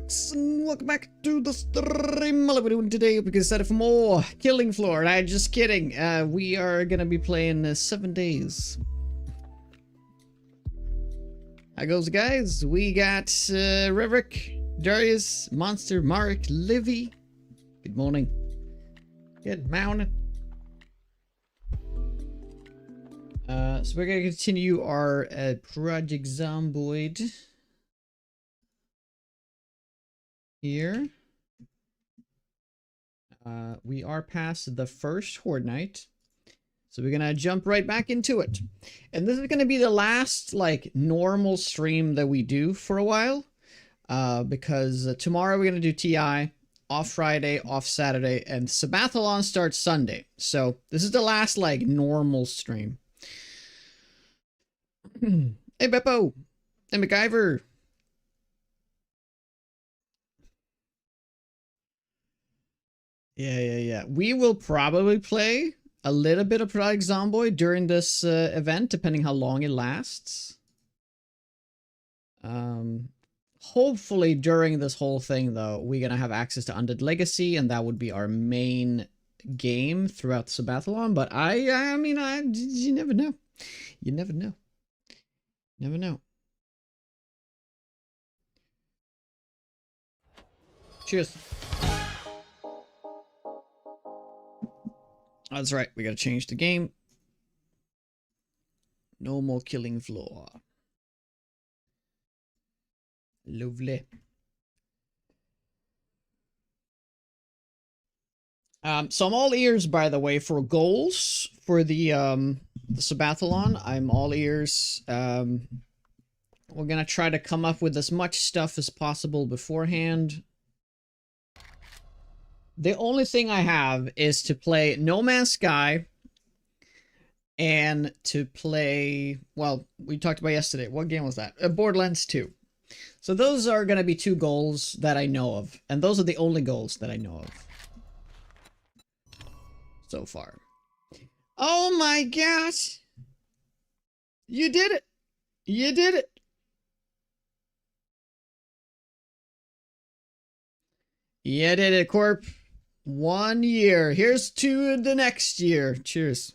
folks, and welcome back to the stream. What are we doing today? We're excited for more Killing Floor. Just kidding. We are gonna be playing 7 days. How goes, guys? We got Reverick, Darius, Monster, Marek, Livy. Good morning. Good morning. So we're gonna continue our Project Zomboid here. We are past the first Horde night, so we're gonna jump right back into it. And this is gonna be the last like normal stream that we do for a while, because tomorrow we're gonna do TI, off Friday, off Saturday, and Sabathlon starts Sunday. So this is the last like normal stream. Hey Beppo! Hey MacGyver! Yeah. We will probably play a little bit of Project Zomboid during this event, depending how long it lasts. Hopefully during this whole thing, though, we're gonna have access to Undead Legacy, and that would be our main game throughout the Sabathlon. But I mean, you never know. You never know. Never know. Cheers. That's right, we gotta change the game. No more Killing Floor. Lovely. So I'm all ears, by the way, for goals for the Sabathlon. I'm all ears. We're gonna try to come up with as much stuff as possible beforehand. The only thing I have is to play No Man's Sky and to play, well, we talked about yesterday. What game was that? Borderlands 2. So those are going to be 2 goals that I know of. And those are the only goals that I know of so far. Oh my gosh! You did it! You did it! You did it, Corp. 1 year. Here's to the next year. Cheers.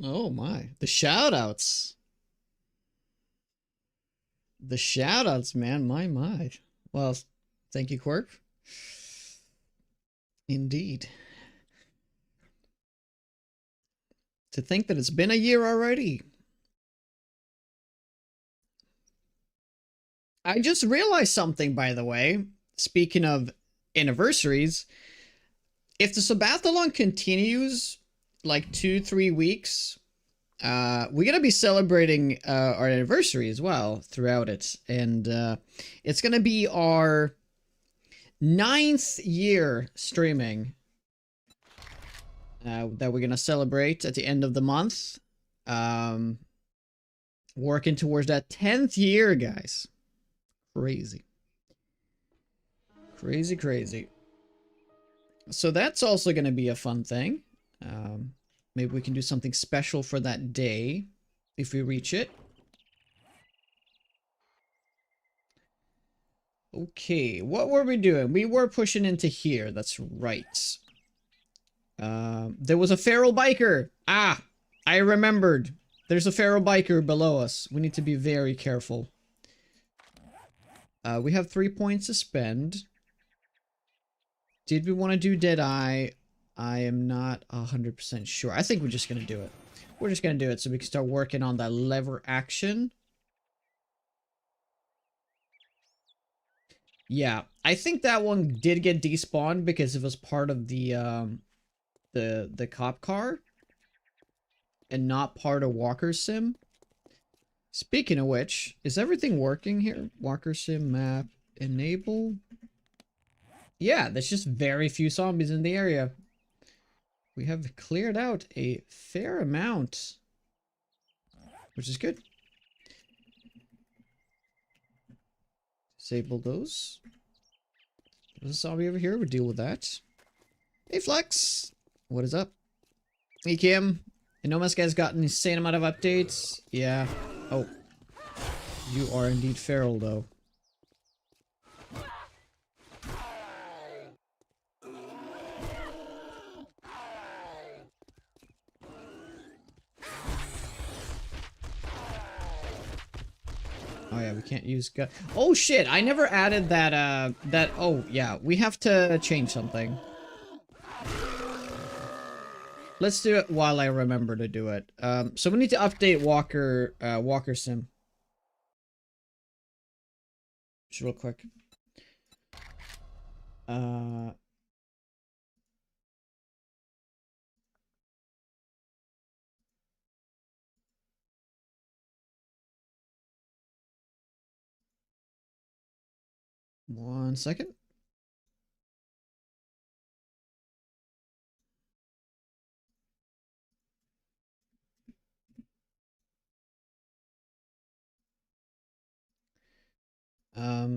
Oh my. The shoutouts. The shoutouts, man. My. Well, thank you, Corp. Indeed. To think that it's been a year already. I just realized something, by the way. Speaking of anniversaries, if the Sabathlon continues like 2-3 weeks, we're gonna be celebrating our anniversary as well throughout it, and it's gonna be our 9th year streaming that we're gonna celebrate at the end of the month. Working towards that 10th year, guys. Crazy. So that's also gonna be a fun thing. Maybe we can do something special for that day if we reach it. Okay, what were we doing? We were pushing into here. That's right. There was a feral biker. Ah, I remembered. There's a feral biker below us. We need to be very careful. We have 3 points to spend. Did we want to do Deadeye? I am not 100% sure. I think we're just going to do it. We're just going to do it so we can start working on that lever action. Yeah, I think that one did get despawned because it was part of the cop car and not part of Walker Sim. Speaking of which, is everything working here? Walker Sim map. Enable. Yeah, there's just very few zombies in the area. We have cleared out a fair amount, which is good. Disable those. There's a zombie over here. We'll deal with that. Hey, Flex. What is up? Hey, Kim. And No Man's Sky's got an insane amount of updates. Yeah. Oh. You are indeed feral, though. Oh yeah, we can't use gun. Oh shit, I never added that, oh yeah, we have to change something. Let's do it while I remember to do it. So we need to update Walker Sim. Just real quick. One second.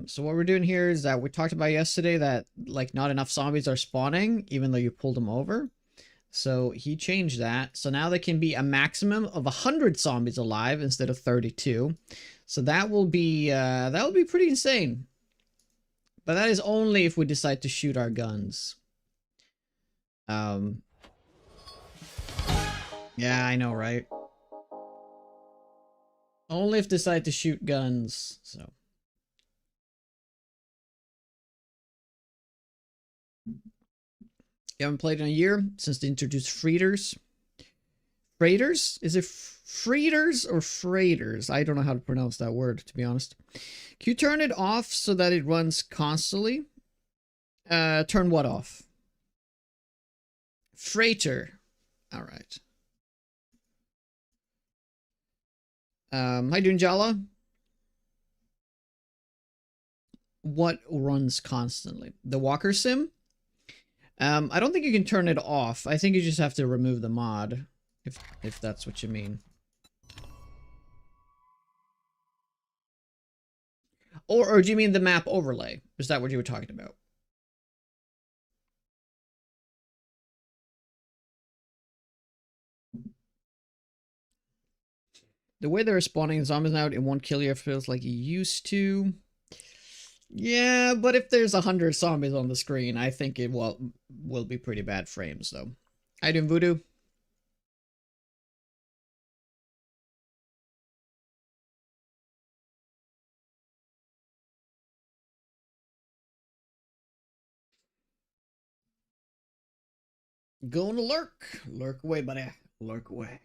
So what we're doing here is that we talked about yesterday that like not enough zombies are spawning even though you pulled them over. So he changed that. So now there can be a maximum of 100 zombies alive instead of 32. So that will be pretty insane. But that is only if we decide to shoot our guns. Yeah, I know, right? Only if decide to shoot guns, so. You haven't played in a year since they introduced freighters. Freighters? Is it freighters or freighters? I don't know how to pronounce that word, to be honest. Can you turn it off so that it runs constantly? Turn what off? Freighter. All right. How you doing, Jala? What runs constantly? The Walker Sim? I don't think you can turn it off. I think you just have to remove the mod, if that's what you mean. Or do you mean the map overlay? Is that what you were talking about? The way they're spawning zombies now, it won't kill you if it feels like you used to. Yeah, but if there's 100 zombies on the screen, I think it will be pretty bad frames, though. How you doing, Voodoo? Going to lurk. Lurk away, buddy. Lurk away.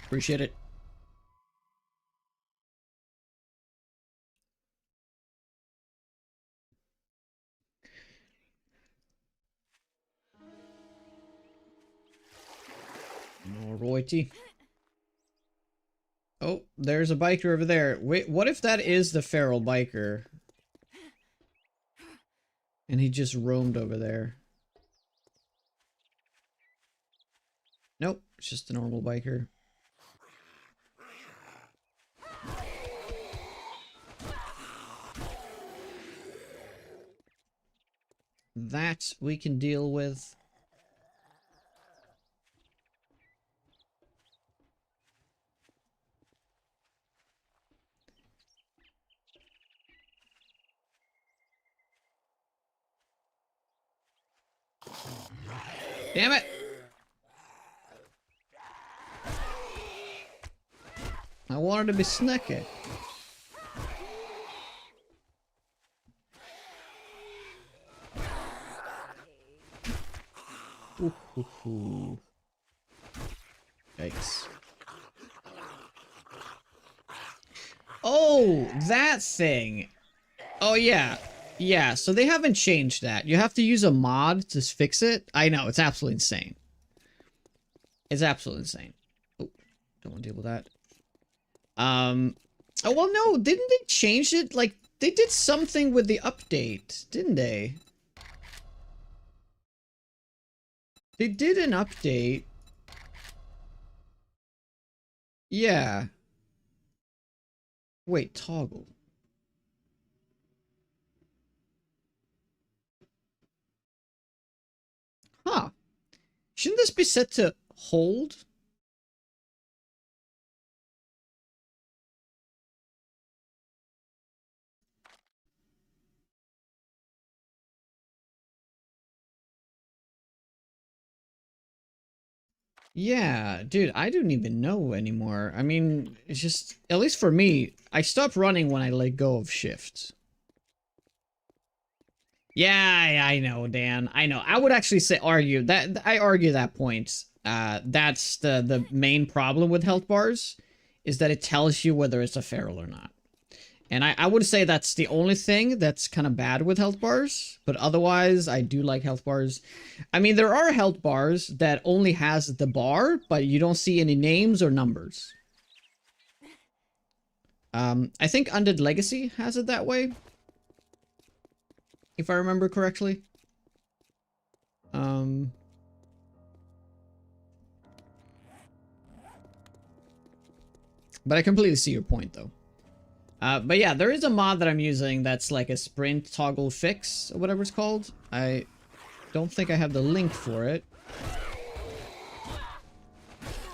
Appreciate it. Alrighty. Oh, there's a biker over there. Wait, what if that is the feral biker? And he just roamed over there. Nope, it's just a normal biker. That we can deal with. Damn it! I wanted to be sneaky. Ooh. Yikes. Oh, that thing. Oh, yeah. Yeah, so they haven't changed that. You have to use a mod to fix it. I know, it's absolutely insane. It's absolutely insane. Oh, don't want to deal with that. Oh, well, no, didn't they change it? Like, they did something with the update, didn't they? They did an update. Yeah. Wait, toggle. Huh. Shouldn't this be set to hold? Yeah, dude, I don't even know anymore. I mean, it's just, at least for me, I stopped running when I let go of shift. Yeah, I know, Dan. I know. I would actually say argue that I argue that point. That's the main problem with health bars, is that it tells you whether it's a feral or not. And I would say that's the only thing that's kind of bad with health bars. But otherwise, I do like health bars. I mean, there are health bars that only has the bar, but you don't see any names or numbers. I think Undead Legacy has it that way, if I remember correctly. But I completely see your point, though. But yeah, there is a mod that I'm using that's like a sprint toggle fix, or whatever it's called. I don't think I have the link for it.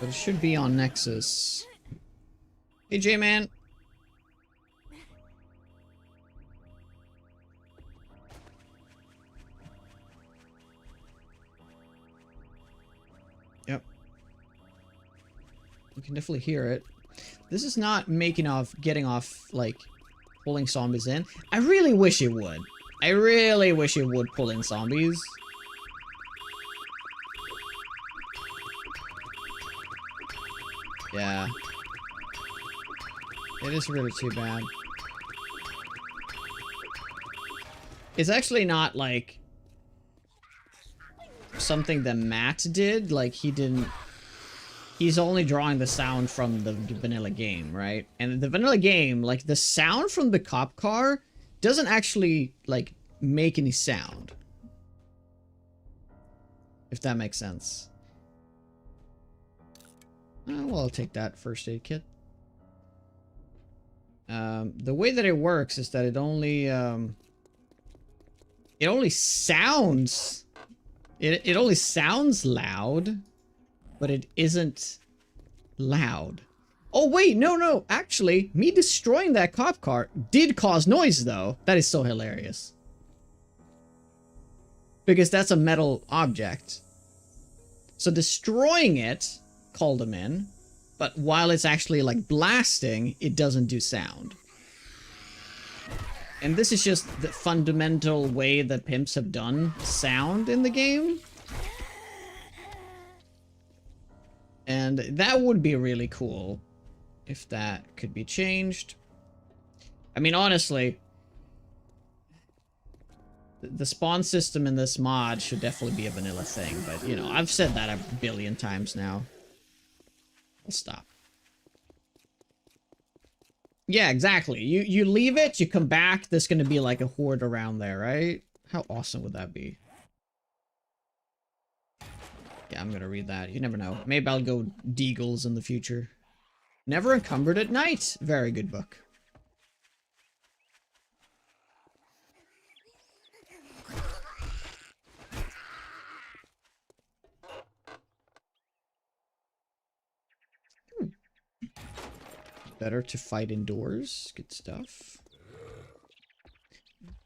But it should be on Nexus. Hey, J-Man. Yep. You can definitely hear it. This is not getting off, like, pulling zombies in. I really wish it would. I really wish it would pull in zombies. Yeah. It is really too bad. It's actually not, like, something that Matt did. Like, he's only drawing the sound from the vanilla game, right? And the vanilla game, like, the sound from the cop car doesn't actually, like, make any sound. If that makes sense. Well, I'll take that first aid kit. The way that it works is that it only sounds... It only sounds loud, but it isn't loud. Oh, wait, no. Actually, me destroying that cop car did cause noise, though. That is so hilarious. Because that's a metal object. So destroying it called them in, but while it's actually, like, blasting, it doesn't do sound. And this is just the fundamental way that pimps have done sound in the game. And that would be really cool if that could be changed. I mean, honestly, the spawn system in this mod should definitely be a vanilla thing, but, you know, I've said that a billion times now. I'll stop. Yeah, exactly. You leave it, you come back, there's gonna be like a horde around there, right? How awesome would that be? Yeah, I'm gonna read that. You never know. Maybe I'll go Deagles in the future. Never Encumbered at Night. Very good book. Better to fight indoors. Good stuff.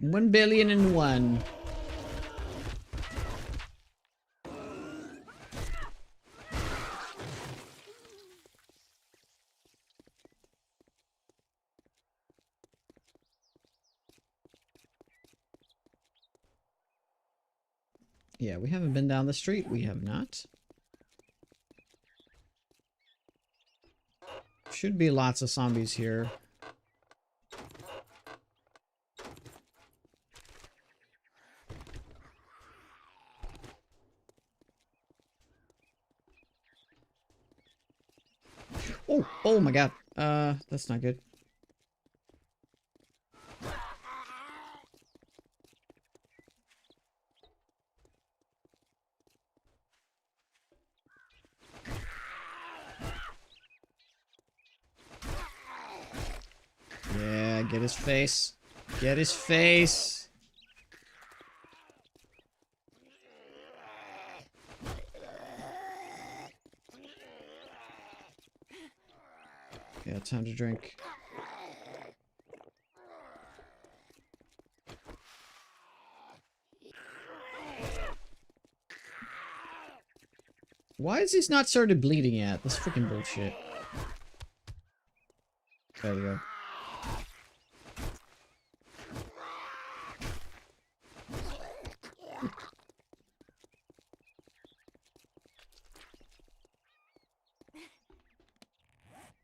1,000,000,001. Yeah, we haven't been down the street. We have not. Should be lots of zombies here. Oh, oh my god. That's not good. Yeah, get his face. Get his face. Yeah, time to drink. Why has he not started bleeding yet? That's freaking bullshit. There we go.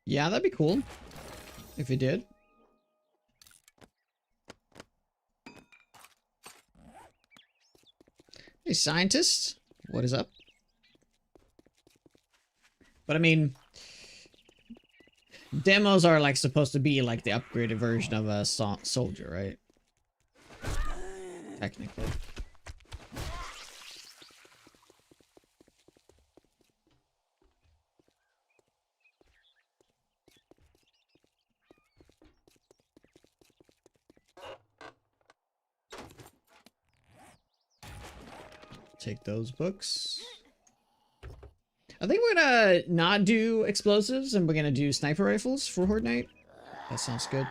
Yeah, that'd be cool. If he did. Hey, scientist. What is up? But I mean, demos are like supposed to be like the upgraded version of a soldier, right? Technically. Take those books. I think we're gonna not do explosives and we're gonna do sniper rifles for Horde Night. That sounds good.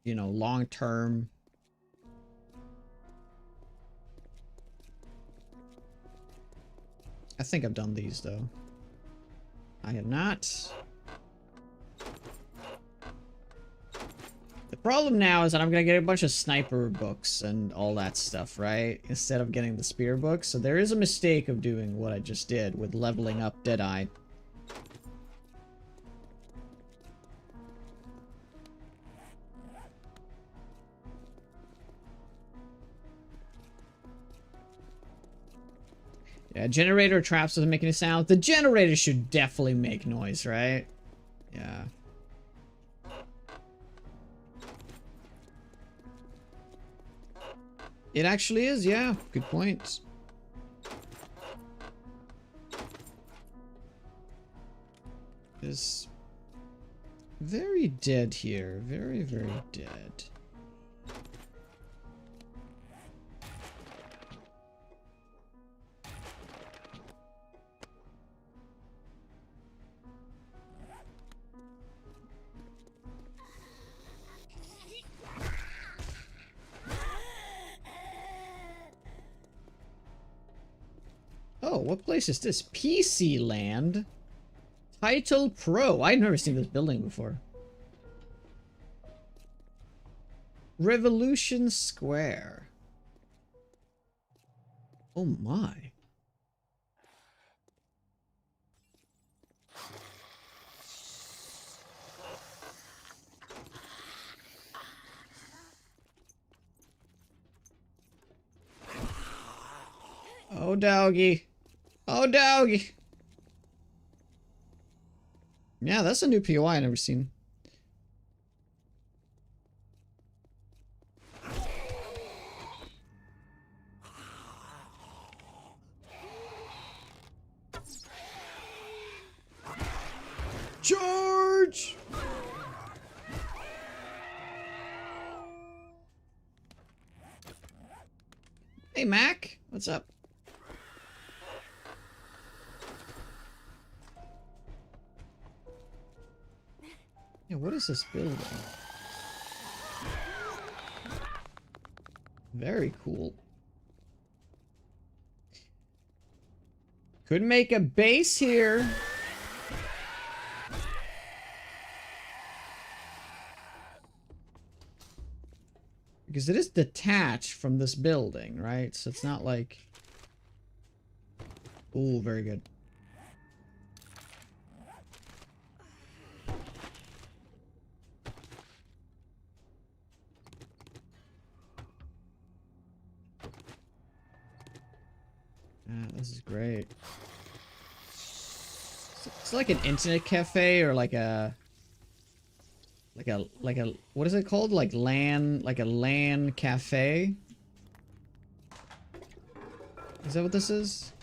You know, long term. I think I've done these though. I have not. The problem now is that I'm gonna get a bunch of sniper books and all that stuff, right? Instead of getting the spear books. So there is a mistake of doing what I just did with leveling up Deadeye. Yeah, generator traps doesn't make any sound. The generator should definitely make noise, right? Yeah. It actually is, yeah. Good point. Is very dead here. Very, very dead. Oh, what place is this? PC Land? Title Pro. I've never seen this building before. Revolution Square. Oh my. Oh, doggy. Oh, doggy. Yeah, that's a new POI I've never seen. Charge! Hey, Mac. What's up? Yeah, what is this building? Very cool. Could make a base here. Because it is detached from this building, right? So it's not like... Ooh, very good. This is great. It's like an internet cafe or like a what is it called? Like a LAN cafe? Is that what this is?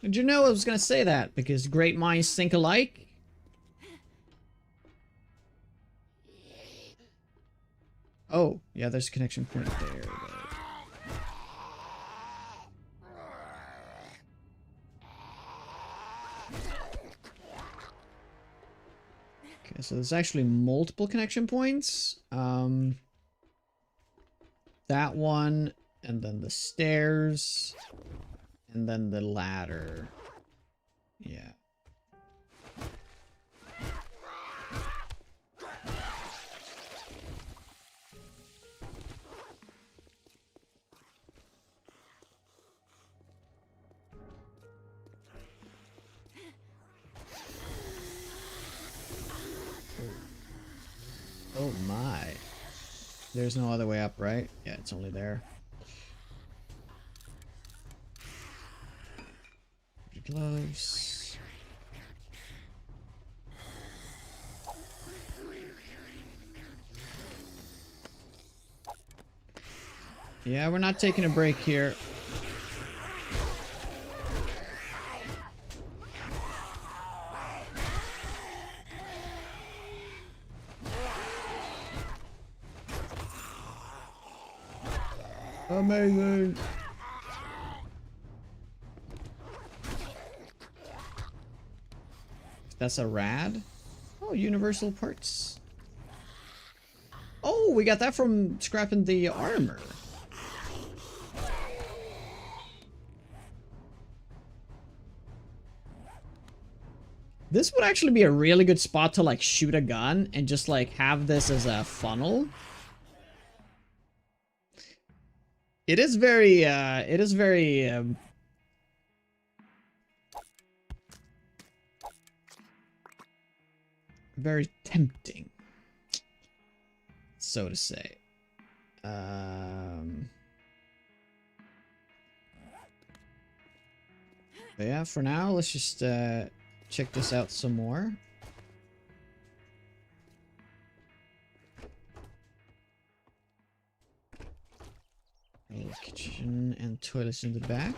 Did you know I was gonna say that? Because great minds think alike? Oh, yeah, there's a connection point there. Okay, so there's actually multiple connection points. That one, and then the stairs, and then the ladder. Yeah. Oh my. There's no other way up, right? Yeah, it's only there. Gloves. Yeah, we're not taking a break here. Amazing. That's a rad. Oh, universal parts. Oh, we got that from scrapping the armor. This would actually be a really good spot to like shoot a gun and just like have this as a funnel. It is very very tempting, so to say. But yeah, for now, let's just check this out some more. A little kitchen and toilets in the back.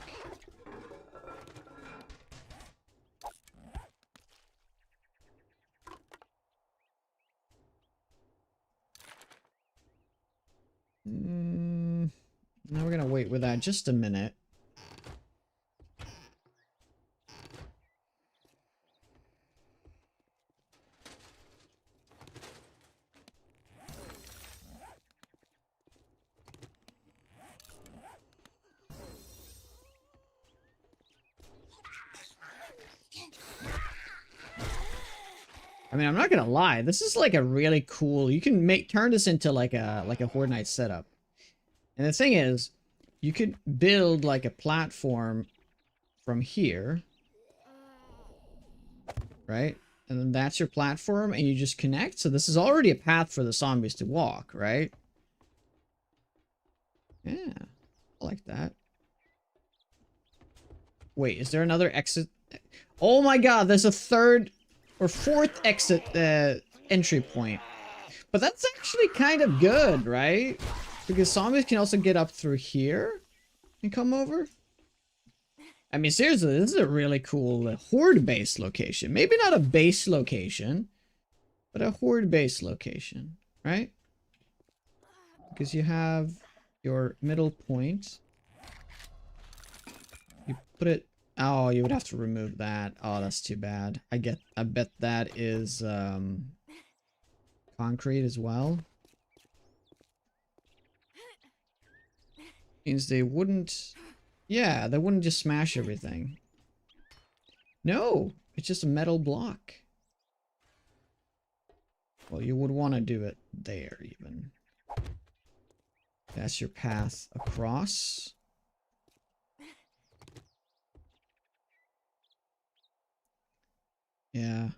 Now we're gonna wait with that just a minute. I mean, I'm not gonna lie. This is like a really cool. You can turn this into like a Horde Night setup. And the thing is, you could build like a platform from here, right? And then that's your platform, and you just connect. So this is already a path for the zombies to walk, right? Yeah, I like that. Wait, is there another exit? Oh my god, there's a third or fourth exit entry point. But that's actually kind of good, right? Because zombies can also get up through here and come over. I mean, seriously, this is a really cool Horde base location. Maybe not a base location, but a Horde base location, right? Because you have your middle point. You put it... Oh, you would have to remove that. Oh, that's too bad. I bet that is concrete as well. Means they wouldn't... Yeah, they wouldn't just smash everything. No, it's just a metal block. Well, you would want to do it there, even. That's your path across. Yeah.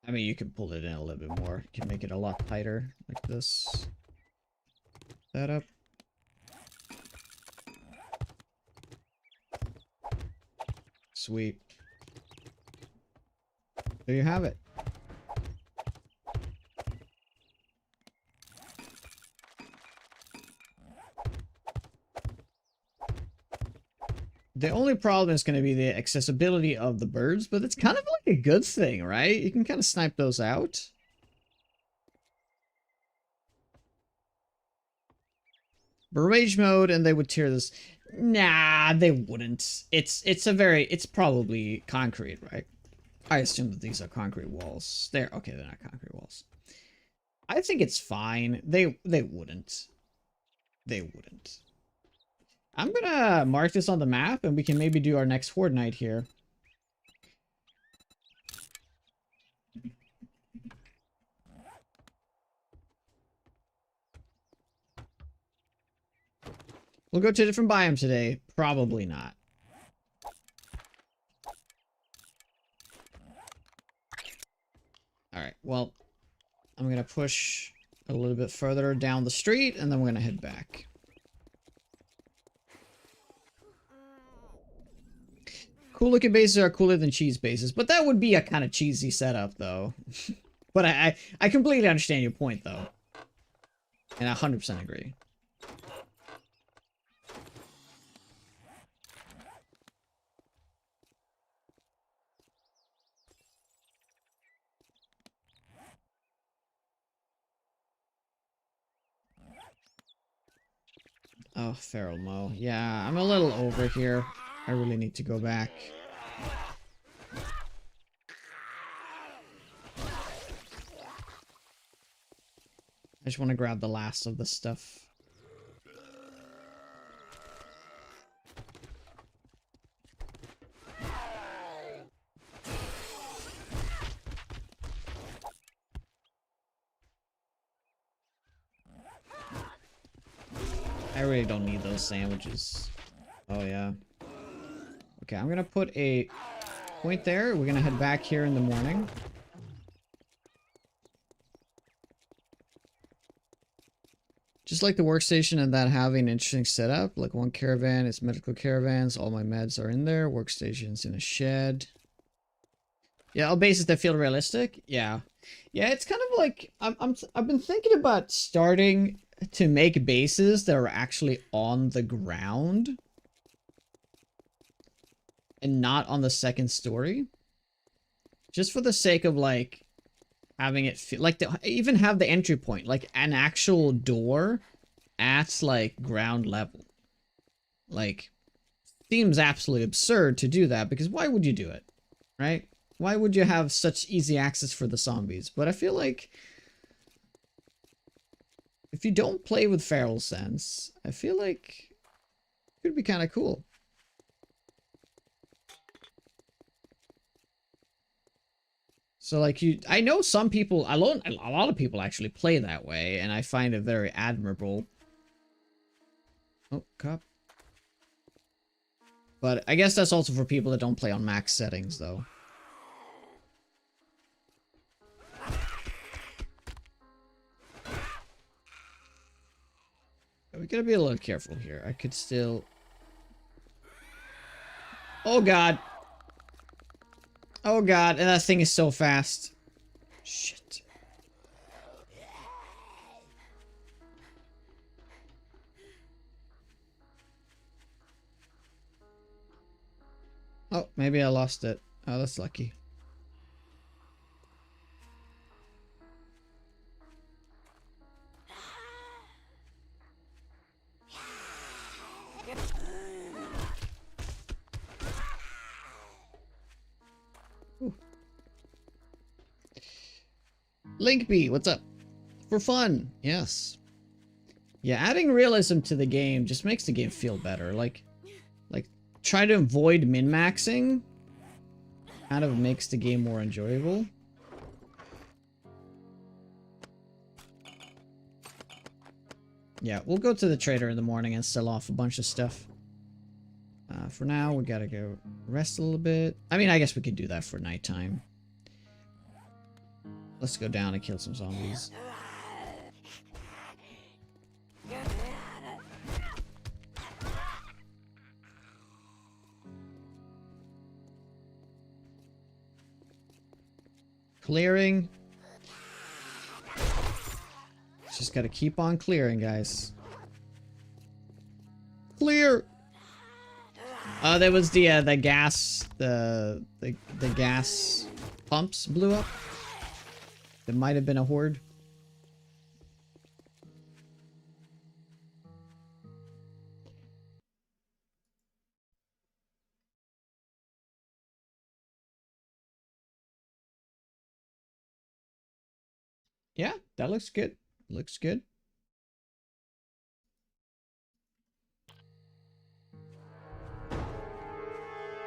I mean, you can pull it in a little bit more. You can make it a lot tighter, like this. That up. Sweet. There you have it. The only problem is going to be the accessibility of the birds, but it's kind of like a good thing, right? You can kind of snipe those out. Rage mode, and they would tear this. Nah, they wouldn't. It's probably concrete, right? I assume that these are concrete walls. Okay, they're not concrete walls. I think it's fine. They wouldn't. They wouldn't. I'm gonna mark this on the map, and we can maybe do our next Horde night here. We'll go to a different biome today. Probably not. Alright, well, I'm gonna push a little bit further down the street, and then we're gonna head back. Cool looking bases are cooler than cheese bases, but that would be a kind of cheesy setup, though. But I completely understand your point, though. And I 100% agree. Oh, Feral Mo. Yeah, I'm a little over here. I really need to go back. I just want to grab the last of the stuff. I really don't need those sandwiches. Oh, yeah. Okay, I'm gonna put a point there. We're gonna head back here in the morning. Just like the workstation and that having an interesting setup. Like one caravan, it's medical caravans. All my meds are in there. Workstations in a shed. Yeah, all bases that feel realistic. Yeah. Yeah, it's kind of like I've been thinking about starting to make bases that are actually on the ground and not on the second story, just for the sake of like having it feel like even have the entry point, like an actual door at like ground level. Like, seems absolutely absurd to do that, because why would you do it, right? Why would you have such easy access for the zombies? But I feel like if you don't play with feral sense, I feel like it could be kind of cool. So like I know some people, a lot of people actually play that way, and I find it very admirable. Oh, cop. But I guess that's also for people that don't play on max settings, though. We gotta be a little careful here. I could still... Oh, God. Oh, God. And that thing is so fast. Shit. Oh, maybe I lost it. Oh, that's lucky. Ooh. Link B, what's up? For fun, yes. Yeah, adding realism to the game just makes the game feel better. Like try to avoid min-maxing kind of makes the game more enjoyable. Yeah, we'll go to the trader in the morning and sell off a bunch of stuff. For now, we gotta go rest a little bit. I mean, I guess we could do that for nighttime. Let's go down and kill some zombies. Clearing. Just gotta keep on clearing, guys. Clear. There was the gas, the gas pumps blew up. There might have been a horde. Yeah, that looks good. Looks good.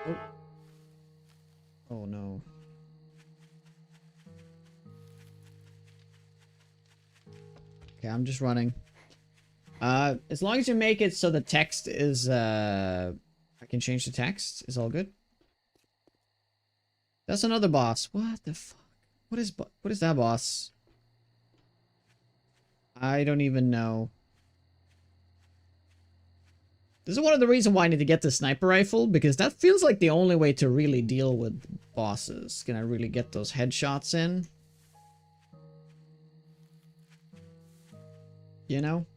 Oh. Oh no. Okay, I'm just running. As long as you make it so the text is, I can change the text, is all good. That's another boss. What the fuck? What is that boss? I don't even know. This is one of the reasons why I need to get the sniper rifle, because that feels like the only way to really deal with bosses. Can I really get those headshots in? You know?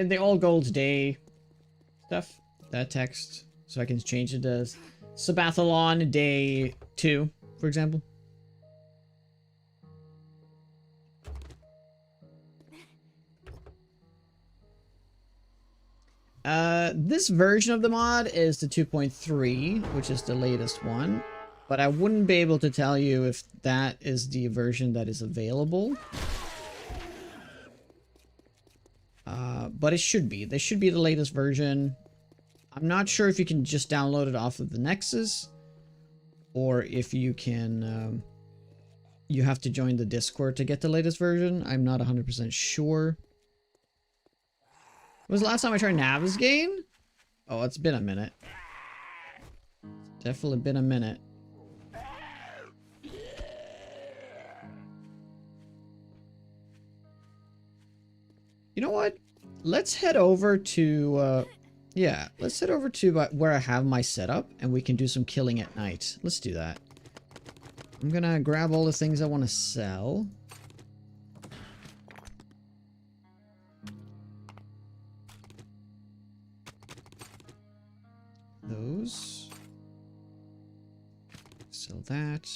The all gold day stuff, that text, so I can change it to Sabathalon day 2, for example. This version of the mod is the 2.3, which is the latest one, but I wouldn't be able to tell you if that is the version that is available. But it should be. This should be the latest version. I'm not sure if you can just download it off of the Nexus, or if you can, you have to join the Discord to get the latest version. I'm not 100% sure. When was the last time I tried Navigain? Oh, it's been a minute. It's definitely been a minute. You know what? Let's head over to, yeah, let's head over to where I have my setup, and we can do some killing at night. Let's do that. I'm gonna grab all the things I want to sell. Those. Sell that.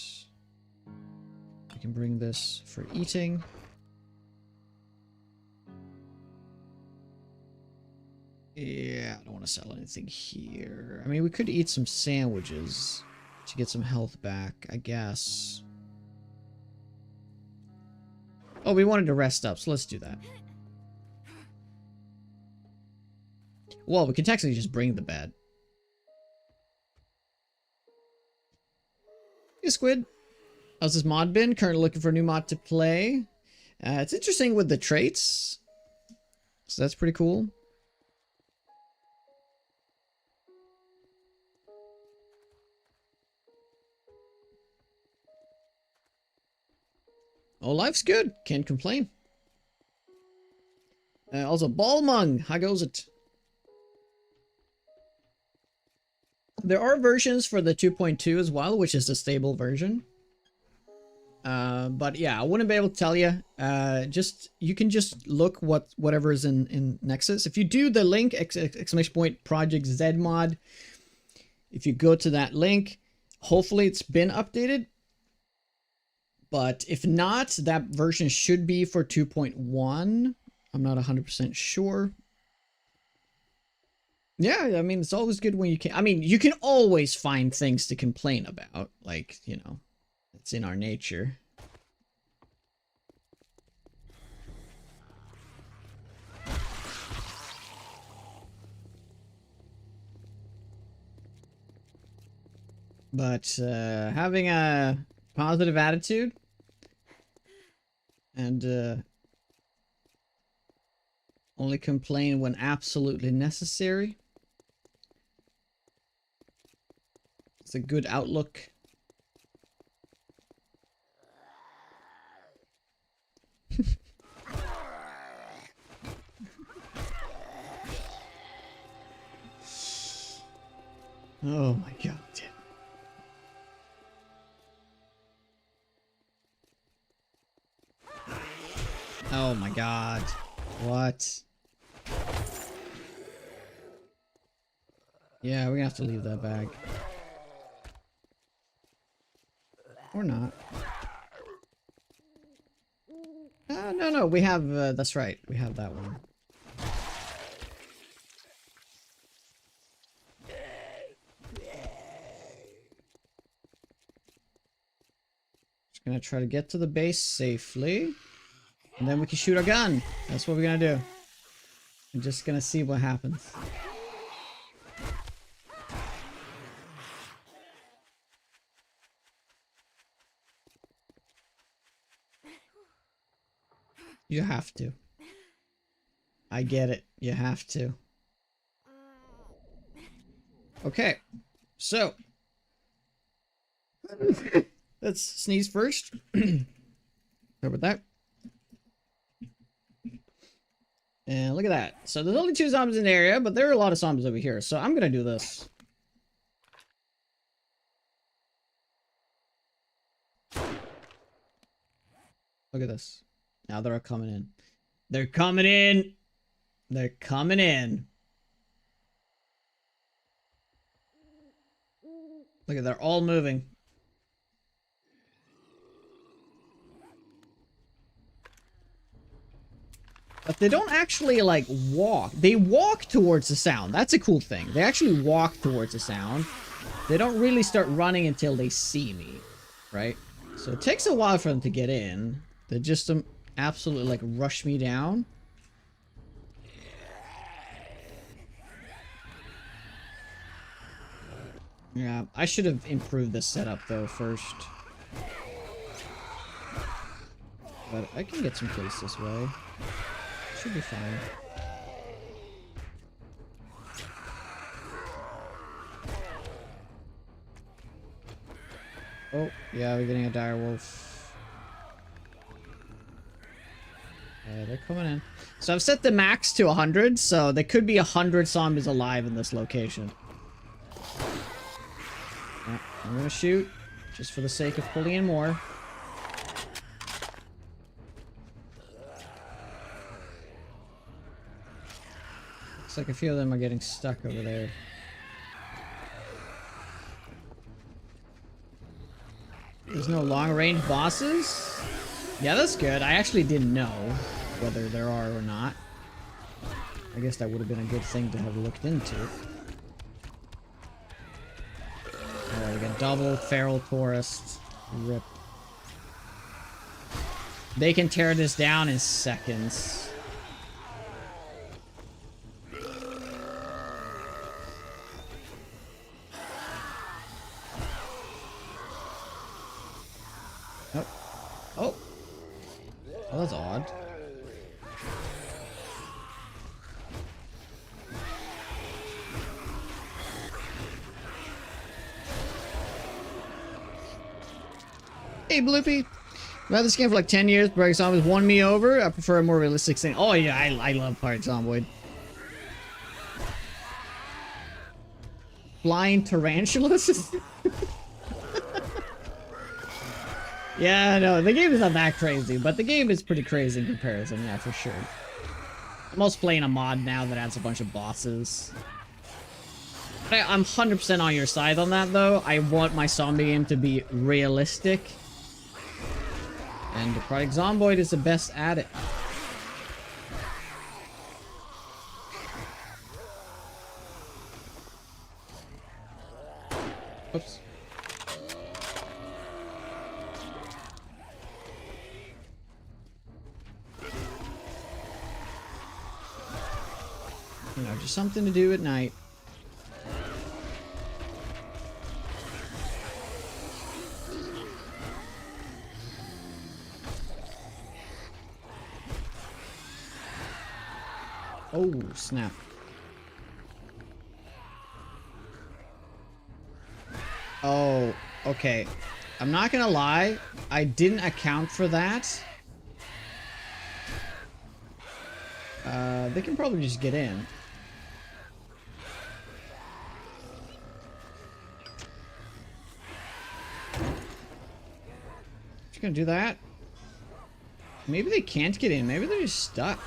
I can bring this for eating. Yeah, I don't want to sell anything here. I mean, we could eat some sandwiches to get some health back, I guess. Oh, we wanted to rest up, so let's do that. Well, we can technically just bring the bed. Hey, Squid. How's this mod been? Currently looking for a new mod to play. It's interesting with the traits. So that's pretty cool. Oh, life's good. Can't complain. Also, Balmung. How goes it? There are versions for the 2.2 as well, which is the stable version. But yeah, I wouldn't be able to tell you. You can just look whatever is in Nexus. If you do the link, exclamation point Project Z mod, if you go to that link, hopefully it's been updated. But if not, that version should be for 2.1. I'm not 100% sure. Yeah, I mean, it's always good when you can. I mean, you can always find things to complain about. Like, you know, it's in our nature. But having a positive attitude and Only complain when absolutely necessary. It's a good outlook. Oh my god. Oh my god. What? Yeah, we're gonna have to leave that bag. Or not. No, we have, that's right. We have that one. Just gonna try to get to the base safely. And then we can shoot our gun. That's what we're gonna do. I'm just gonna see what happens. You have to. I get it. You have to. Okay. So. Let's sneeze first. Sorry about that. And look at that. So there's only 2 zombies in the area, but there are a lot of zombies over here. So I'm gonna do this. Look at this. Now they're coming in. They're coming in. They're coming in. Look at, they're all moving. But they don't actually, like, walk. They walk towards the sound. That's a cool thing. They actually walk towards the sound. They don't really start running until they see me, right? So it takes a while for them to get in. They just absolutely, like, rush me down. Yeah, I should have improved this setup, though, first. But I can get some kills this way. Should be fine. Oh, yeah, we're getting a dire wolf. Yeah, they're coming in. So I've set the max to 100, so there could be 100 zombies alive in this location. Yeah, I'm gonna shoot, just for the sake of pulling in more. Looks like a few of them are getting stuck over there. There's no long-range bosses? Yeah, that's good. I actually didn't know whether there are or not. I guess that would have been a good thing to have looked into. Oh, we got double feral tourists. Rip. They can tear this down in seconds. Oh. Oh. Oh, that's odd. Hey, Bloopy. I've had this game for like 10 years. Project Zomboid won me over. I prefer a more realistic thing. Oh, yeah, I love Project Zomboid. Flying tarantulas? Yeah, no, the game is not that crazy, but the game is pretty crazy in comparison, yeah, for sure. I'm also playing a mod now that adds a bunch of bosses. I'm 100% on your side on that, though. I want my zombie game to be realistic. And Project Zomboid is the best at it. Oops. You know, just something to do at night. Oh, snap. Oh, okay. I'm not gonna lie. I didn't account for that. They can probably just get in. Just gonna do that. Maybe they can't get in. Maybe they're just stuck.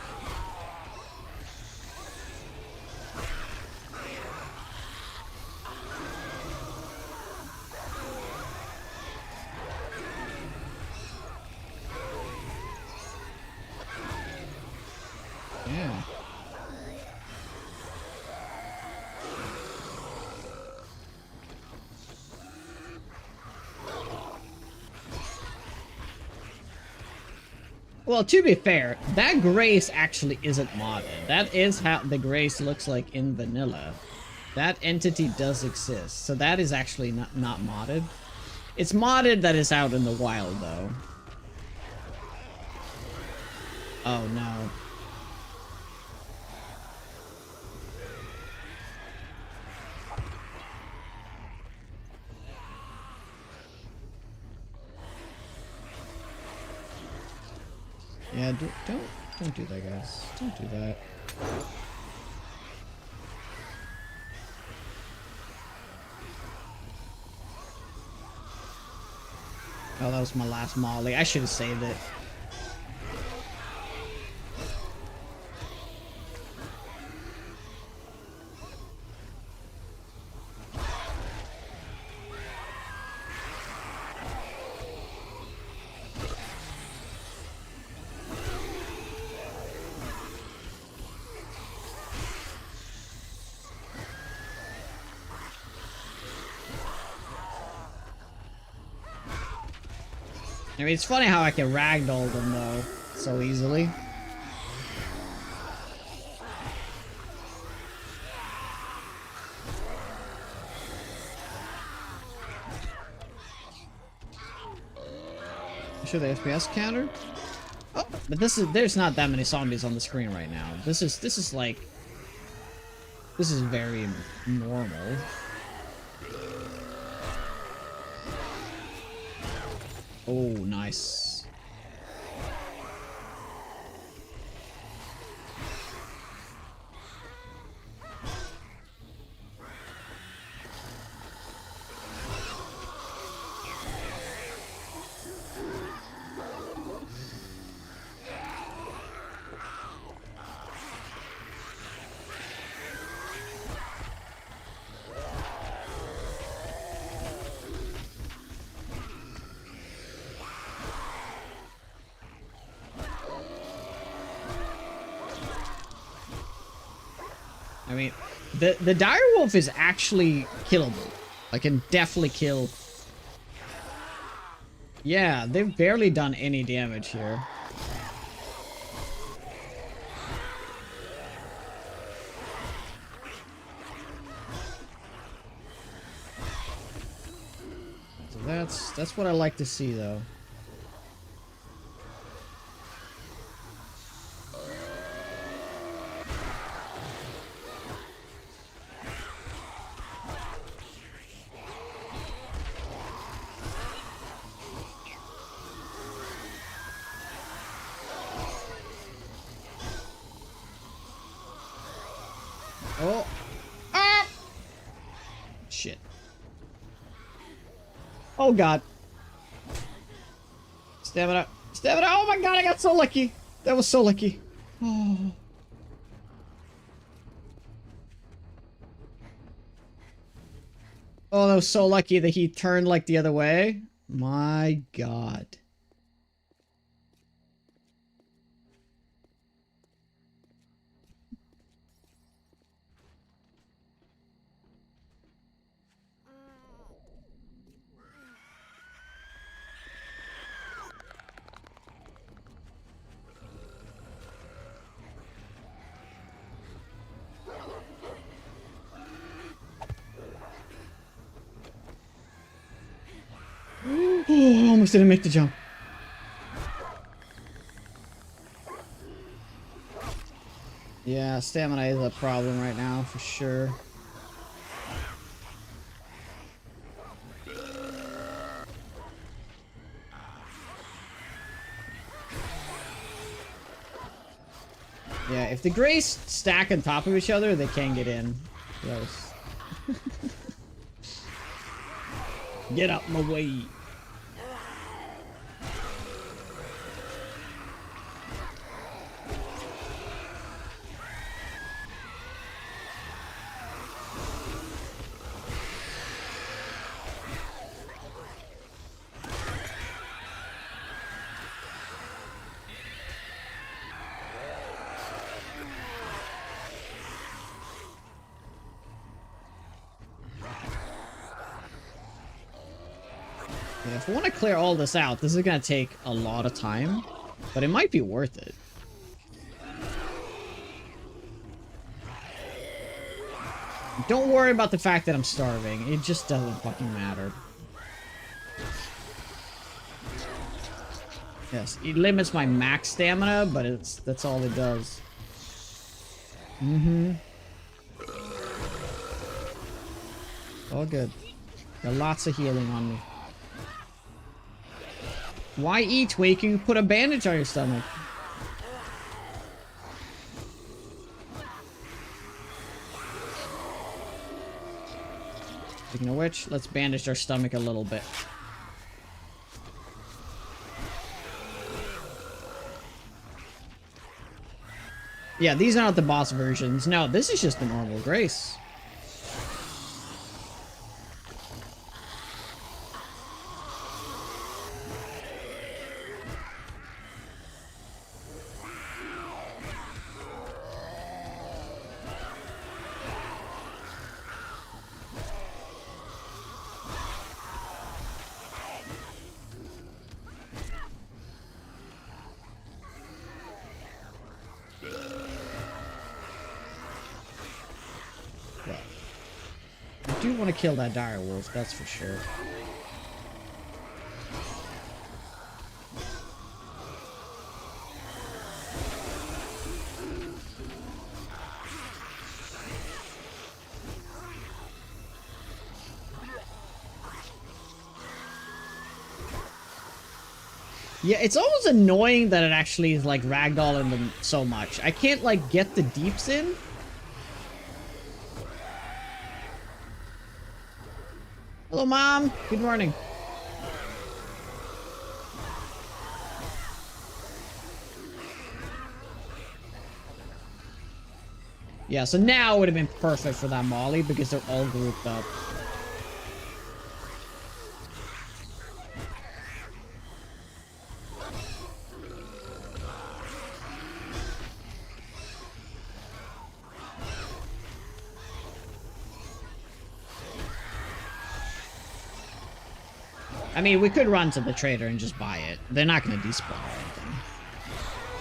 Yeah. Well, to be fair, that Grace actually isn't modded. That is how the Grace looks like in vanilla. That entity does exist, so that is actually not modded. It's modded that is out in the wild, though. Oh, no. Yeah, don't do that, guys. Don't do that. Oh, that was my last molly. I should have saved it. I mean, it's funny how I can ragdoll them, though, so easily. Sure, the FPS counter? Oh, but there's not that many zombies on the screen right now. This is very normal. Oh, nice. I mean, the direwolf is actually killable. I can definitely kill. Yeah, they've barely done any damage here. So that's what I like to see, though. Oh. Ah! Shit. Oh, God. Stamina. Stamina. Oh, my God. I got so lucky. That was so lucky. Oh. Oh, that was so lucky that he turned, like, the other way. My God. Oh, almost didn't make the jump. Yeah, Yeah, stamina is a problem right now, for sure. Yeah, if the Greys stack on top of each other, they can't get in. Gross. Get out my way. Yeah, if we want to clear all this out, this is going to take a lot of time, but it might be worth it. Don't worry about the fact that I'm starving. It just doesn't fucking matter. Yes, it limits my max stamina, but that's all it does. Mm-hmm. All good. Got lots of healing on me. Why eat when you can put a bandage on your stomach? Speaking of which, let's bandage our stomach a little bit. Yeah, these are not the boss versions. No, this is just the normal Grace. I do want to kill that dire wolf, that's for sure. Yeah, it's almost annoying that it actually is like ragdolling them so much. I can't like get the deeps in. Hello, Mom. Good morning. Yeah, so now it would have been perfect for that Molly because they're all grouped up. I mean, we could run to the trader and just buy it. They're not going to despawn or anything.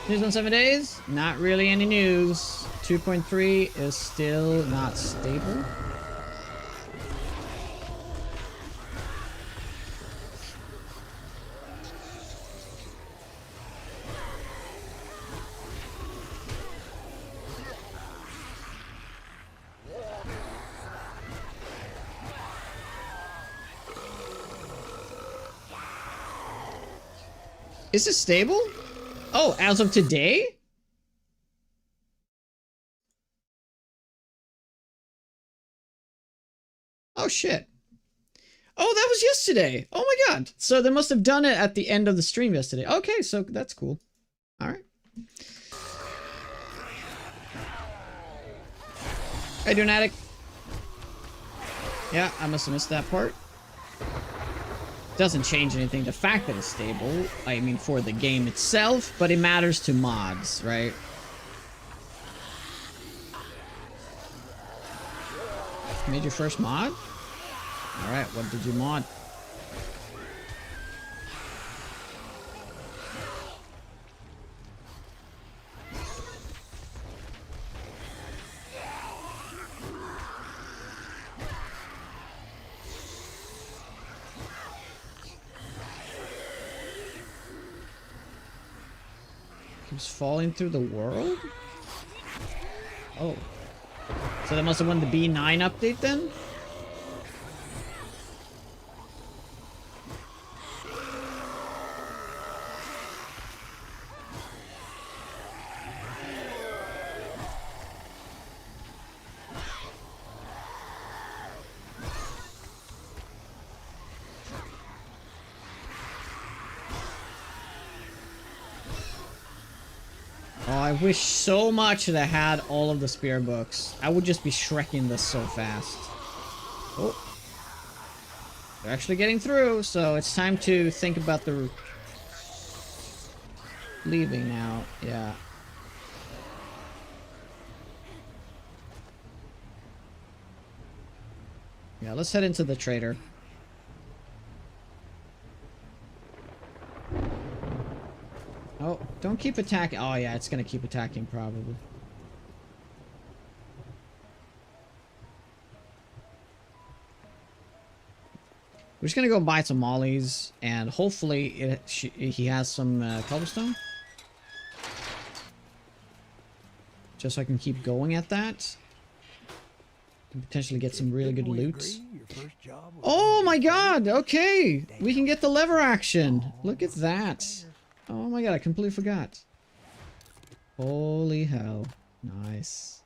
News on 7 days? Not really any news. 2.3 is still not stable. Is this stable? Oh, as of today? Oh, shit. Oh, that was yesterday. Oh my god. So they must have done it at the end of the stream yesterday. Okay, so that's cool. All right. How you doing, Attic? Yeah, I must have missed that part. Doesn't change anything. The fact that it's stable, I mean, for the game itself, but it matters to mods, right? Made your first mod? Alright, what did you mod? Keeps falling through the world? Oh. So that must have won the B9 update then? Oh, I wish so much that I had all of the spear books. I would just be shrekking this so fast. Oh. They're actually getting through, so it's time to think about the... leaving now. Yeah. Yeah, let's head into the trader. Oh, don't keep attacking. Oh, yeah, it's gonna keep attacking, probably. We're just gonna go buy some mollies, and hopefully he has some cobblestone. Just so I can keep going at that. And potentially get some really good loot. Oh my god! Okay! We can get the lever action! Look at that! Oh my god, I completely forgot. Holy hell. Nice.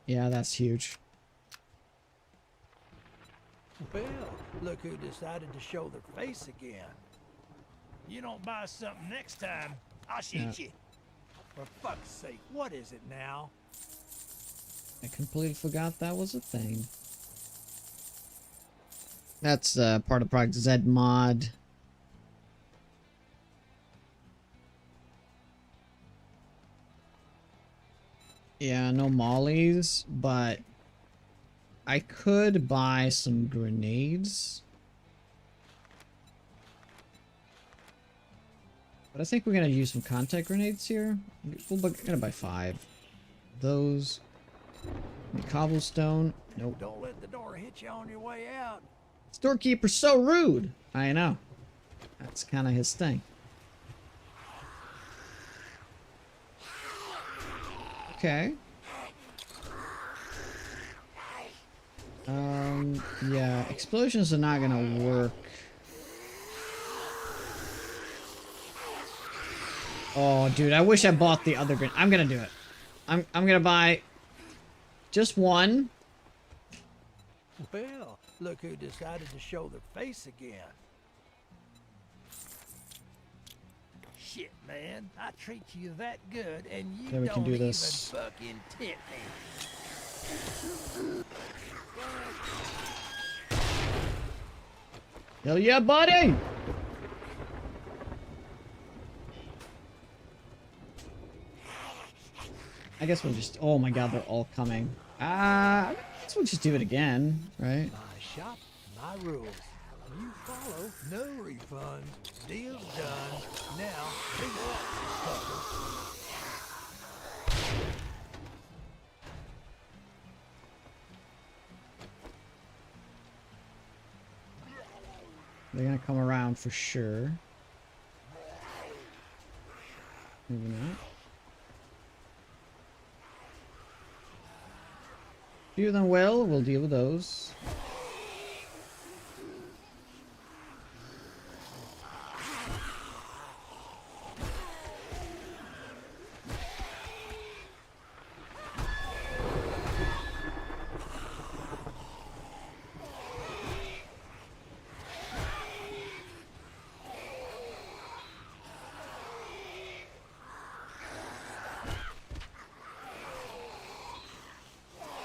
Yeah, that's huge. Well, look who decided to show their face again. You don't buy something next time, I'll shoot you. For fuck's sake, what is it now? I completely forgot that was a thing. That's part of Project Z mod. Yeah, no mollies, but I could buy some grenades. But I think we're gonna use some contact grenades here. We're gonna buy 5. Those. Cobblestone. Nope. Don't let the door hit you on your way out. Storekeeper's so rude. I know. That's kind of his thing. Okay. Yeah, explosions are not gonna work. Oh, dude, I wish I bought the other grenade. I'm gonna do it. I'm gonna buy just one. Well, look who decided to show their face again. Shit, man, I treat you that good, and you Yeah, we can don't do even this. fucking tip me. Hell yeah, buddy! I guess we'll just... Oh my god, they're all coming. I guess we'll just do it again, right? My shop, my rules. You follow, no refunds. Deal's done. Now, big up, fucker. They're gonna come around for sure. Maybe not. Few of them will. We'll deal with those.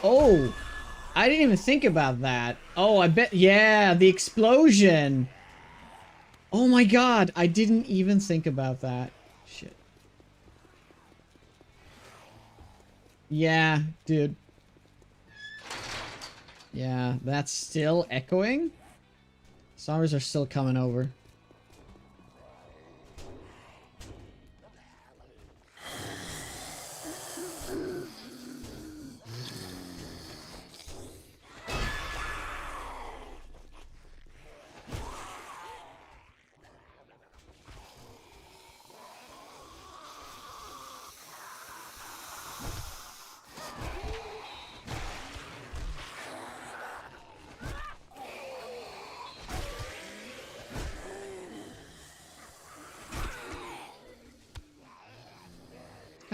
Oh, I didn't even think about that. Oh, I bet. Yeah, the explosion. Oh my god, I didn't even think about that. Shit. Yeah, dude. Yeah, that's still echoing. Zombies are still coming over.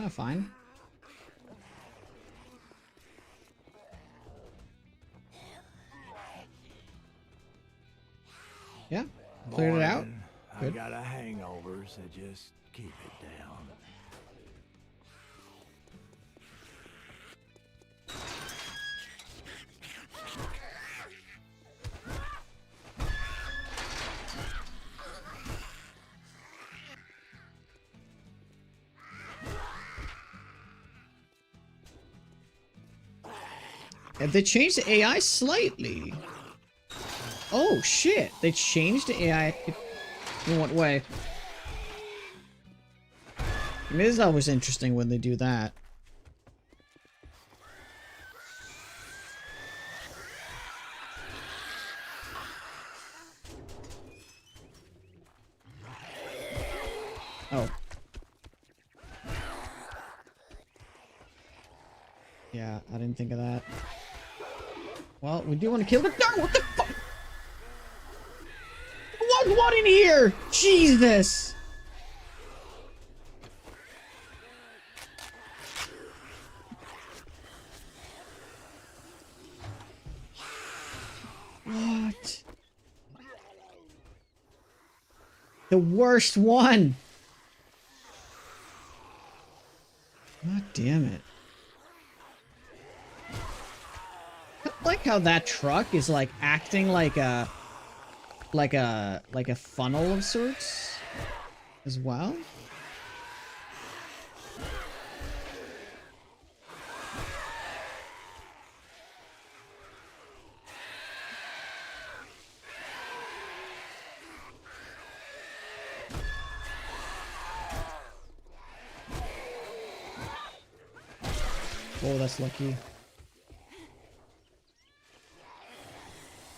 Yeah, fine. Yeah, cleared it out. Morning. I Good. got a hangover, so just keep it down. And they changed the AI slightly. Oh shit! They changed the AI. In what way? I mean, it's always interesting when they do that. Oh. Yeah, I didn't think of that. Well, we do want to kill the dog. What the fuck? What in here? Jesus! What? The worst one! God damn it. I like how that truck is like acting like a funnel of sorts as well. Oh, that's lucky.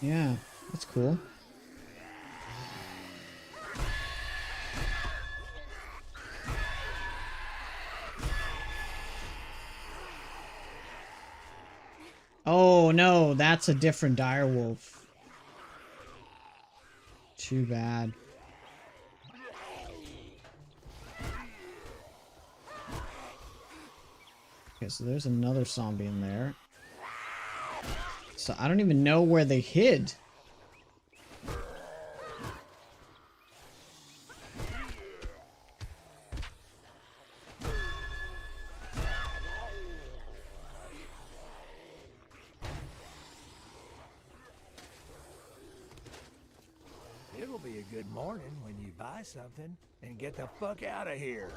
Yeah, that's cool. Oh no, that's a different direwolf. Too bad. Okay, so there's another zombie in there. So I don't even know where they hid. It'll be a good morning when you buy something and get the fuck out of here.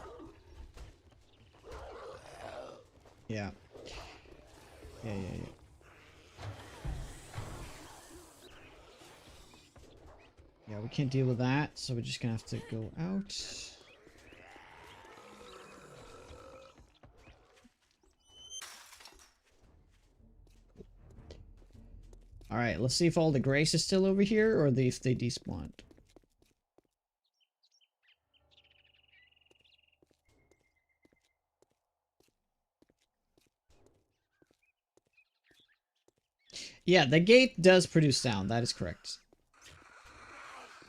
Yeah. Yeah. Yeah, we can't deal with that, so we're just gonna have to go out. Alright, let's see if all the grace is still over here, or if they despawned. Yeah, the gate does produce sound, that is correct.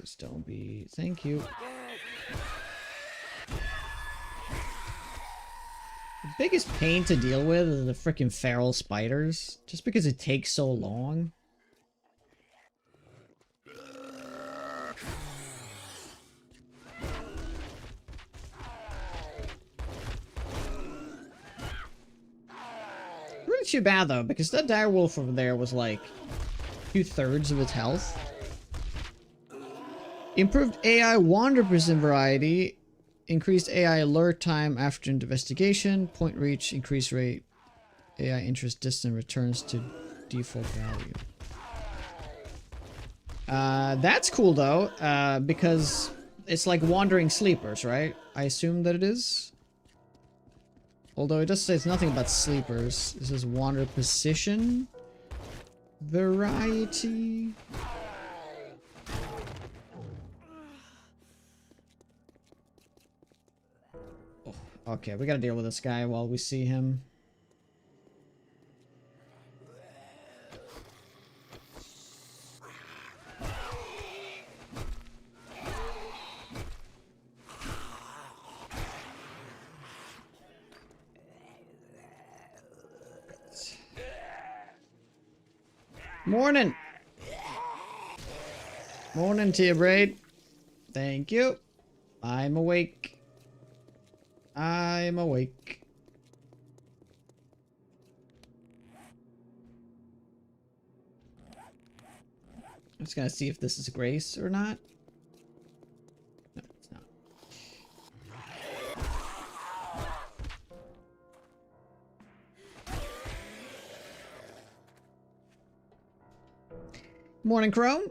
Just don't be... Thank you. The biggest pain to deal with is the freaking feral spiders, just because it takes so long. Really too bad though, because that direwolf over there was like 2/3 of its health. Improved AI wander percent variety, increased AI alert time after investigation, point reach, increased rate, AI interest distant returns to default value. That's cool though, because it's like wandering sleepers, right? I assume that it is. Although it does say it's nothing about sleepers. This is wander position. Variety. Oh, okay, we gotta deal with this guy while we see him. Morning. Morning to you, Braid. Thank you. I'm awake. I'm awake. I'm just gonna see if this is Grace or not. No, it's not. Morning, Chrome.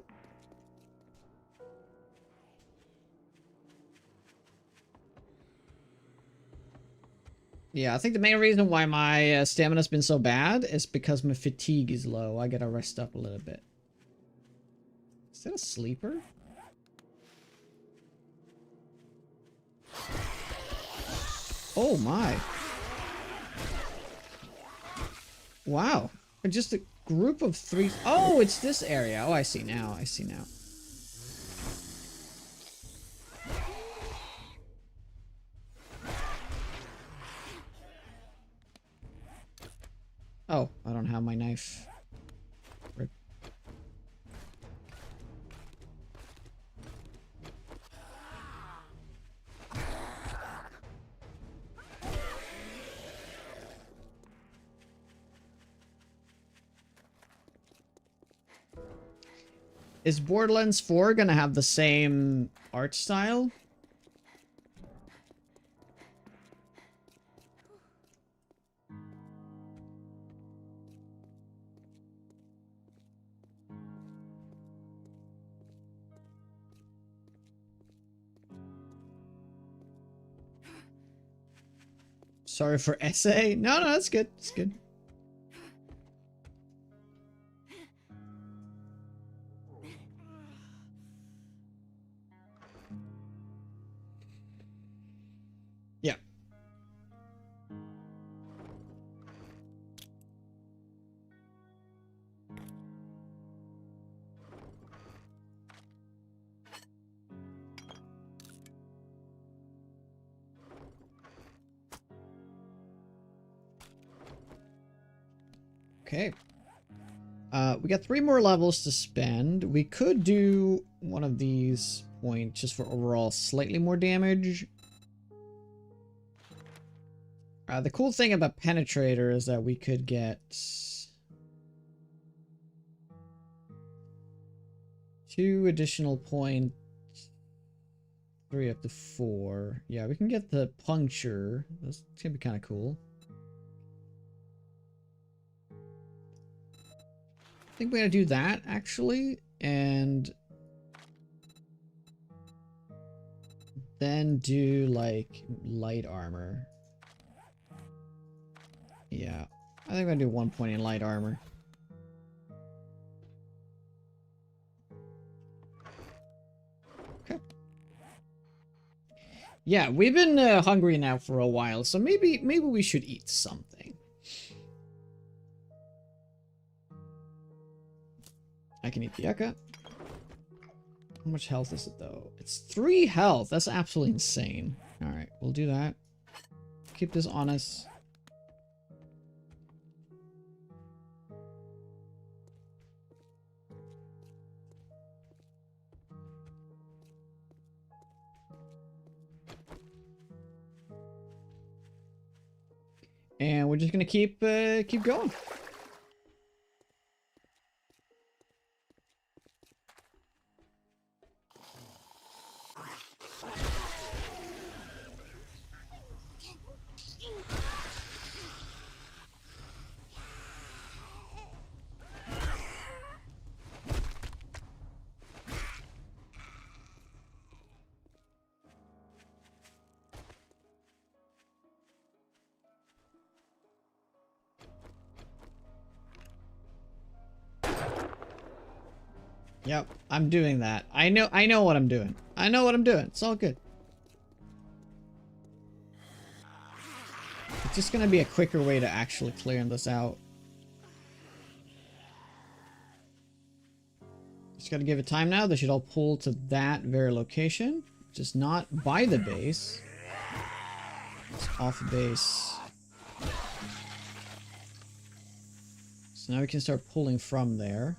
Yeah, I think the main reason why my stamina's been so bad is because my fatigue is low. I gotta rest up a little bit. Is that a sleeper? Oh my. Wow. Just a group of 3. Oh, it's this area. Oh, I see now. I see now. Oh, I don't have my knife. Rip. Is Borderlands 4 gonna have the same art style? Sorry for essay. No, no, that's good. It's good. Yeah. Okay. We got 3 more levels to spend. We could do one of these points just for overall slightly more damage. The cool thing about Penetrator is that we could get 2 additional points. 3 up to 4. Yeah, we can get the Puncture. That's gonna be kind of cool. I think we're gonna do that actually, and then do like light armor. Yeah, I think I'm gonna do 1 point in light armor. Okay. Yeah, we've been hungry now for a while, so maybe we should eat something. I can eat the yucca. How much health is it though? It's 3 health. That's absolutely insane. Alright, we'll do that. Keep this on us. And we're just gonna keep going. Yep, I'm doing that. I know what I'm doing. I know what I'm doing. It's all good. It's just gonna be a quicker way to actually clear this out. Just gotta give it time now. They should all pull to that very location. Just not by the base. It's off base. So now we can start pulling from there.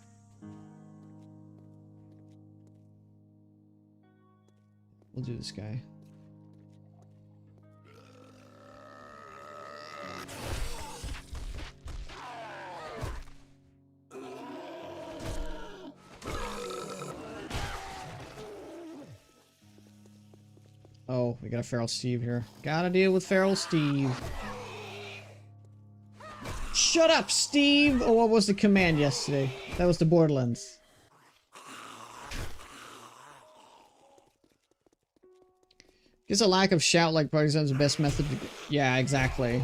We'll do this guy. Oh, we got a Feral Steve here. Gotta deal with Feral Steve. Shut up, Steve! Oh, what was the command yesterday? That was the Borderlands. Guess a lack of shout like Partisan is the best method to... Yeah, exactly.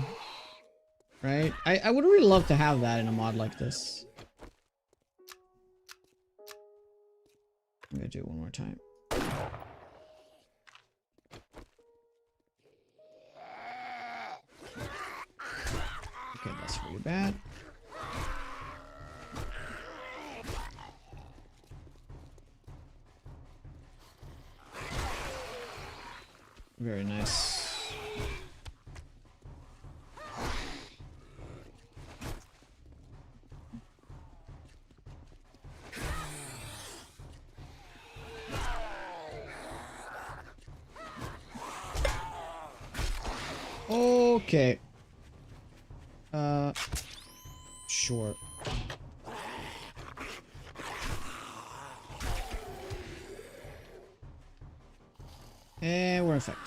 Right? I would really love to have that in a mod like this. I'm gonna do it one more time. Okay, that's really bad. Very nice. Okay. Sure. And we're infected.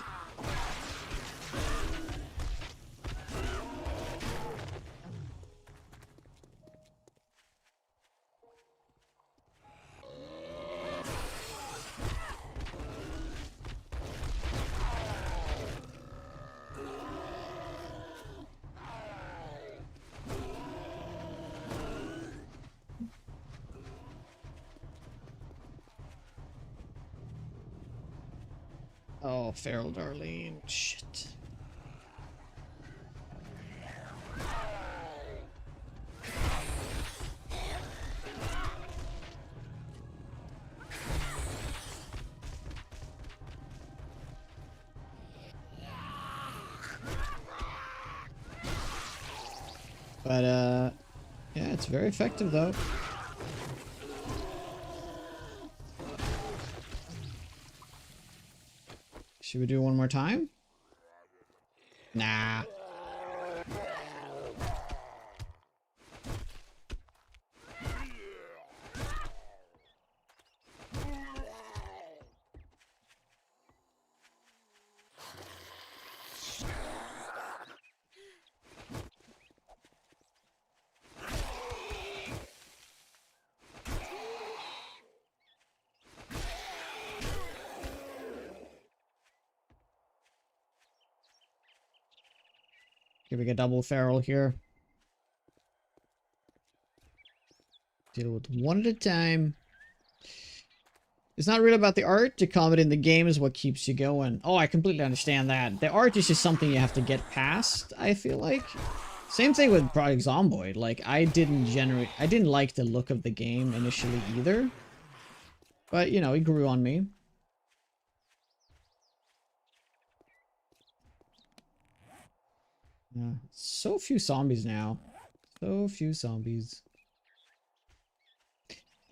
Oh, Feral Darlene. Shit. But, yeah, it's very effective, though. Should we do it one more time? Nah. Giving a double feral here. Deal with one at a time. It's not really about the art. The combat in the game is what keeps you going. Oh, I completely understand that. The art is just something you have to get past, I feel like. Same thing with Project Zomboid. Like, I didn't like the look of the game initially either. But, you know, it grew on me. Yeah, so few zombies now. So few zombies.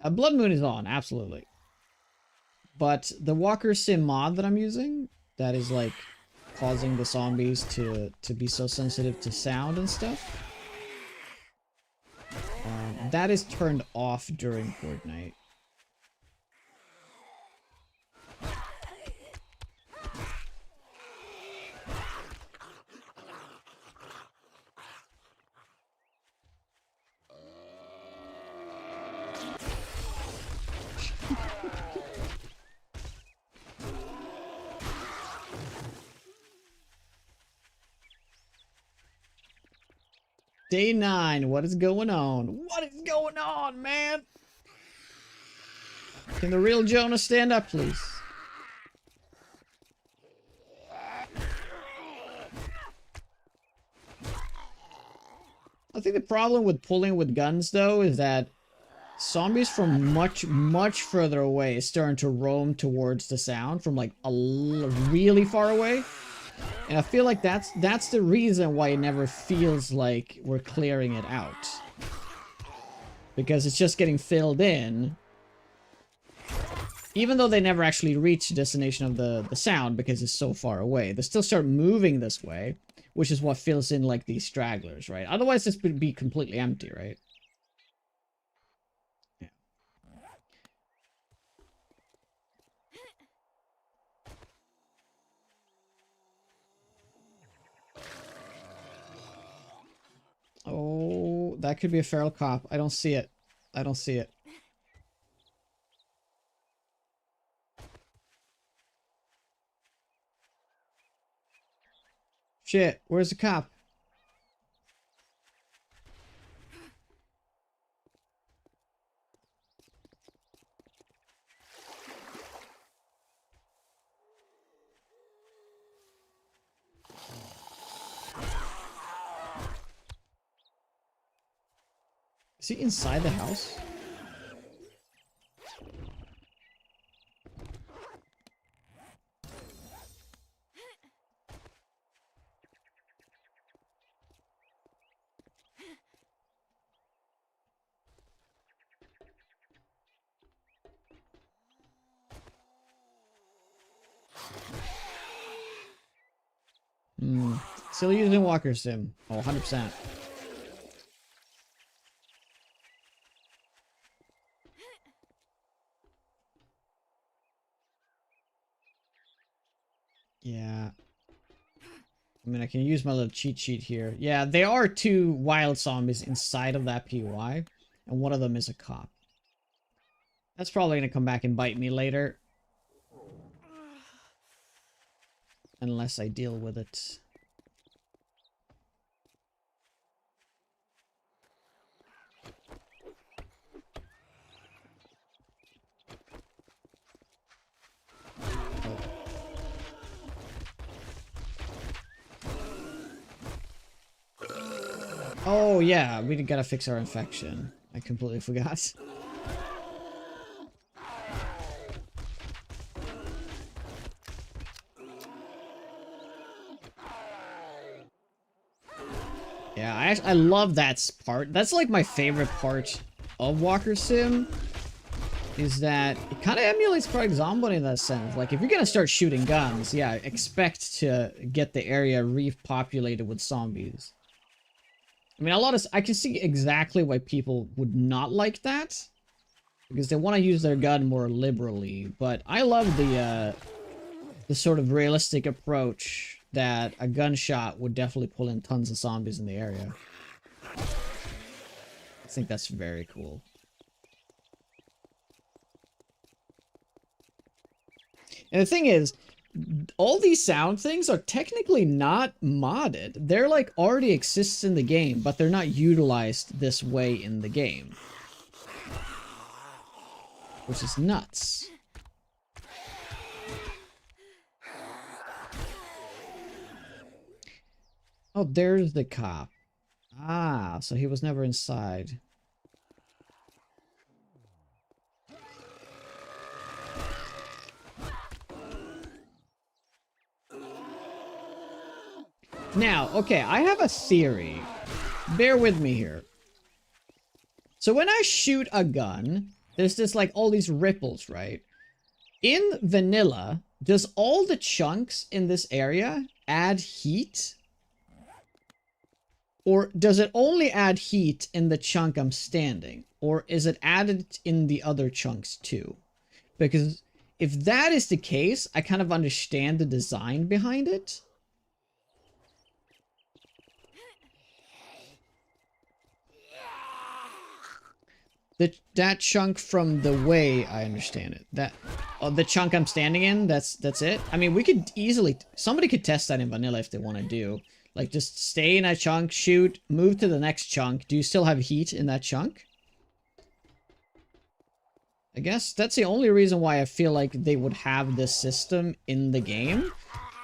Blood Moon is on, absolutely. But the Walker Sim mod that I'm using, that is like causing the zombies to be so sensitive to sound and stuff. That is turned off during Horde night. Day 9, what is going on? What is going on, man? Can the real Jonah stand up, please? I think the problem with pulling with guns, though, is that zombies from much further away is starting to roam towards the sound from, like, really far away. And I feel like that's the reason why it never feels like we're clearing it out. because it's just getting filled in. Even though they never actually reach the destination of the sound because it's so far away, they still start moving this way, which is what fills in like these stragglers, right? Otherwise, this would be completely empty, right? Yeah. Oh, that could be a feral cop. I don't see it. I don't see it. Shit, where's the cop? Is he inside the house? Still using Walker Sim. Oh, 100%. Yeah. I mean, I can use my little cheat sheet here. Yeah, there are 2 wild zombies inside of that PY, and one of them is a cop. That's probably gonna come back and bite me later. Unless I deal with it. Oh, yeah, we gotta fix our infection. I completely forgot. Yeah, I love that part. That's like my favorite part of Walker Sim. Is that it kind of emulates Project Zomboid in that sense. Like, if you're gonna start shooting guns, yeah, expect to get the area repopulated with zombies. I mean, I can see exactly why people would not like that. Because they want to use their gun more liberally. But I love the sort of realistic approach that a gunshot would definitely pull in tons of zombies in the area. I think that's very cool. And the thing is, all these sound things are technically not modded. They're like already exists in the game, but they're not utilized this way in the game. Which is nuts. Oh, there's the cop. Ah, so he was never inside. Now, okay, I have a theory. Bear with me here. So when I shoot a gun, there's this like all these ripples, right? In vanilla, does all the chunks in this area add heat? Or does it only add heat in the chunk I'm standing? Or is it added in the other chunks too? Because if that is the case, I kind of understand the design behind it. That chunk from the way I understand it. The chunk I'm standing in, that's it. I mean, we could easily, somebody could test that in vanilla if they want to do. Like, just stay in a chunk, shoot, move to the next chunk. Do you still have heat in that chunk? I guess that's the only reason why I feel like they would have this system in the game.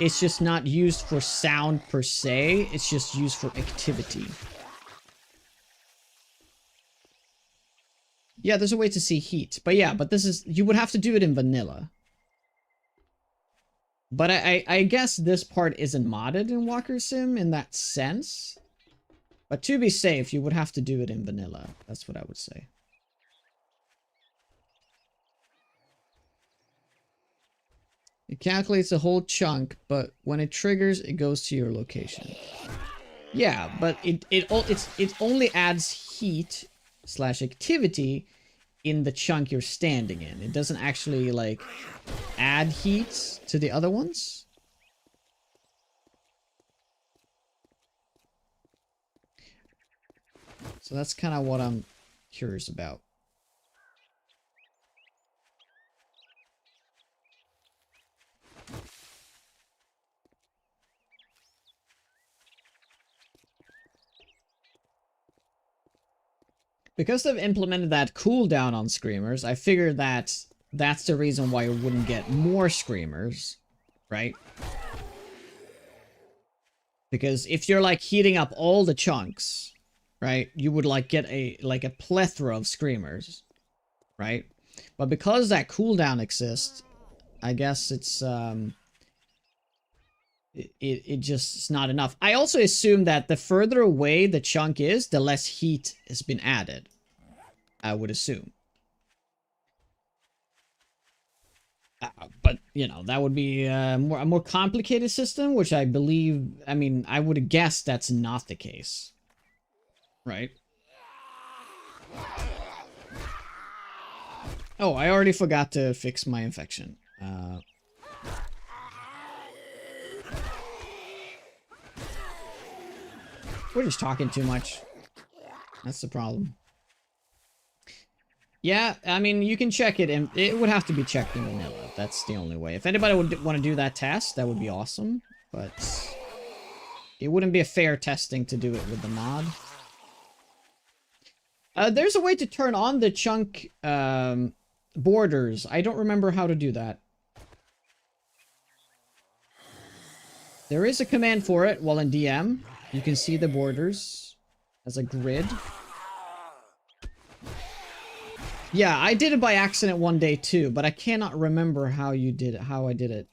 It's just not used for sound per se. It's just used for activity. Yeah, there's a way to see heat. But yeah, but this is... You would have to do it in vanilla. But I guess this part isn't modded in Walker Sim in that sense. But to be safe, you would have to do it in vanilla. That's what I would say. It calculates a whole chunk, but when it triggers, it goes to your location. Yeah, but it only adds heat / activity in the chunk you're standing in. It doesn't actually like add heat to the other ones. So that's kind of what I'm curious about. Because they've implemented that cooldown on screamers, I figured that that's the reason why you wouldn't get more screamers, right? Because if you're like heating up all the chunks, right, you would like get a plethora of screamers, right? But because that cooldown exists, I guess it's it just is not enough. I also assume that the further away the chunk is, the less heat has been added. I would assume. But, you know, that would be a more complicated system, which I believe, I mean, I would have guessed that's not the case. Right? Oh, I already forgot to fix my infection. We're just talking too much. That's the problem. Yeah, I mean, you can check it, and it would have to be checked in vanilla. That's the only way. If anybody would want to do that test, that would be awesome. But it wouldn't be a fair testing to do it with the mod. There's a way to turn on the chunk borders. I don't remember how to do that. There is a command for it while in DM. You can see the borders as a grid. Yeah, I did it by accident one day too, but I cannot remember how you did it, how I did it.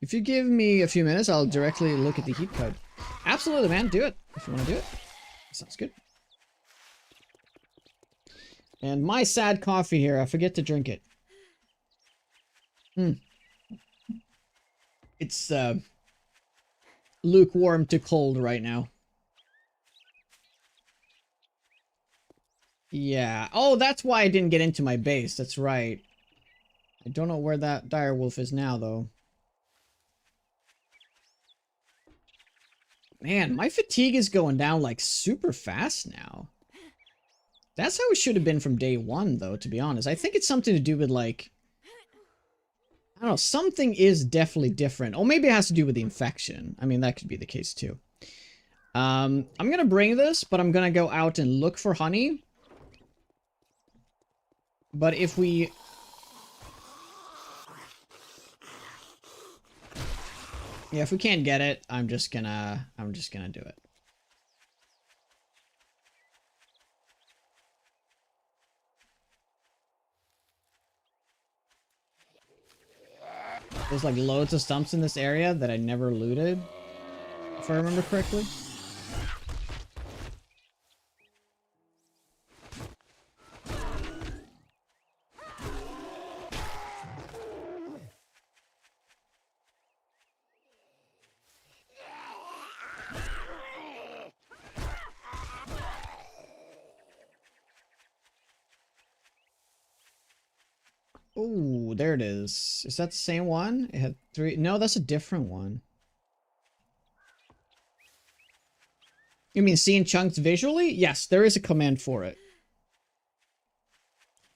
If you give me a few minutes, I'll directly look at the heat code. Absolutely, man. Do it if you want to do it. Sounds good. And my sad coffee here, I forget to drink it. It's lukewarm to cold right now. Yeah. Oh, that's why I didn't get into my base. That's right. I don't know where that direwolf is now, though. Man, my fatigue is going down, like, super fast now. That's how it should have been from day one, though, to be honest. I think it's something to do with, like... I don't know, something is definitely different. Or maybe it has to do with the infection. I mean, that could be the case, too. I'm gonna bring this, but I'm gonna go out and look for honey. But if we... Yeah, if we can't get it, I'm just gonna do it. There's like loads of stumps in this area that I never looted, if I remember correctly. Oh, there it is. Is that the same one? It had 3... No, that's a different one. You mean seeing chunks visually? Yes, there is a command for it.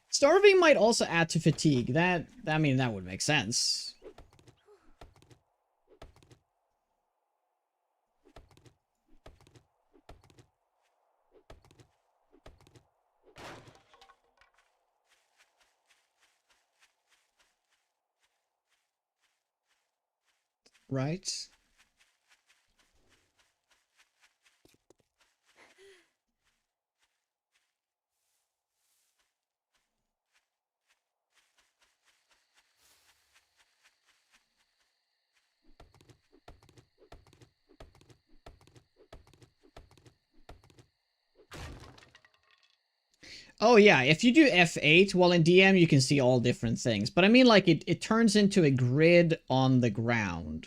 Starving might also add to fatigue. I mean, that would make sense. Right? Oh yeah, if you do F8, well in DM you can see all different things. But I mean like it turns into a grid on the ground.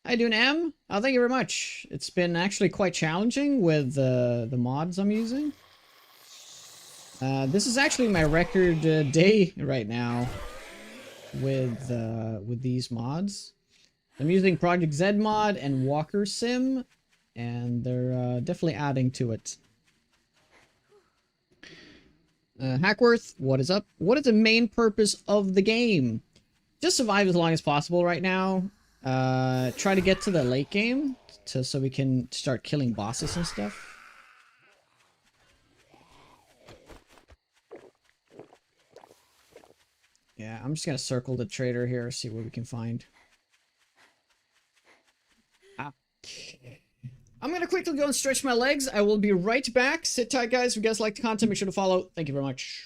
Hi doing M? Oh, thank you very much. It's been actually quite challenging with the mods I'm using. This is actually my record day right now with these mods. I'm using Project Z mod and Walker Sim, and they're definitely adding to it. Hackworth, what is up? What is the main purpose of the game? Just survive as long as possible right now. Try to get to the late game so we can start killing bosses and stuff. Yeah, I'm just gonna circle the trader here, see what we can find. Ah. I'm gonna quickly go and stretch my legs. I will be right back. Sit tight, guys. If you guys like the content, make sure to follow. Thank you very much.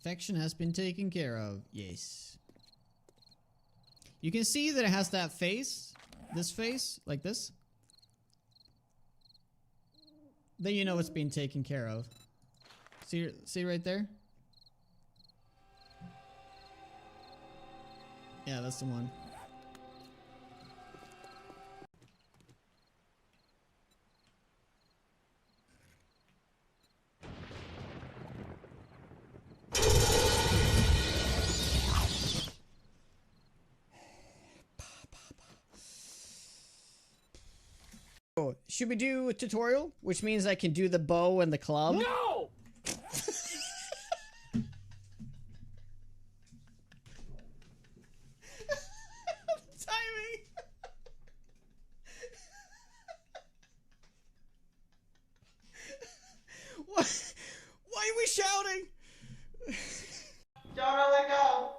Infection has been taken care of. Yes. You can see that it has that face. This face. Like this. Then you know it's being taken care of. See right there? Yeah, that's the one. Oh, should we do a tutorial? Which means I can do the bow and the club? No! Timing! What? Why are we shouting? Jonah, let go.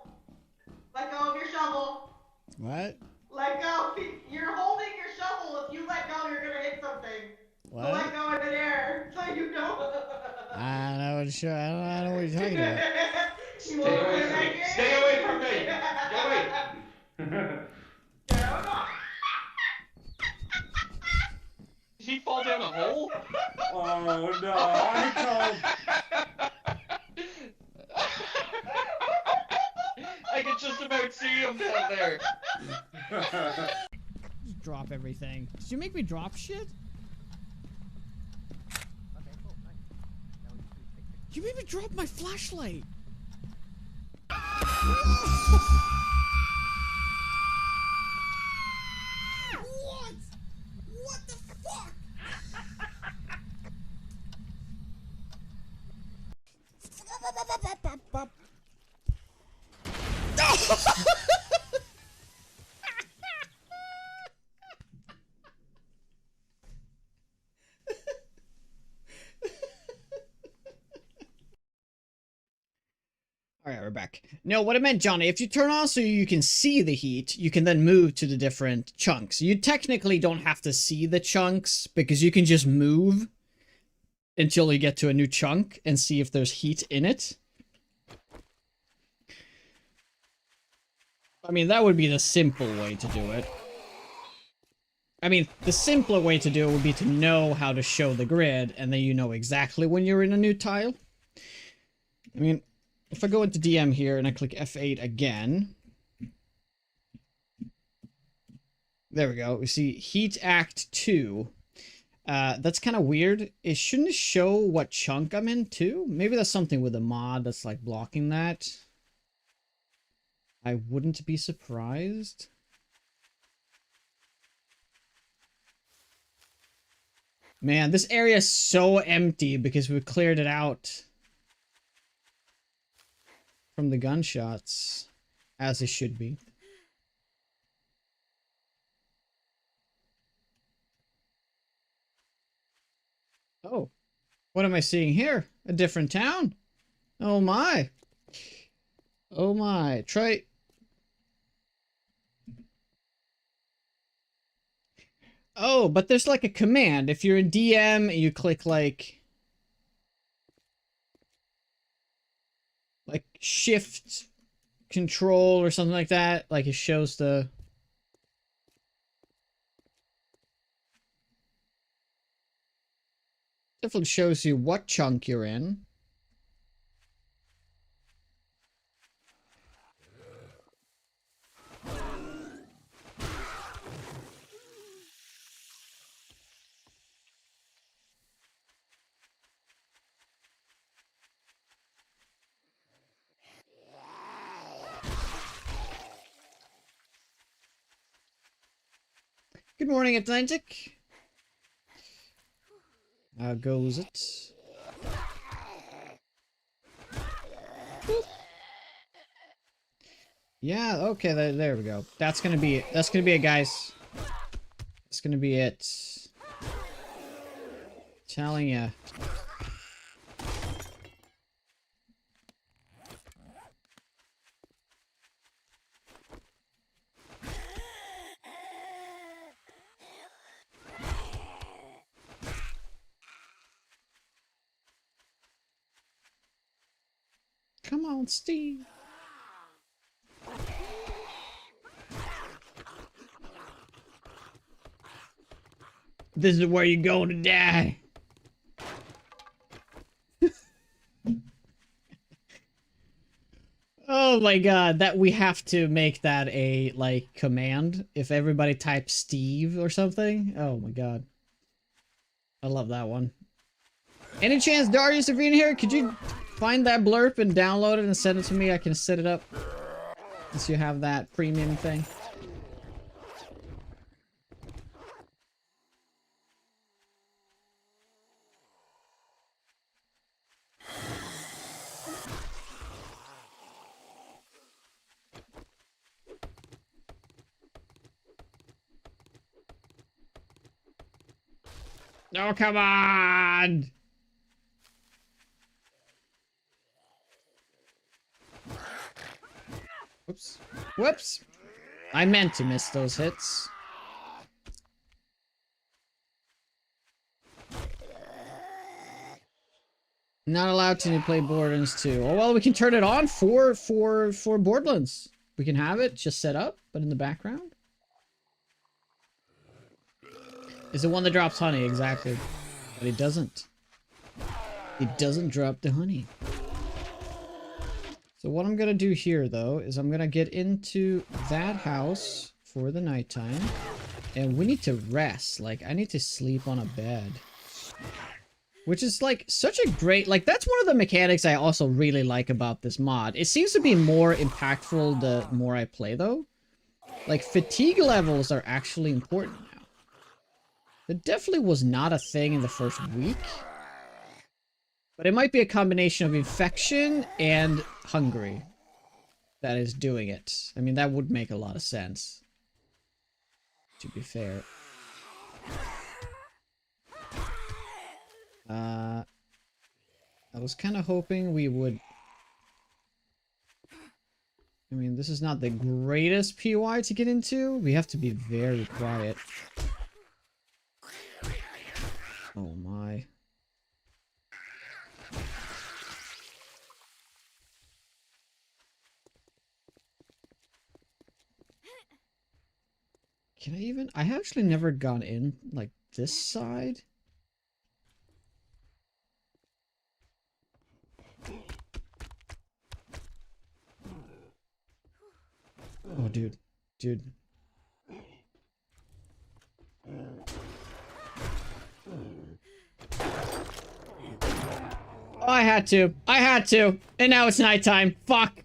Let go of your shovel. What? Let go. You're holding your shovel. If you let go, you're gonna hit something. What? So let go in midair, so you know. I don't know what you're talking about. Stay away from me. Get away. Did he fall down a hole? Oh no, I I could just about see him down there. Just drop everything. Did you make me drop shit? You made me drop my flashlight. What? What the fuck? Alright, we're back. No, what I meant, Johnny, if you turn on so you can see the heat, you can then move to the different chunks. You technically don't have to see the chunks, because you can just move until you get to a new chunk and see if there's heat in it. I mean, that would be the simple way to do it. I mean, the simpler way to do it would be to know how to show the grid, and then you know exactly when you're in a new tile. I mean, if I go into DM here and I click F8 again. There we go. We see Heat Act 2. That's kind of weird. It shouldn't show what chunk I'm in too. Maybe that's something with a mod that's like blocking that. I wouldn't be surprised. Man, this area is so empty because we cleared it out. from the gunshots, as it should be. Oh, what am I seeing here? A different town? Oh my. Oh my. Try... Oh, but there's like a command. If you're in DM, you click like shift control or something like that. Like it shows the... Definitely shows you what chunk you're in. Good morning, Atlantic. How goes it? Boop. Yeah, okay, there we go. That's gonna be it. That's gonna be it, guys. That's gonna be it. Telling ya. Come on, Steve. This is where you're going to die. Oh my god, that we have to make that a, like, command. If everybody types Steve or something. Oh my god. I love that one. Any chance, Darius, if you're in here, could you find that blurb and download it and send it to me? I can set it up. Since you have that premium thing. Oh, come on! Whoops. Whoops! I meant to miss those hits. Not allowed to play Borderlands 2. Oh, well, we can turn it on for Borderlands. We can have it just set up, but in the background. Is the one that drops honey, exactly. But it doesn't. It doesn't drop the honey. So what I'm gonna do here, though, is I'm gonna get into that house for the nighttime. And we need to rest. Like, I need to sleep on a bed. Which is, like, such a great... Like, that's one of the mechanics I also really like about this mod. It seems to be more impactful the more I play, though. Like, fatigue levels are actually important now. That definitely was not a thing in the first week. But it might be a combination of infection and hungry that is doing it. I mean, that would make a lot of sense. To be fair. I was kind of hoping we would... I mean, this is not the greatest POI to get into. We have to be very quiet. Oh my. Can I even... I have actually never gone in, like, this side. Oh, dude. Dude. Oh, I had to. I had to. And now it's nighttime. Fuck.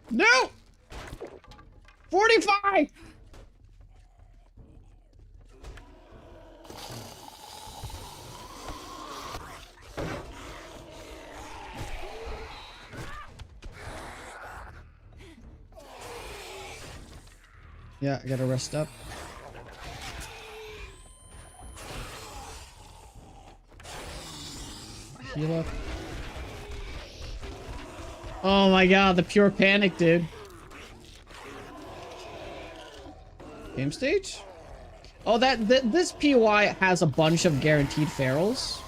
No! 45! Yeah, I gotta rest up. Heal up. Oh my god, the pure panic, dude. Game stage? Oh, this POI has a bunch of guaranteed ferals.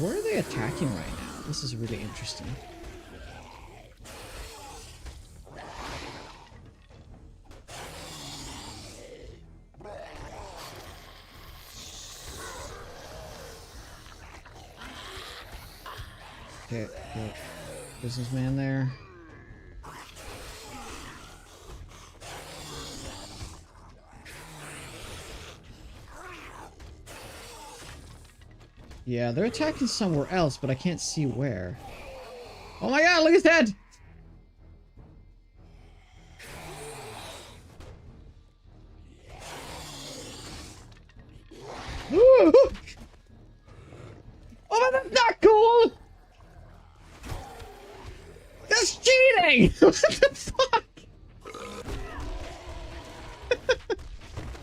Where are they attacking right now? This is really interesting. Okay, good. Businessman there. Yeah, they're attacking somewhere else, but I can't see where. Oh my god, look at that! Ooh! Oh, that's not cool! That's cheating! What the fuck?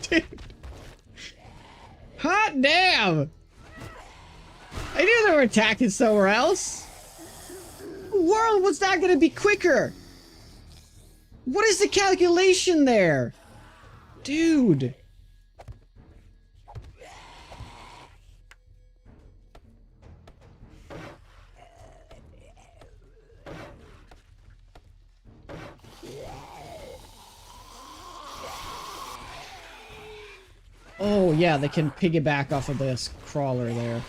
Dude. Hot damn! I knew they were attacking somewhere else. World was not gonna be quicker. What is the calculation there? Dude. Oh yeah, they can piggyback off of this crawler there.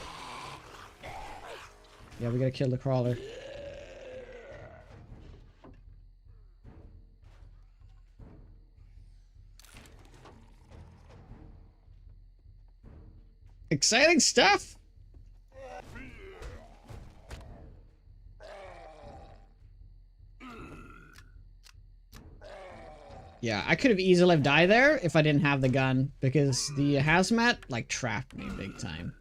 Yeah, we gotta kill the crawler. Exciting stuff! Yeah, I could have easily died there if I didn't have the gun, because the hazmat, like, trapped me big time.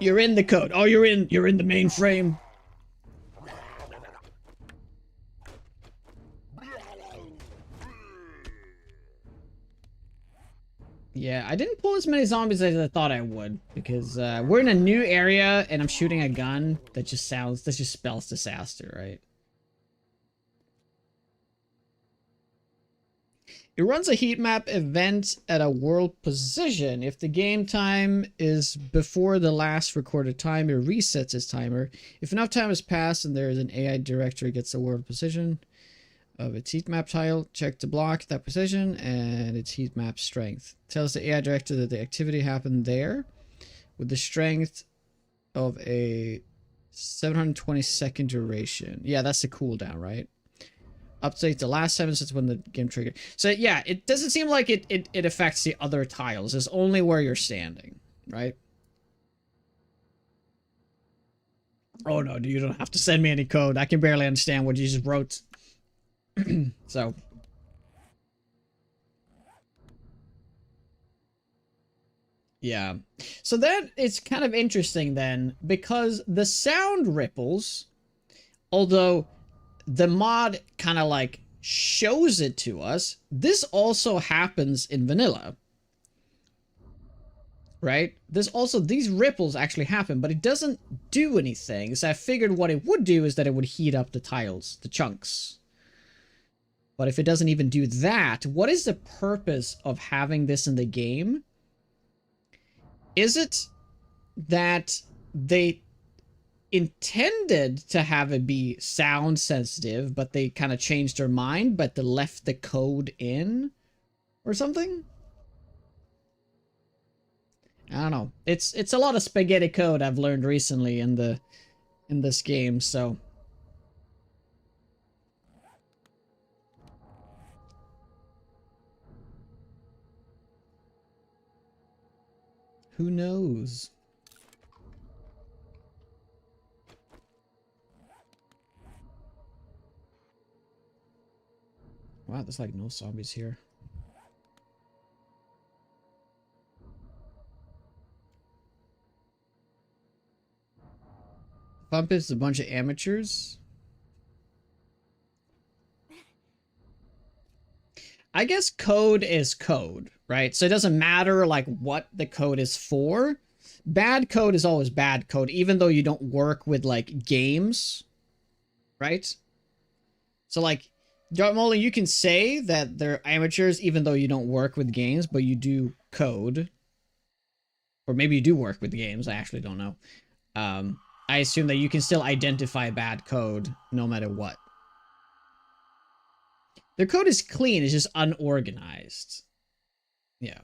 You're in the code. Oh, you're in the mainframe. Yeah, I didn't pull as many zombies as I thought I would, because we're in a new area and I'm shooting a gun that just spells disaster, right? It runs a heat map event at a world position. If the game time is before the last recorded time, it resets its timer. If enough time has passed and there is an AI directory gets the world position of its heat map tile, check to block that position and its heat map strength. Tells the AI director that the activity happened there with the strength of a 720-second duration. Yeah, that's the cooldown, right? Update the last 7 since when the game triggered. So yeah, it doesn't seem like it affects the other tiles. It's only where you're standing, right? Oh no, you don't have to send me any code. I can barely understand what you just wrote. So. Yeah. So then it's kind of interesting then, because the sound ripples, although the mod kind of like shows it to us, this also happens in vanilla. Right? These ripples actually happen, but it doesn't do anything. So I figured what it would do is that it would heat up the tiles, the chunks. But if it doesn't even do that, what is the purpose of having this in the game? Is it that they intended to have it be sound sensitive, but they kind of changed their mind, but they left the code in? Or something? I don't know. It's a lot of spaghetti code I've learned recently in this game, so who knows? Wow, there's like no zombies here. Pump is a bunch of amateurs. I guess code is code, right? So it doesn't matter like what the code is for. Bad code is always bad code, even though you don't work with like games, right? So like, Molly, you can say that they're amateurs even though you don't work with games, but you do code. Or maybe you do work with games, I actually don't know. I assume that you can still identify bad code no matter what. Their code is clean, it's just unorganized. Yeah.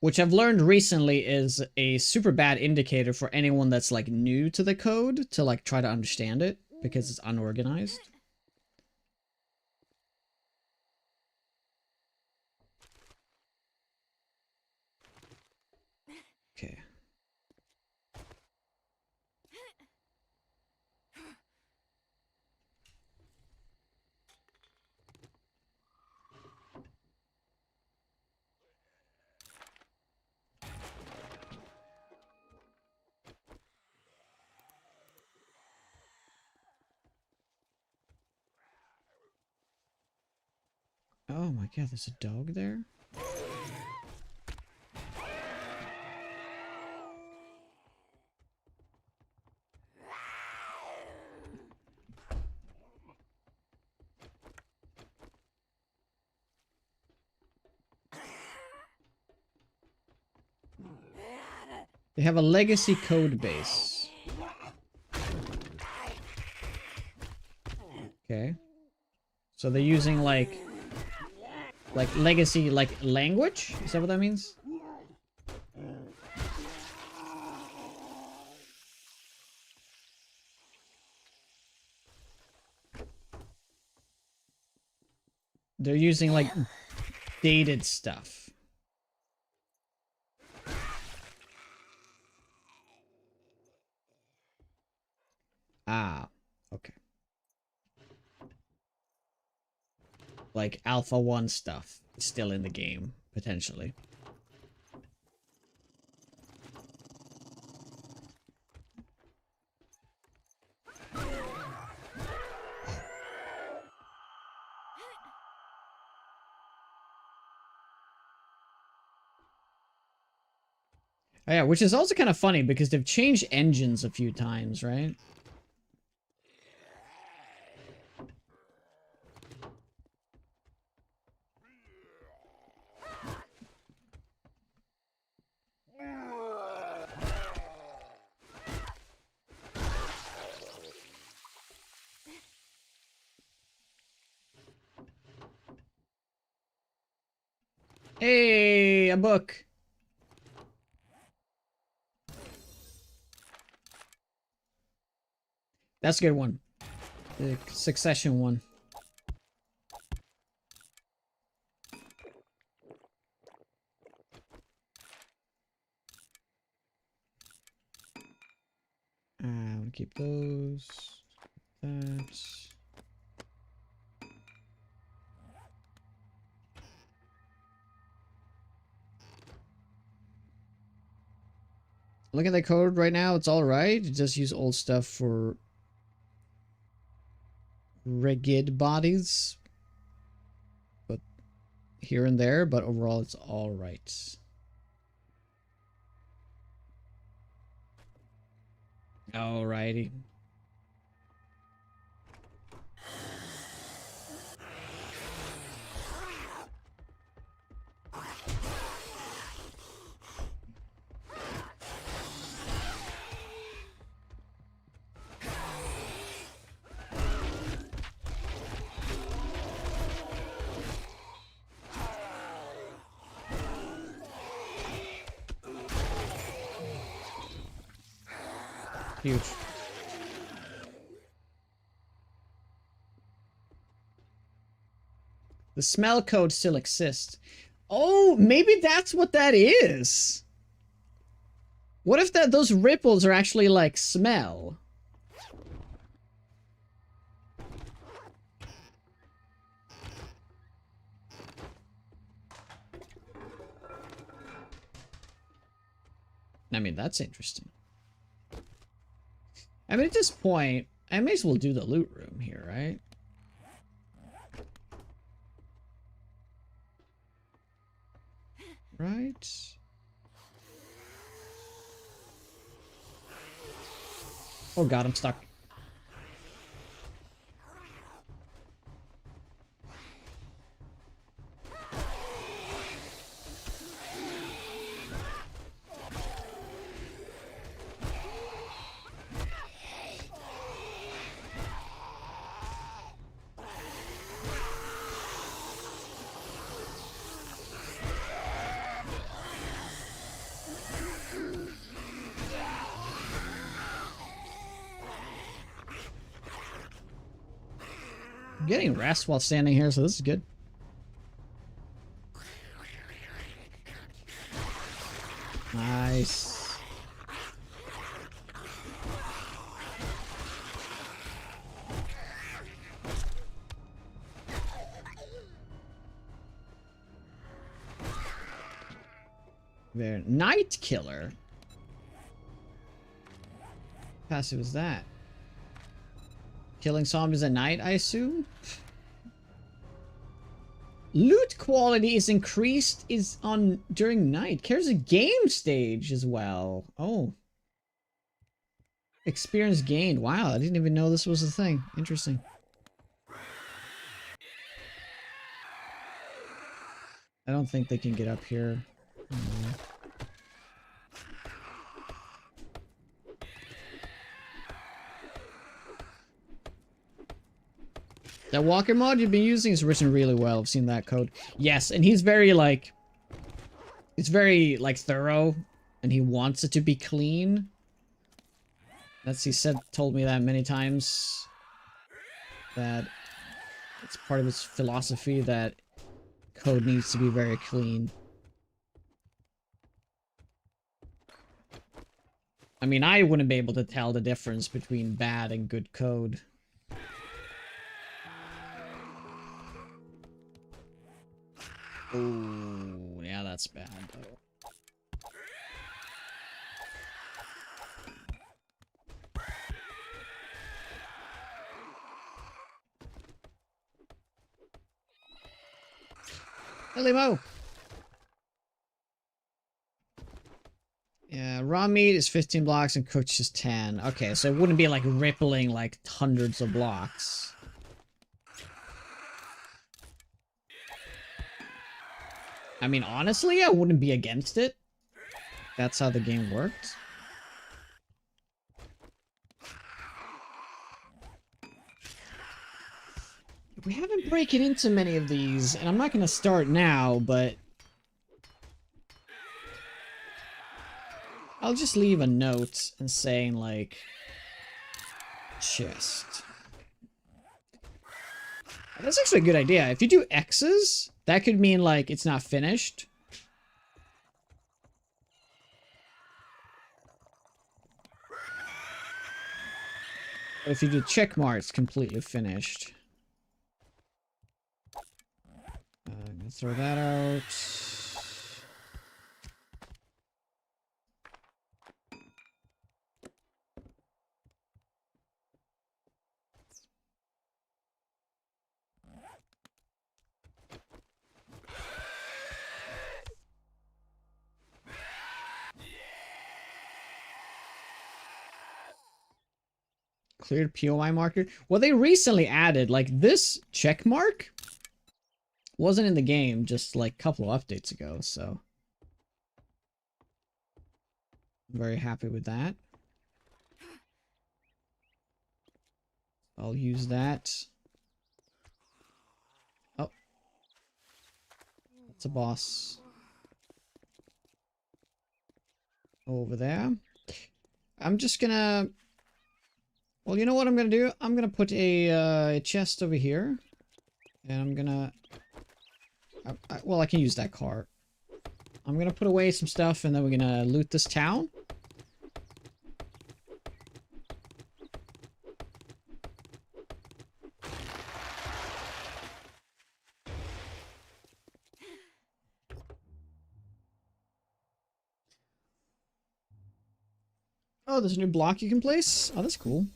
Which I've learned recently is a super bad indicator for anyone that's like new to the code to like try to understand it because it's unorganized. Okay. Oh my god, there's a dog there? They have a legacy code base. Okay. So they're using like legacy like language? Is that what that means? They're using like dated stuff. Ah, okay. Like Alpha 1 stuff still in the game, potentially. Oh, yeah, which is also kind of funny because they've changed engines a few times, right? Hey, a book. That's a good one. The Succession one. I'm gonna keep those. That. Look at the code right now. It's all right. Just use old stuff for rigid bodies, but here and there. But overall, it's all right. Alrighty. Huge. The smell code still exists. Oh, maybe that's what that is. What if those ripples are actually like smell? I mean, that's interesting. I mean, at this point, I may as well do the loot room here, right? Right? Oh god, I'm stuck. I'm getting rest while standing here, so this is good. Nice. There. Night Killer. Passive is that? Killing zombies at night, I assume? Loot quality is increased during night. There's a game stage as well. Oh. Experience gained. Wow, I didn't even know this was a thing. Interesting. I don't think they can get up here. That walker mod you've been using is written really well. I've seen that code. Yes, and he's very, like... It's very, like, thorough. And he wants it to be clean. Told me that many times. That it's part of his philosophy that code needs to be very clean. I mean, I wouldn't be able to tell the difference between bad and good code. Oh, yeah, that's bad, though. Hello, Mo! Yeah, raw meat is 15 blocks and cooked just 10. Okay, so it wouldn't be like rippling like hundreds of blocks. I mean, honestly, I wouldn't be against it. That's how the game worked. We haven't broken into many of these, and I'm not going to start now, but... I'll just leave a note and saying, like... Chest. That's actually a good idea. If you do X's, that could mean, like, it's not finished. But if you do check mark, it's completely finished. I'm gonna throw that out. Cleared POI marker. Well, they recently added, like, this check mark wasn't in the game just, like, a couple of updates ago, so... I'm very happy with that. I'll use that. Oh. That's a boss. Over there. I'm just gonna... Well, you know what I'm gonna do? I'm gonna put a chest over here. And I'm gonna... well, I can use that car. I'm gonna put away some stuff and then we're gonna loot this town. Oh, there's a new block you can place? Oh, that's cool.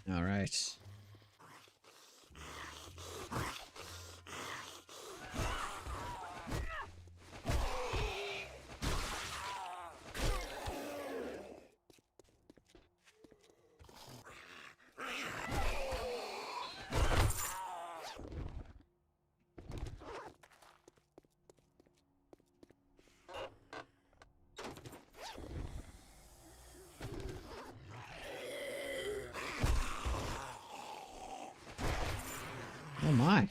All right. Oh my.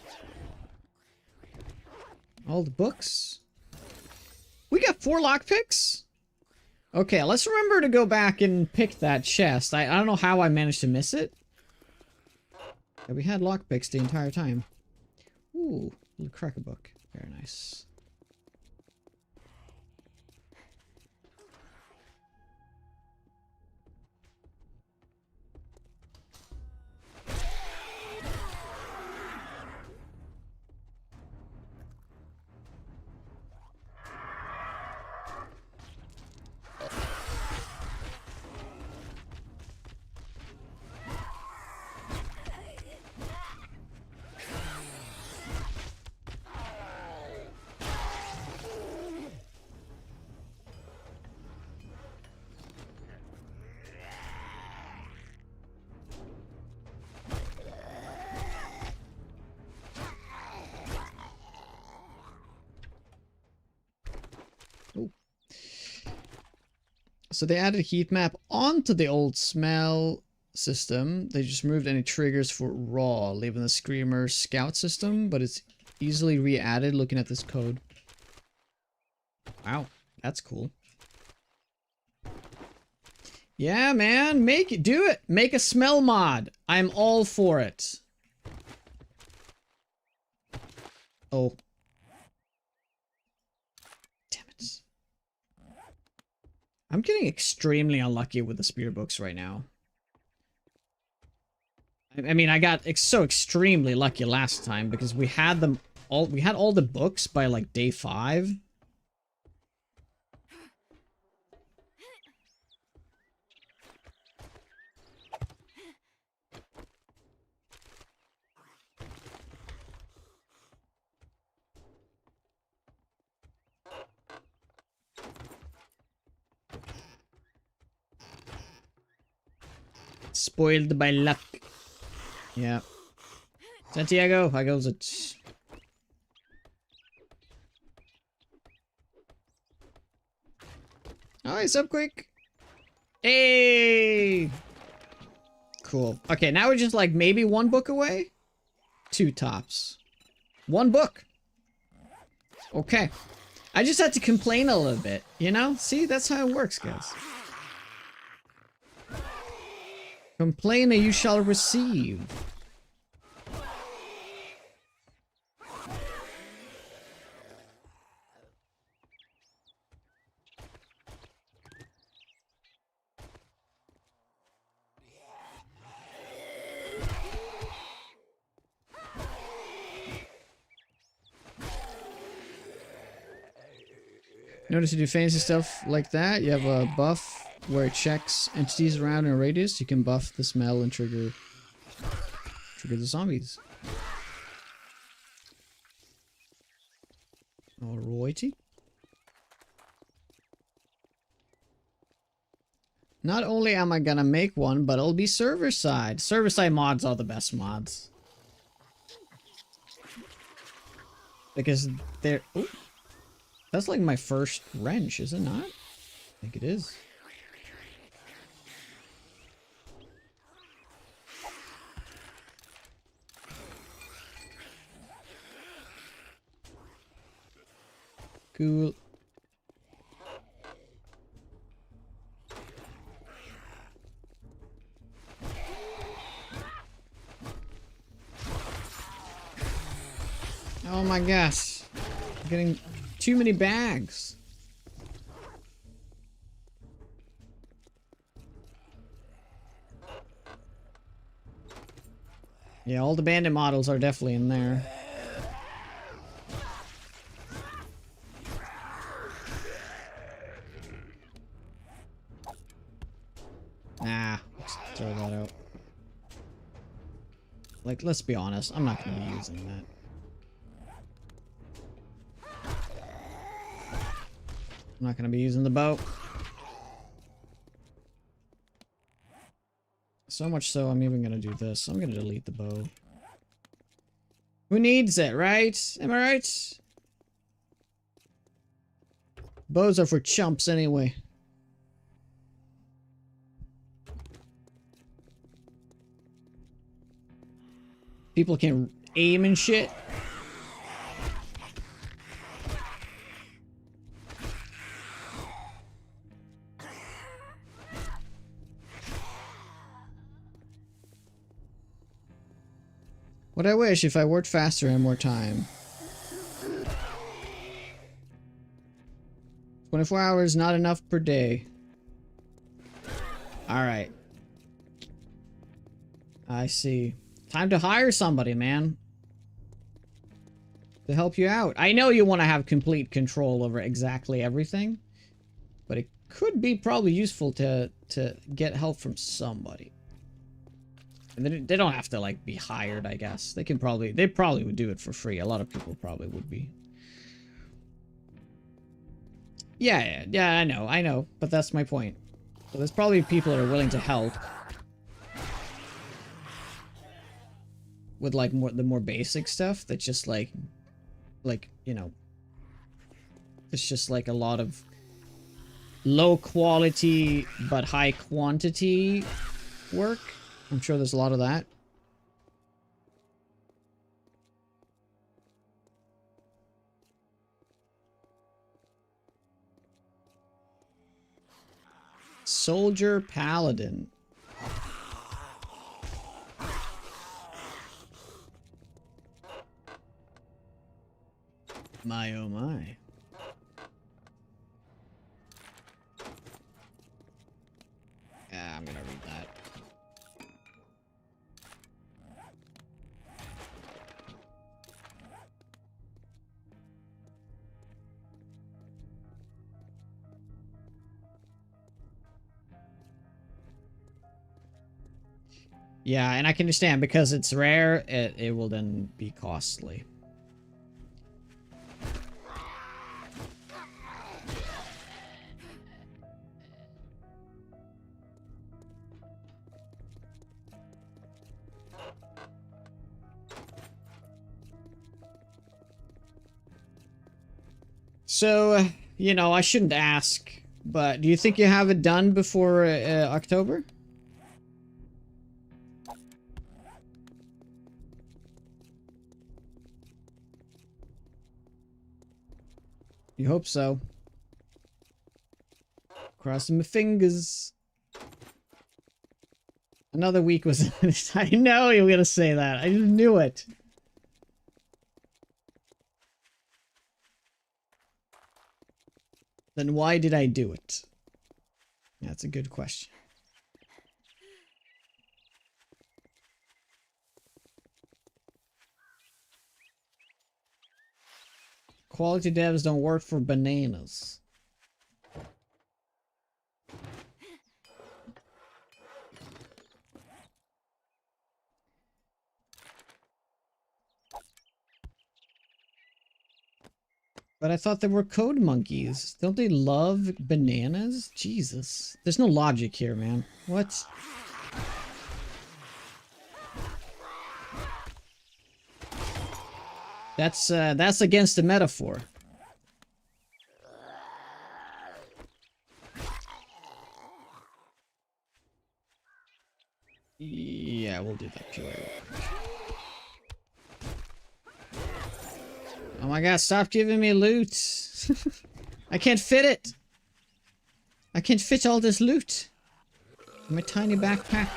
All the books. We got 4 lockpicks? Okay, let's remember to go back and pick that chest. I don't know how I managed to miss it. Yeah, we had lockpicks the entire time. Ooh, little cracker book. Very nice. So they added a heat map onto the old smell system. They just removed any triggers for raw, leaving the screamer scout system, but it's easily re-added looking at this code. Wow, that's cool. Yeah, man, make it, do it. Make a smell mod. I'm all for it. Oh. I'm getting extremely unlucky with the spear books right now. I mean, I got so extremely lucky last time because we had them all. We had all the books by like day 5. Spoiled by luck. Yeah. Santiago, how goes it? Oh, he's up quick. Hey! Cool. Okay, now we're just like maybe 1 book away? 2 tops. 1 book. Okay. I just had to complain a little bit, you know? See, that's how it works, guys. Complain and you shall receive. Notice you do fancy stuff like that. You have a buff where it checks entities around in a radius. You can buff the smell and trigger the zombies. Alrighty. Not only am I gonna make one, but it'll be server side. Server side mods are the best mods. Because they're... Ooh, that's like my first wrench, is it not? I think it is. Cool. Oh my gosh. I'm getting too many bags. Yeah, all the bandit models are definitely in there. Nah, let's throw that out. Like, let's be honest, I'm not gonna be using that. I'm not gonna be using the bow. So much so, I'm even gonna do this. I'm gonna delete the bow. Who needs it, right? Am I right? Bows are for chumps anyway. People can aim and shit. What I wish if I worked faster and more time. 24 hours, not enough per day. Alright. I see. Time to hire somebody, man. To help you out. I know you want to have complete control over exactly everything. But it could be probably useful to get help from somebody. And they don't have to, like, be hired, I guess. They probably would do it for free. A lot of people probably would be. Yeah, I know. But that's my point. So there's probably people that are willing to help. With, like, the more basic stuff that's just, like, you know. It's just, like, a lot of low quality but high quantity work. I'm sure there's a lot of that. Soldier Paladin. My oh my. Yeah, I'm gonna read that. Yeah, and I can understand because it's rare, it will then be costly. So, you know, I shouldn't ask, but do you think you have it done before October? You hope so. Crossing my fingers. Another week was... I know you were gonna say that. I just knew it. Then why did I do it? That's a good question. Quality devs don't work for bananas. But I thought they were code monkeys. Don't they love bananas? Jesus. There's no logic here, man. What? That's against the metaphor. Yeah, we'll do that POA. Oh my god, stop giving me loot. I can't fit it. I can't fit all this loot in my tiny backpack.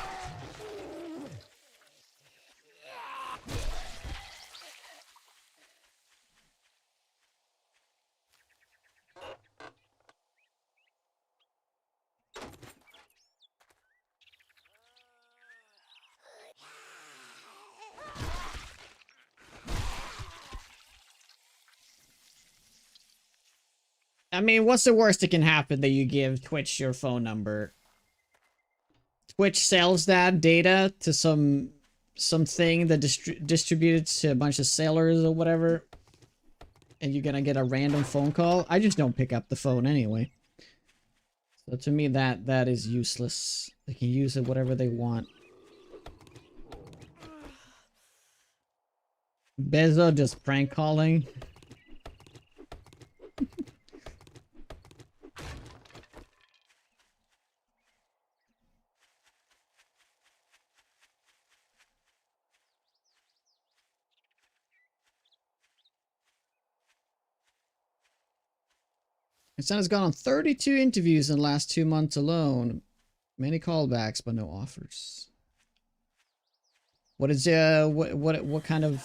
I mean, what's the worst that can happen that you give Twitch your phone number? Twitch sells that data to something that distributed to a bunch of sellers or whatever, and you're gonna get a random phone call. I just don't pick up the phone anyway. So to me, that is useless. They can use it whatever they want. Bezo just prank calling. His son has gone on 32 interviews in the last 2 months alone. Many callbacks, but no offers. What is what kind of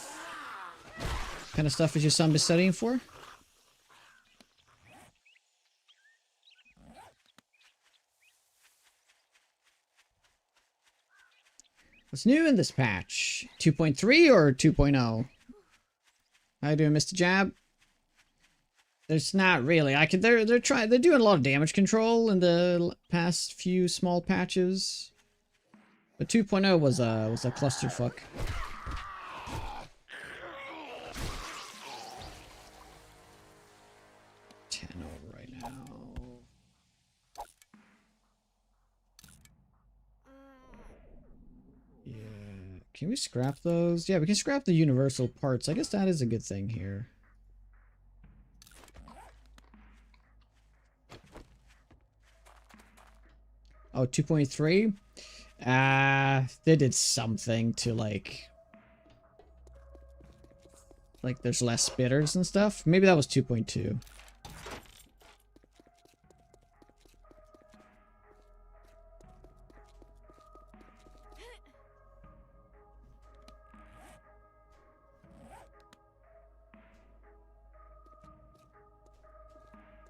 stuff is your son been studying for? What's new in this patch? 2.3 or 2.0? How you doing, Mr. Jab? There's not really. They're doing a lot of damage control in the past few small patches. But 2.0 was a clusterfuck. 10 over right now. Yeah. Can we scrap those? Yeah, we can scrap the universal parts. I guess that is a good thing here. Oh, 2.3? They did something to like there's less spitters and stuff. Maybe that was 2.2.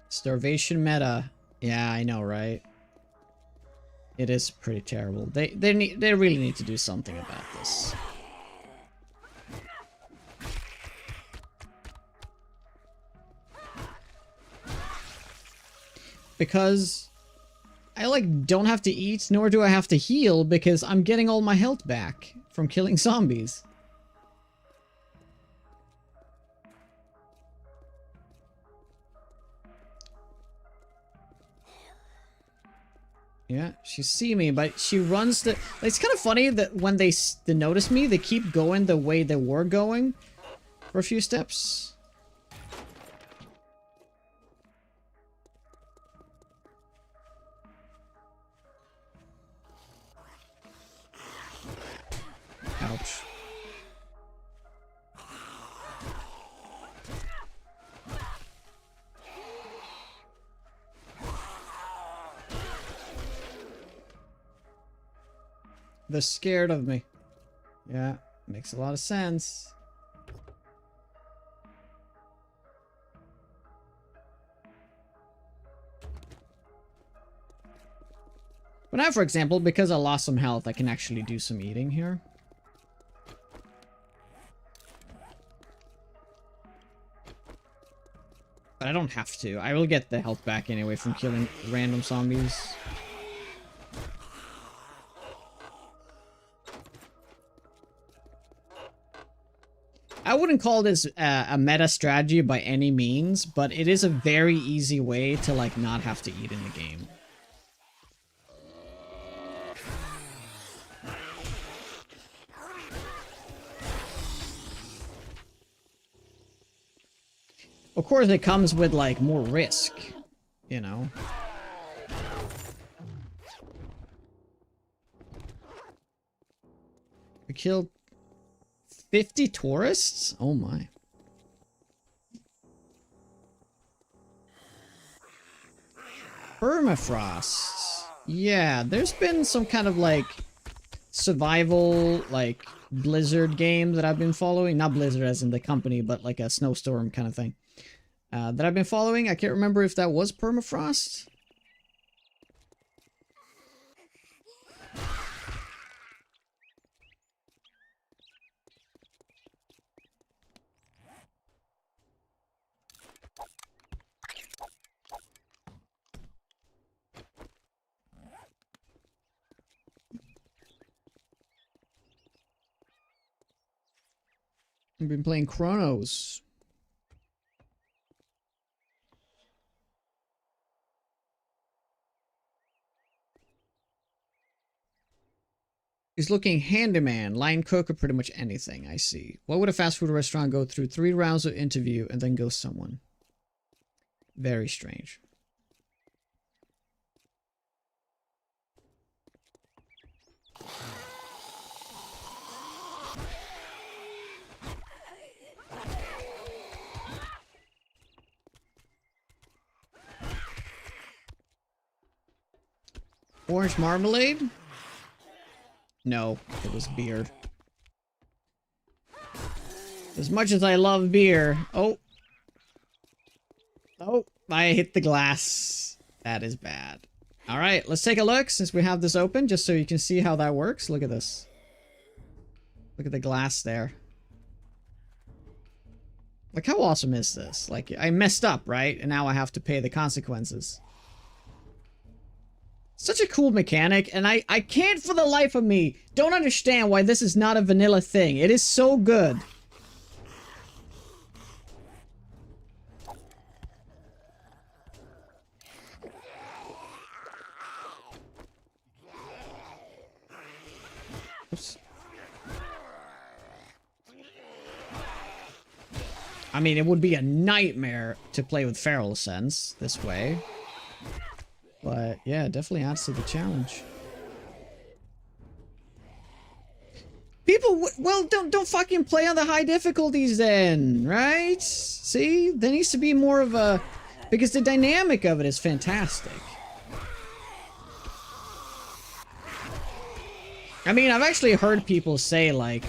Starvation meta. Yeah, I know, right? It is pretty terrible. They really need to do something about this. Because I like don't have to eat, nor do I have to heal, because I'm getting all my health back from killing zombies. Yeah, she see me, but she runs the... It's kind of funny that when they notice me, they keep going the way they were going for a few steps. Ouch. They're scared of me. Yeah, makes a lot of sense. But now, for example, because I lost some health, I can actually do some eating here. But I don't have to. I will get the health back anyway from killing random zombies. I wouldn't call this a meta strategy by any means, but it is a very easy way to like not have to eat in the game. Of course, it comes with like more risk, you know. We killed 50 tourists? Oh my. Permafrost. Yeah, there's been some kind of like survival, like Blizzard game that I've been following. Not Blizzard as in the company, but like a snowstorm kind of thing. That I've been following. I can't remember if that was Permafrost. I've been playing Chronos. He's looking handyman, line cook, or pretty much anything. I see. What would a fast food restaurant go through 3 rounds of interview and then ghost someone? Very strange. Orange marmalade? No, it was beer. As much as I love beer. Oh. Oh, I hit the glass. That is bad. Alright, let's take a look since we have this open, just so you can see how that works. Look at this. Look at the glass there. Like, how awesome is this? Like, I messed up, right? And now I have to pay the consequences. Such a cool mechanic, and I can't for the life of me don't understand why this is not a vanilla thing. It is so good. Oops. I mean, it would be a nightmare to play with Feral Sense this way. But yeah, it definitely adds to the challenge. People, well, don't fucking play on the high difficulties then, right? See, there needs to be more of a, because the dynamic of it is fantastic. I mean, I've actually heard people say like,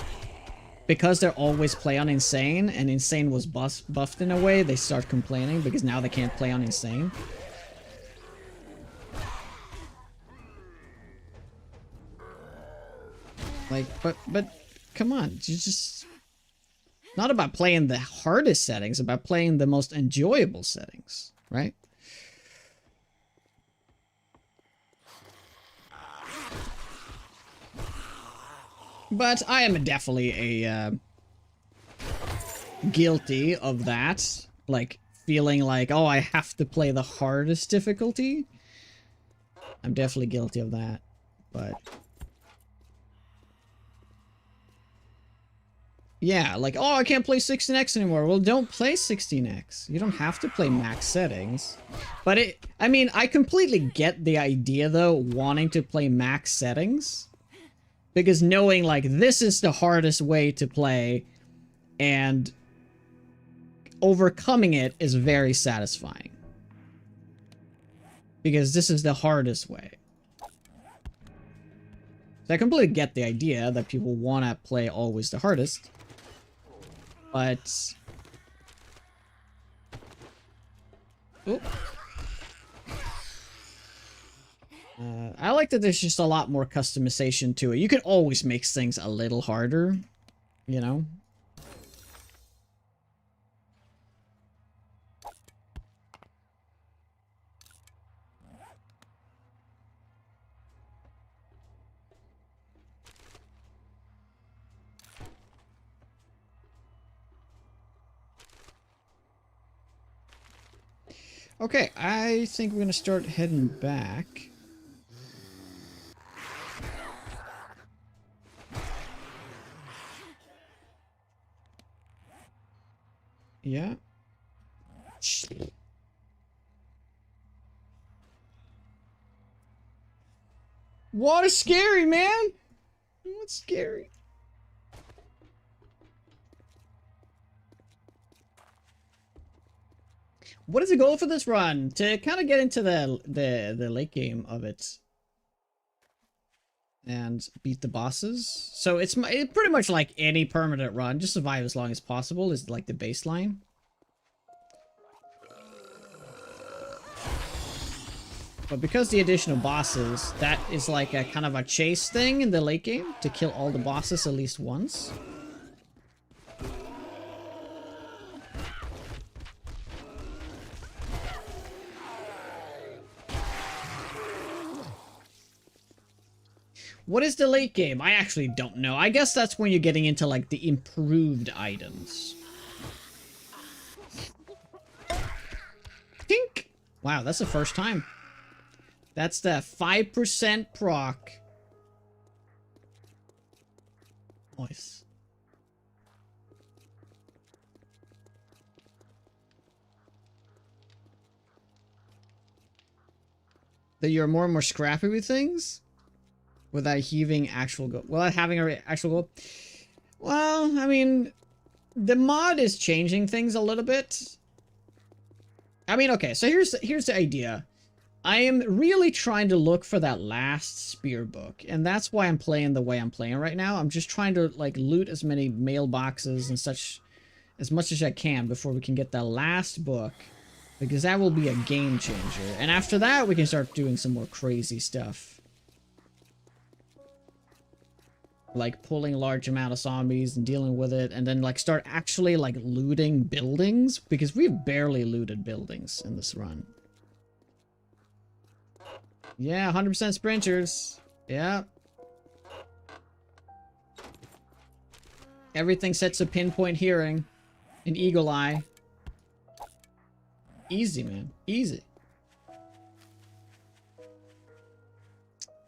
because they're always play on Insane, and Insane was buffed in a way, they start complaining because now they can't play on Insane. Like, but, come on, you just... Not about playing the hardest settings, about playing the most enjoyable settings, right? But I am definitely a, guilty of that. Like, feeling like, oh, I have to play the hardest difficulty. I'm definitely guilty of that, but... Yeah, like, oh, I can't play 16x anymore. Well, don't play 16x. You don't have to play max settings. But I mean, I completely get the idea, though, wanting to play max settings. Because knowing, like, this is the hardest way to play, and overcoming it is very satisfying. Because this is the hardest way. So I completely get the idea that people want to play always the hardest. But... Oop. I like that there's just a lot more customization to it. You can always make things a little harder, you know? Okay, I think we're gonna start heading back. Yeah. What is scary, man? What's scary? What is the goal for this run? To kind of get into the late game of it. And beat the bosses. So it's pretty much like any permanent run. Just survive as long as possible is like the baseline. But because the additional bosses, that is like a kind of a chase thing in the late game. To kill all the bosses at least once. What is the late game? I actually don't know. I guess that's when you're getting into like the improved items. Tink! Wow, that's the first time. That's the 5% proc. Nice. That you're more and more scrappy with things? Without heaving actual gold. Without having an actual gold? Well, I mean, the mod is changing things a little bit. I mean, okay, so here's the idea. I am really trying to look for that last spear book, and that's why I'm playing the way I'm playing right now. I'm just trying to, like, loot as many mailboxes and such as much as I can before we can get that last book, because that will be a game changer. And after that, we can start doing some more crazy stuff. Like pulling large amount of zombies and dealing with it, and then like start actually like looting buildings, because we've barely looted buildings in this run. Yeah, 100% sprinters. Yeah. Everything sets a pinpoint hearing. An eagle eye. Easy, man. Easy.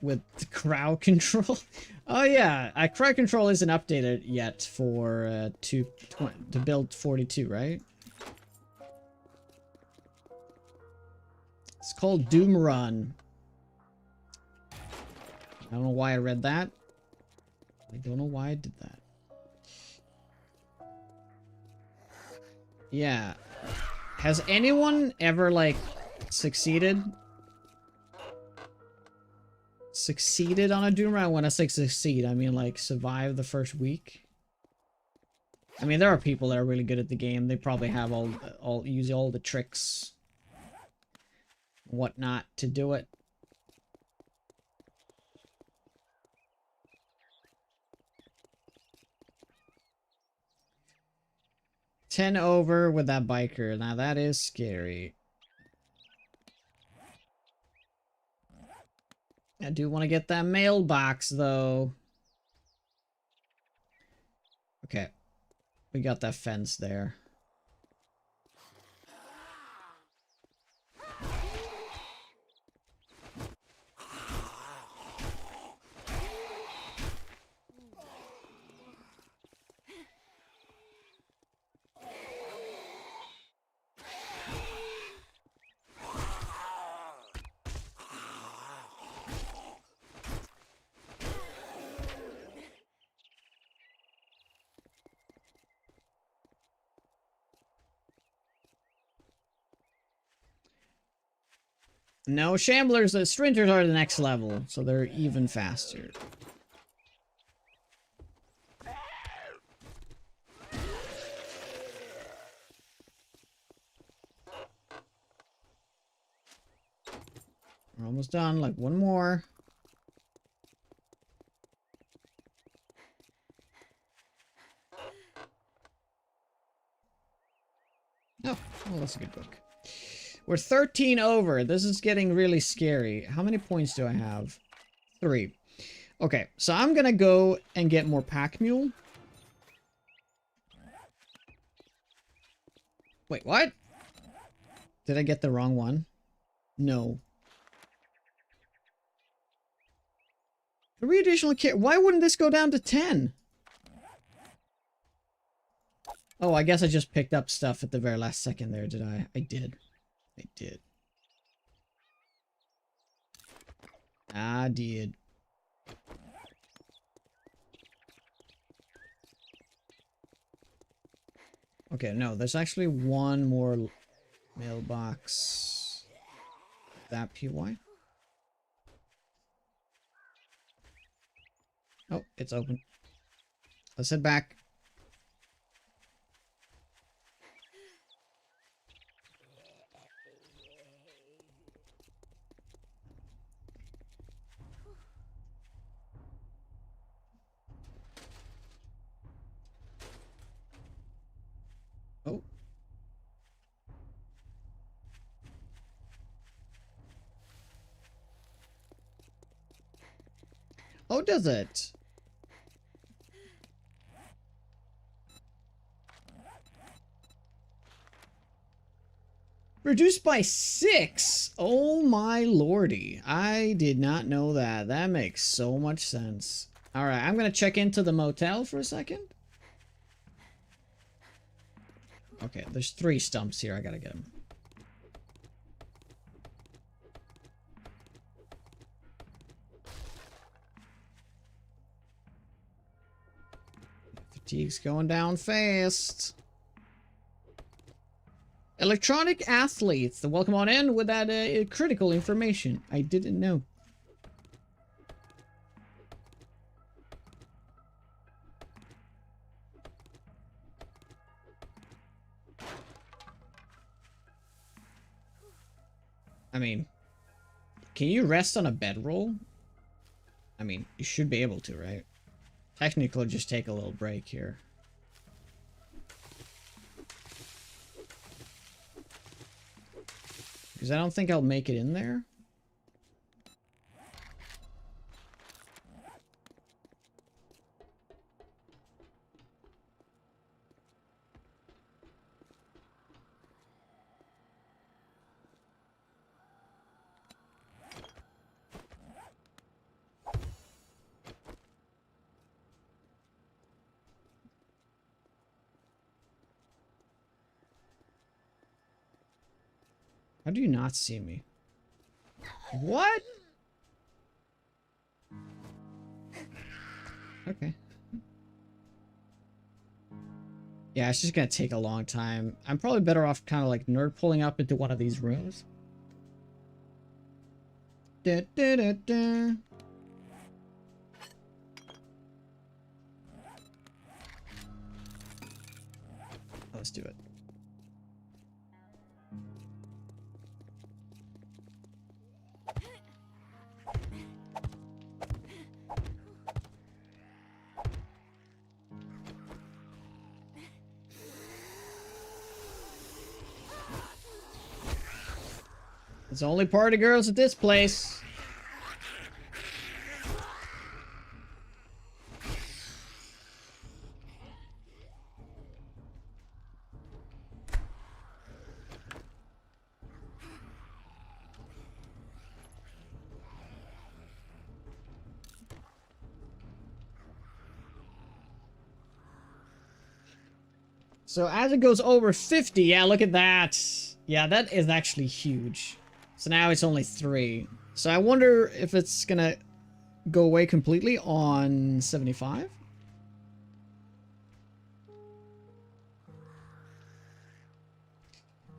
With the crowd control. Oh yeah, crowd control isn't updated yet for to build 42, right? It's called Doom Run. I don't know why I read that. I don't know why I did that. Yeah. Has anyone ever, like, succeeded on a Doom Run? When I say succeed, I mean, like, survive the first week. I mean, there are people that are really good at the game. They probably have use all the tricks, whatnot, to do it. $10 over with that biker. Now that is scary. I do want to get that mailbox though. Okay. We got that fence there. No, Shamblers, the Sprinters are the next level, so they're even faster. We're almost done, like one more. Oh, well, that's a good book. We're 13 over. This is getting really scary. How many points do I have? 3. Okay, so I'm gonna go and get more pack mule. Wait, what? Did I get the wrong one? No. 3 additional kit. Why wouldn't this go down to 10? Oh, I guess I just picked up stuff at the very last second there, did I? I did. I did. I did. Okay, no, there's actually one more mailbox. That PY. Oh, it's open. Let's head back. Oh. Oh, does it? Reduced by 6. Oh my lordy. I did not know that. That makes so much sense. Alright, I'm gonna check into the motel for a second. Okay, there's 3 stumps here. I gotta get them. Fatigue's going down fast. Electronic athletes. Welcome on in with that critical information. I didn't know. I mean, can you rest on a bedroll? I mean, you should be able to, right? Technically, just take a little break here. Because I don't think I'll make it in there. How do you not see me? What? Okay. Yeah, it's just gonna take a long time. I'm probably better off kind of like nerd pulling up into one of these rooms. Da, da, da, da. Let's do it. It's only party girls at this place. So as it goes over 50, yeah, look at that. Yeah, that is actually huge. So now it's only 3. So I wonder if it's gonna go away completely on 75.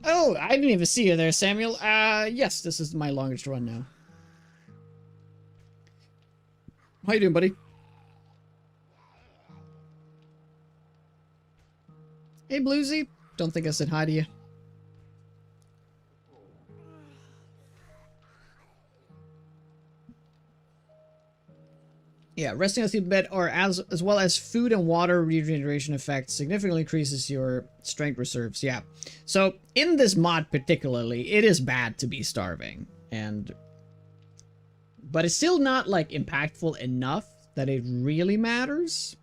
Oh, I didn't even see you there, Samuel. Yes, this is my longest run now. How you doing, buddy? Hey, Bluesy. Don't think I said hi to you. Yeah, resting on the bed or as well as food and water regeneration effect significantly increases your strength reserves. Yeah. So in this mod particularly, it is bad to be starving, but it's still not like impactful enough that it really matters.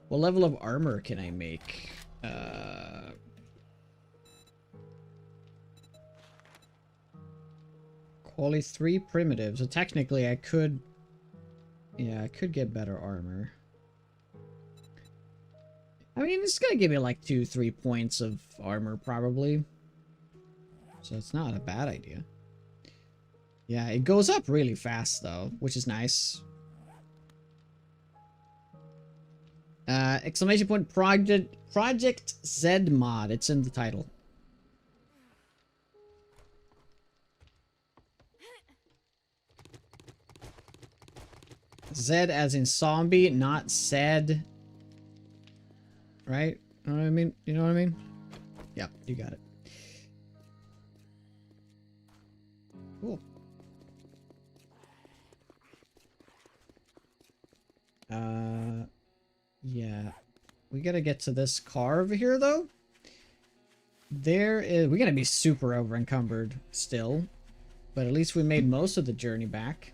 What level of armor can I make? Quality 3 primitive. So technically I could... Yeah, I could get better armor. I mean, it's gonna give me like 2-3 points of armor, probably. So it's not a bad idea. Yeah, it goes up really fast, though, which is nice. Exclamation point Project Z mod. It's in the title. Z as in zombie, not said. Right? You know what I mean? You know what I mean? Yeah, you got it. Cool. Yeah. We gotta get to this car over here, though. We're gonna be super over encumbered still. But at least we made most of the journey back.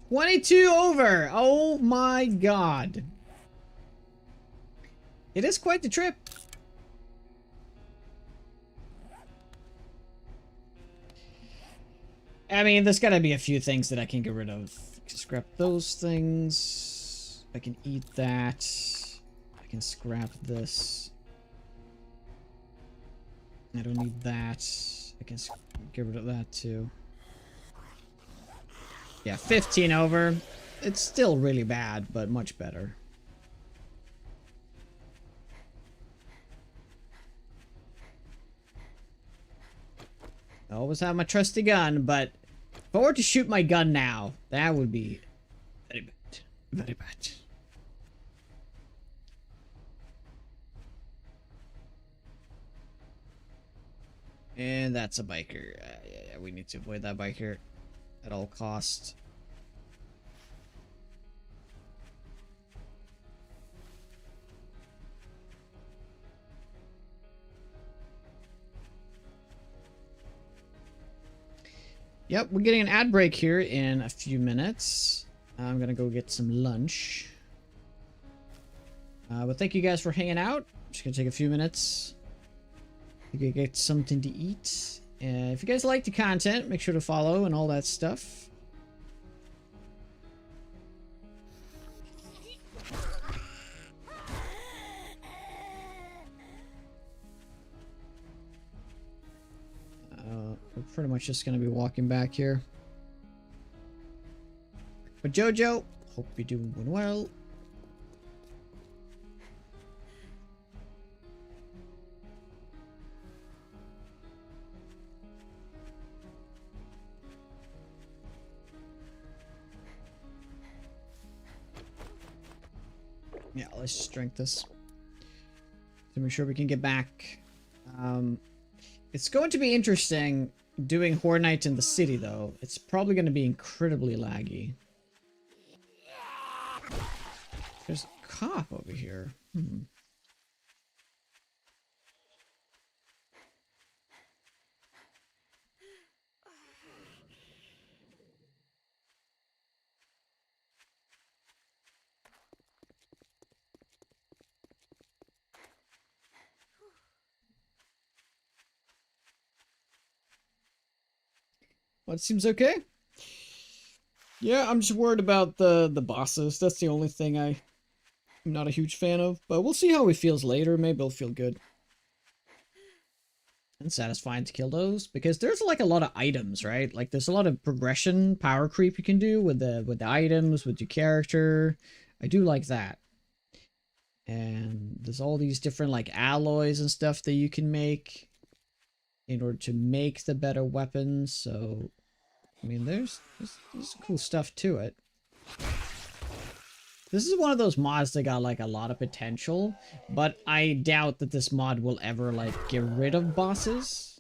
22 over. Oh my god. It is quite the trip. I mean, there's gotta be a few things that I can get rid of. Scrap those things. I can eat that. I can scrap this. I don't need that. I can get rid of that too. Yeah, 15 over. It's still really bad, but much better. I always have my trusty gun, but if I were to shoot my gun now, that would be very bad. Very bad. And that's a biker. Yeah, we need to avoid that biker at all costs. Yep, we're getting an ad break here in a few minutes. I'm gonna go get some lunch. But thank you guys for hanging out. Just gonna take a few minutes to get something to eat. If you guys like the content, make sure to follow and all that stuff. We're pretty much just gonna be walking back here. But Jojo, hope you're doing well. Yeah, let's just drink this to make sure we can get back. It's going to be interesting doing Horde Night in the city, though. It's probably going to be incredibly laggy. There's a cop over here. Well, it seems okay. Yeah, I'm just worried about the bosses. That's the only thing I'm not a huge fan of. But we'll see how it feels later. Maybe it'll feel good and satisfying to kill those, because there's like a lot of items, right? Like there's a lot of progression, power creep you can do with the items, with your character. I do like that. And there's all these different like alloys and stuff that you can make in order to make the better weapons. So I mean, there's cool stuff to it. This is one of those mods that got like a lot of potential, but I doubt that this mod will ever like get rid of bosses.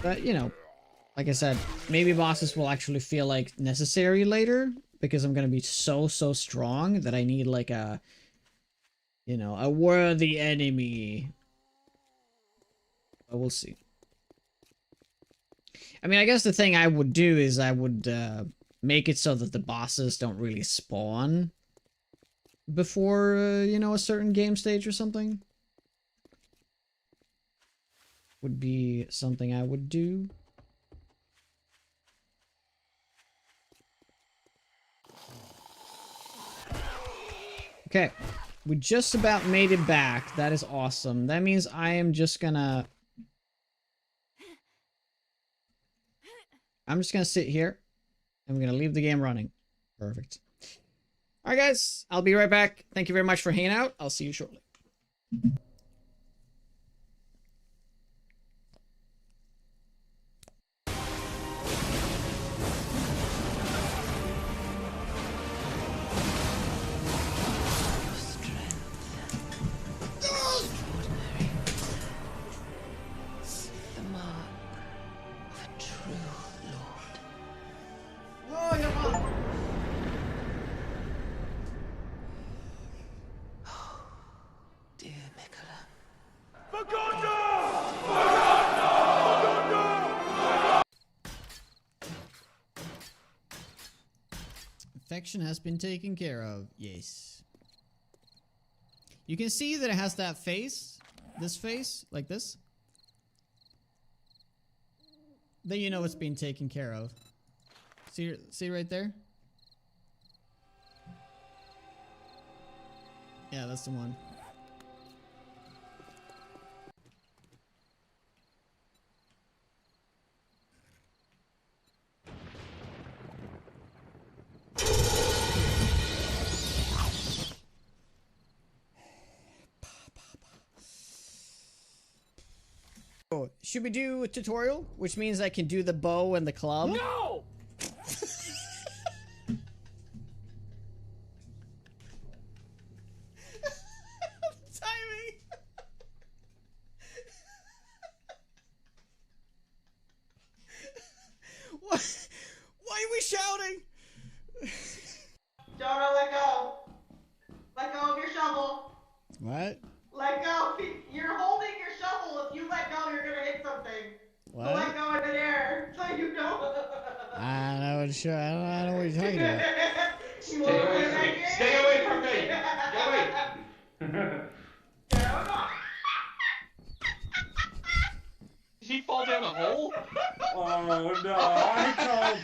But you know, like I said, maybe bosses will actually feel like necessary later, because I'm gonna be so strong that I need like a, you know, a worthy enemy. But we'll see. I mean, I guess the thing I would do is I would make it so that the bosses don't really spawn before, you know, a certain game stage or something. Would be something I would do. Okay, we just about made it back. That is awesome. That means I am just gonna... I'm just gonna sit here. And we're gonna leave the game running. Perfect. Alright guys, I'll be right back. Thank you very much for hanging out. I'll see you shortly. Dear Nicholas. Infection has been taken care of. Yes. You can see that it has that face. This face. Like this. Then you know it's being taken care of. See right there? Yeah, that's the one. Oh, should we do a tutorial? Which means I can do the bow and the club? No! Timing! Why are we shouting? Jonah, let go. Let go of your shovel. What? Let go. You're holding your shovel. If you let go, you're gonna hit something. What? So let go in the air, so you know. I don't know what you're talking about. You wanna play that game? Stay away from me! Get away! Did he fall down a hole? Oh no, I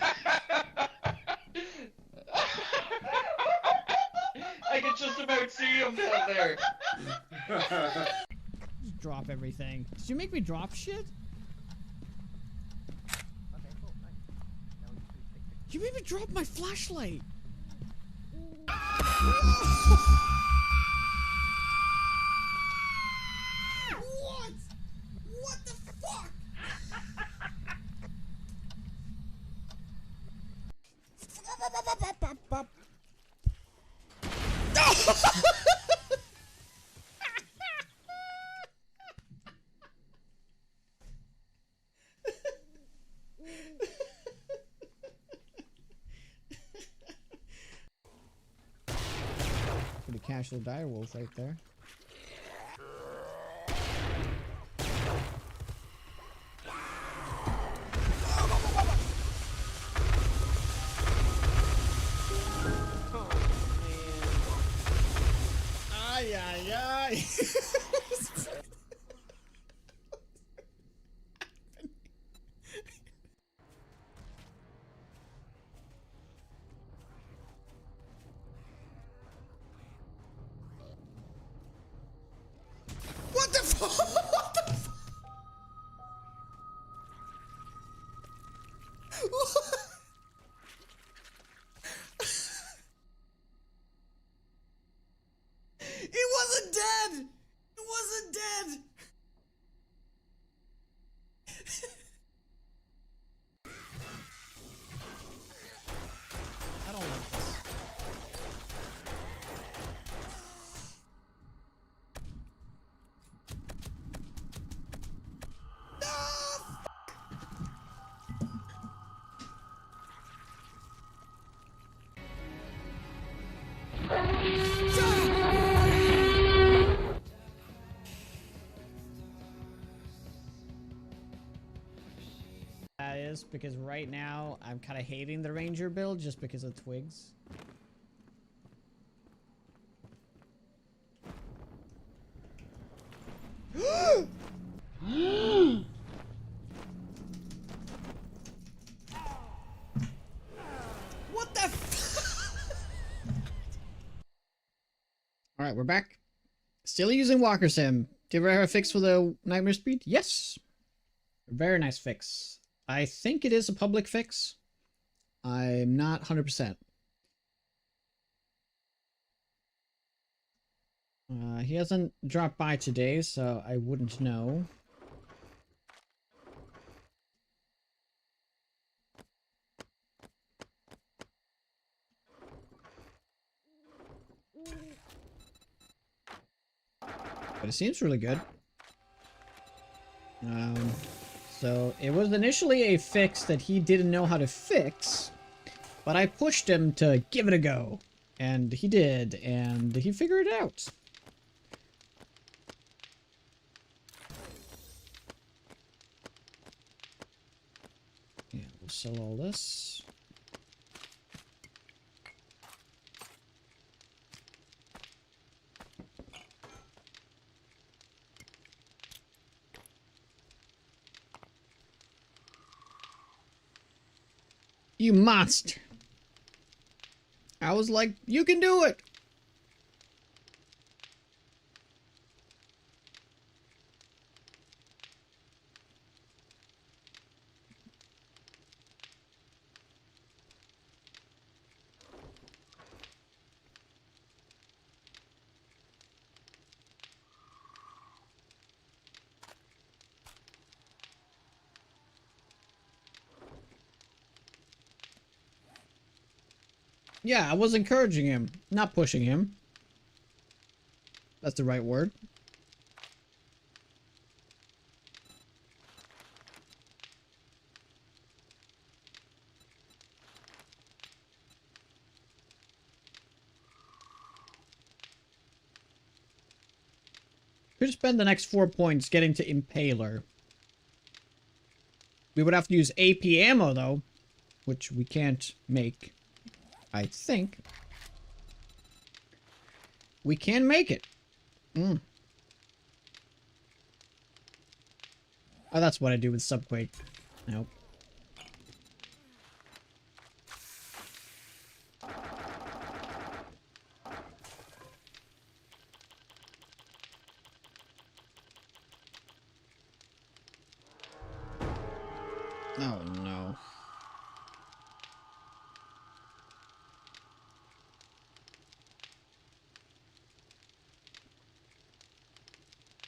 I could just about see him down there. told. Just drop everything. Did you make me drop shit? You made me drop my flashlight. What? What the fuck? Pretty casual direwolf right there. Ay, ay, ay. What the fuck? What the fuck? It wasn't dead! It wasn't dead! I don't like this. That is because right now I'm kind of hating the ranger build just because of twigs. What the Alright, we're back. Still using Walker Sim. Did we have a fix for the nightmare speed? Yes. Very nice fix. I think it is a public fix. I'm not 100%. He hasn't dropped by today, so I wouldn't know. But it seems really good. So it was initially a fix that he didn't know how to fix, but I pushed him to give it a go. And he did, and he figured it out. Yeah, we'll sell all this. You monster. I was like, you can do it. Yeah, I was encouraging him, not pushing him. That's the right word. Could spend the next 4 points getting to Impaler. We would have to use AP ammo, though, which we can't make, I think. We can make it. Mm. Oh, that's what I do with Subquake. Nope. Oh, no.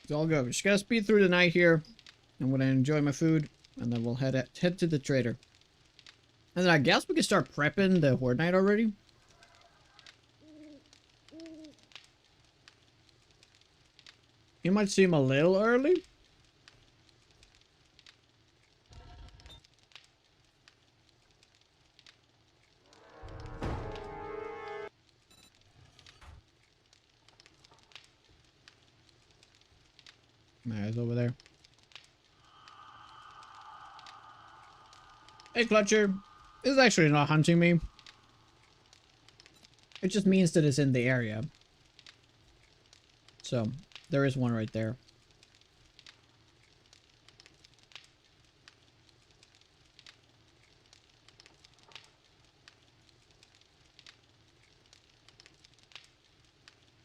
It's all good. We just gotta speed through the night here. I'm gonna enjoy my food, and then we'll head to the trader. And then I guess we can start prepping the Horde night already. You might seem a little early. Nah, it's over there. Hey, Clutcher. This is actually not hunting me. It just means that it's in the area. So, there is one right there.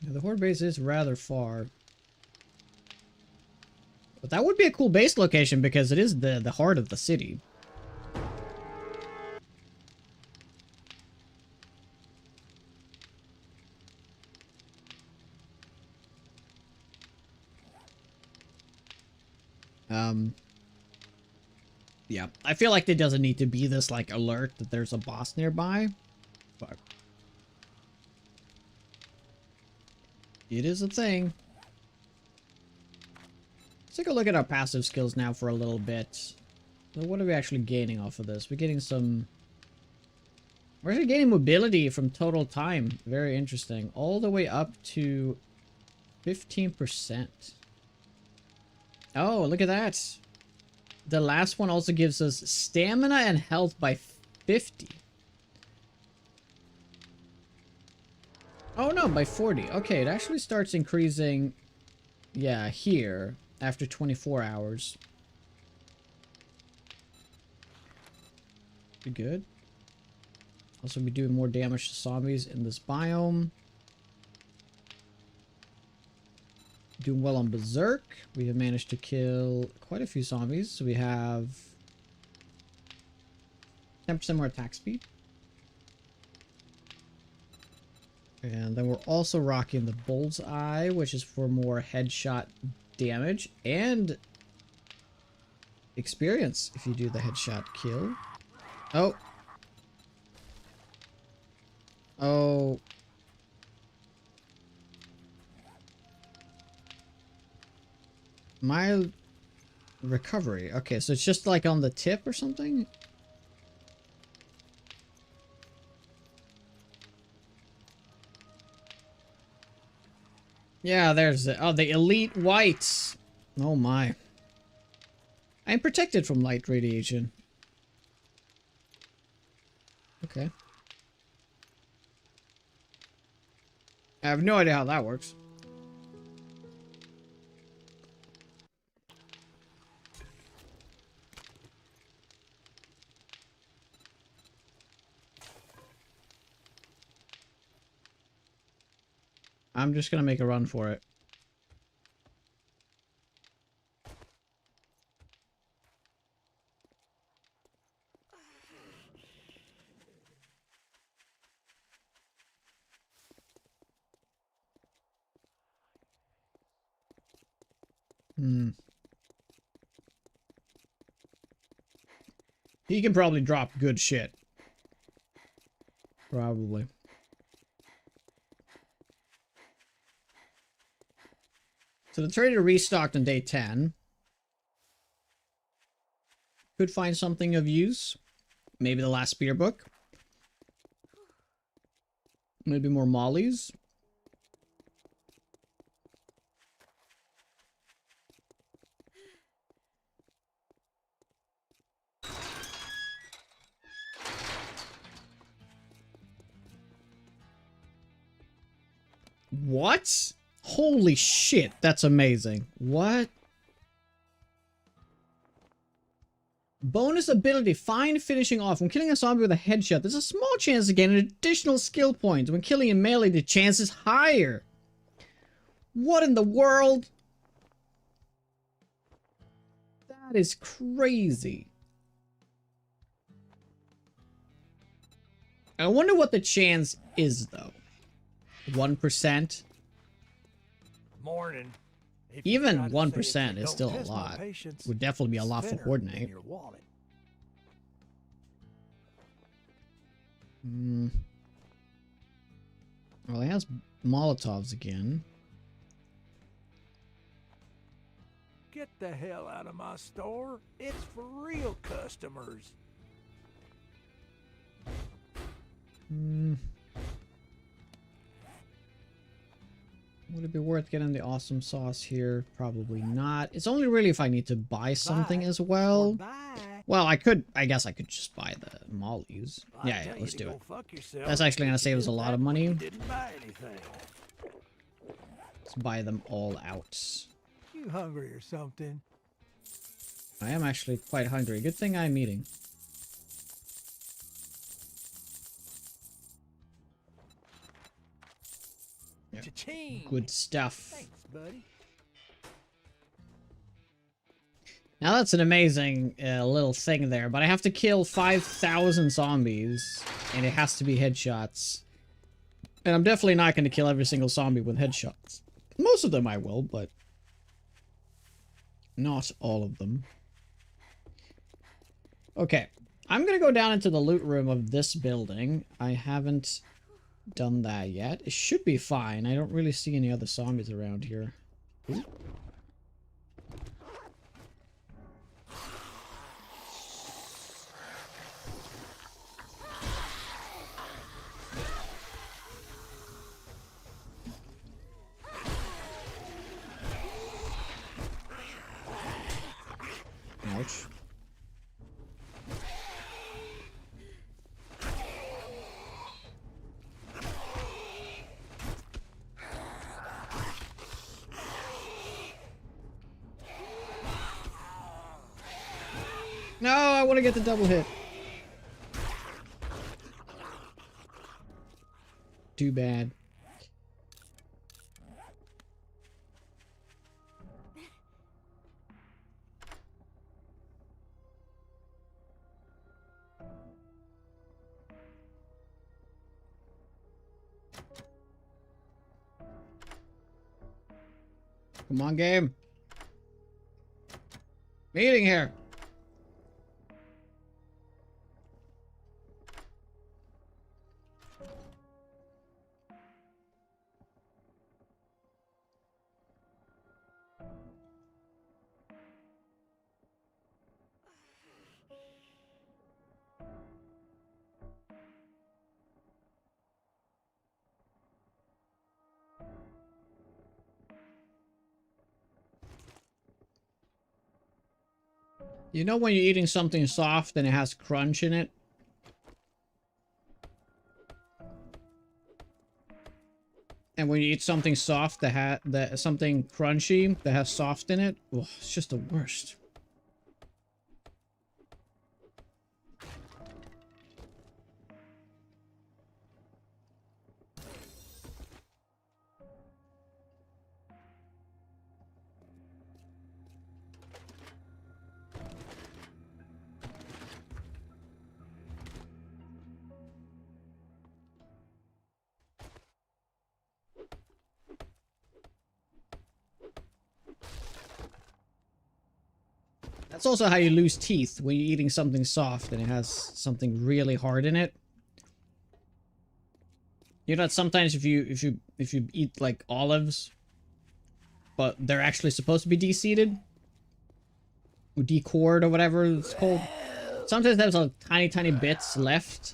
Now, the Horde base is rather far. But that would be a cool base location because it is the heart of the city. Yeah, I feel like there doesn't need to be this, like, alert that there's a boss nearby, but it is a thing. Let's take a look at our passive skills now for a little bit. So what are we actually gaining off of this? We're getting some... We're actually gaining mobility from total time. Very interesting. All the way up to 15%. Oh, look at that. The last one also gives us stamina and health by 50. Oh no, by 40. Okay, it actually starts increasing, yeah, here after 24 hours. Pretty good. Also be doing more damage to zombies in this biome. Doing well on Berserk. We have managed to kill quite a few zombies. So we have 10% more attack speed. And then we're also rocking the Bullseye, which is for more headshot damage and experience if you do the headshot kill. Oh. Oh. My recovery. Okay, so it's just like on the tip or something? Yeah, there's it. Oh, the elite whites. Oh my. I'm protected from light radiation. Okay. I have no idea how that works. I'm just gonna make a run for it. Hmm. He can probably drop good shit. Probably. So the trader restocked on day 10. Could find something of use. Maybe the last spear book. Maybe more mollies. What? Holy shit, that's amazing. What? Bonus ability, fine finishing off. When killing a zombie with a headshot, there's a small chance to gain an additional skill point. When killing in melee, the chance is higher. What in the world? That is crazy. I wonder what the chance is, though. 1%? Morning. If Even you try to 1% say it, is don't still a test my lot. patience, Would definitely be a lot for spinner Horde in Night. your wallet. Hmm. Well, he has Molotovs again. Get the hell out of my store. It's for real customers. Hmm. Would it be worth getting the awesome sauce here? Probably not. It's only really if I need to buy something as well. Bye. Well, I guess I could just buy the mollies. Yeah, let's do it. That's actually gonna save us a lot of money. Didn't buy anything. Let's buy them all out. You hungry or something? I am actually quite hungry. Good thing I'm eating. Yeah. Cha-ching. Good stuff. Thanks, buddy. Now that's an amazing little thing there, but I have to kill 5,000 zombies, and it has to be headshots. And I'm definitely not going to kill every single zombie with headshots. Most of them I will, but not all of them. Okay, I'm going to go down into the loot room of this building. I haven't done that yet. It should be fine. I don't really see any other zombies around here. Ooh. Ouch. No, I want to get the double hit. Too bad. Come on, game. Meeting here. You know when you're eating something soft and it has crunch in it? And when you eat something soft that something crunchy that has soft in it, oh, it's just the worst. That's also how you lose teeth, when you're eating something soft and it has something really hard in it. You know that sometimes if you eat like olives, but they're actually supposed to be de-seeded, or decored or whatever it's called. Sometimes there's like tiny bits left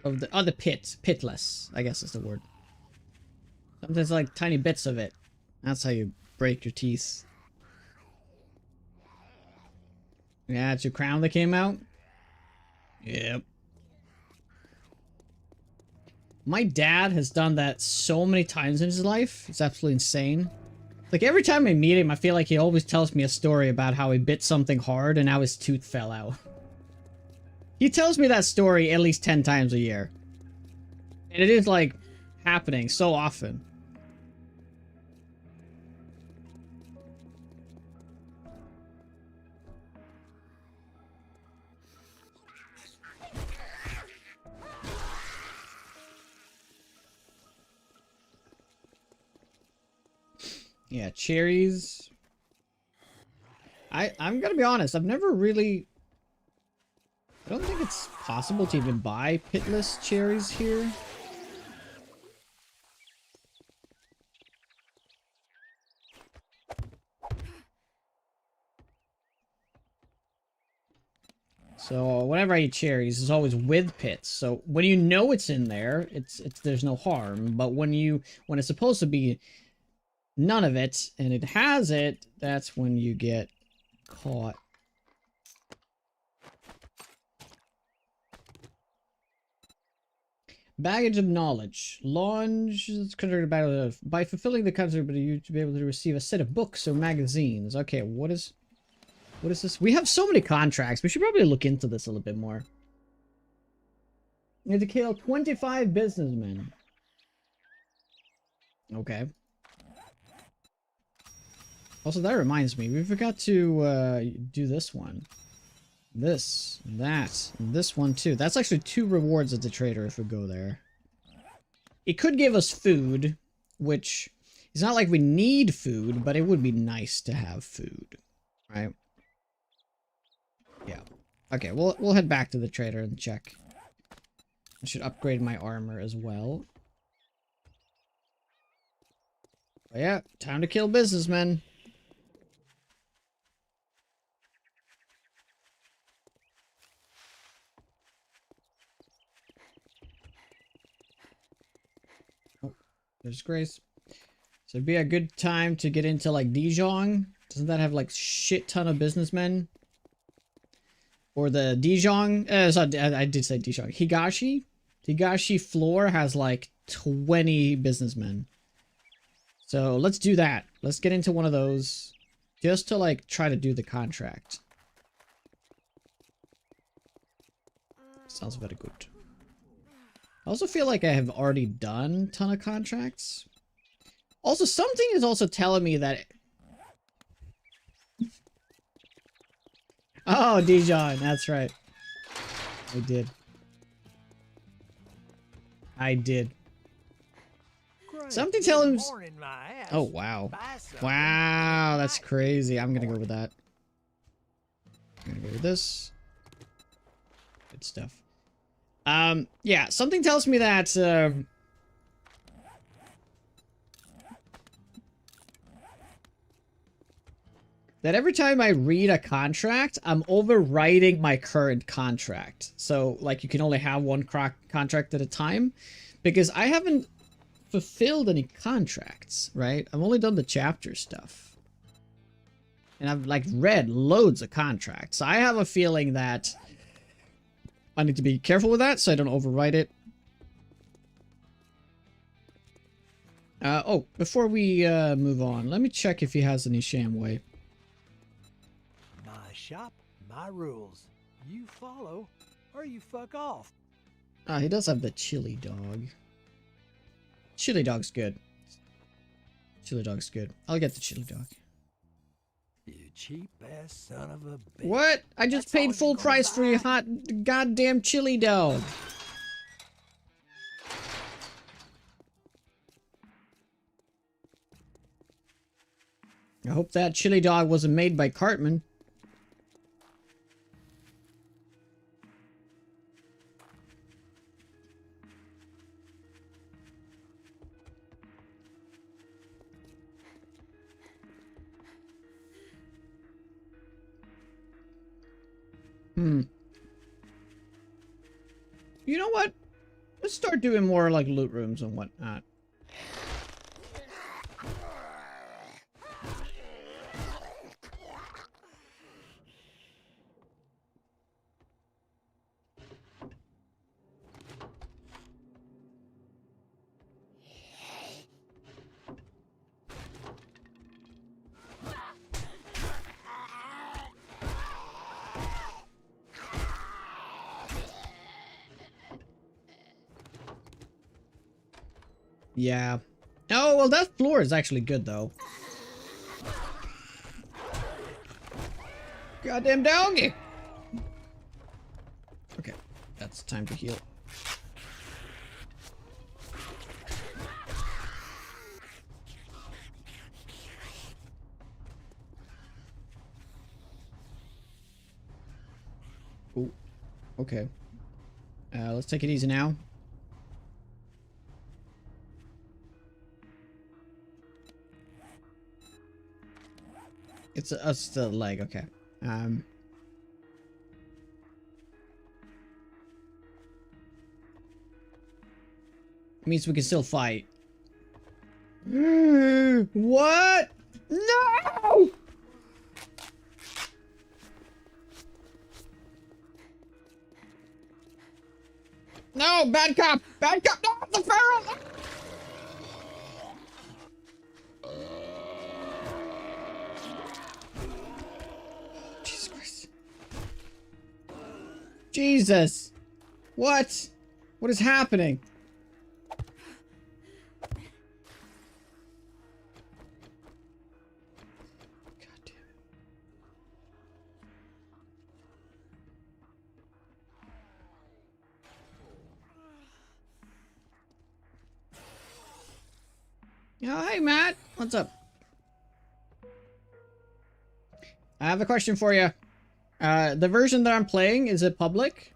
of the pitless, I guess is the word. Sometimes like tiny bits of it. That's how you break your teeth. Yeah, it's your crown that came out? Yep. My dad has done that so many times in his life. It's absolutely insane. Like, every time I meet him, I feel like he always tells me a story about how he bit something hard and now his tooth fell out. He tells me that story at least 10 times a year. And it is, like, happening so often. Yeah, cherries. I'm gonna be honest, I've never really... I don't think it's possible to even buy pitless cherries here. So whenever I eat cherries, it's always with pits. So when you know it's in there, it's there's no harm. But when it's supposed to be none of it, and it has it, that's when you get caught. Baggage of knowledge. Launch is considered by fulfilling the concept, but you to be able to receive a set of books or magazines. Okay, what is this? We have so many contracts. We should probably look into this a little bit more. You need to kill 25 businessmen. Okay. Also, that reminds me, we forgot to do this one. This, that, and this one too. That's actually 2 rewards at the trader if we go there. It could give us food, which it's not like we need food, but it would be nice to have food, right? Yeah. Okay, we'll head back to the trader and check. I should upgrade my armor as well. But yeah, time to kill businessmen. There's Grace. So it'd be a good time to get into like Dijon. Doesn't that have like shit ton of businessmen? Or the Dijon? I did say Dijon. Higashi? Higashi floor has like 20 businessmen. So let's do that. Let's get into one of those. Just to like try to do the contract. Sounds very good. I also feel like I have already done a ton of contracts. Also, something is also telling me that... Oh, Dijon, that's right. I did. I did. Something telling him... Oh, wow. Wow, that's crazy. I'm gonna go with that. I'm gonna go with this. Good stuff. Yeah, something tells me that, that every time I read a contract, I'm overwriting my current contract. So, like, you can only have one contract at a time, because I haven't fulfilled any contracts, right? I've only done the chapter stuff. And I've, like, read loads of contracts. So I have a feeling that I need to be careful with that so I don't overwrite it. Oh, before we move on, let me check if he has any Shamway. My shop, my rules. You follow, or you fuck off. Ah, he does have the chili dog. Chili dog's good. Chili dog's good. I'll get the chili dog. You cheap ass son of a bitch. What? I just paid full price for your hot goddamn chili dog. I hope that chili dog wasn't made by Cartman. You know what? Let's start doing more like loot rooms and whatnot. Yeah. Oh, well, that floor is actually good, though. Goddamn doggy! Okay, that's time to heal. Ooh, okay. Let's take it easy now. It's the leg, okay. Means we can still fight. What? No! No, bad cop! Bad cop! No, the feral! Jesus Christ. Jesus! What? What is happening? God damn it. Oh, hey, Matt. What's up? I have a question for you. The version that I'm playing, is it public?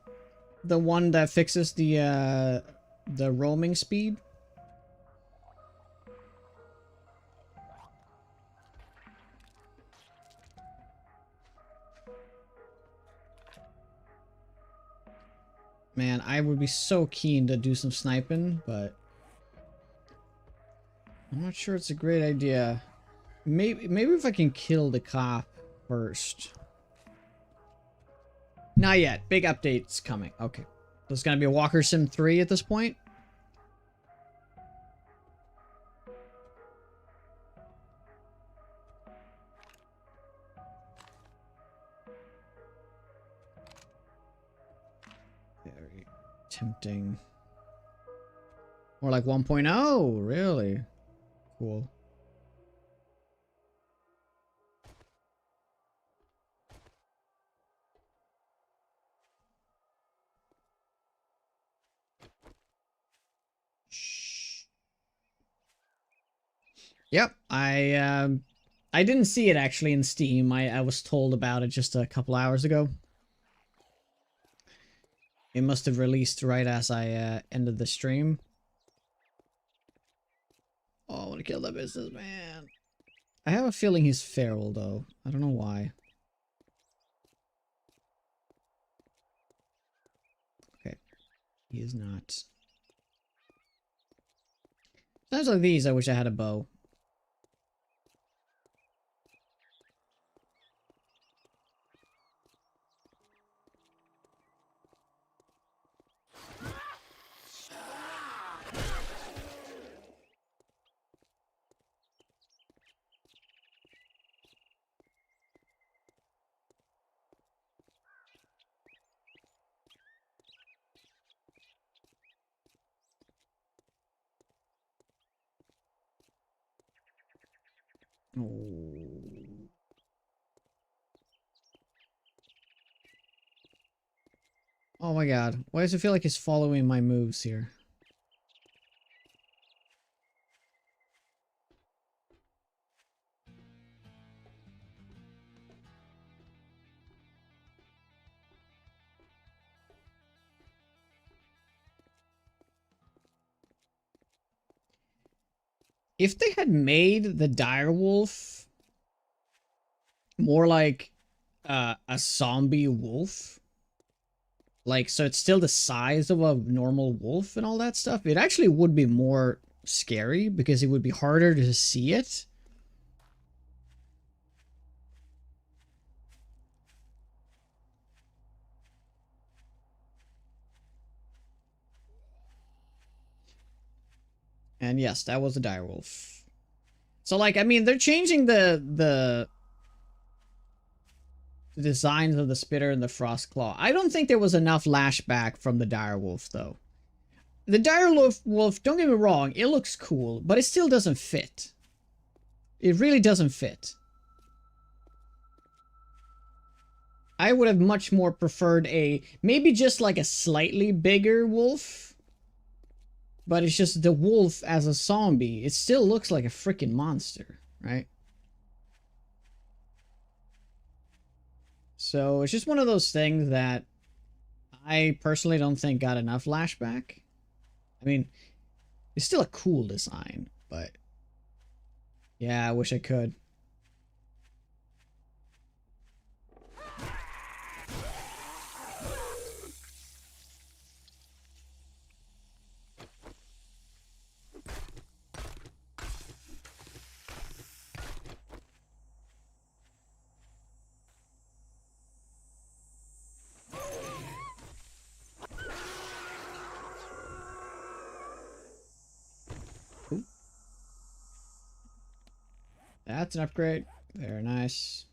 The one that fixes the roaming speed? Man, I would be so keen to do some sniping, but I'm not sure it's a great idea. Maybe if I can kill the cop first. Not yet. Big updates coming. Okay. So it's gonna be a Walker Sim 3 at this point? Very tempting. More like 1.0, really? Cool. Yep, I didn't see it actually in Steam. I was told about it just a couple hours ago. It must have released right as I ended the stream. Oh, I want to kill that businessman. I have a feeling he's feral though. I don't know why. Okay, he is not. Times like these, I wish I had a bow. Oh. Oh my god. Why does it feel like he's following my moves here? If they had made the direwolf more like a zombie wolf, like, so it's still the size of a normal wolf and all that stuff, it actually would be more scary because it would be harder to see it. And yes, that was a direwolf. So, like, I mean, they're changing the designs of the Spitter and the Frostclaw. I don't think there was enough lashback from the direwolf, though. The direwolf, don't get me wrong, it looks cool, but it still doesn't fit. It really doesn't fit. I would have much more preferred maybe just like a slightly bigger wolf. But it's just the wolf as a zombie. It still looks like a freaking monster, right? So it's just one of those things that I personally don't think got enough lashback. I mean, it's still a cool design, but yeah, I wish I could. That's an upgrade. Very nice.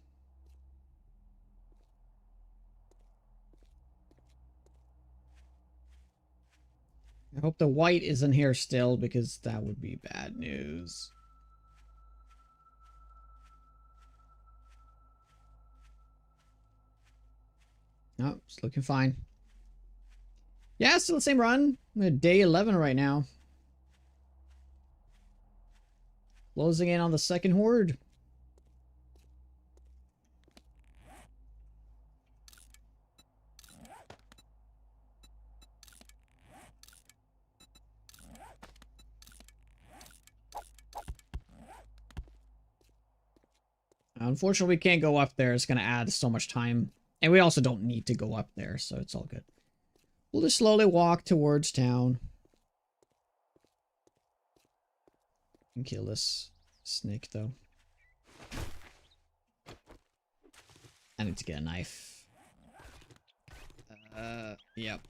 I hope the white isn't here still, because that would be bad news. No, it's looking fine. Yeah, still the same run. I'm at day 11 right now. Closing in on the second horde. Unfortunately, we can't go up there. It's going to add so much time. And we also don't need to go up there, so it's all good. We'll just slowly walk towards town. And kill this snake, though. I need to get a knife. Yep.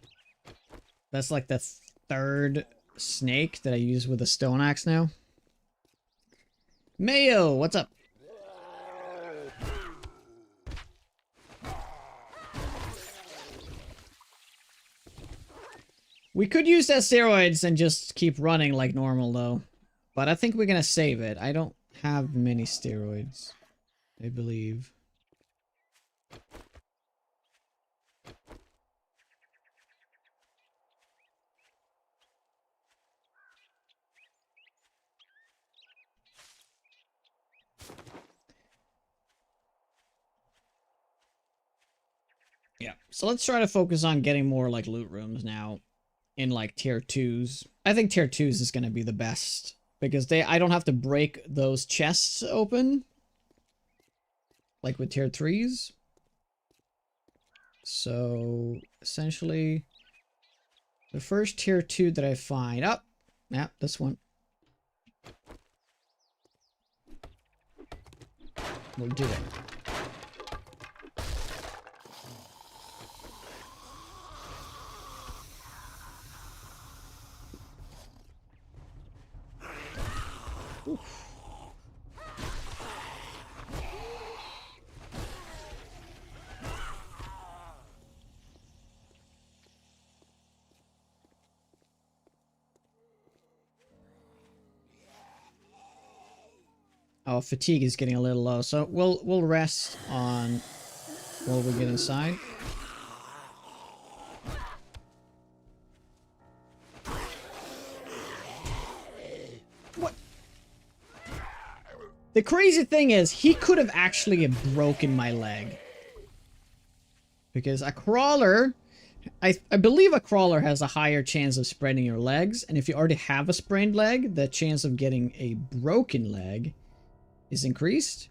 That's like the third snake that I use with a stone axe now. Mayo, what's up? We could use that steroids and just keep running like normal, though. But I think we're gonna save it. I don't have many steroids, I believe. Yeah, so let's try to focus on getting more like loot rooms now in like tier 2s. I think tier 2s is going to be the best because I don't have to break those chests open like with tier 3s. So essentially the first tier 2 that I find, oh, yeah, this one. We'll do it. Oof. Oh, fatigue is getting a little low, so we'll rest on while we get inside. What? The crazy thing is, he could have actually broken my leg. Because a crawler I believe a crawler has a higher chance of spreading your legs, and if you already have a sprained leg, the chance of getting a broken leg is increased.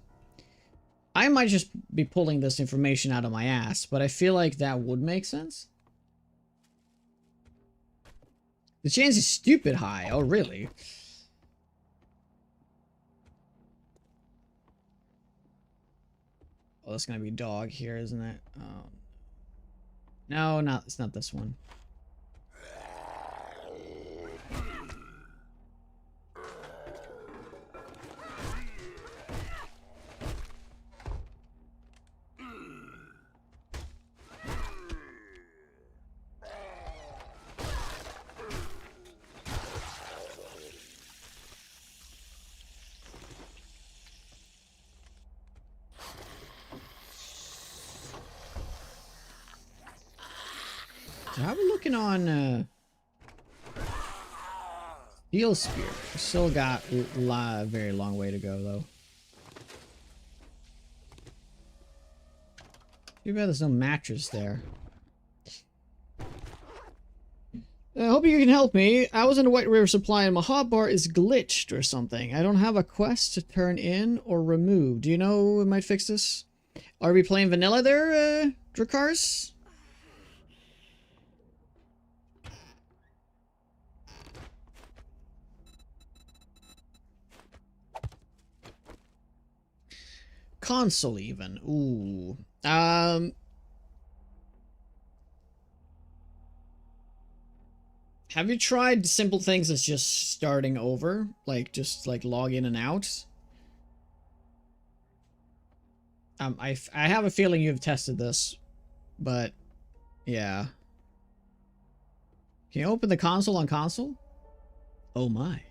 I might just be pulling this information out of my ass, but I feel like that would make sense. The chance is stupid high. Oh, really? Oh, that's gonna be dog here, isn't it? Oh. No, it's not this one. So how are we looking on Steel Spear? We still got a very long way to go, though. Too bad there's no mattress there. I hope you can help me. I was in a White River Supply and my hotbar is glitched or something. I don't have a quest to turn in or remove. Do you know who might fix this? Are we playing vanilla there, Drakars? Console even. Ooh. Have you tried simple things as just starting over? Like, just, like, log in and out? I have a feeling you've tested this, but, yeah. Can you open the console on console? Oh my.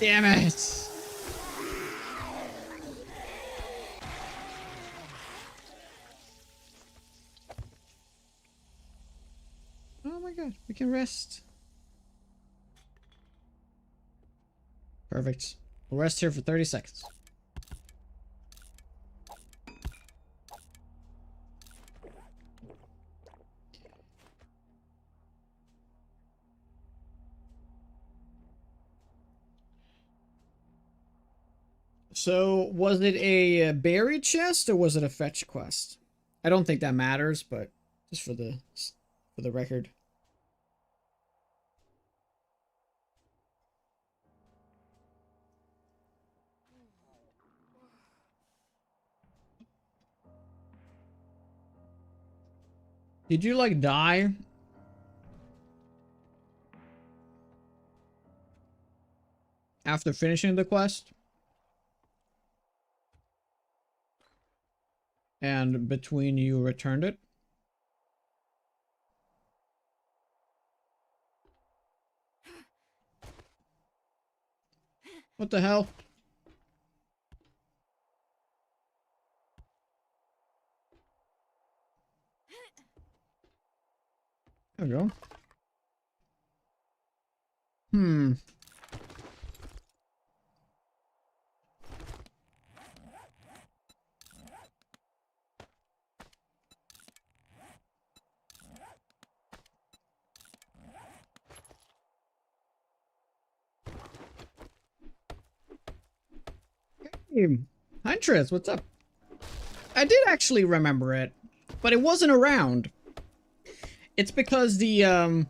Damn it! Oh my god, we can rest. Perfect. We'll rest here for 30 seconds. So, was it a buried chest or was it a fetch quest? I don't think that matters, but just for the record. Did you like die? After finishing the quest? And between you returned it? What the hell? There we go. Hmm. Hey, Huntress, what's up? I did actually remember it, but it wasn't around. It's because the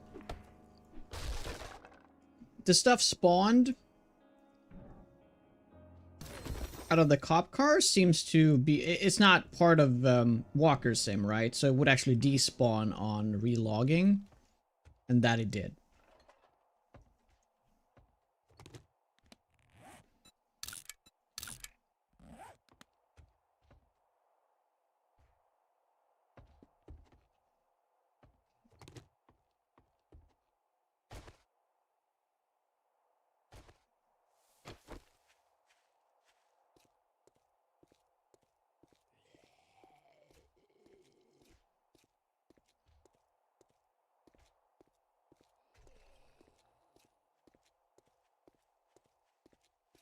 stuff spawned out of the cop car seems to be... It's not part of Walker Sim, right? So it would actually despawn on relogging, and that it did.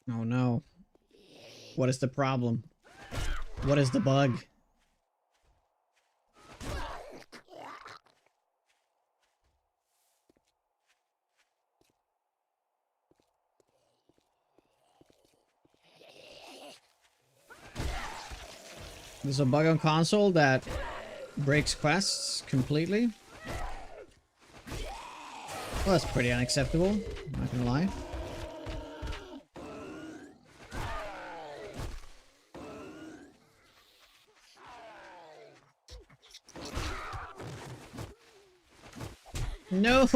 Oh no. What is the problem? What is the bug? There's a bug on console that breaks quests completely. Well, that's pretty unacceptable, not gonna lie. No!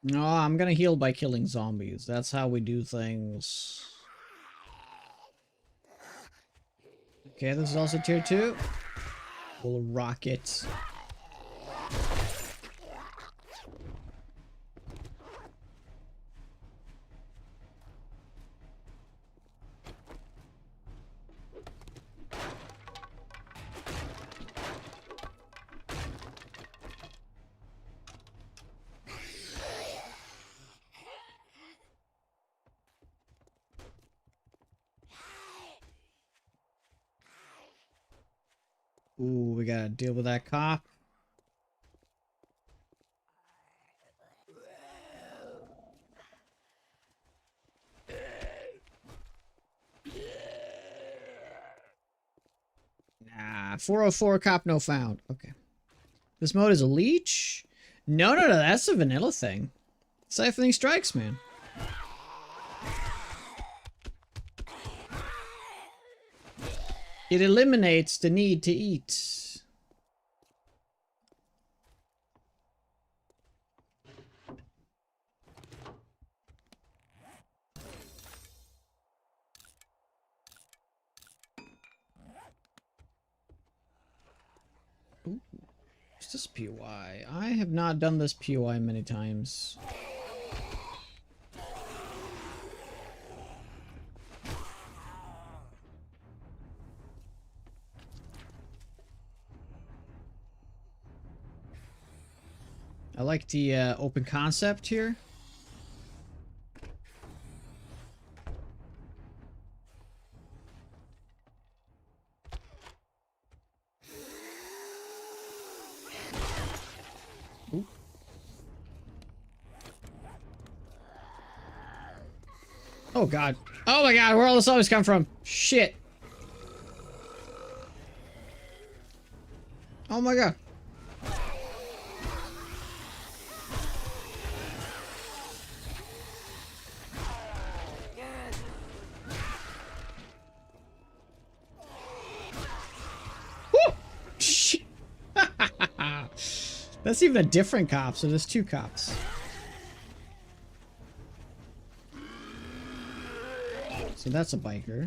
No, I'm gonna heal by killing zombies. That's how we do things. Okay, this is also tier 2. We'll rock it. Ooh, we gotta deal with that cop. Nah, 404 cop no found. Okay. This mode is a leech? No, that's a vanilla thing. Siphoning strikes, man. It eliminates the need to eat. Ooh, what's this POI? I have not done this POI many times. I like the open concept here. Ooh. Oh god. Oh my god, where all the zombies come from? Shit. Oh my god. That's even a different cop, so there's 2 cops. So that's a biker.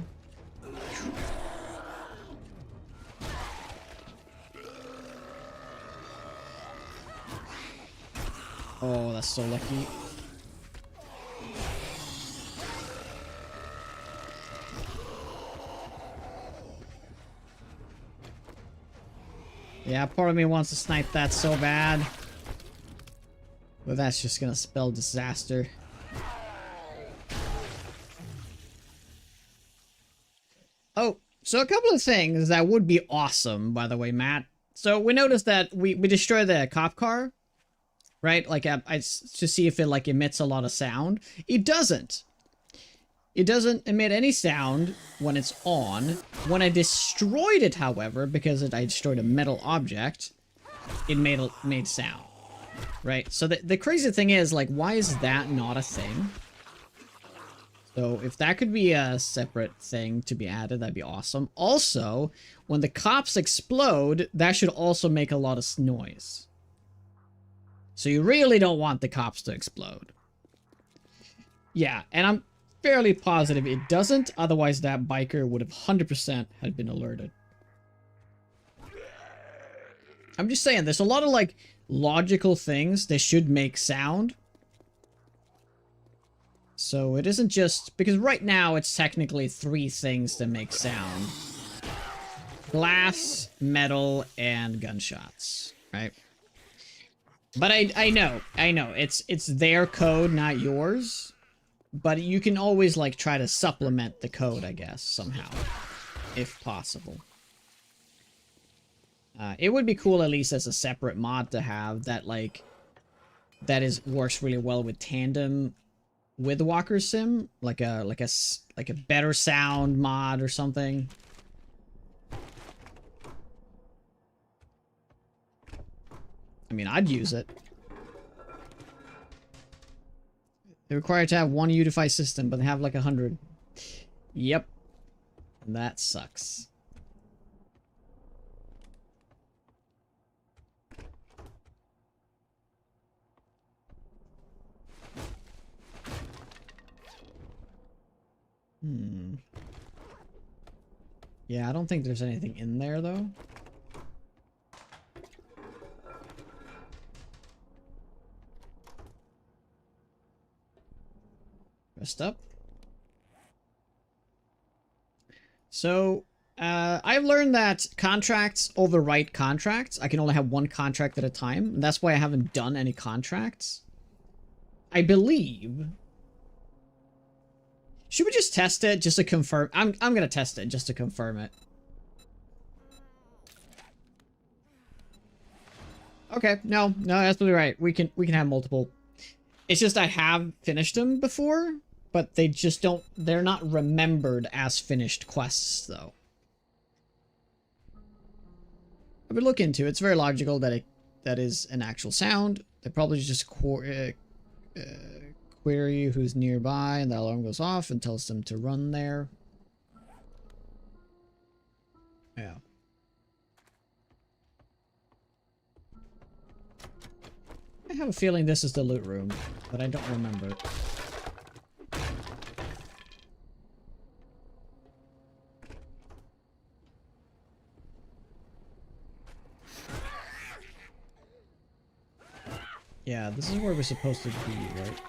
Oh, that's so lucky. Yeah, part of me wants to snipe that so bad. But that's just gonna spell disaster. Oh, so a couple of things that would be awesome, by the way, Matt. So we noticed that we destroy the cop car, right? Like, to see if it, like, emits a lot of sound. It doesn't. It doesn't emit any sound when it's on. When I destroyed it, however, because I destroyed a metal object, it made sound. Right? So the crazy thing is, like, why is that not a thing? So if that could be a separate thing to be added, that'd be awesome. Also, when the cops explode, that should also make a lot of noise. So you really don't want the cops to explode. Yeah, and I'm fairly positive it doesn't, otherwise that biker would have 100% had been alerted. I'm just saying, there's a lot of, like, logical things that should make sound. So it isn't just... Because right now it's technically 3 things that make sound. Glass, metal, and gunshots, right? But I know. It's their code, not yours. But you can always, like, try to supplement the code, I guess, somehow. If possible. It would be cool, at least as a separate mod, to have that, like... That works really well with tandem with Walker Sim. Like a better sound mod or something. I mean, I'd use it. They're required to have one unified system, but they have like 100. Yep. That sucks. Yeah, I don't think there's anything in there, though. Rest up. So, I've learned that contracts overwrite contracts. I can only have one contract at a time. That's why I haven't done any contracts. I believe... Should we just test it just to confirm? I'm gonna test it just to confirm it. Okay, no, that's absolutely right. We can have multiple. It's just I have finished them before, but they just don't. They're not remembered as finished quests, though. I would look into it. It's very logical that that is an actual sound. They probably just query who's nearby, and the alarm goes off and tells them to run there. Yeah. I have a feeling this is the loot room, but I don't remember. Yeah, this is where we're supposed to be, right?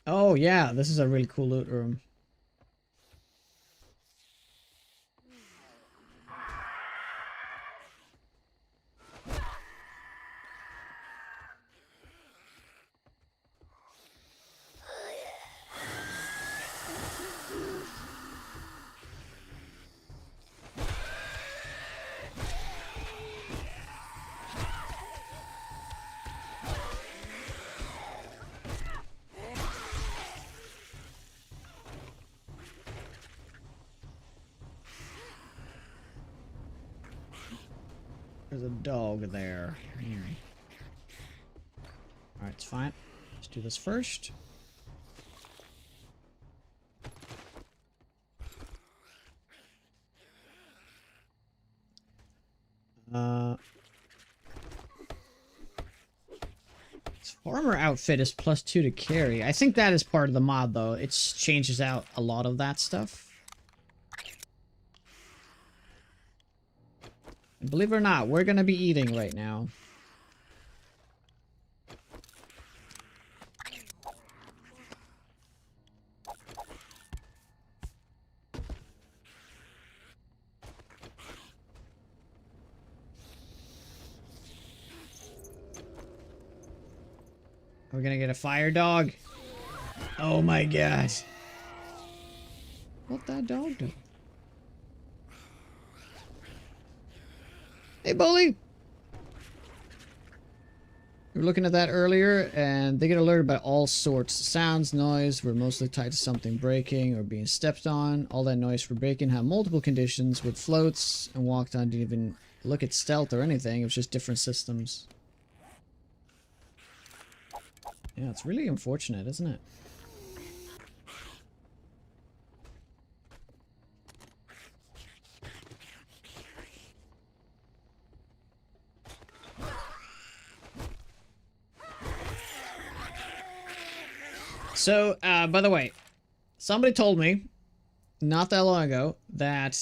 Oh, yeah, this is a really cool loot room. There's a dog there. Alright, it's fine. Let's do this first. This farmer outfit is +2 to carry. I think that is part of the mod, though. It changes out a lot of that stuff. And believe it or not, we're gonna be eating right now. We're gonna get a fire dog. Oh my god. What that dog do? Hey, bully! We were looking at that earlier, and they get alerted by all sorts. Sounds, noise were mostly tied to something breaking or being stepped on. All that noise for breaking had multiple conditions with floats, and walked on didn't even look at stealth or anything. It was just different systems. Yeah, it's really unfortunate, isn't it? So, by the way, somebody told me not that long ago that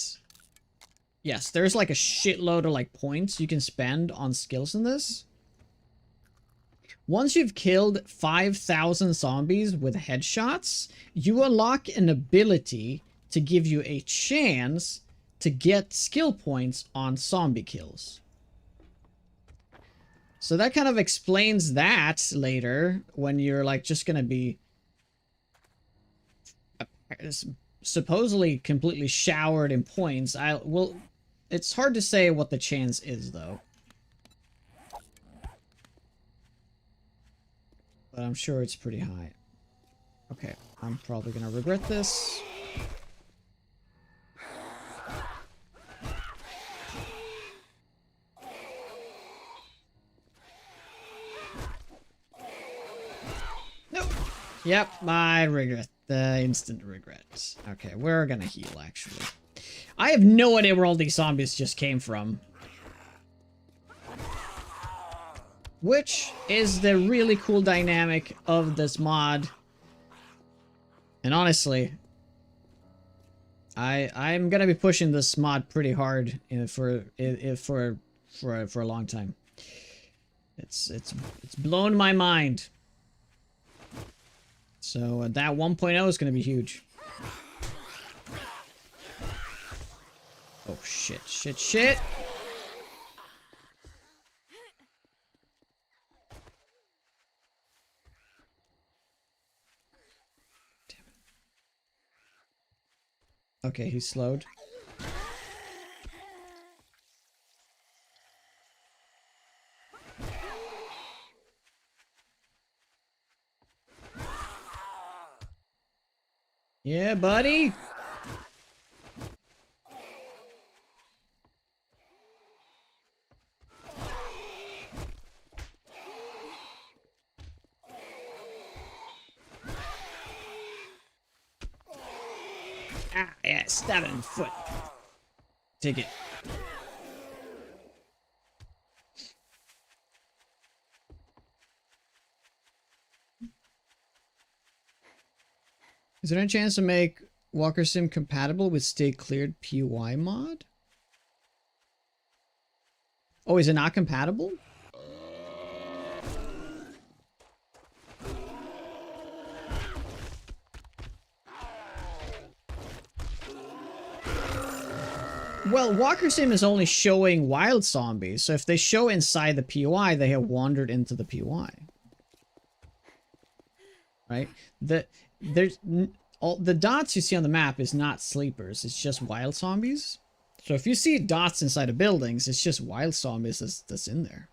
yes, there's like a shitload of like points you can spend on skills in this. Once you've killed 5,000 zombies with headshots, you unlock an ability to give you a chance to get skill points on zombie kills. So that kind of explains that later when you're like just gonna be supposedly completely showered in points. It's hard to say what the chance is though. But I'm sure it's pretty high. Okay, I'm probably gonna regret this. Nope. Yep, I regret. The instant regret. Okay, we're gonna heal, actually. I have no idea where all these zombies just came from. Which is the really cool dynamic of this mod. And honestly, I'm gonna be pushing this mod pretty hard for a long time. It's blown my mind. So that 1.0 is gonna be huge. Oh shit, shit, shit! Damn it. Okay, he's slowed. Yeah, buddy! Ah, yeah, stab it in the foot. Take it. Is there any chance to make Walker Sim compatible with Stay Cleared PY mod? Oh, is it not compatible? Well, Walker Sim is only showing wild zombies, so if they show inside the POI, they have wandered into the POI. Right? All the dots you see on the map is not sleepers, it's just wild zombies. So if you see dots inside of buildings, it's just wild zombies that's in there.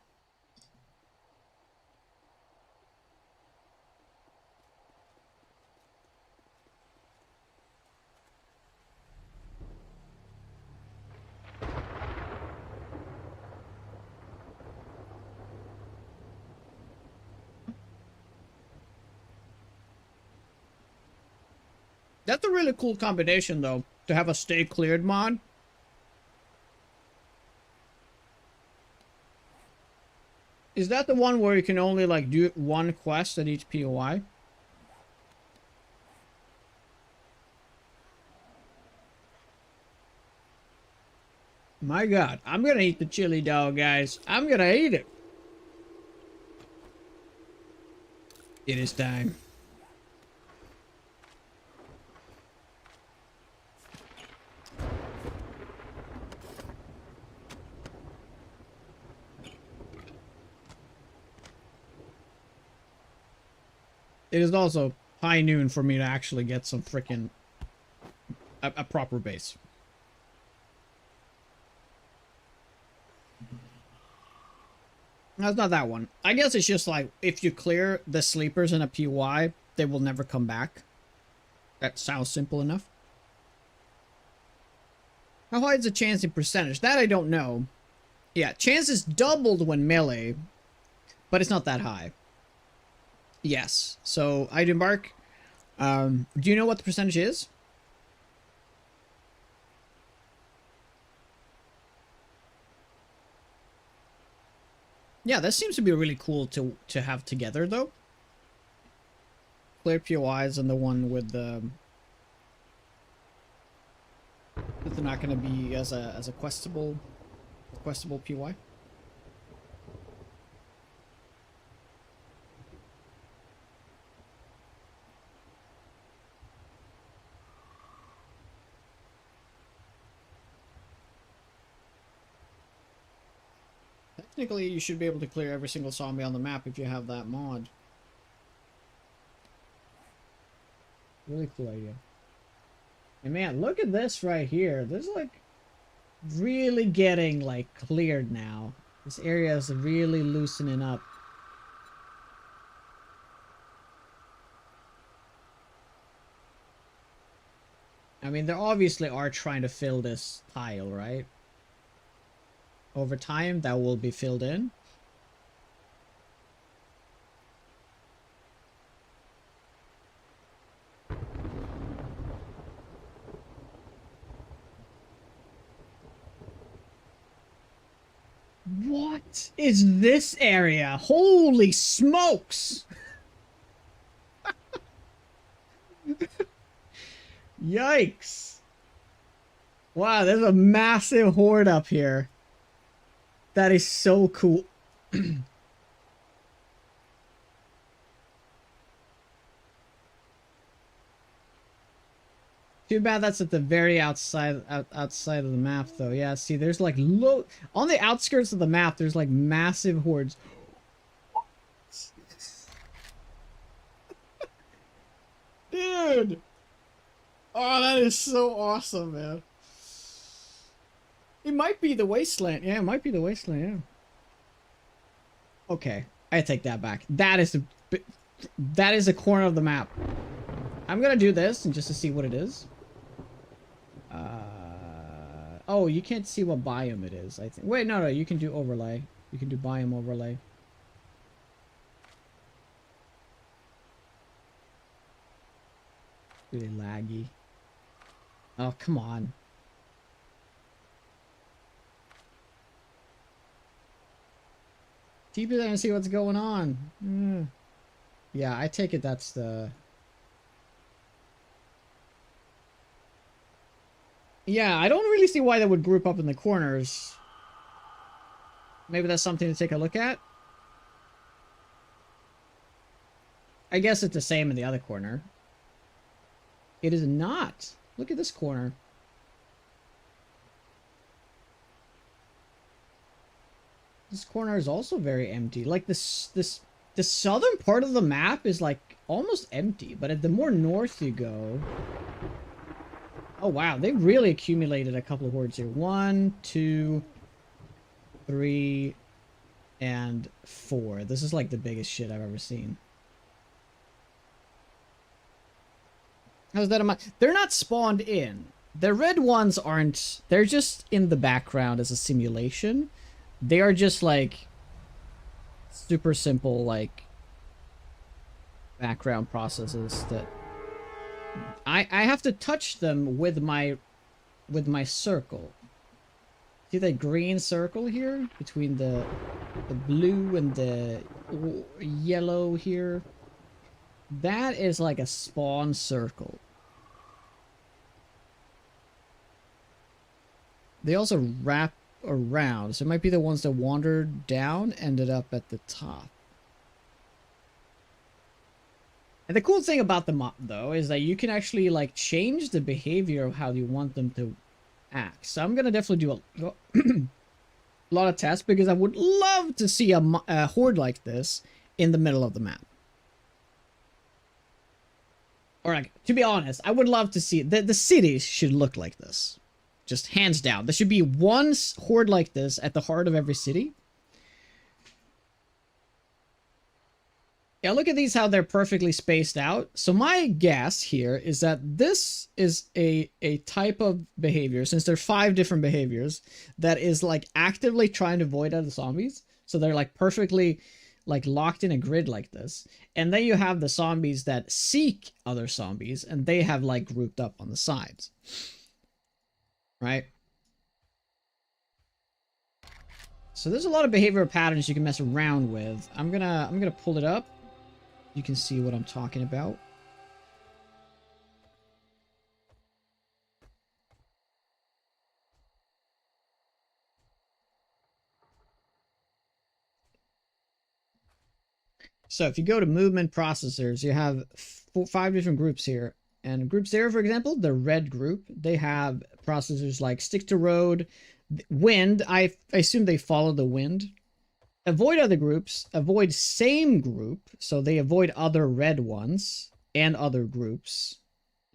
That's a really cool combination, though, to have a Stay Cleared mod. Is that the one where you can only, like, do one quest at each POI? My god, I'm gonna eat the chili dog, guys. I'm gonna eat it. It is time. It is also high noon for me to actually get some freaking a proper base. That's not that one. I guess it's just like if you clear the sleepers in a PY, they will never come back. That sounds simple enough. How high is the chance in percentage? That I don't know. Yeah, chance is doubled when melee, but it's not that high. Yes. So, Item Bark, do you know what the percentage is? Yeah, that seems to be really cool to have together, though. Clear POIs and the one with the If they're not going to be as a questable PY. Technically, you should be able to clear every single zombie on the map if you have that mod. Really cool idea. And man, look at this right here. This is like really getting like cleared now. This area is really loosening up. I mean, they obviously are trying to fill this tile, right? Over time, that will be filled in. What is this area? Holy smokes! Yikes! Wow, there's a massive horde up here. That is so cool. Too bad that's at the very outside of the map, though. Yeah, see, there's like on the outskirts of the map. There's like massive hordes. Dude, oh, that is so awesome, man. It might be the wasteland. Yeah, it might be the wasteland. Yeah. Okay, I take that back. That is a corner of the map. I'm gonna do this and just to see what it is. Oh, you can't see what biome it is, I think. Wait, no, you can do overlay. You can do biome overlay. Really laggy. Oh, come on. Deeper there and see what's going on. Yeah, I take it that's the... Yeah, I don't really see why they would group up in the corners. Maybe that's something to take a look at. I guess it's the same in the other corner. It is not. Look at this corner. This corner is also very empty. Like the southern part of the map is like almost empty, but at the more north you go... Oh wow, they really accumulated a couple of hordes here. 1, 2, 3, and 4. This is like the biggest shit I've ever seen. How's that? They're not spawned in. The red ones aren't. They're just in the background as a simulation. They are just like super simple like background processes that I have to touch them with my circle. See that green circle here between the blue and the yellow here? That is like a spawn circle. They also wrap around, so it might be the ones that wandered down, ended up at the top. And the cool thing about the map, though, is that you can actually like change the behavior of how you want them to act. So I'm gonna definitely do a lot of tests because I would love to see a horde like this in the middle of the map. Or like, to be honest, I would love to see the cities should look like this. Just hands down. There should be one horde like this at the heart of every city. Yeah, look at these, how they're perfectly spaced out. So my guess here is that this is a type of behavior, since there are 5 different behaviors, that is like actively trying to avoid other zombies. So they're like perfectly like locked in a grid like this. And then you have the zombies that seek other zombies, and they have like grouped up on the sides. Right? So there's a lot of behavioral patterns you can mess around with. I'm gonna pull it up. You can see what I'm talking about. So if you go to movement processors, you have 5 different groups here. And group 0, for example, the red group, they have processors like stick to road, wind. I assume they follow the wind. Avoid other groups, avoid same group, so they avoid other red ones and other groups,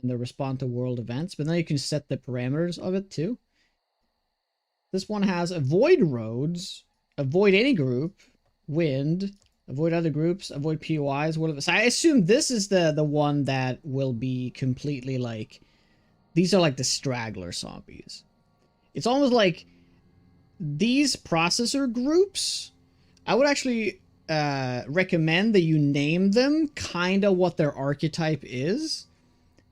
and they respond to world events. But then you can set the parameters of it too. This one has avoid roads, avoid any group, wind, avoid other groups, avoid POIs, whatever. So I assume this is the one that will be completely like, these are like the straggler zombies. It's almost like these processor groups, I would actually recommend that you name them kind of what their archetype is.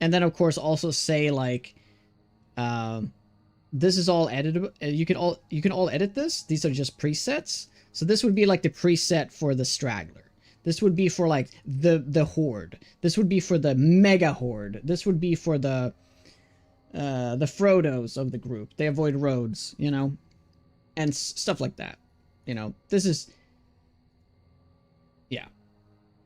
And then of course also say like, this is all editable. You can all edit this. These are just presets. So this would be like the preset for the straggler. This would be for like the horde. This would be for the mega horde. This would be for the Frodos of the group. They avoid roads, you know, and stuff like that. You know, this is, yeah.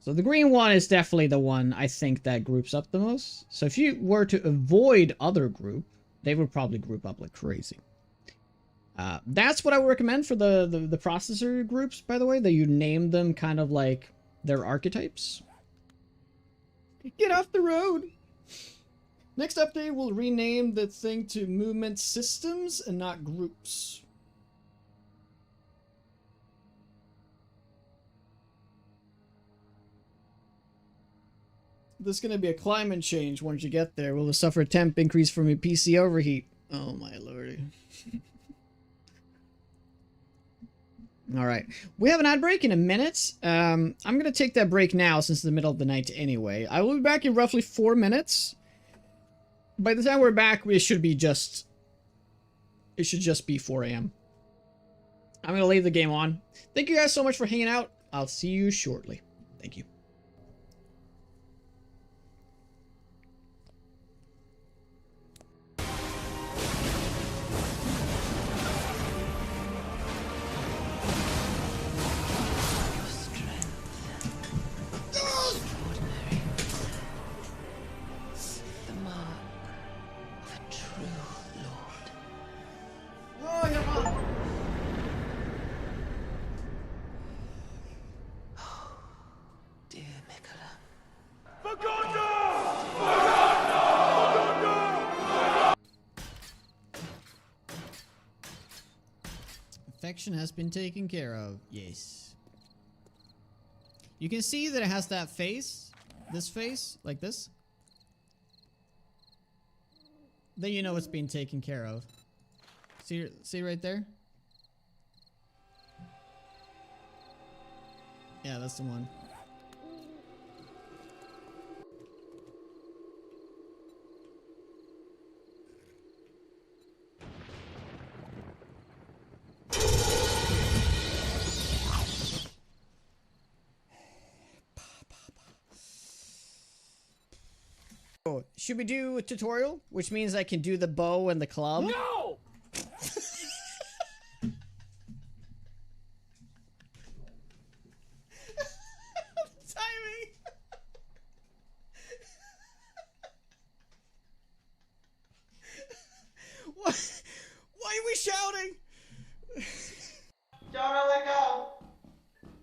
So the green one is definitely the one I think that groups up the most. So if you were to avoid other group, they would probably group up like crazy. That's what I would recommend for the processor groups, by the way, that you name them kind of like their archetypes. Get off the road! Next update, we'll rename the thing to movement systems and not groups. This is going to be a climate change once you get there. Will suffer a temp increase from a PC overheat? Oh my lordy. Alright, we have an ad break in a minute. I'm going to take that break now since it's the middle of the night anyway. I will be back in roughly 4 minutes. By the time we're back, it should just be 4 a.m. I'm going to leave the game on. Thank you guys so much for hanging out. I'll see you shortly. Thank you. Infection has been taken care of. Yes. You can see that it has that face. This face. Like this. Then you know it's being taken care of. See right there? Yeah, that's the one. Should we do a tutorial? Which means I can do the bow and the club? No! Timing! Why are we shouting? Jonah, let go.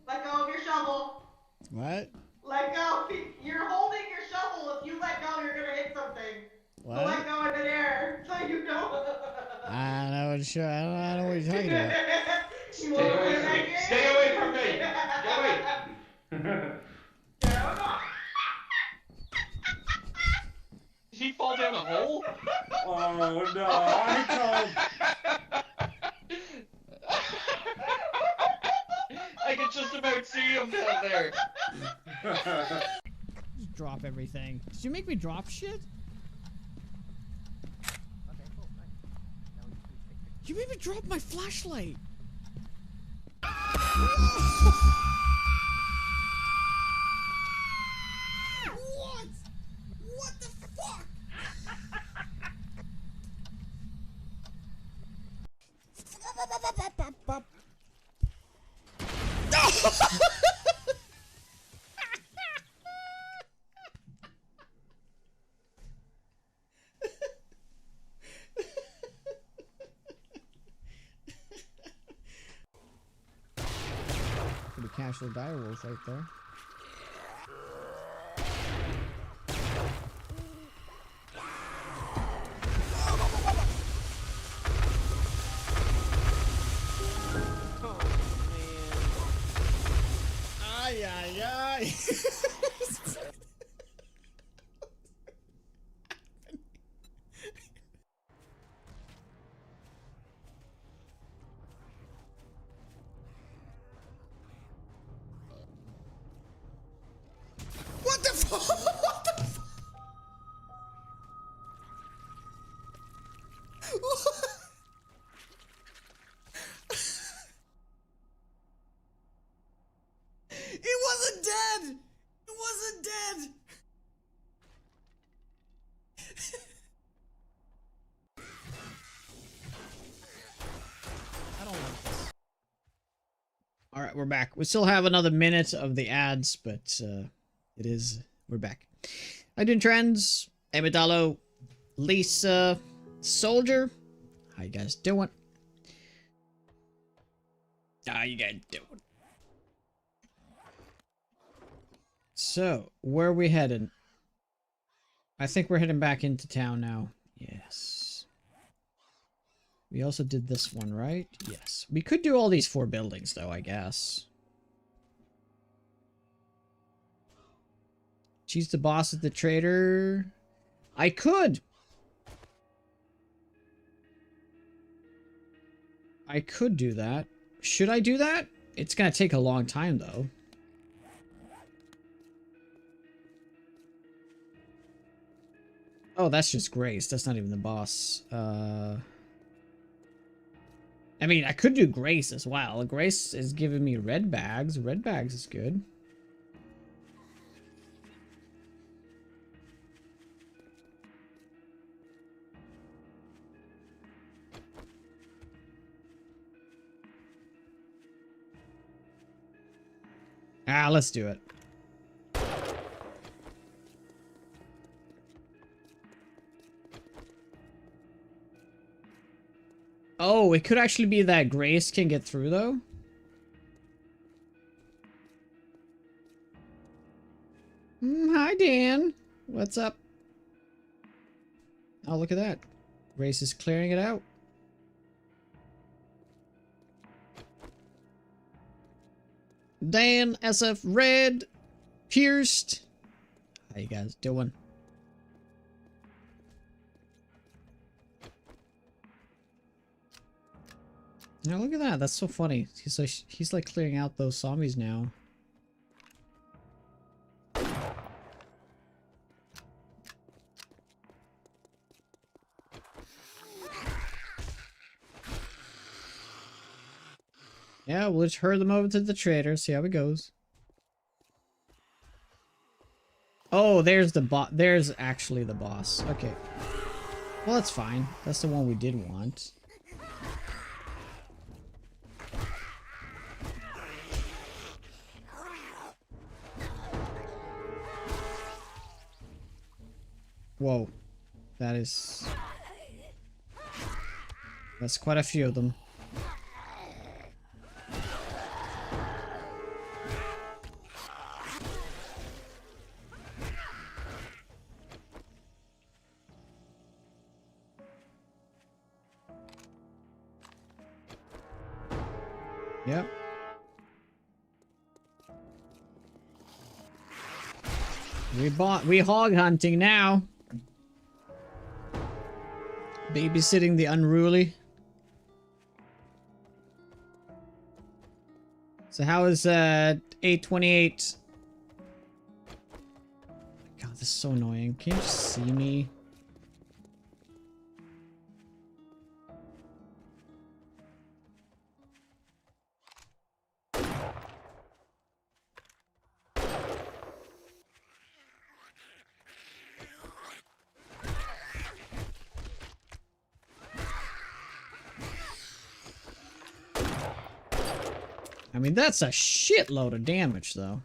Let go of your shovel. What? Let go. You're holding your shovel. If you let go, you're gonna hit something. What? So let go in midair, so you know. I don't know what you're talking about. You won't put it back in. Stay away from me! Get away! Did he fall down a hole? Oh no, I I can just about see him down there. Just drop everything. Did you make me drop shit? You made me drop my flashlight. What? What the fuck? actual direwolf right there. Ay, ay, ay. What the fuck? What the fuck? It wasn't dead! It wasn't dead! I don't like this. Alright, we're back. We still have another minute of the ads, but we're back. How you doing, trends? Amidalo, Lisa, Soldier. How you guys doing? How you guys doing? So, where are we headed? I think we're heading back into town now. Yes. We also did this one, right? Yes. We could do all these 4 buildings, though, I guess. Choose the boss at the trader. I could. I could do that. Should I do that? It's gonna take a long time, though. Oh, that's just Grace. That's not even the boss. I mean, I could do Grace as well. Grace is giving me red bags. Red bags is good. Ah, let's do it. Oh, it could actually be that Grace can get through, though. Hi, Dan. What's up? Oh, look at that. Grace is clearing it out. Dan, SF, Red, Pierced. How you guys doing? Now look at that. That's so funny. He's like clearing out those zombies now. Yeah, we'll just herd them over to the trader, see how it goes. Oh, there's the boss. There's actually the boss. Okay. Well, that's fine. That's the one we did want. Whoa. That's quite a few of them. Yep. We hog hunting now. Babysitting the unruly. So how is 828? God, this is so annoying. Can you just see me? I mean, that's a shitload of damage, though.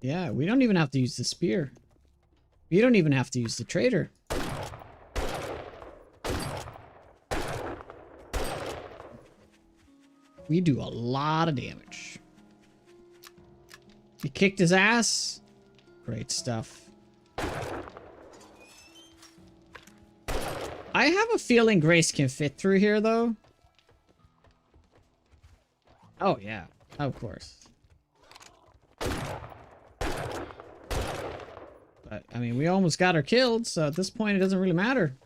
Yeah, we don't even have to use the spear. We don't even have to use the trader. We do a lot of damage. You kicked his ass. Great stuff. I have a feeling Grace can fit through here, though. Oh, yeah. Of course. But, I mean, we almost got her killed, so at this point it doesn't really matter.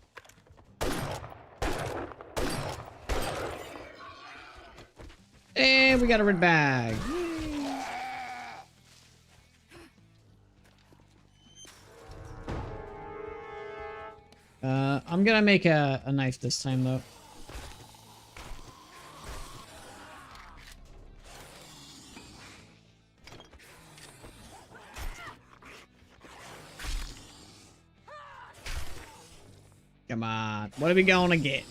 And we got a red bag. I'm gonna make a knife this time, though. Come on. What are we gonna get?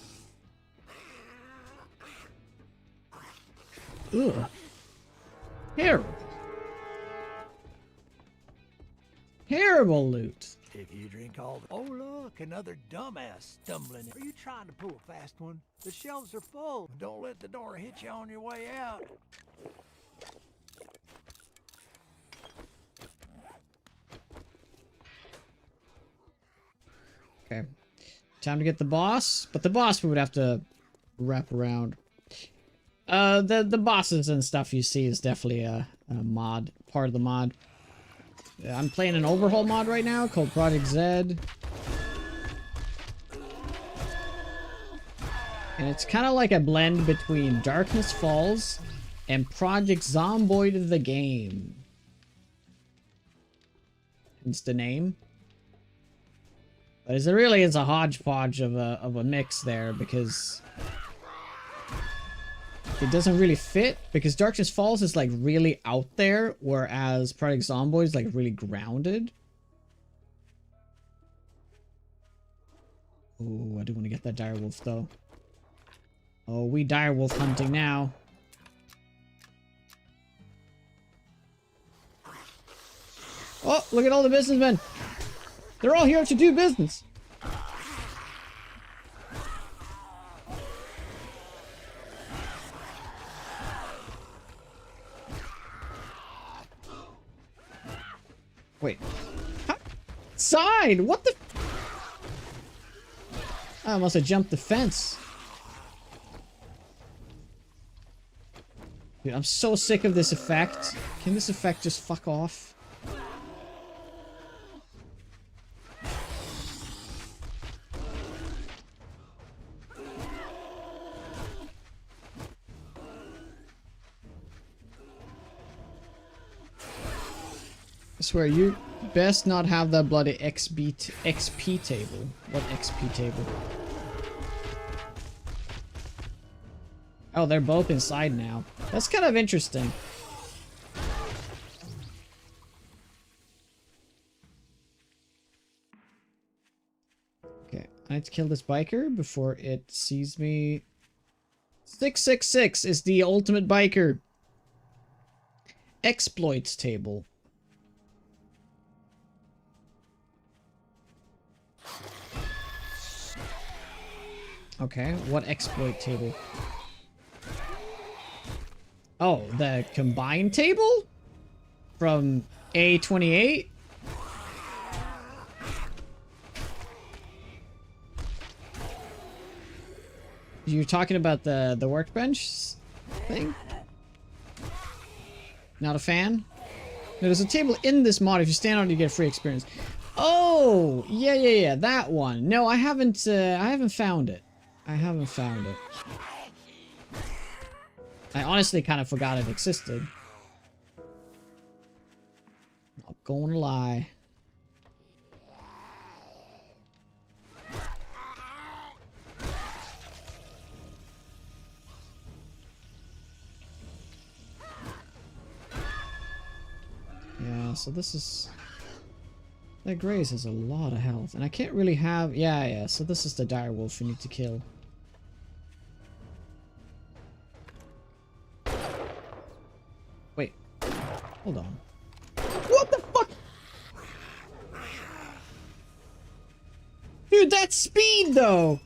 Ugh. Terrible. Terrible loot. If you drink all the... Oh, look, another dumbass stumbling in. Are you trying to pull a fast one? The shelves are full. Don't let the door hit you on your way out. Okay. Time to get the boss. But the boss we would have to wrap around. The bosses and stuff you see is definitely a mod. Part of the mod. I'm playing an overhaul mod right now called Project Z. And it's kind of like a blend between Darkness Falls and Project Zomboid the game. Hence the name. But it really is a hodgepodge of a mix there, because it doesn't really fit, because Darkness Falls is like really out there, whereas Project Zomboid is like really grounded. Oh, I do want to get that direwolf though. Oh, we direwolf hunting now. Oh, look at all the businessmen. They're all here to do business. Wait. How? Side! What the? I must have jumped the fence. Dude, I'm so sick of this effect. Can this effect just fuck off? I swear, you best not have that bloody XP table. What XP table? Oh, they're both inside now. That's kind of interesting. Okay, I need to kill this biker before it sees me. 666 is the ultimate biker. Exploits table. Okay, what exploit table? Oh, the combined table? From A28? You're talking about the workbench thing? Not a fan? No, there's a table in this mod. If you stand on it, you get free experience. Oh, yeah, that one. No, I haven't found it. I haven't found it. I honestly kind of forgot it existed. Not gonna lie. Yeah, so this is... That Grace has a lot of health, and I can't really have... Yeah, so this is the direwolf we need to kill. Wait. Hold on. What the... Dude, that's speed though!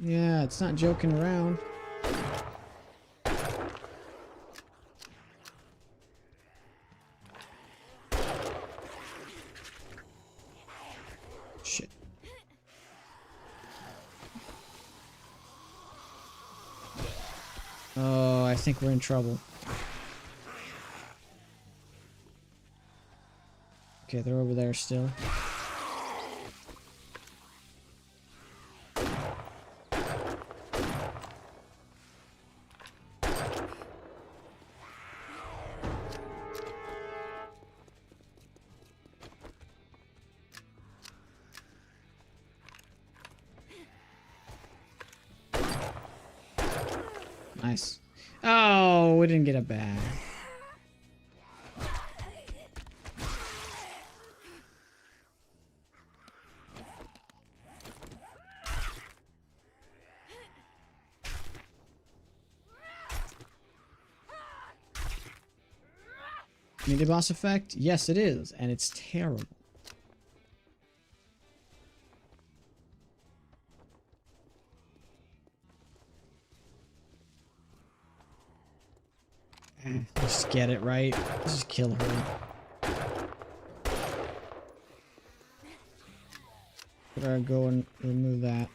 Yeah, it's not joking around. Shit. Oh, I think we're in trouble. Okay, they're over there still. Nice. Oh, we didn't get a bag. Mini boss effect? Yes, it is, and it's terrible. Just get it right. Just kill her. Gotta go and remove that.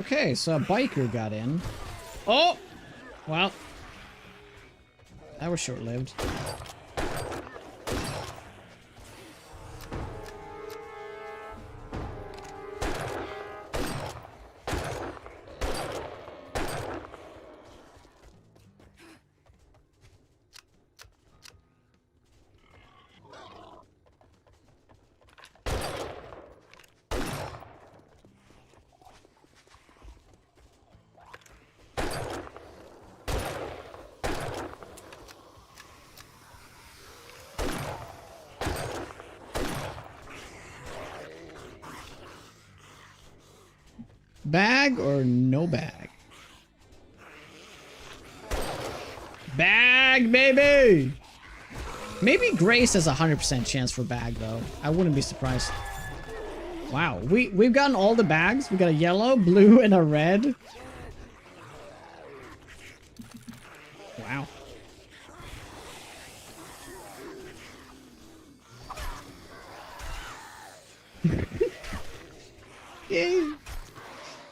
Okay, so a biker got in. Oh! Well. That was short-lived. Bag or no bag? Bag, baby! Maybe Grace has a 100% chance for bag, though. I wouldn't be surprised. Wow, we've gotten all the bags. We got a yellow, blue, and a red. Wow. Yay.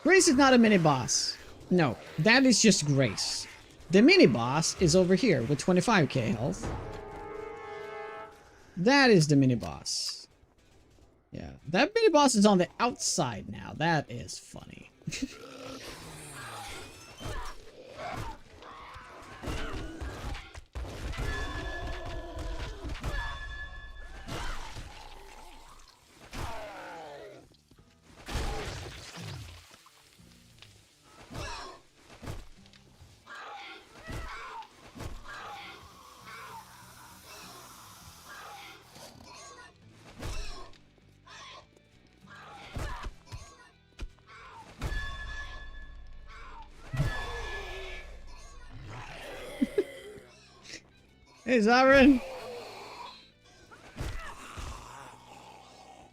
Grace is not a mini-boss. No, that is just Grace. The mini-boss is over here with 25k health. That is the mini-boss. Yeah, that mini-boss is on the outside now. That is funny. Hey, Zarin!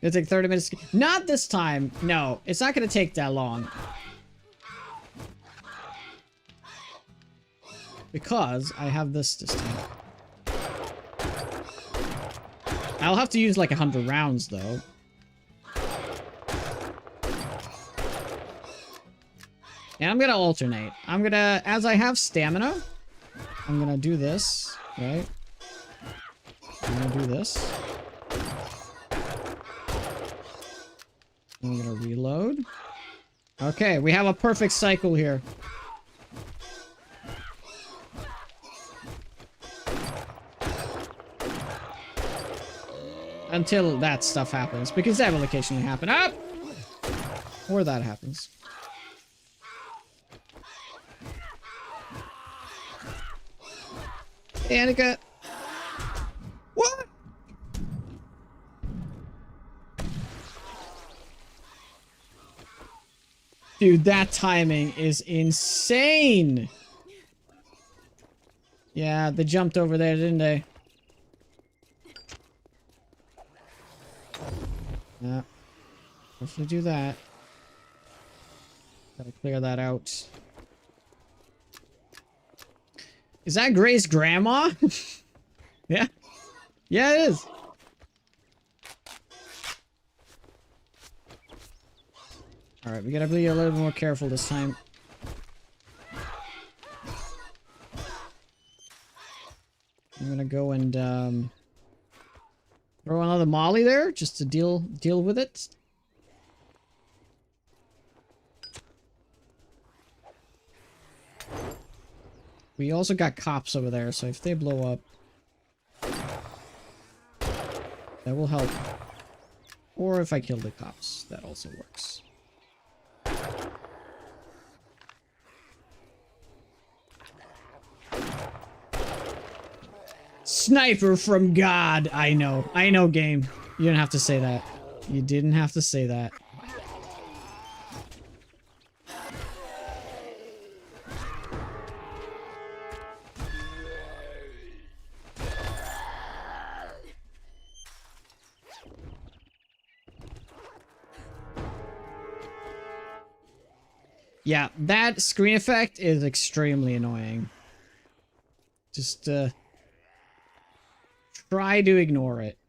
It'll take 30 minutes. Not this time. No, it's not gonna take that long. Because I have this time. I'll have to use like 100 rounds though. And I'm gonna alternate. I'm gonna, as I have stamina, I'm gonna do this, right? I'm gonna do this. I'm gonna reload. Okay, we have a perfect cycle here. Until that stuff happens, because that will occasionally happen. Up! Or that happens. Hey, Annika. What? Dude, that timing is insane. Yeah, they jumped over there, didn't they? Yeah. Hopefully do that. Gotta clear that out. Is that Gray's grandma? Yeah. Yeah, it is. Alright, we gotta be a little more careful this time. I'm gonna go and throw another molly there just to deal with it. We also got cops over there, so if they blow up, that will help. Or if I kill the cops, that also works. Sniper from God! I know, game. You didn't have to say that. You didn't have to say that. Yeah, that screen effect is extremely annoying. Just, try to ignore it.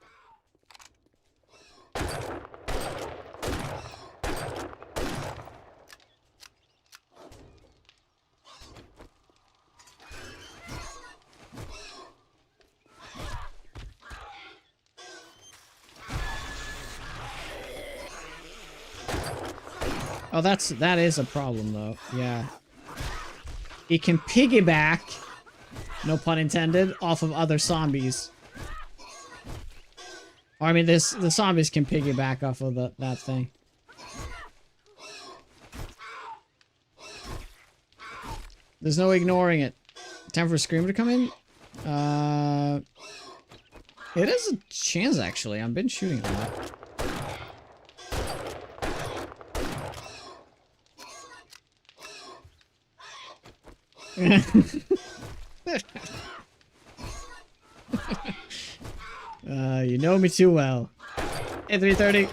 Oh, that is a problem, though. Yeah. It can piggyback, no pun intended, off of other zombies. Or, I mean, the zombies can piggyback off of that thing. There's no ignoring it. Time for a screamer to come in? It is a chance, actually. I've been shooting a lot. You know me too well. Hey, 330.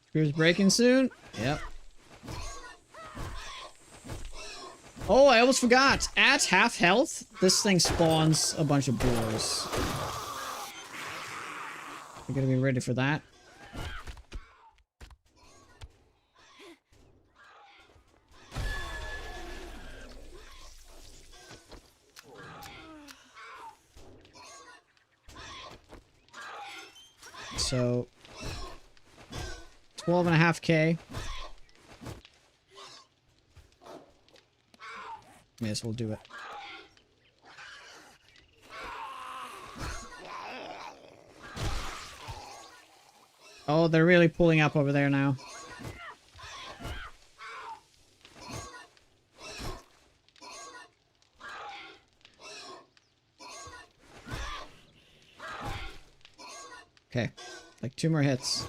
Spear's breaking soon. Yep. Oh, I almost forgot. At half health, this thing spawns a bunch of boars. We're gonna be ready for that. So 12.5K. May as well do it. Oh, they're really pulling up over there now. Okay, like 2 more hits.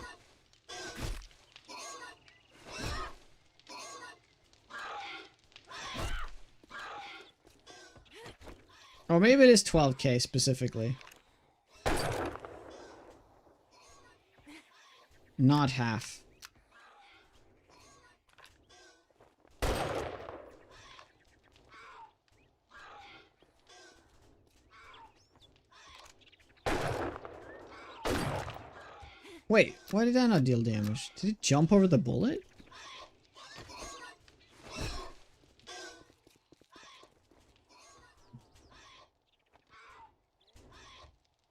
Or maybe it is 12K specifically. Not half. Wait, why did that not deal damage? Did it jump over the bullet?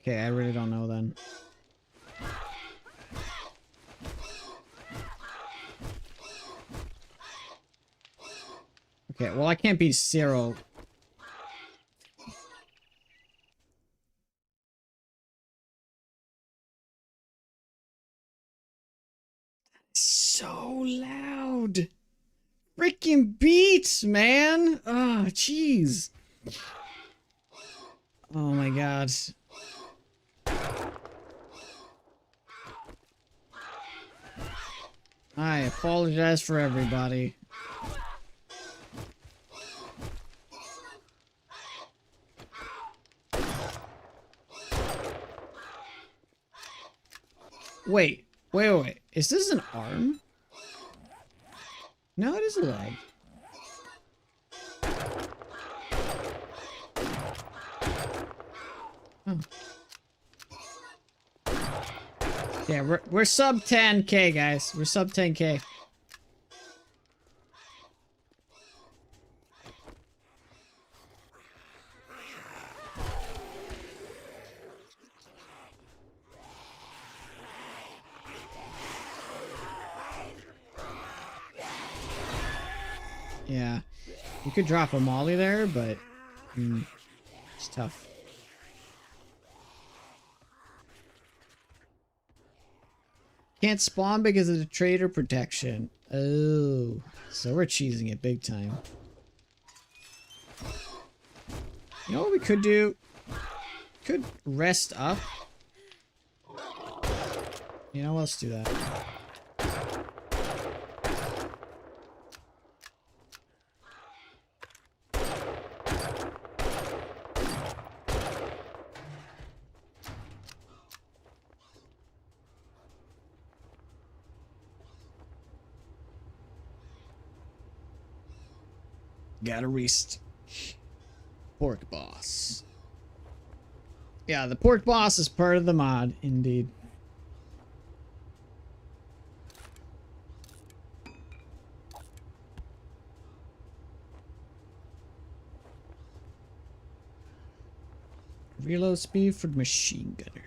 Okay, I really don't know then. Okay, well, I can't be zero. So loud. Freaking beats, man. Oh, jeez. Oh my god. I apologize for everybody. Wait. Is this an arm? No, it is a leg. Oh. Yeah, we're sub 10k, guys. We're sub 10k. Yeah. You could drop a molly there, but it's tough. Can't spawn because of the trader protection. Oh, so we're cheesing it big time. You know what we could do? Could rest up. You know, let's do that. Gotta rest. Pork boss. Yeah, the pork boss is part of the mod, indeed. Reload speed for the machine gunner.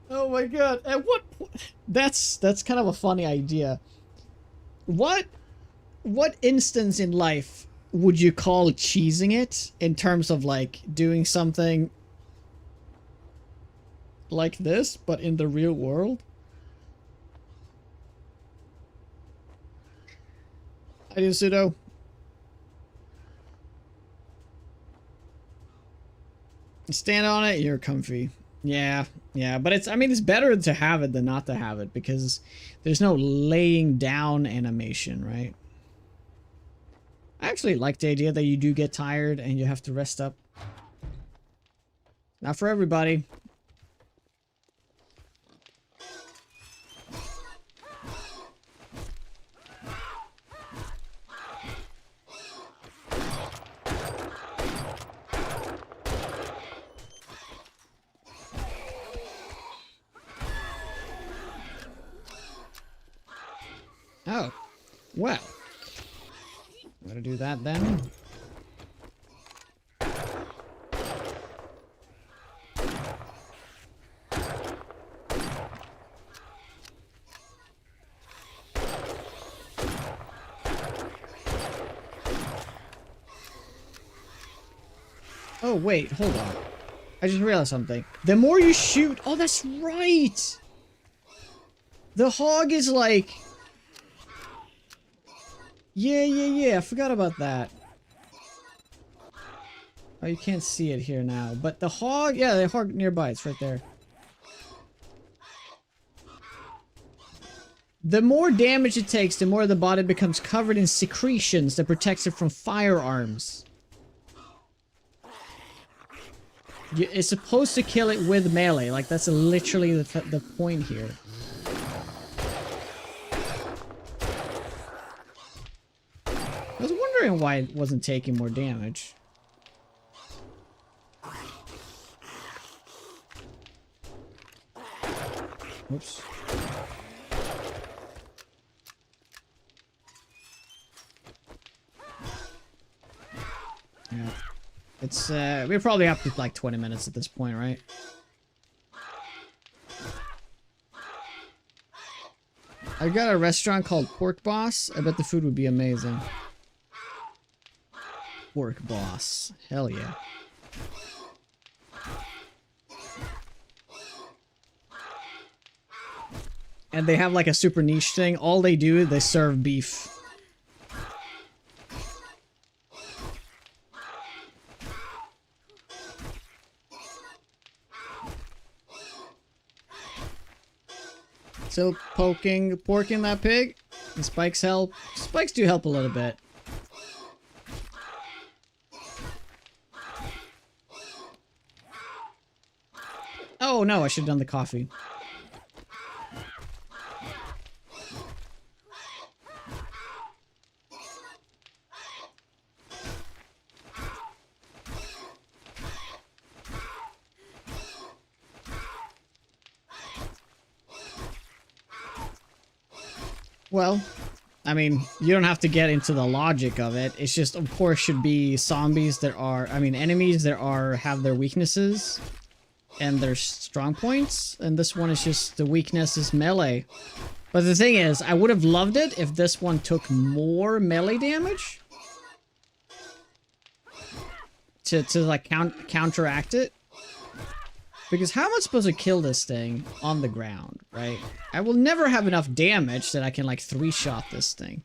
Oh my god, at what point? That's kind of a funny idea. What instance in life would you call cheesing it in terms of like doing something like this, but in the real world? I do pseudo. Stand on it, you're comfy. Yeah, but it's, I mean, it's better to have it than not to have it because there's no laying down animation, right? I actually like the idea that you do get tired and you have to rest up. Not for everybody. Oh, well. I'm gonna do that then. Oh, wait, hold on. I just realized something. The more you shoot... Oh, that's right! The hog is like... Yeah, I forgot about that. Oh, you can't see it here now. But the hog... Yeah, the hog nearby. It's right there. The more damage it takes, the more the body becomes covered in secretions that protects it from firearms. It's supposed to kill it with melee. Like, that's literally the point here. I was wondering why it wasn't taking more damage. Oops. Yeah. It's, we're probably up to like 20 minutes at this point, right? I got a restaurant called Pork Boss. I bet the food would be amazing. Pork Boss. Hell yeah. And they have like a super niche thing. All they do is they serve beef. Still porking that pig. And spikes help. Spikes do help a little bit. Oh no, I should have done the coffee. Well, I mean, you don't have to get into the logic of it. It's just, of course, should be zombies that are, I mean, enemies that are, have their weaknesses and their strong points. And this one is just, the weakness is melee. But the thing is, I would have loved it if this one took more melee damage to like counteract it. Because how am I supposed to kill this thing on the ground, right? I will never have enough damage that I can, like, 3-shot this thing.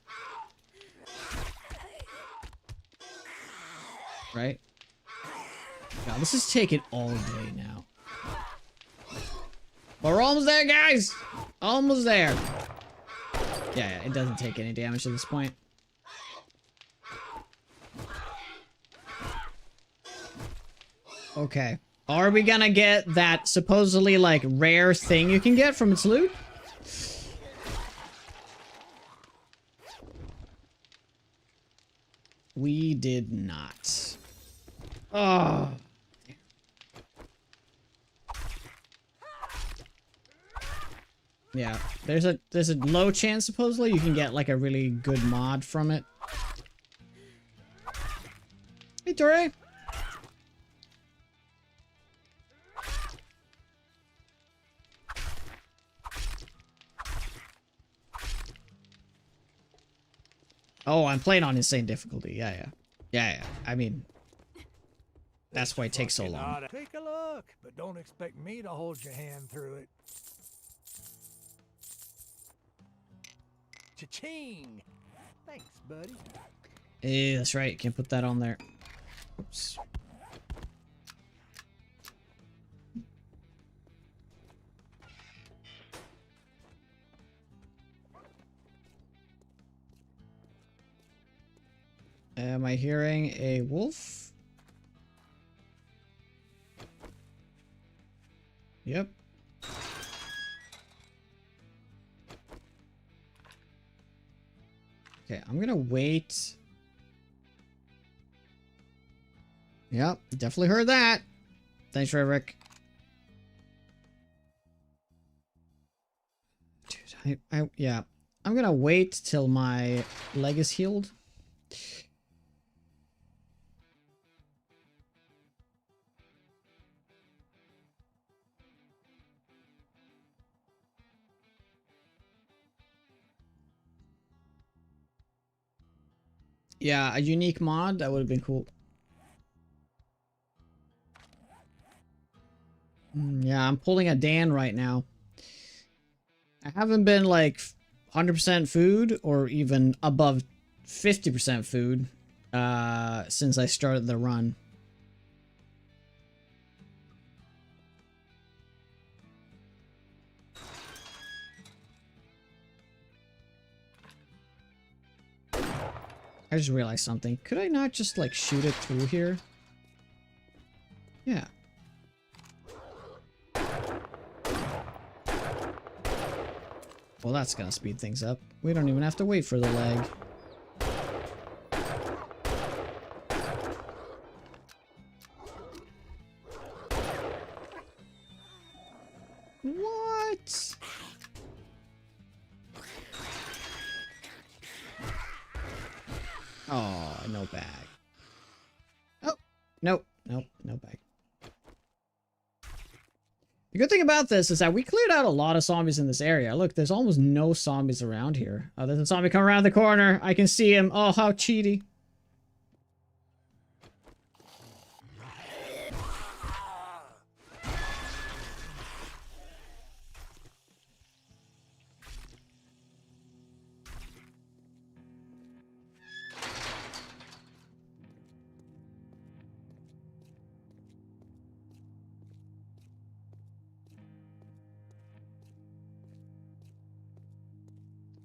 Right? God, this is taking all day now. But we're almost there, guys! Almost there. Yeah, it doesn't take any damage at this point. Okay. Are we gonna get that supposedly, like, rare thing you can get from its loot? We did not. Oh. Yeah, there's a low chance supposedly you can get, like, a really good mod from it. Hey, Torre. Oh, I'm playing on insane difficulty. Yeah. I mean, that's why it takes so long. Take a look, but don't expect me to hold your hand through it. Cha-ching! Thanks, buddy. Eh, that's right. Can't put that on there. Oops. Am I hearing a wolf? Yep. Okay, I'm gonna wait. Yep, definitely heard that. Thanks, Reverick. Dude, yeah. I'm gonna wait till my leg is healed. Yeah, a unique mod, that would have been cool. Yeah, I'm pulling a Dan right now. I haven't been like 100% food or even above 50% food since I started the run. I just realized something. Could I not just, like, shoot it through here? Yeah. Well, that's gonna speed things up. We don't even have to wait for the leg. What? Oh, no bag. Oh, nope, no bag. The good thing about this is that we cleared out a lot of zombies in this area. Look, there's almost no zombies around here. Oh, there's a zombie coming around the corner. I can see him. Oh, how cheaty.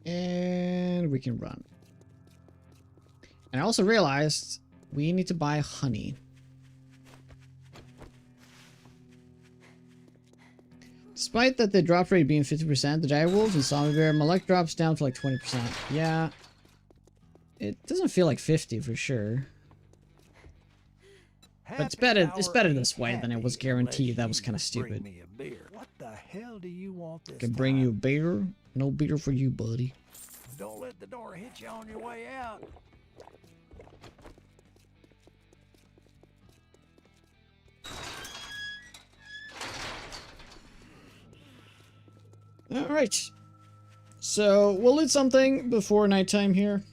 And we can run. And I also realized we need to buy honey. Despite that the drop rate being 50%, the Dire Wolves and Zombie Bear, my luck drops down to like 20%. Yeah. It doesn't feel like 50 for sure. But it's better this way than it was guaranteed. That was kind of stupid. What the hell do you want this Can bring time? you a beer? No beer for you, buddy. Don't let the door hit you on your way out. Alright. So, we'll loot something before nighttime here.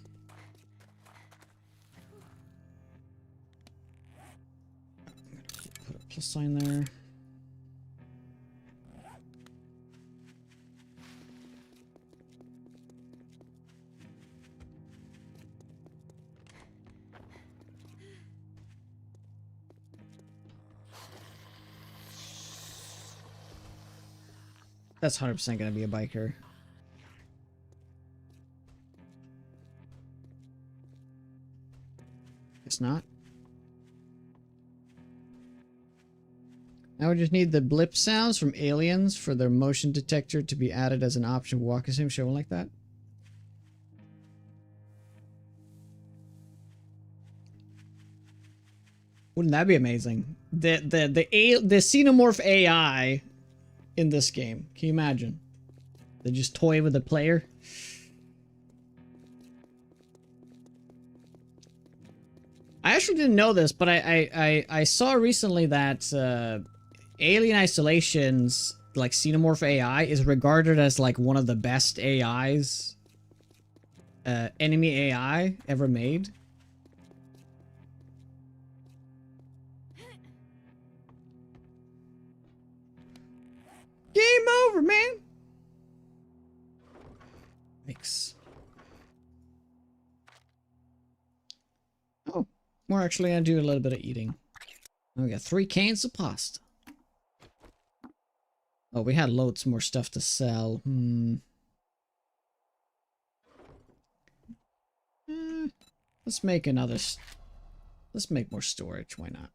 Put a plus sign there. That's 100% gonna be a biker. It's not. Now we just need the blip sounds from aliens for their motion detector to be added as an option. Walk a sim show like that. Wouldn't that be amazing? The xenomorph AI in this game. Can you imagine? They just toy with the player. I actually didn't know this, but I saw recently that Alien Isolation's like xenomorph AI is regarded as like one of the best AIs, enemy AI ever made. Game over, man. Thanks. Oh, we're actually gonna do a little bit of eating. We got 3 cans of pasta. Oh, we had loads more stuff to sell. Let's make another. Let's make more storage. Why not?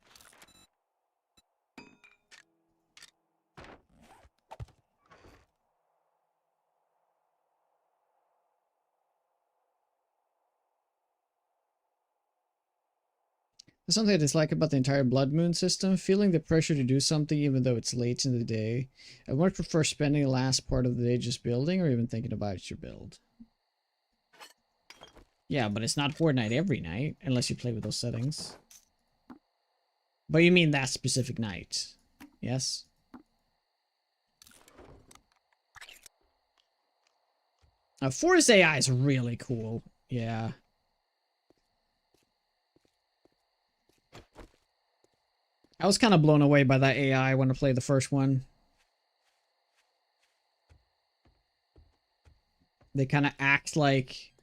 There's something I dislike about the entire Blood Moon system, feeling the pressure to do something even though it's late in the day. I much prefer spending the last part of the day just building or even thinking about your build. Yeah, but it's not Horde night every night, unless you play with those settings. But you mean that specific night, yes? Forest AI is really cool, yeah. I was kind of blown away by that AI when I played the first one. They kind of act like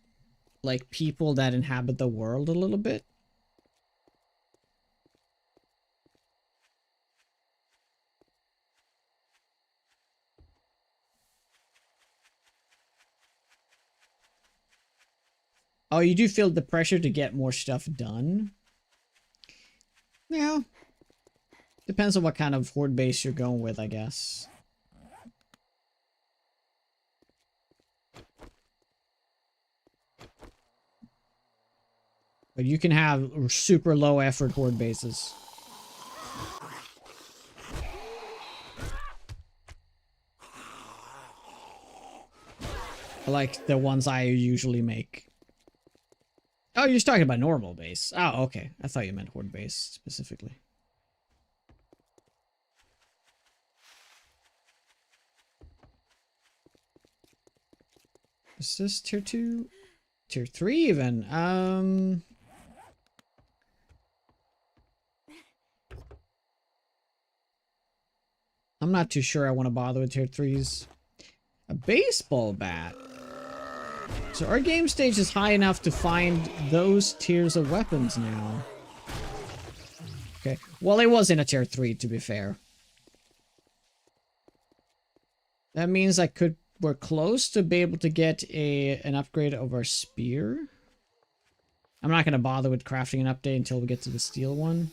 people that inhabit the world a little bit. Oh, you do feel the pressure to get more stuff done? Yeah. Depends on what kind of horde base you're going with, I guess. But you can have super low effort horde bases. Like the ones I usually make. Oh, you're just talking about normal base. Oh, okay. I thought you meant horde base specifically. Is this tier 2? Tier 3 even. I'm not too sure I want to bother with tier 3s. A baseball bat. So our game stage is high enough to find those tiers of weapons now. Okay. Well, it was in a tier 3 to be fair. That means we're close to be able to get an upgrade of our spear. I'm not going to bother with crafting an update until we get to the steel one.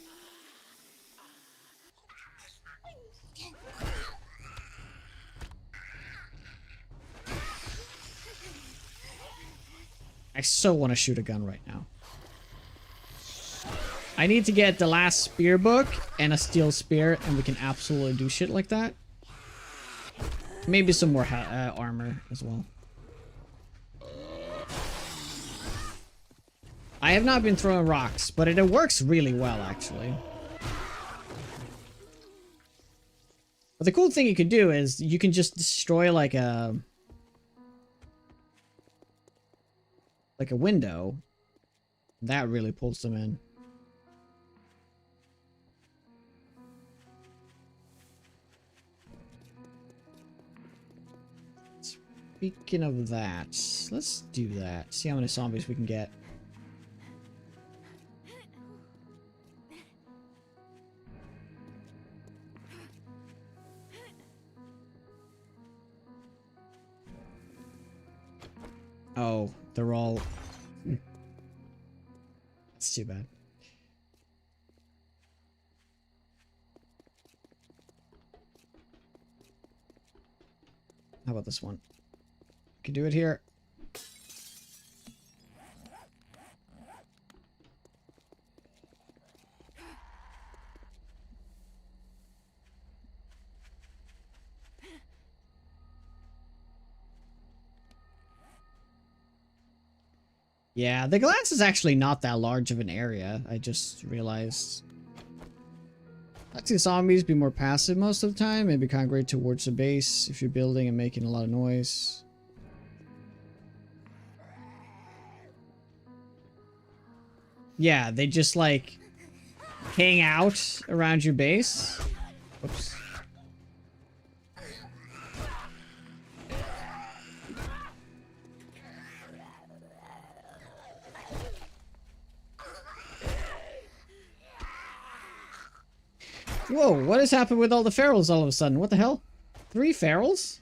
I so want to shoot a gun right now. I need to get the last spear book and a steel spear, and we can absolutely do shit like that. Maybe some more armor as well. I have not been throwing rocks, but it works really well, actually. But the cool thing you can do is you can just destroy like a window. That really pulls them in. Speaking of that, let's do that. See how many zombies we can get. Oh, they're all... That's too bad. How about this one? Can do it here. Yeah, the glass is actually not that large of an area. I just realized. I'd see zombies be more passive most of the time. Maybe congregate towards the base if you're building and making a lot of noise. Yeah, they just like hang out around your base. Whoops. Whoa, what has happened with all the ferals all of a sudden? What the hell? 3 ferals?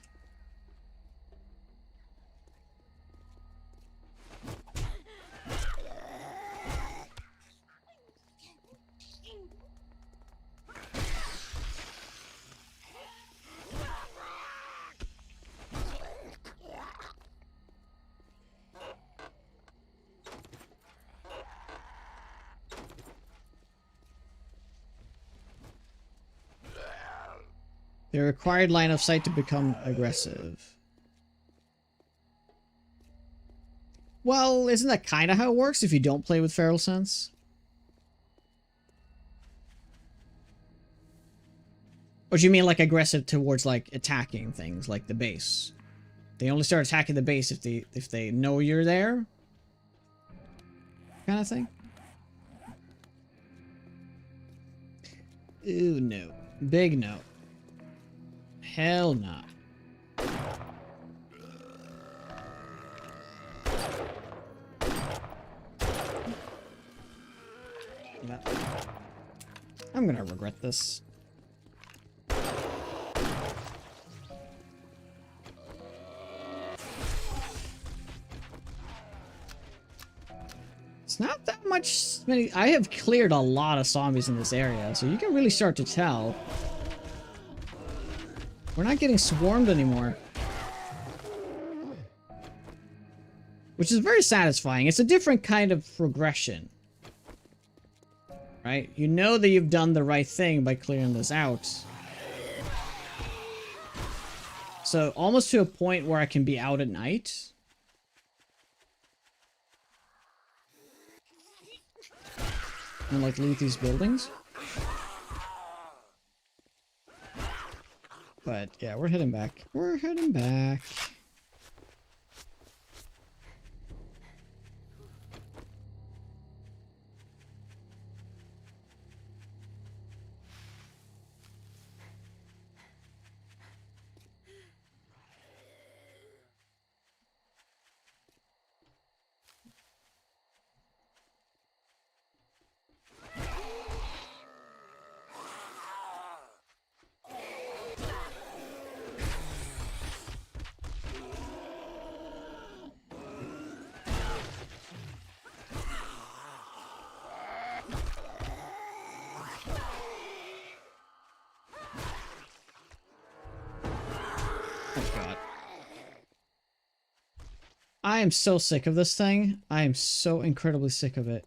They're required line of sight to become aggressive. Well, isn't that kind of how it works if you don't play with feral sense? Or do you mean like aggressive towards like attacking things like the base? They only start attacking the base if they know you're there? Kind of thing? Ooh, no. Big no. Hell no. I'm gonna regret this. It's not that much. I have cleared a lot of zombies in this area, so you can really start to tell. We're not getting swarmed anymore. Which is very satisfying. It's a different kind of progression. Right? You know that you've done the right thing by clearing this out. So, almost to a point where I can be out at night. And, like, leave these buildings. But, yeah, we're heading back. We're heading back. I am so sick of this thing. I am so incredibly sick of it.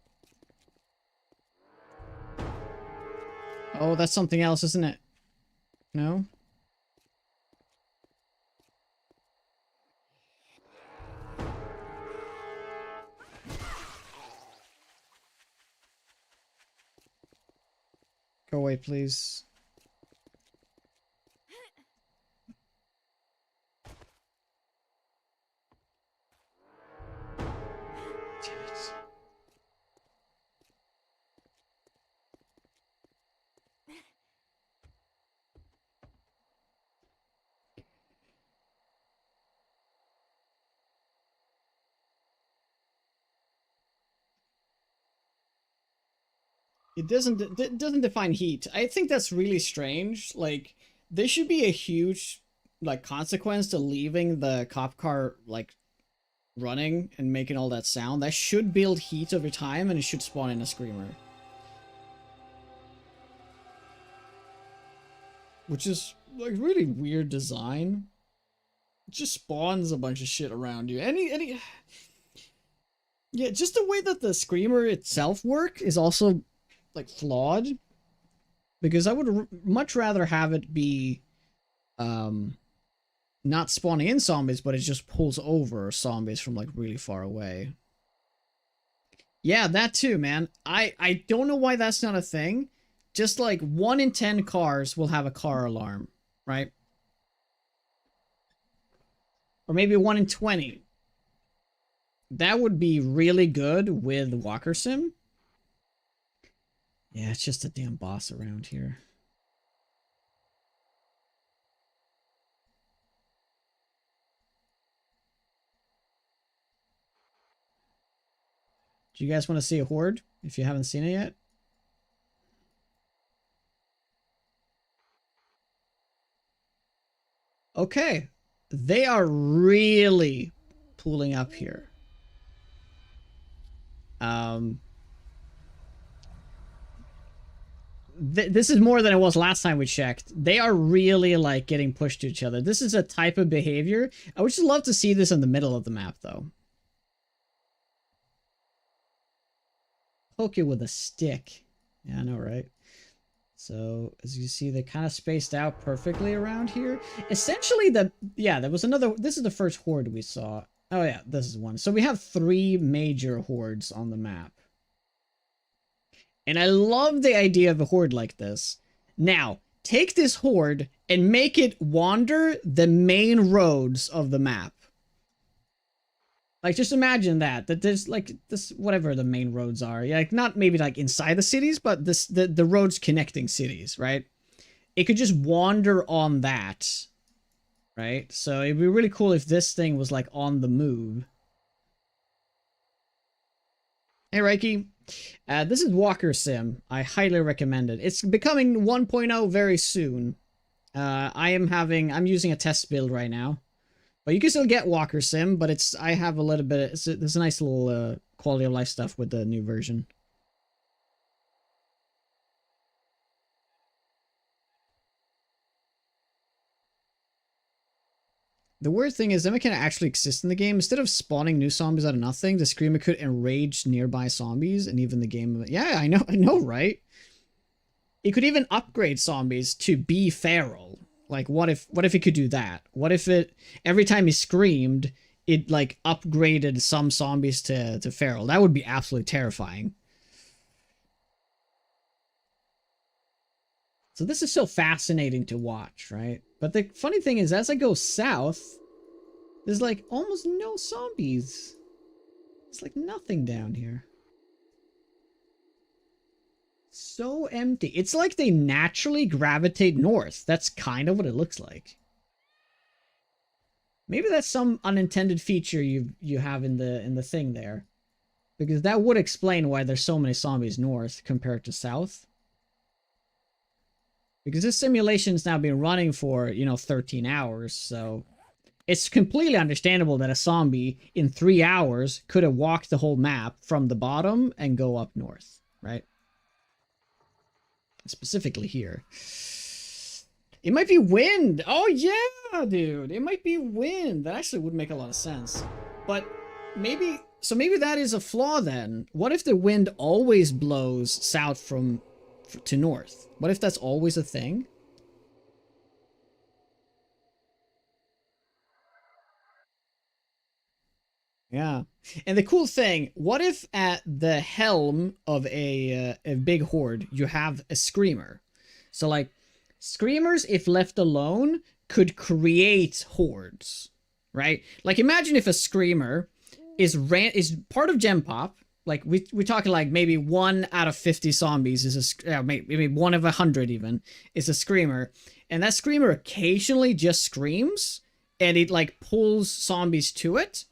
Oh, that's something else, isn't it? No? Go away, please. Damn it. It doesn't define heat. I think that's really strange. Like, there should be a huge like consequence to leaving the cop car like running and making all that sound. That should build heat over time, and it should spawn in a screamer. Which is like really weird design. It just spawns a bunch of shit around you. Yeah, just the way that the screamer itself work is also like flawed, because I would much rather have it be not spawning in zombies, but it just pulls over zombies from like really far away. Yeah, that too, man. I don't know why that's not a thing. Just like 1 in 10 cars will have a car alarm, right? Or maybe 1 in 20. That would be really good with Walker Sim. Yeah, it's just a damn boss around here. Do you guys want to see a horde if you haven't seen it yet? Okay. They are really pulling up here. This is more than it was last time we checked. They are really like getting pushed to each other. This is a type of behavior. I would just love to see this in the middle of the map though. Poke it with a stick. Yeah, I know, right? So as you see, they kind of spaced out perfectly around here. Essentially, there was another. This is the first horde we saw. Oh yeah, this is one. So we have 3 major hordes on the map. And I love the idea of a horde like this. Now, take this horde and make it wander the main roads of the map. Like, just imagine that there's like this, whatever the main roads are. Yeah, like not maybe like inside the cities, but the roads connecting cities, right? It could just wander on that, right? So it'd be really cool if this thing was like on the move. Hey, Reiki. This is Walker Sim. I highly recommend it. It's becoming 1.0 very soon. I'm using a test build right now. But you can still get Walker Sim, but I have a little bit, there's a nice little quality of life stuff with the new version. The weird thing is, the mechanic actually exists in the game. Instead of spawning new zombies out of nothing, the screamer could enrage nearby zombies, and even the game. Yeah, I know, right? It could even upgrade zombies to be feral. Like, what if it could do that? What if it every time he screamed, it like upgraded some zombies to feral? That would be absolutely terrifying. So this is so fascinating to watch, right? But the funny thing is, as I go south, there's like almost no zombies. It's like nothing down here. So empty. It's like they naturally gravitate north. That's kind of what it looks like. Maybe that's some unintended feature you have in the thing there. Because that would explain why there's so many zombies north compared to south. Because this simulation's now been running for, 13 hours, so it's completely understandable that a zombie in 3 hours could have walked the whole map from the bottom and go up north, right? Specifically here. It might be wind. Oh yeah, dude. It might be wind. That actually would make a lot of sense. But maybe that is a flaw then. What if the wind always blows south from to north? What if that's always a thing? Yeah. And the cool thing, what if at the helm of a big horde you have a screamer? So like screamers, if left alone, could create hordes, right? Like imagine if a screamer is part of Gem Pop. Like we're talking like maybe 1 out of 50 zombies is maybe 1 of 100 even is a screamer, and that screamer occasionally just screams and it like pulls zombies to it,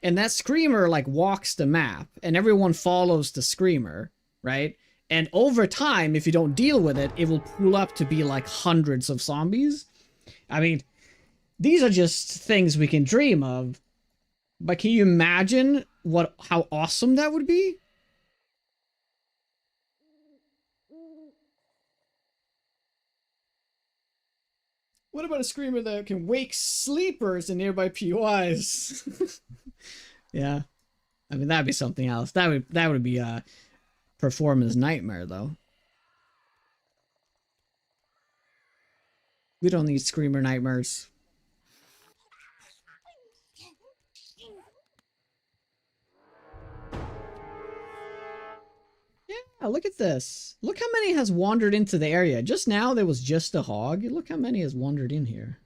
and that screamer like walks the map and everyone follows the screamer, right? And over time, if you don't deal with it, it will pull up to be like hundreds of zombies. I mean, these are just things we can dream of, but can you imagine how awesome that would be? What about a screamer that can wake sleepers in nearby POIs? Yeah. I mean, that'd be something else. That would be a performance nightmare, though. We don't need screamer nightmares. Yeah, look at this. Look how many has wandered into the area. Just now, there was just a hog. Look how many has wandered in here.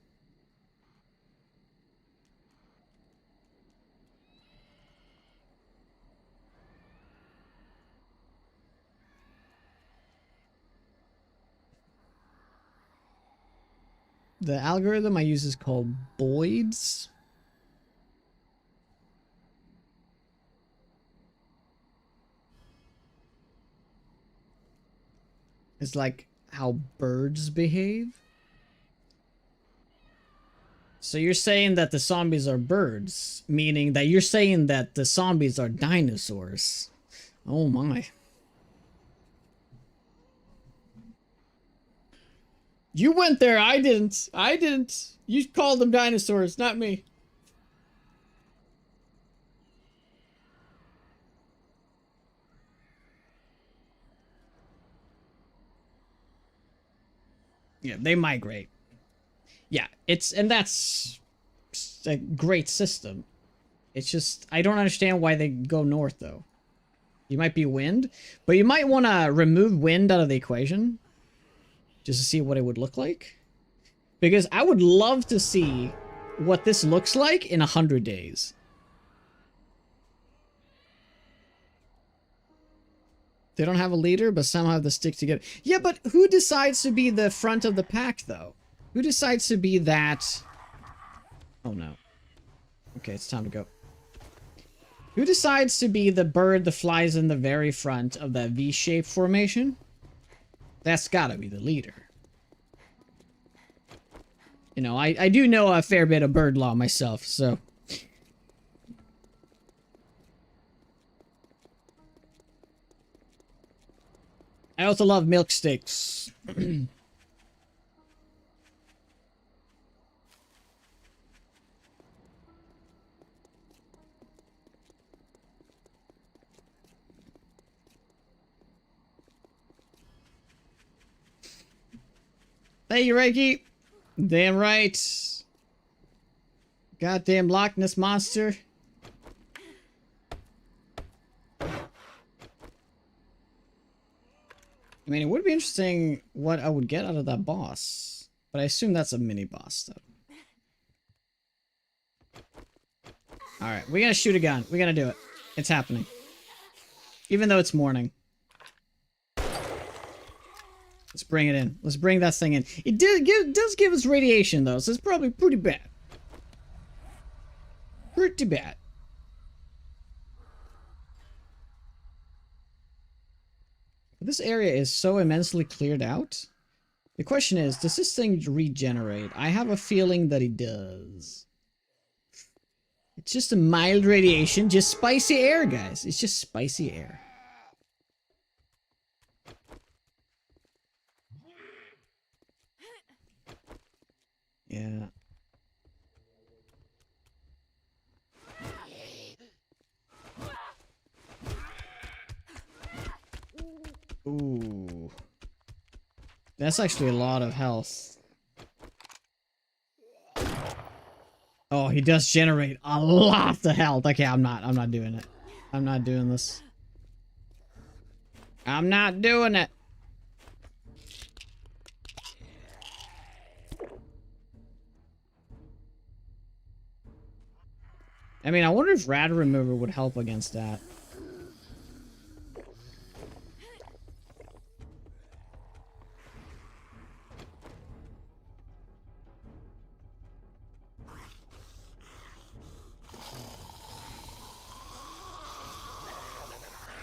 The algorithm I use is called Boids. It's like how birds behave. So you're saying that the zombies are birds, meaning that you're saying that the zombies are dinosaurs. Oh my. You went there, I didn't. I didn't. You called them dinosaurs, not me. Yeah, they migrate. Yeah, that's a great system. It's just, I don't understand why they go north, though. You might be wind, but you might want to remove wind out of the equation just to see what it would look like. Because I would love to see what this looks like in 100 days. They don't have a leader, but somehow have to stick together. Yeah, but who decides to be the front of the pack, though? Who decides to be that... Oh, no. Okay, it's time to go. Who decides to be the bird that flies in the very front of that V-shaped formation? That's gotta be the leader. You know, I do know a fair bit of bird law myself, so... I also love milk steaks. Hey, Reiki. Damn right. Goddamn Loch Ness monster. I mean, it would be interesting what I would get out of that boss. But I assume that's a mini boss, though. Alright, we're gonna shoot a gun. We're gonna do it. It's happening. Even though it's morning. Let's bring it in. Let's bring that thing in. It does give us radiation, though, so it's probably pretty bad. Pretty bad. This area is so immensely cleared out. The question is, does this thing regenerate? I have a feeling that it does. It's just a mild radiation, just spicy air, guys. It's just spicy air. Yeah. Ooh. That's actually a lot of health. Oh, he does generate a lot of health. Okay, I'm not doing it. I'm not doing this. I'm not doing it. I mean, I wonder if rat remover would help against that.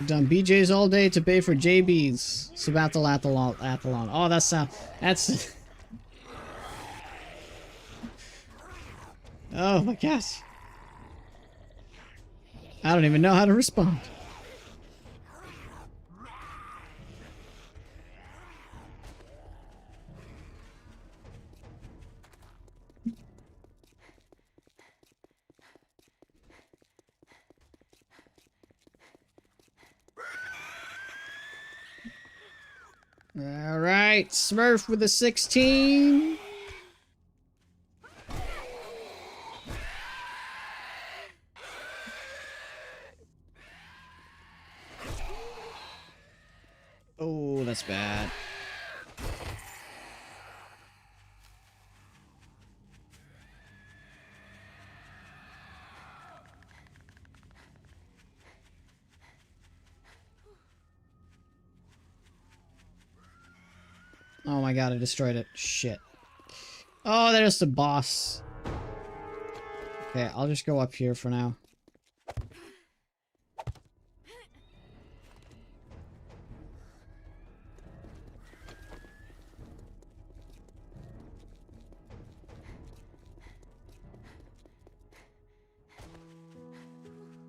Done BJ's all day to pay for JB's. Sabathalathalon. Oh, that's oh my gosh. I don't even know how to respond. All right, Smurf with a 16. Oh, that's bad. Oh my god, I destroyed it. Shit. Oh, there's the boss. Okay, I'll just go up here for now.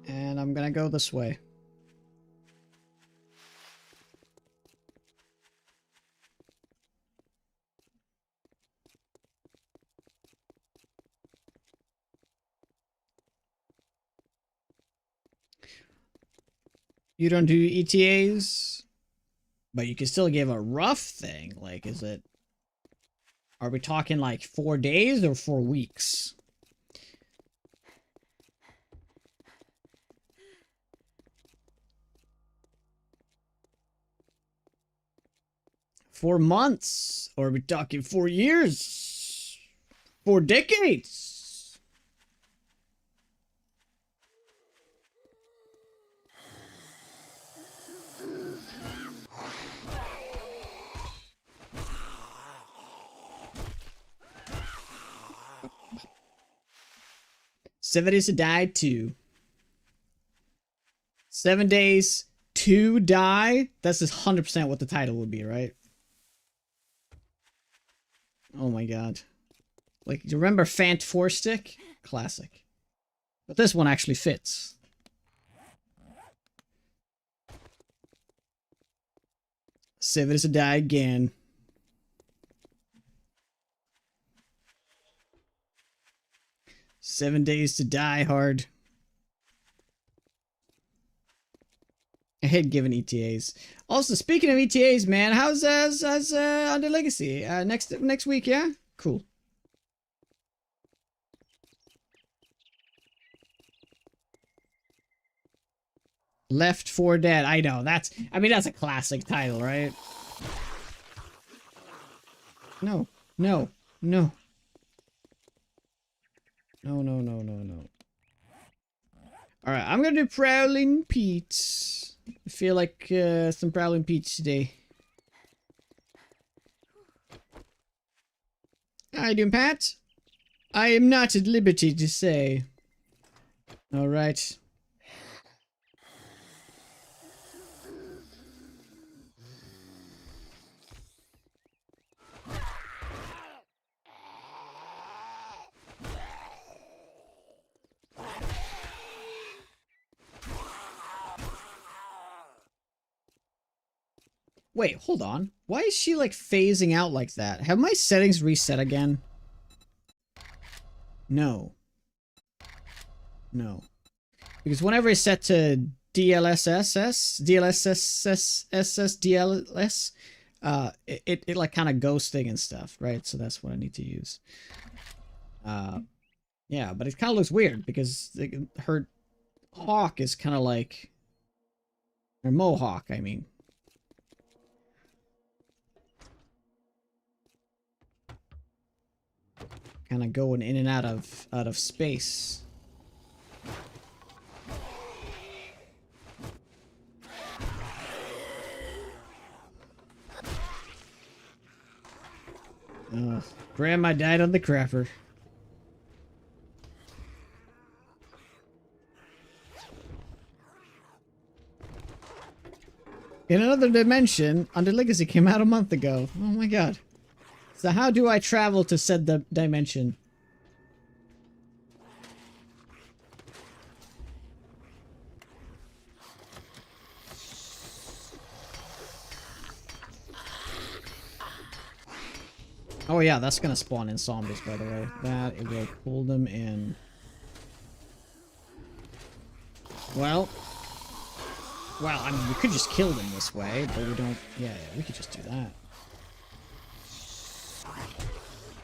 And I'm gonna go this way. You don't do ETAs, but you can still give a rough thing. Like, is it... Are we talking like 4 days or 4 weeks? $4 months? Or are we talking 4 years? 4 decades? Seven days to die, 2. 7 days to die? That's just 100% what the title would be, right? Oh my god. Like, do you remember Fant 4 Stick? Classic. But this one actually fits. Seven days to die again. Seven days to die hard. I hate giving ETAs. Also, speaking of ETAs, man, how's Under Legacy? Next week, yeah? Cool. Left 4 Dead. I know, that's a classic title, right? No. No. No. No, no, no, no, no. Alright, I'm gonna do Prowling Pete's. I feel like some Prowling Pete's today. How you doing, Pat? I am not at liberty to say. Alright. Wait, hold on. Why is she, like, phasing out like that? Have my settings reset again? No. No. Because whenever it's set to DLSS, DLS, it like kind of ghosting and stuff, right? So that's what I need to use. Yeah, but it kind of looks weird because her hawk is kind of like, her mohawk, I mean. Kind of going in and out of space. Grandma died on the crapper. In another dimension, Under Legacy came out a month ago. Oh my god. So how do I travel to said dimension? Oh yeah, that's gonna spawn in zombies, by the way. That, it will pull them in. Well, I mean, we could just kill them this way, but we don't... Yeah, we could just do that.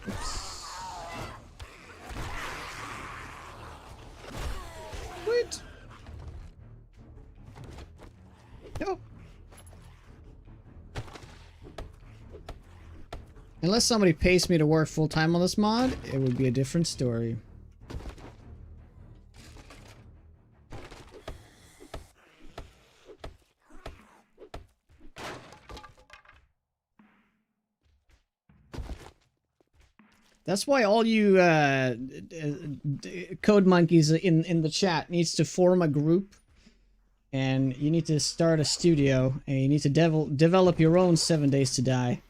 Oops. What? No. Unless somebody pays me to work full-time on this mod, it would be a different story. That's why all you code monkeys in the chat needs to form a group, and you need to start a studio, and you need to develop your own 7 Days to Die.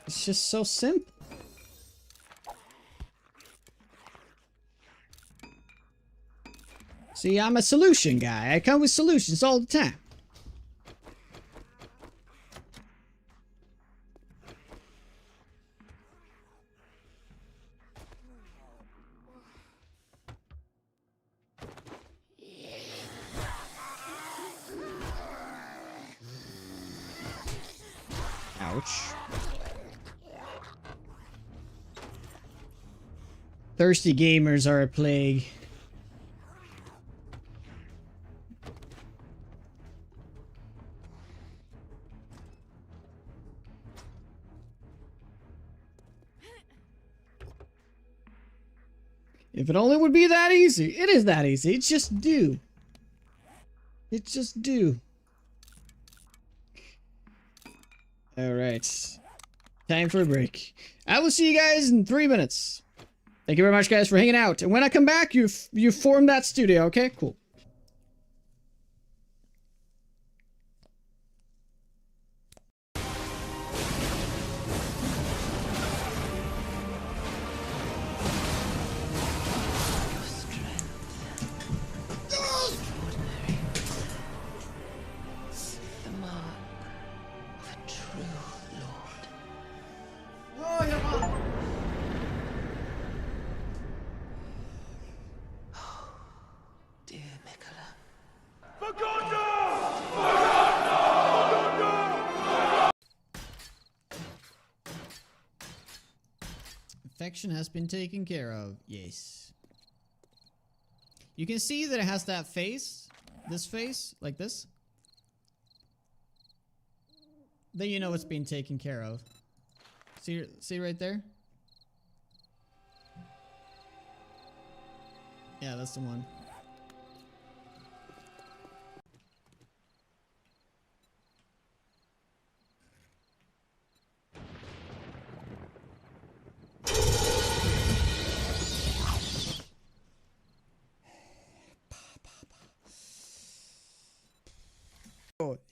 It's just so simple. See, I'm a solution guy. I come with solutions all the time. Ouch. Thirsty gamers are a plague. If it only would be that easy. It is that easy. It's just do. It's just do. Alright. Time for a break. I will see you guys in 3 minutes. Thank you very much, guys, for hanging out. And when I come back, you form that studio, okay? Cool. Infection has been taken care of. Yes. You can see that it has that face. This face. Like this. Then you know it's being taken care of. See right there? Yeah, that's the one.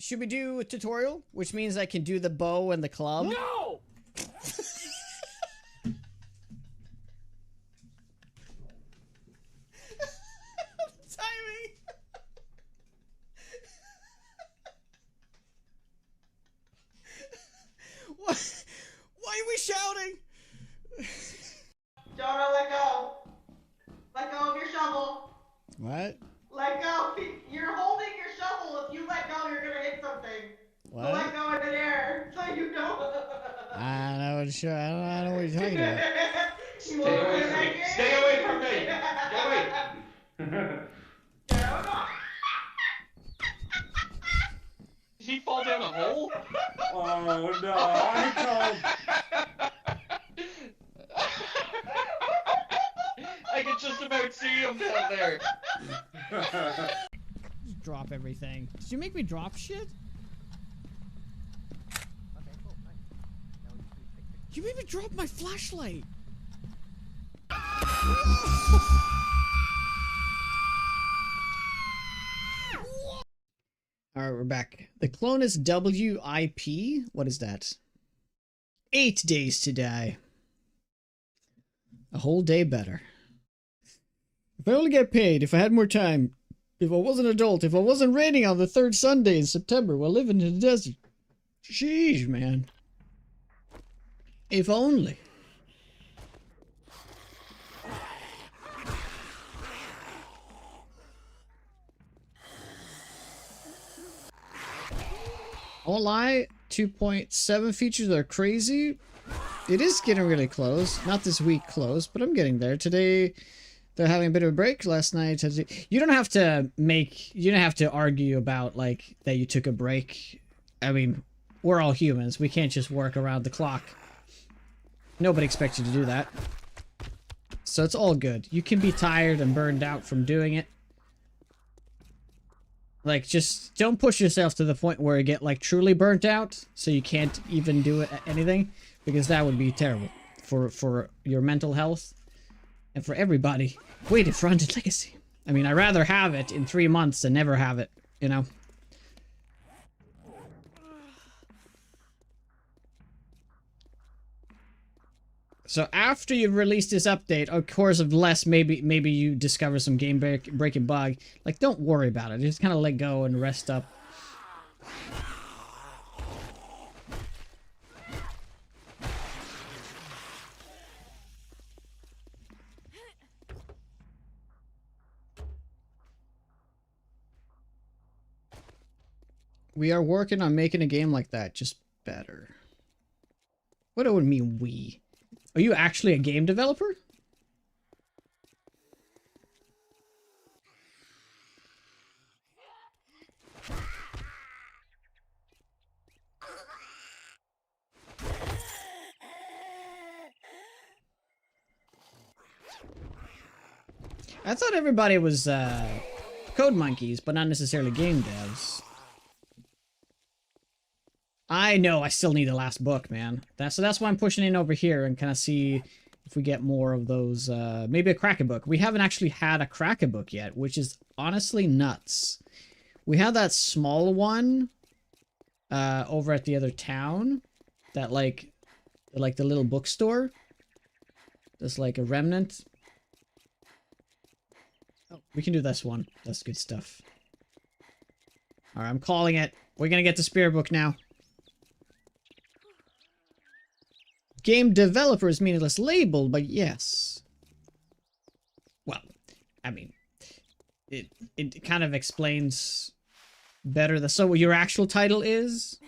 Should we do a tutorial? Which means I can do the bow and the club? No! Timing! What? Why are we shouting? Jonah, let go. Let go sure. I don't know what you're talking about. You want to put it back here? Stay away from me! Get away! Yeah, no. Did he fall down a hole? Oh no, I I can just about see him down there. told. Just drop everything. Did you make me drop shit? You made me drop my flashlight. Alright, we're back. The clone is WIP. What is that? 8 days to die. A whole day better. If I only get paid, if I had more time, if I was an adult, if I wasn't raining on the third Sunday in September while living in the desert. Sheesh, man. If only. I won't lie, 2.7 features are crazy. It is getting really close. Not this week close, but I'm getting there. Today, they're having a bit of a break. Last night, you don't have to argue about, like, that you took a break. I mean, we're all humans. We can't just work around the clock. Nobody expects you to do that. So it's all good. You can be tired and burned out from doing it. Like, just don't push yourself to the point where you get, like, truly burnt out, so you can't even do anything, because that would be terrible for your mental health and for everybody. Wait, Fronted Legacy. I mean, I'd rather have it in 3 months than never have it, you know? So after you've released this update, of course, unless maybe you discover some game breaking bug, like, don't worry about it. Just kind of let go and rest up. We are working on making a game like that, just better. What do it mean, we? Are you actually a game developer? I thought everybody was code monkeys, but not necessarily game devs. I know, I still need the last book, man. So that's why I'm pushing in over here and kind of see if we get more of those, maybe a Kraken book. We haven't actually had a Kraken book yet, which is honestly nuts. We had that small one, over at the other town, that like the little bookstore. That's like a remnant. Oh, we can do this one. That's good stuff. Alright, I'm calling it. We're gonna get the spirit book now. Game developer is meaningless label, but yes. Well, I mean, it kind of explains better so what your actual title is?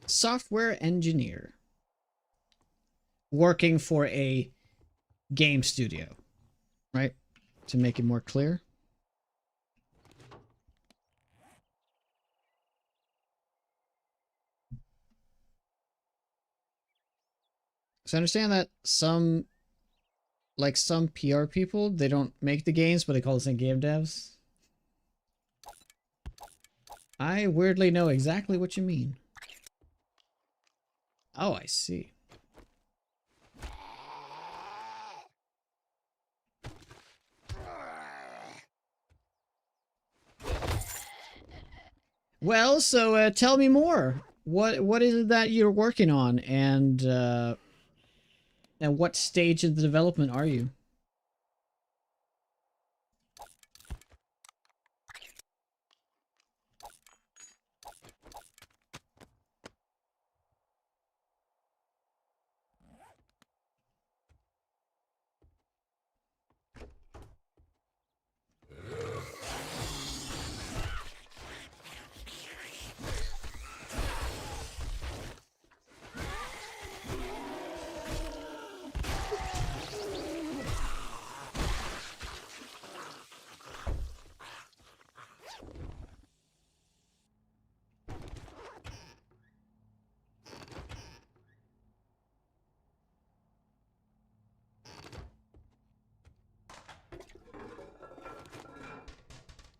Software engineer. Working for a game studio. Right? To make it more clear. So I understand that some PR people, they don't make the games, but they call themselves game devs. I weirdly know exactly what you mean. Oh, I see. Well, so tell me more. What is it that you're working on, and what stage of the development are you?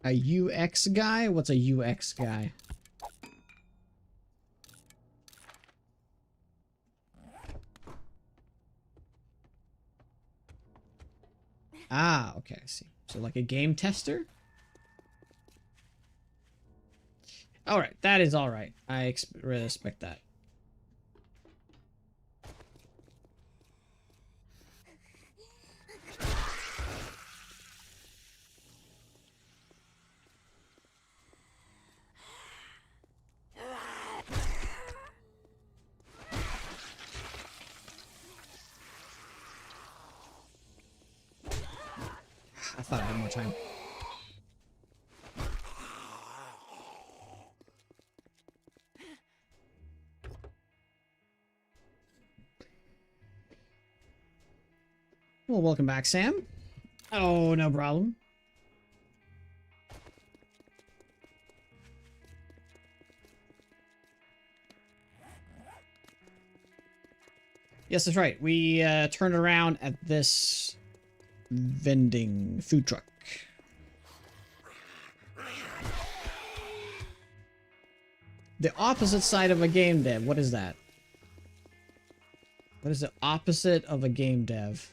A UX guy? What's a UX guy? Ah, okay, I see. So like a game tester? Alright, that is alright. I respect that. I thought I had more time. Well, welcome back, Sam. Oh, no problem. Yes, that's right. We turned around at this vending food truck. The opposite side of a game dev. What is that? What is the opposite of a game dev?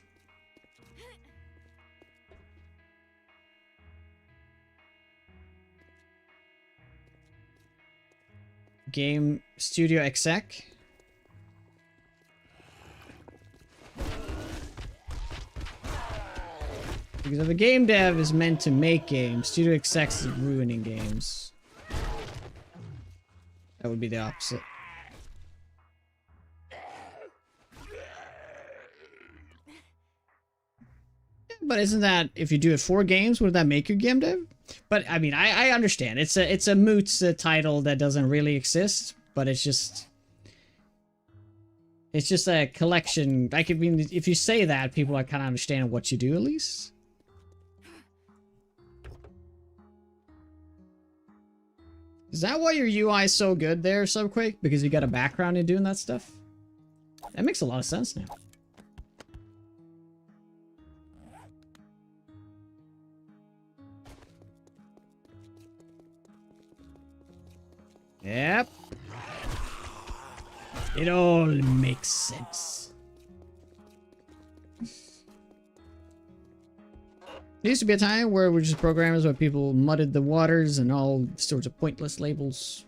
Game studio exec? Because if a game dev is meant to make games, studio execs is ruining games. That would be the opposite. But isn't that, if you do it for games, would that make you game dev? But I mean, I understand. It's a moot title that doesn't really exist, but it's just a collection. I mean, if you say that, people are kind of understanding what you do at least. Is that why your UI is so good there, Subquake? Because you got a background in doing that stuff? That makes a lot of sense now. Yep. It all makes sense. There used to be a time where we're just programmers where people mudded the waters and all sorts of pointless labels.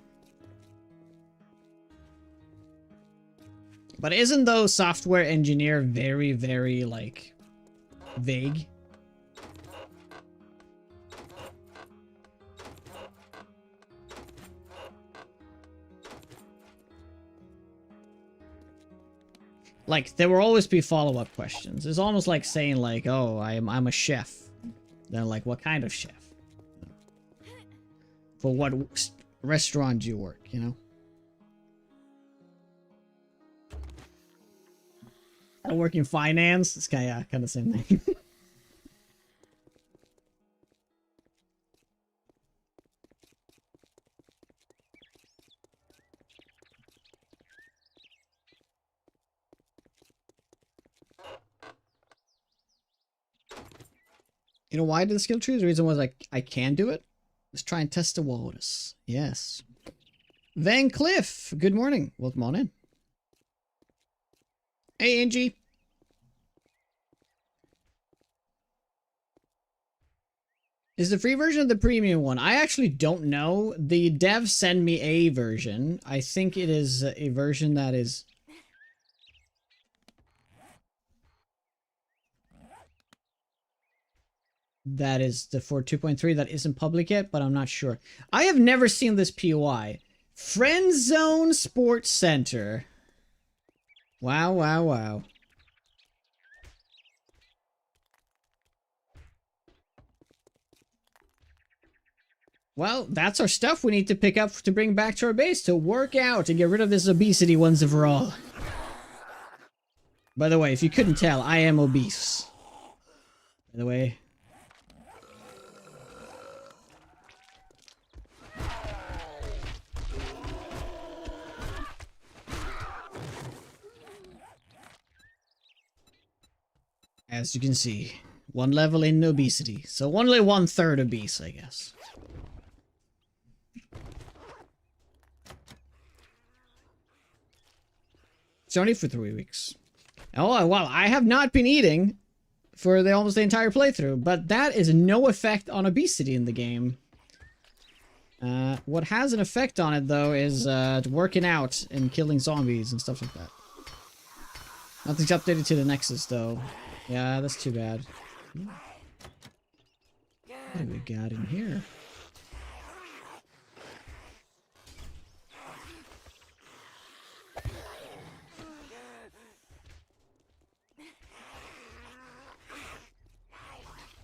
But isn't though software engineer very, very, like, vague? Like, there will always be follow-up questions. It's almost like saying, like, oh, I'm a chef. Then, like, what kind of chef? For what restaurant do you work, you know? I work in finance. It's kind of the same thing. You know why I did the skill tree? The reason was like I can do it. Let's try and test the waters. Yes. Van Cliff, good morning. Welcome on in. Hey, Angie. Is the free version of the premium one? I actually don't know. The devs send me a version. I think it is a version that is... That is the for 2.3 that isn't public yet, but I'm not sure. I have never seen this POI. Friend Zone Sports Center. Wow, wow, wow. Well, that's our stuff we need to pick up to bring back to our base to work out to get rid of this obesity once and for all. By the way, if you couldn't tell, I am obese. By the way. As you can see, 1 level in obesity. So only 1/3 obese, I guess. It's only for 3 weeks. Oh, well, I have not been eating for almost the entire playthrough, but that is no effect on obesity in the game. What has an effect on it, though, is working out and killing zombies and stuff like that. Nothing's updated to the Nexus, though. Yeah, that's too bad. What do we got in here?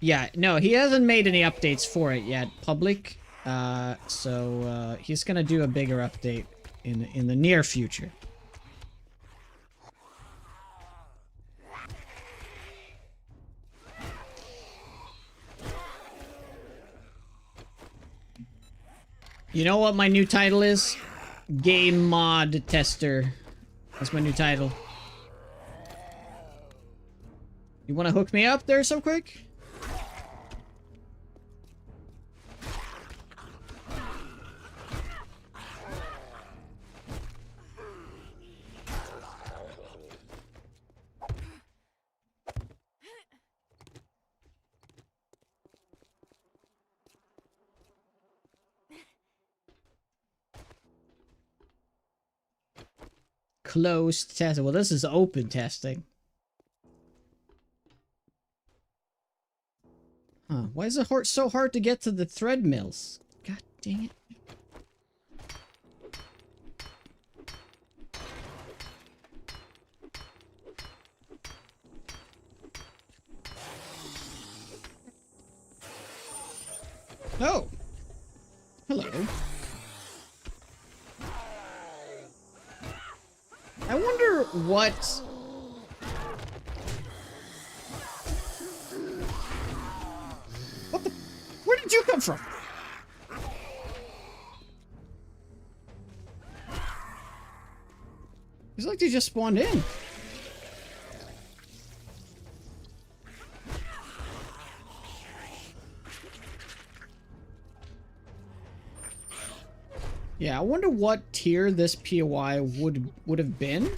Yeah, no, he hasn't made any updates for it yet, public. So he's gonna do a bigger update in the near future. You know what my new title is? Game mod tester. That's my new title. You wanna hook me up there so quick? Closed testing. Well, this is open testing. Huh. Why is it so hard to get to the treadmills? God dang it. Oh. Hello. I wonder what... What the... Where did you come from? It's like they just spawned in. Yeah, I wonder what tier this POI would have been.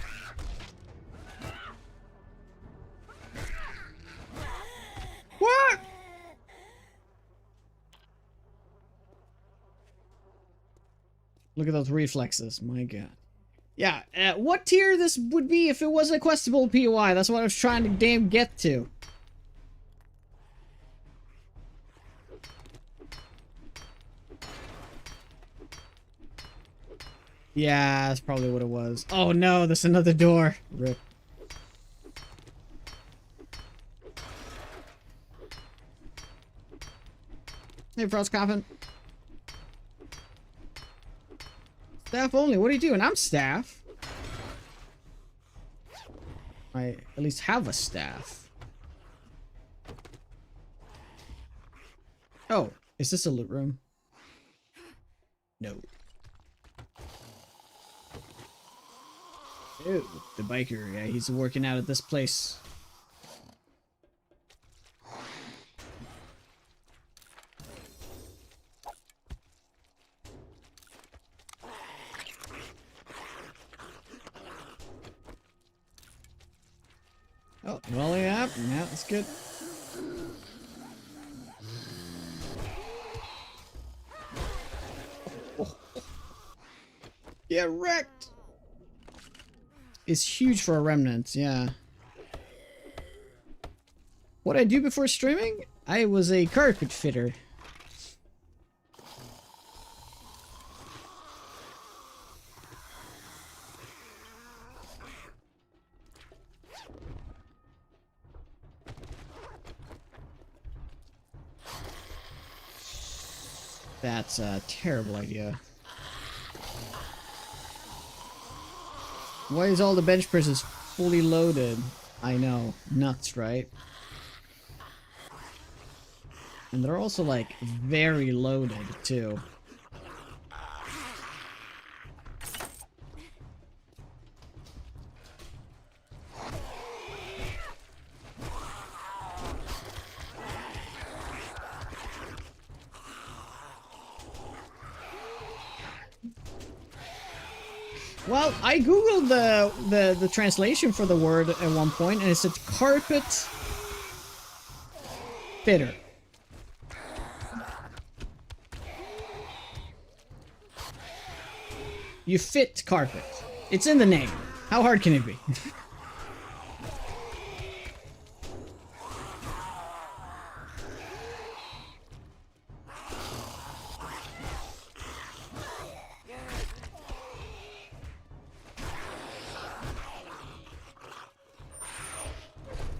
What? Look at those reflexes, my god. Yeah, what tier this would be if it was a questable POI? That's what I was trying to damn get to. Yeah, that's probably what it was. Oh no, there's another door. Rip. Hey, Frost Coffin. Staff only. What are you doing? I'm staff. I at least have a staff. Oh, is this a loot room? No. Ew, the biker guy, he's working out at this place. Oh, well, yeah, that's good. Oh. Yeah, wrecked! It's huge for a remnant, yeah. What I do before streaming? I was a carpet fitter. That's a terrible idea. Why is all the bench presses fully loaded? I know. Nuts, right? And they're also, like, very loaded, too. Well, I googled the translation for the word at one point, and it said carpet fitter. You fit carpet. It's in the name. How hard can it be?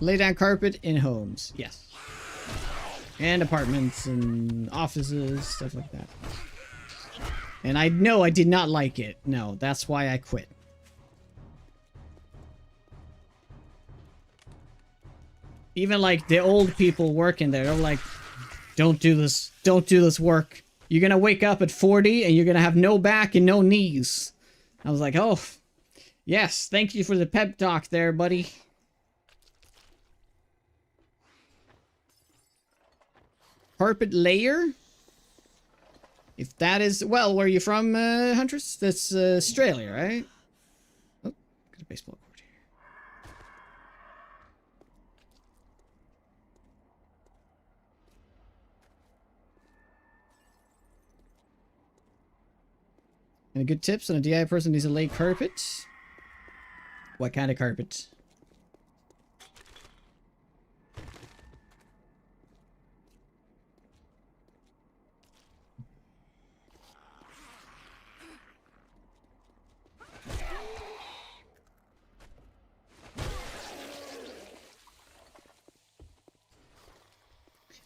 Lay down carpet in homes. Yes. And apartments and offices, stuff like that. And I know I did not like it. No, that's why I quit. Even like the old people working there, they're like, don't do this. Don't do this work. You're gonna wake up at 40 and you're gonna have no back and no knees. I was like, oh, yes, thank you for the pep talk there, buddy. Carpet layer? If that is... Well, where are you from, Huntress? That's Australia, right? Oh, got a baseball cord here. Any good tips on a DIY person needs to lay carpet? What kind of carpet?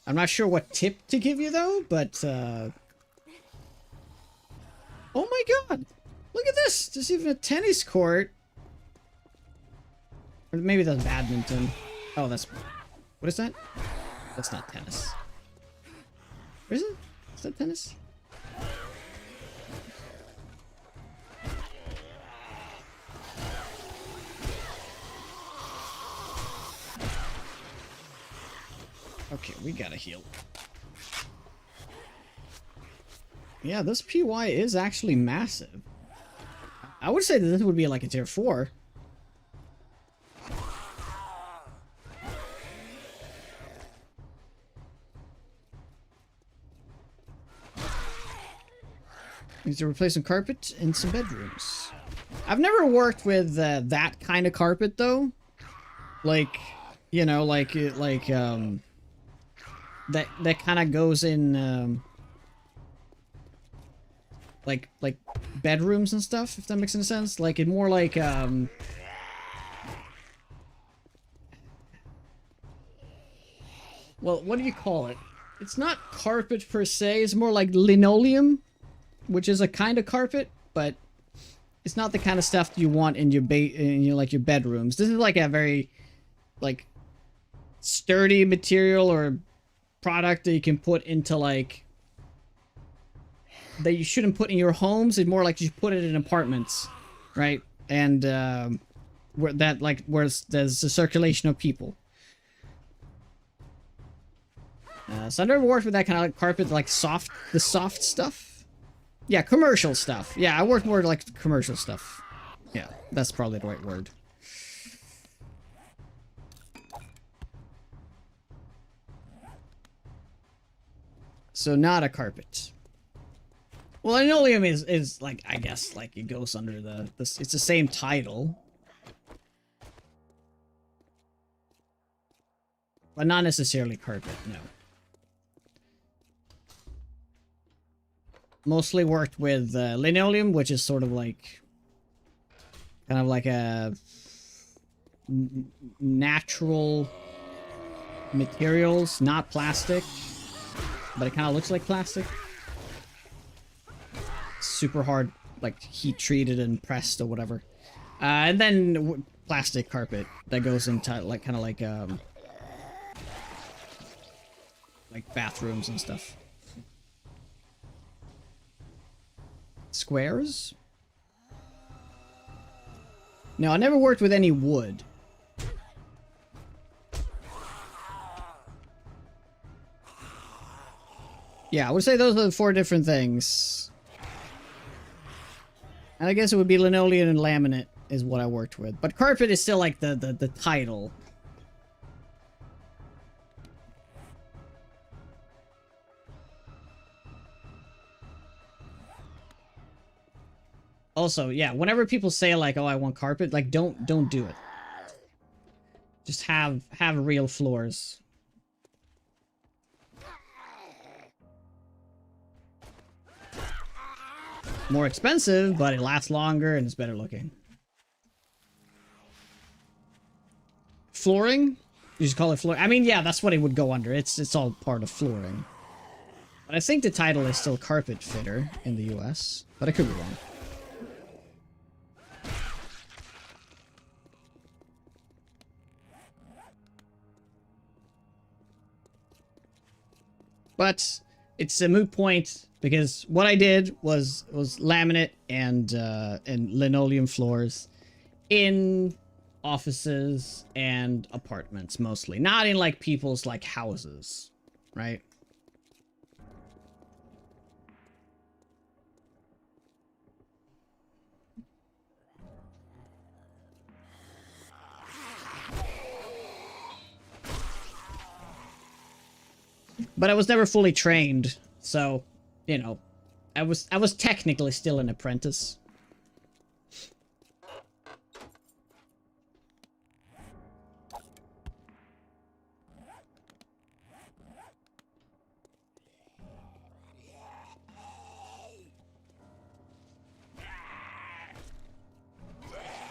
I'm not sure what tip to give you, though, but, oh my god! Look at this! There's even a tennis court! Or maybe that's badminton. Oh, that's... What is that? That's not tennis. Where is it? Is that tennis? Okay, we gotta heal. Yeah, this PY is actually massive. I would say that this would be like a tier 4. Needs to replace some carpet in some bedrooms. I've never worked with that kind of carpet though. Like, you know, that kind of goes in like bedrooms and stuff, if that makes any sense. Like it more like well, what do you call it? It's not carpet per se, it's more like linoleum, which is a kind of carpet, but it's not the kind of stuff you want in your like your bedrooms. This is like a very like sturdy material or product that you can put into like that you shouldn't put in your homes. It's more like you put it in apartments, right? And where that like where there's a circulation of people. So I never worked with that kind of like carpet, like the soft stuff. Yeah, commercial stuff. Yeah, I worked more like commercial stuff. Yeah, that's probably the right word. So not a carpet. Well, linoleum is like, I guess, like it goes under it's the same title. But not necessarily carpet, no. Mostly worked with linoleum, which is sort of like kind of like a natural materials, not plastic, but it kind of looks like plastic. Super hard, like heat treated and pressed or whatever. And then plastic carpet that goes into like kind of like bathrooms and stuff. Squares? No, I never worked with any wood. Yeah, I would say those are the 4 different things. And I guess it would be linoleum and laminate is what I worked with. But carpet is still like the title. Also, yeah, whenever people say like, "Oh, I want carpet," like don't do it. Just have real floors. More expensive, but it lasts longer and it's better looking. Flooring? You just call it flooring? I mean, yeah, that's what it would go under. It's all part of flooring. But I think the title is still carpet fitter in the US, but I could be wrong. But it's a moot point because what I did was laminate and linoleum floors in offices and apartments mostly, not in like people's like houses, right? But I was never fully trained, so, you know, I was technically still an apprentice.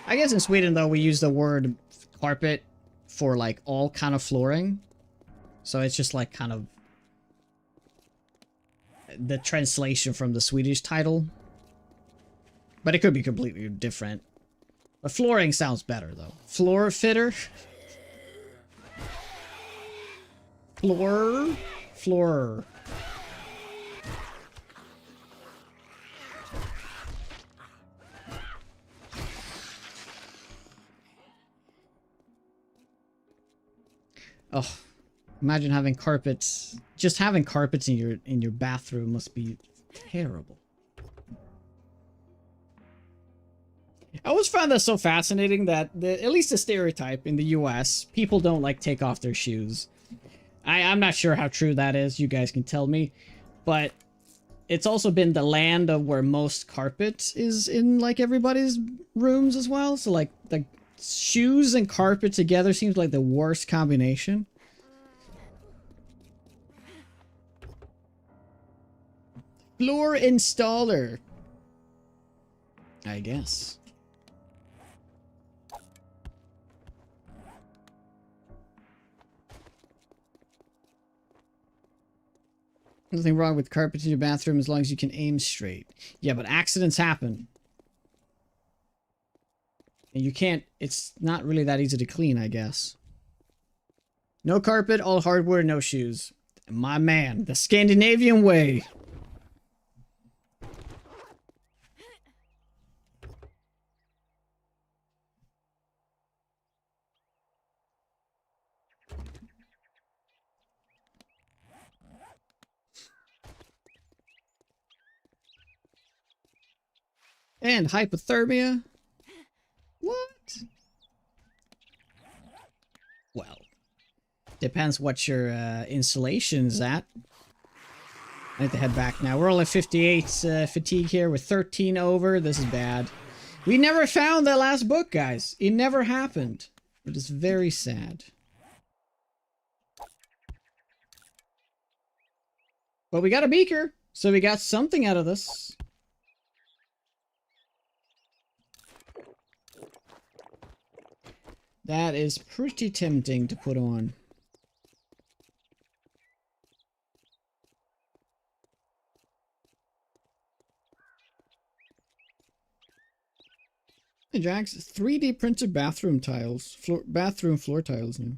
I guess in Sweden, though, we use the word carpet for, like, all kind of flooring. So it's just, like, kind of the translation from the Swedish title. But it could be completely different. But flooring sounds better, though. Floor fitter? Floor. Oh, imagine having carpets. Just having carpets in your bathroom must be terrible. I always found that so fascinating that at least the stereotype in the US, people don't like take off their shoes. I'm not sure how true that is. You guys can tell me, but it's also been the land of where most carpet is in like everybody's rooms as well. So like the shoes and carpet together seems like the worst combination. Floor installer, I guess. Nothing wrong with carpet in your bathroom as long as you can aim straight. Yeah, but accidents happen. And you can't, it's not really that easy to clean, I guess. No carpet, all hardware, no shoes. My man, the Scandinavian way. And hypothermia? What? Well, depends what your installation's at. I have to head back now. We're all at 58 fatigue here. We're 13 over. This is bad. We never found that last book, guys. It never happened. It is very sad. But we got a beaker, so we got something out of this. That is pretty tempting to put on. Hey Jax, 3D printed bathroom tiles. Bathroom floor tiles now.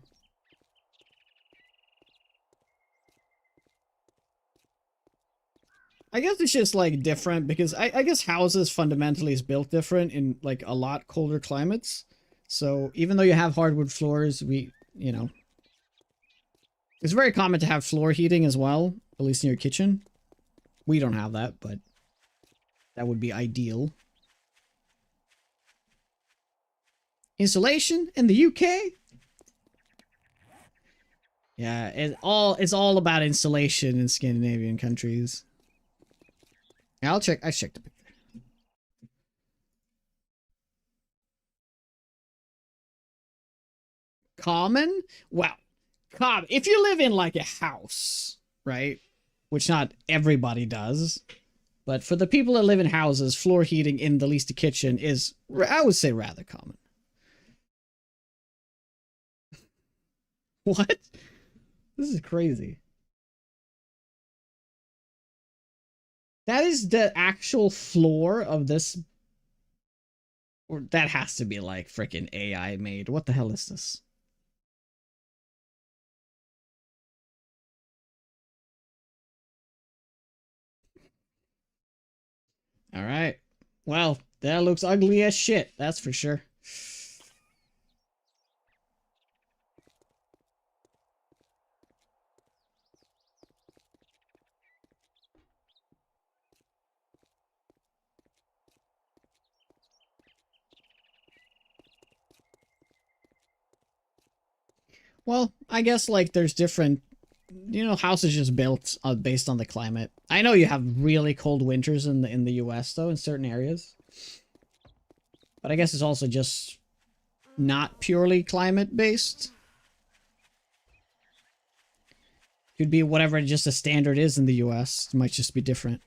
I guess it's just like different because I guess houses fundamentally is built different in like a lot colder climates. So even though you have hardwood floors, you know, it's very common to have floor heating as well, at least in your kitchen. We don't have that, but that would be ideal. Insulation in the UK? Yeah, it's all about insulation in Scandinavian countries. Yeah, I checked the picture. Common? Well, common. If you live in like a house, right? Which not everybody does. But for the people that live in houses, floor heating in the least kitchen is, I would say, rather common. What? This is crazy. That is the actual floor of this. Or that has to be like freaking AI made. What the hell is this? All right. Well, that looks ugly as shit. That's for sure. Well, I guess like there's different, houses just built based on the climate. I know you have really cold winters in the US though in certain areas. But I guess it's also just not purely climate based. Could be whatever just a standard is in the US. It might just be different.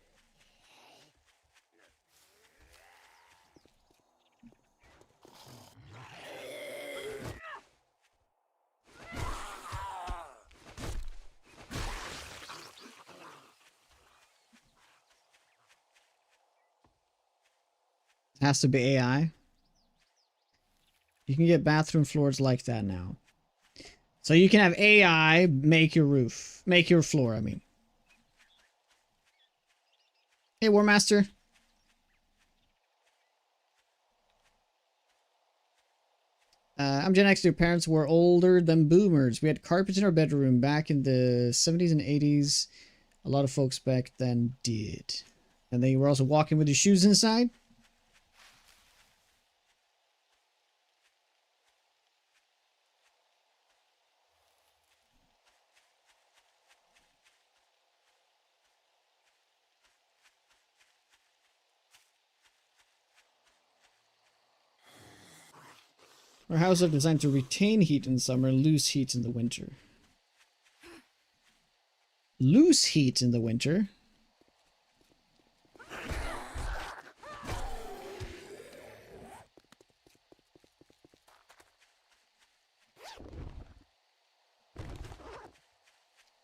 It has to be AI. You can get bathroom floors like that now. So you can have AI make your roof. Make your floor, I mean. Hey, War Master. I'm Gen X. Your parents were older than boomers. We had carpets in our bedroom back in the 70s and 80s. A lot of folks back then did. And they were also walking with their shoes inside. Our houses are designed to retain heat in summer, lose heat in the winter. Lose heat in the winter?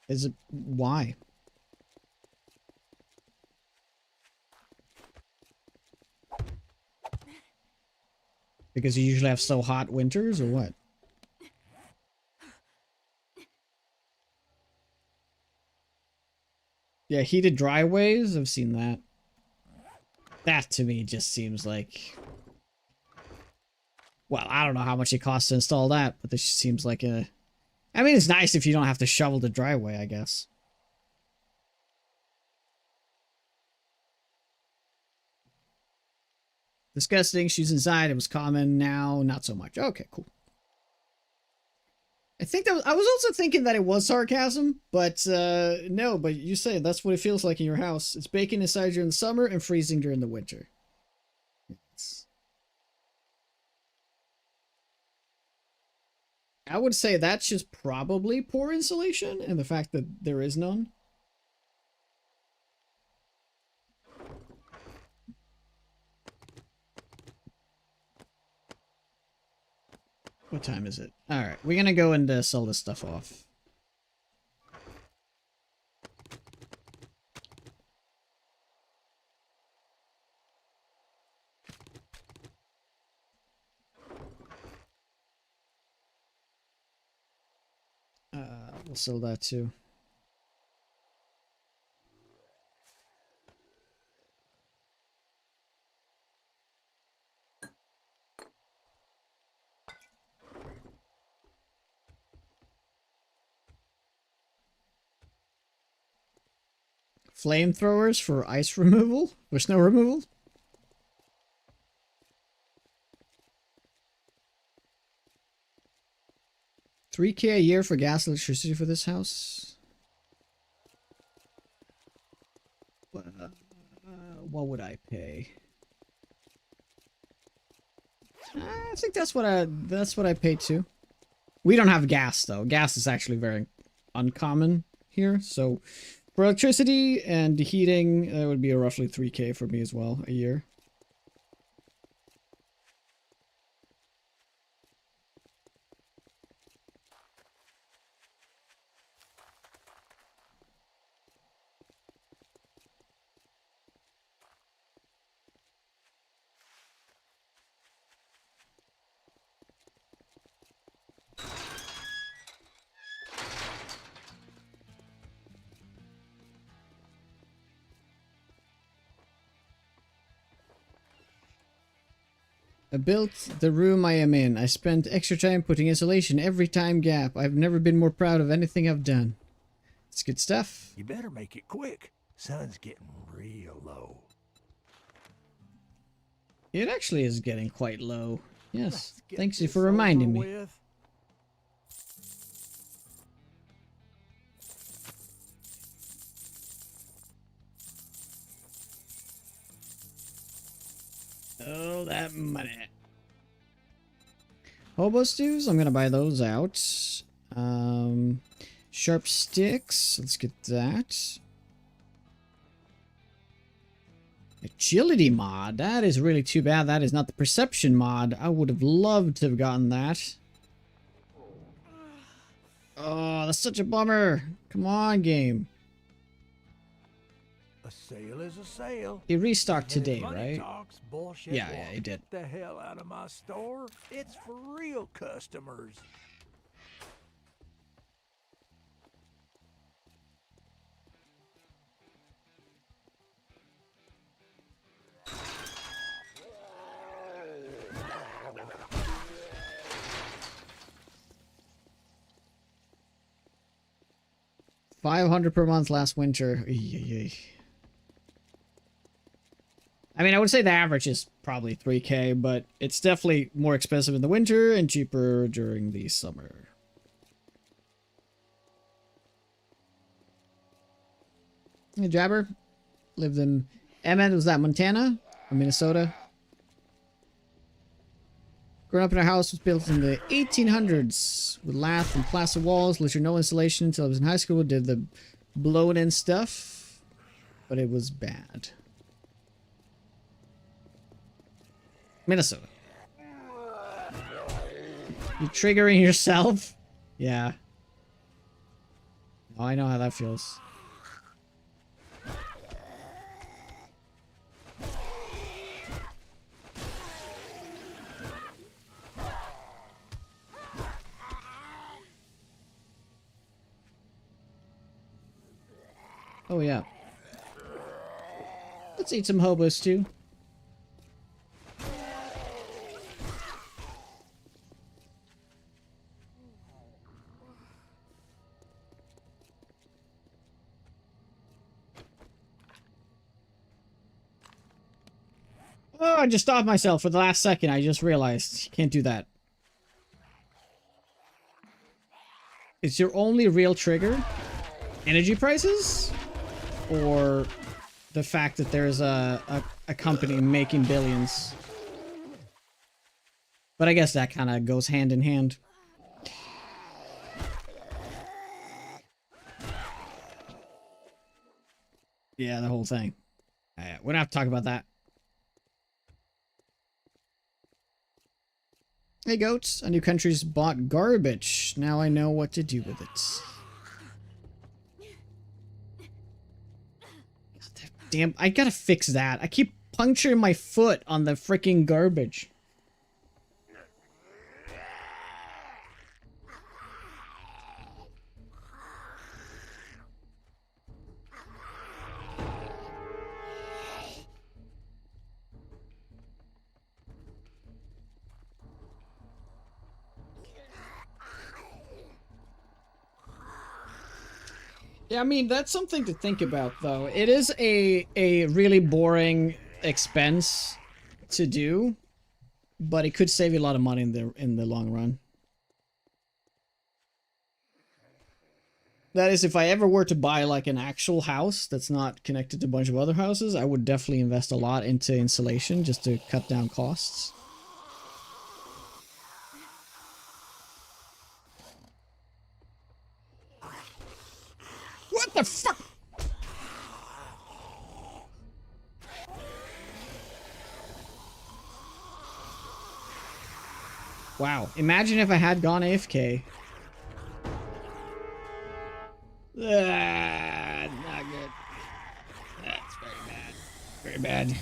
Is it... why? Because you usually have so hot winters, or what? Yeah, heated dryways? I've seen that. That to me just seems like... well, I don't know how much it costs to install that, but this seems like a... I mean, it's nice if you don't have to shovel the driveway, I guess. Disgusting. She's inside. It was common. Now, not so much. Okay, cool. I think that was, I was also thinking that it was sarcasm, but no, but you say that's what it feels like in your house. It's baking inside during the summer and freezing during the winter. I would say that's just probably poor insulation and the fact that there is none. What time is it? Alright, we're gonna go and sell this stuff off. We'll sell that too. Flamethrowers for ice removal? Or snow removal? 3K a year for gas and electricity for this house. What would I pay? I think that's what I pay too. We don't have gas though. Gas is actually very uncommon here. So for electricity and heating, that would be roughly 3K for me as well a year. I built the room I am in. I spent extra time putting insulation every time gap. I've never been more proud of anything I've done. It's good stuff. You better make it quick. Sun's getting real low. It actually is getting quite low. Yes. Let's get Thanks you this for reminding over me. with. Oh, that money. Hobo stews, I'm gonna buy those out. Sharp sticks, let's get that. Agility mod, that is really too bad. That is not the perception mod. I would have loved to have gotten that. Oh, that's such a bummer. Come on, game. A sale is a sale. It restocked If today, money right? talks, bullshit Yeah, won't. it did. Get the hell out of my store. It's for real customers. $500 per month last winter. I mean, I would say the average is probably 3K, but it's definitely more expensive in the winter and cheaper during the summer. Hey, Jabber. Lived in... Emmett, was that Montana? Or Minnesota? Growing up in our house was built in the 1800s with lath and plaster walls, literally no insulation until I was in high school. Did the blown in stuff, but it was bad. Minnesota. You triggering yourself? Yeah. Oh, I know how that feels. Oh, yeah. Let's eat some hobo stew. Oh, I just stopped myself for the last second. I just realized. You can't do that. Is your only real trigger energy prices? Or the fact that there's a company making billions? But I guess that kind of goes hand in hand. Yeah, the whole thing. We don't have to talk about that. Hey goats, a new country's bought garbage. Now I know what to do with it. Damn, I gotta fix that. I keep puncturing my foot on the freaking garbage. Yeah, I mean, that's something to think about, though. It is a really boring expense to do, but it could save you a lot of money in the long run. That is, if I ever were to buy like an actual house that's not connected to a bunch of other houses, I would definitely invest a lot into insulation just to cut down costs. What the fuck? Wow, imagine if I had gone AFK. Not good. That's very bad. Very bad.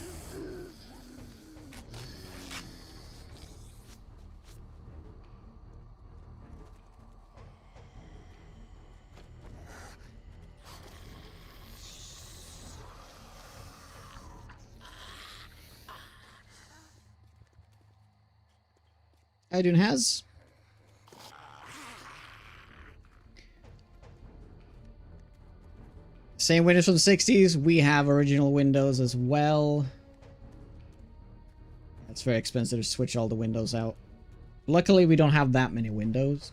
Idun has. Same windows from the 60s. We have original windows as well. It's very expensive to switch all the windows out. Luckily, we don't have that many windows.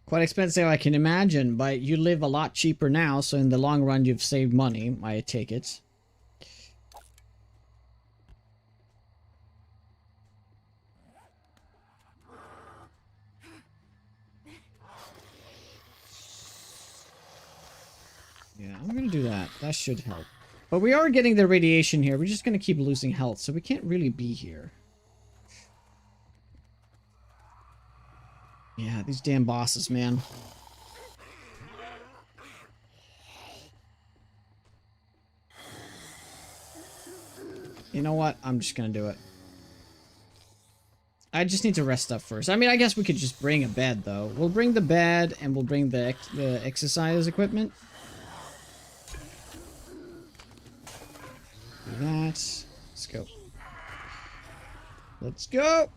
Quite expensive, I can imagine, but you live a lot cheaper now, so in the long run you've saved money, I take it. Yeah, I'm gonna do that. That should help. But we are getting the radiation here. We're just gonna keep losing health, so we can't really be here. Yeah, these damn bosses, man. You know what? I'm just gonna do it. I just need to rest up first. I mean, I guess we could just bring a bed, though. We'll bring the bed, and we'll bring the exercise equipment. Do that. Let's go. Let's go!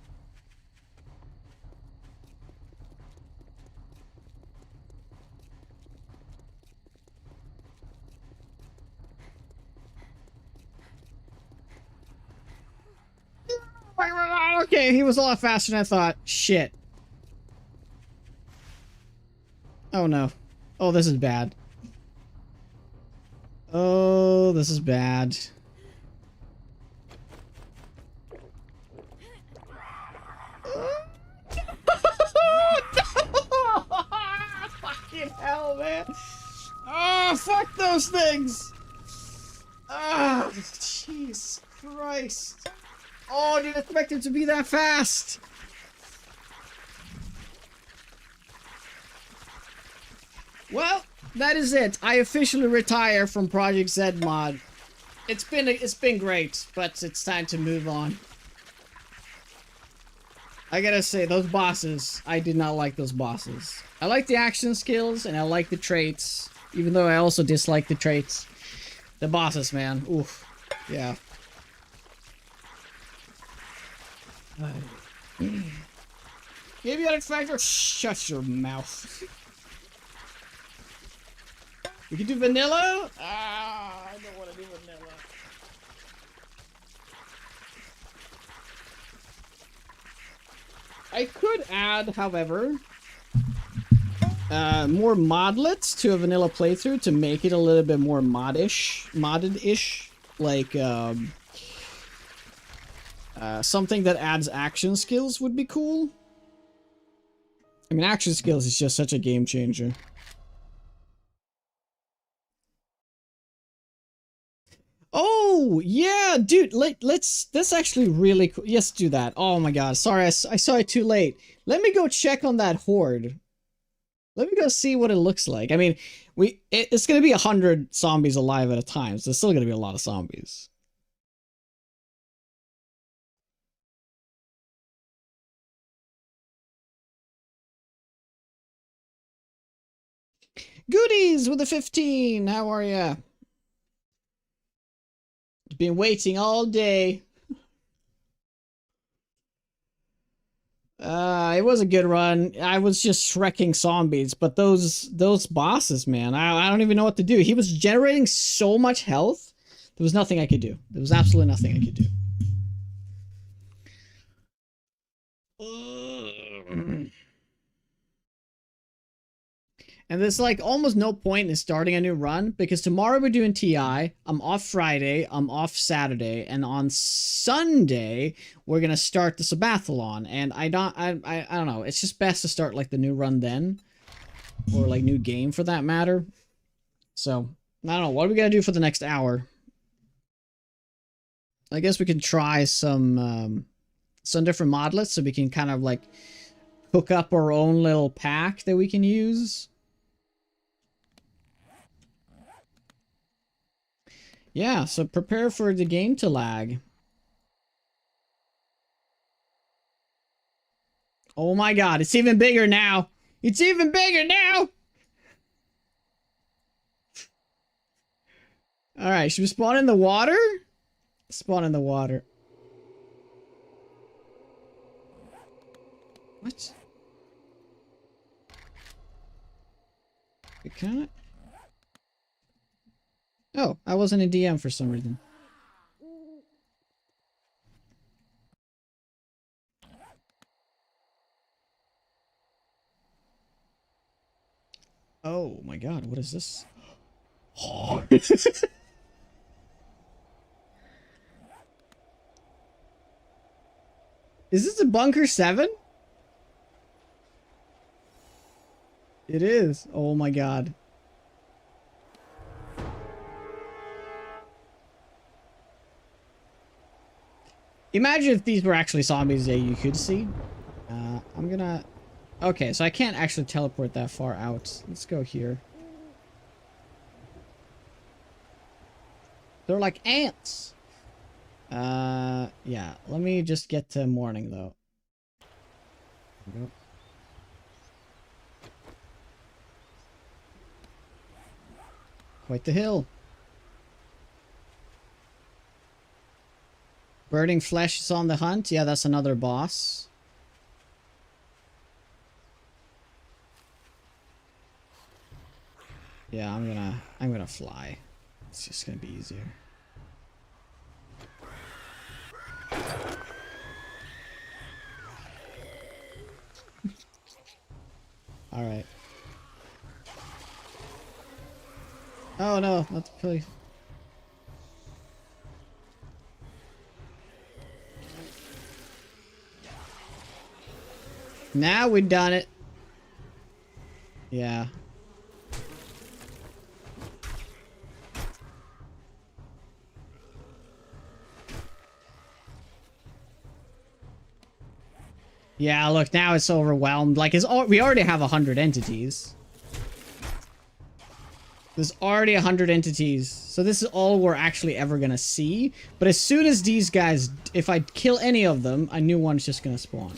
Okay, he was a lot faster than I thought. Shit. Oh no. Oh, this is bad. Oh, this is bad. Fucking hell, man. Oh, fuck those things. Ah, oh, jeez Christ. Oh, I didn't expect him to be that fast! Well, that is it. I officially retire from Project Z mod. It's been great, but it's time to move on. I gotta say, those bosses, I did not like those bosses. I like the action skills, and I like the traits, even though I also dislike the traits. The bosses, man. Oof. Yeah. Maybe X Factor. Shut your mouth. We can do vanilla. Ah, I don't want to do vanilla. I could add, however, more modlets to a vanilla playthrough to make it a little bit more modded-ish, like something that adds action skills would be cool. I mean, action skills is just such a game changer. Oh, yeah, dude, that's actually really cool. Yes, do that. Oh my god, sorry, I saw it too late. Let me go check on that horde. Let me go see what it looks like. I mean, it's gonna be 100 zombies alive at a time, so there's still gonna be a lot of zombies. Goodies with a 15. How are ya? Been waiting all day. It was a good run. I was just wrecking zombies, but those bosses, man, I don't even know what to do. He was generating so much health. There was nothing I could do. There was absolutely nothing I could do. And there's like almost no point in starting a new run because tomorrow we're doing TI. I'm off Friday. I'm off Saturday, and on Sunday we're gonna start the Sabathalon. And I don't know. It's just best to start like the new run then, or like new game for that matter. So I don't know. What are we gonna do for the next hour? I guess we can try some different modlets so we can kind of like hook up our own little pack that we can use. Yeah, so prepare for the game to lag. Oh my god, it's even bigger now! It's even bigger now! Alright, should we spawn in the water? Spawn in the water. What? We can't? Oh, I wasn't in DM for some reason. Oh my god, what is this? Oh. Is this a bunker 7? It is. Oh my god. Imagine if these were actually zombies that you could see. I'm gonna... Okay, so I can't actually teleport that far out. Let's go here. They're like ants. Yeah. Let me just get to morning, though. There we go. Quite the hill. Burning flesh is on the hunt. Yeah, that's another boss. Yeah, I'm gonna fly. It's just gonna be easier. All right. Oh no, not the police. Now we've done it. Yeah. Yeah, look, now it's overwhelmed. Like, we already have 100 entities. There's already 100 entities. So this is all we're actually ever gonna see. But as soon as these guys, if I kill any of them, a new one's just gonna spawn.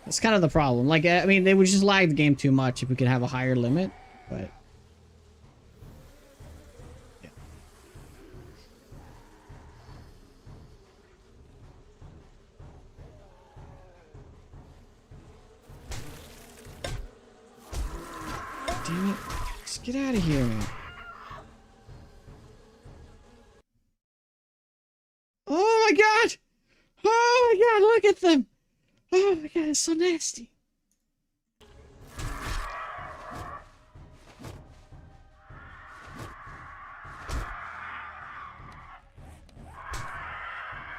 That's kind of the problem. Like, I mean, they would just lag the game too much if we could have a higher limit, but... Yeah. Damn it. Just get out of here, man. Oh my god! Oh my god, look at them! Oh my god, it's so nasty.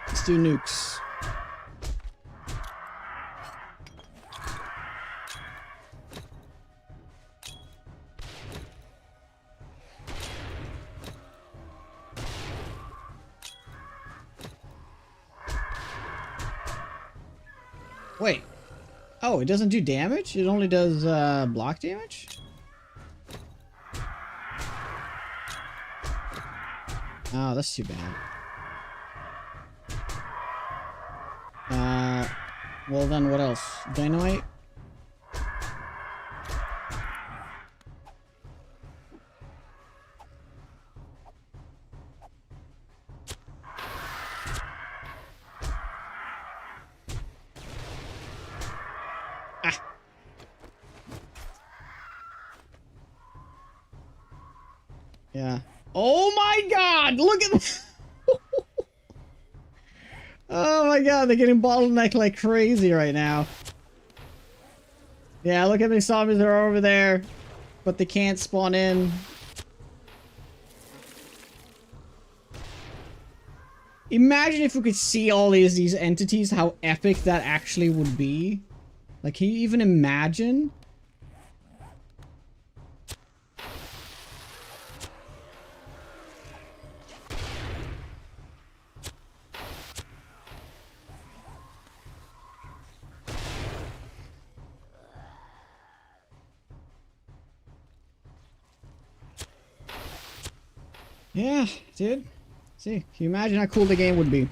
Let's do nukes. Wait. Oh, it doesn't do damage? It only does block damage? Oh, that's too bad. Well then what else? Dynamite? Yeah. Oh my god! Look at oh my god, they're getting bottlenecked like crazy right now. Yeah, look how many zombies are over there. But they can't spawn in. Imagine if we could see all these entities, how epic that actually would be. Like, can you even imagine? Yeah, dude. See, can you imagine how cool the game would be?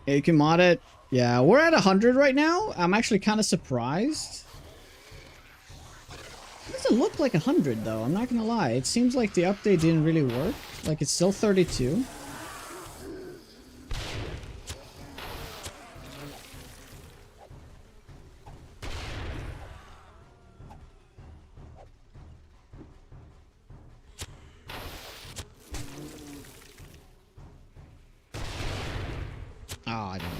Yeah, you can mod it. Yeah, we're at 100 right now. I'm actually kind of surprised. It doesn't look like 100 though, I'm not gonna lie. It seems like the update didn't really work. Like, it's still 32. Oh, I don't know.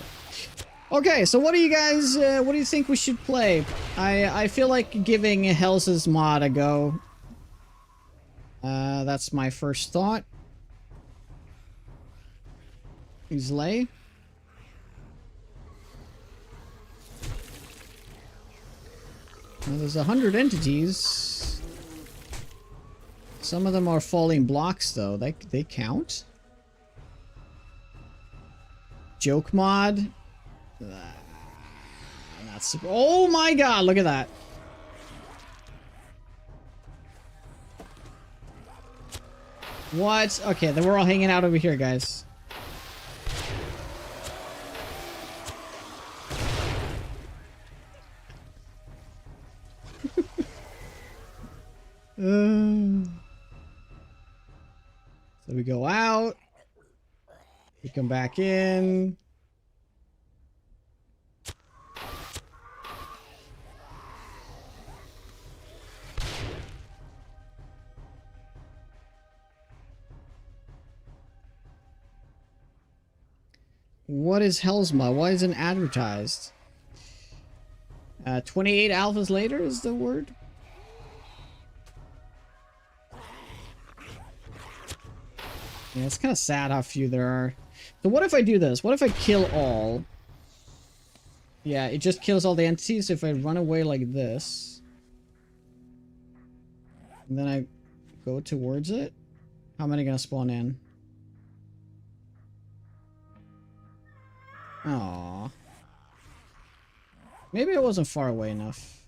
Okay, so what do you guys, what do you think we should play? I feel like giving Hell's mod a go. That's my first thought. Islay. Well, there's 100 entities. Some of them are falling blocks, though. They count? Joke mod? Not super. Oh my god, look at that. What? Okay, then we're all hanging out over here, guys. So we go out. We come back in. What is Hell's mod? Why isn't it advertised? 28 alphas later is the word? Yeah, it's kind of sad how few there are. So what if I do this? What if I kill all? Yeah, it just kills all the entities if I run away like this. And then I go towards it. How many gonna spawn in? Aww. Maybe I wasn't far away enough.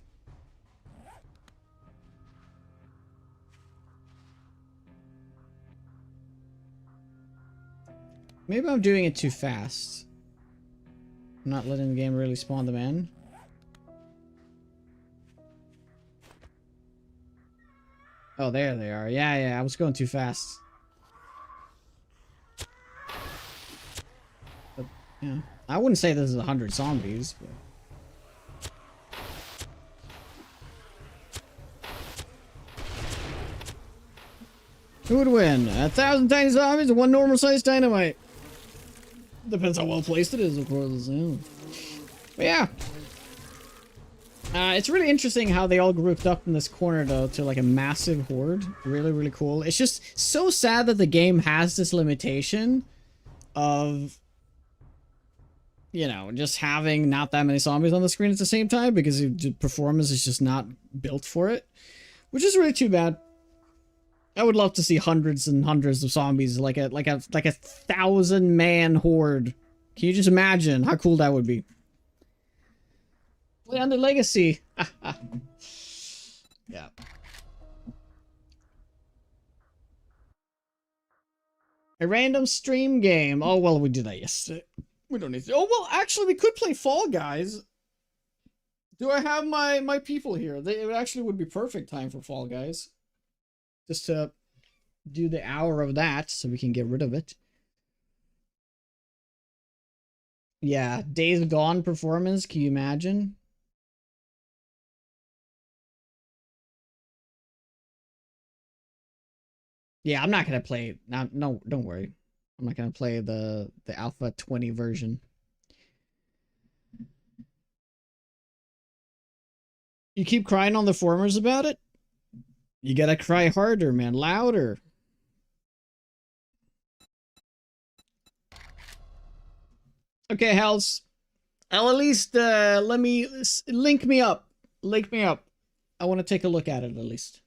Maybe I'm doing it too fast. I'm not letting the game really spawn them in. Oh, there they are. Yeah, I was going too fast. But, yeah. I wouldn't say this is 100 zombies, but... Who would win? 1,000 tiny zombies or 1 normal-sized dynamite? Depends how well placed it is, of course. Yeah. But yeah. It's really interesting how they all grouped up in this corner, though, to like a massive horde. Really, really cool. It's just so sad that the game has this limitation of, you know, just having not that many zombies on the screen at the same time, because the performance is just not built for it. Which is really too bad. I would love to see hundreds and hundreds of zombies, like a 1,000-man horde. Can you just imagine how cool that would be? Play on the legacy. Yeah. A random stream game. Oh well, we did that yesterday. We don't need to. Oh well, actually, we could play Fall Guys. Do I have my people here? It actually would be perfect time for Fall Guys. Just to do the hour of that so we can get rid of it. Yeah, Days Gone performance, can you imagine? Yeah, I'm not gonna play. No, don't worry. I'm not gonna play the Alpha 20 version. You keep crying on the forums about it? You gotta cry harder, man. Louder. Okay, Hells. I'll at least let me link me up. Link me up. I want to take a look at it at least.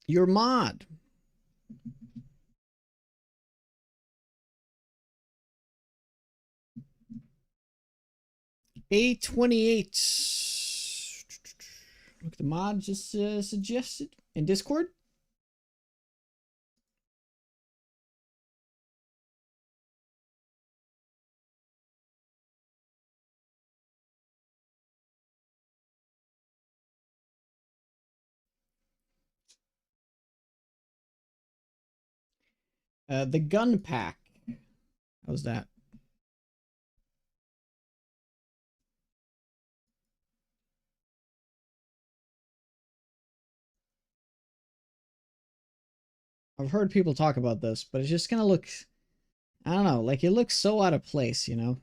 Your mod. A28. Look, the mod just suggested in Discord. The gun pack. How's that? I've heard people talk about this, but it's just gonna look, I don't know, like it looks so out of place, you know?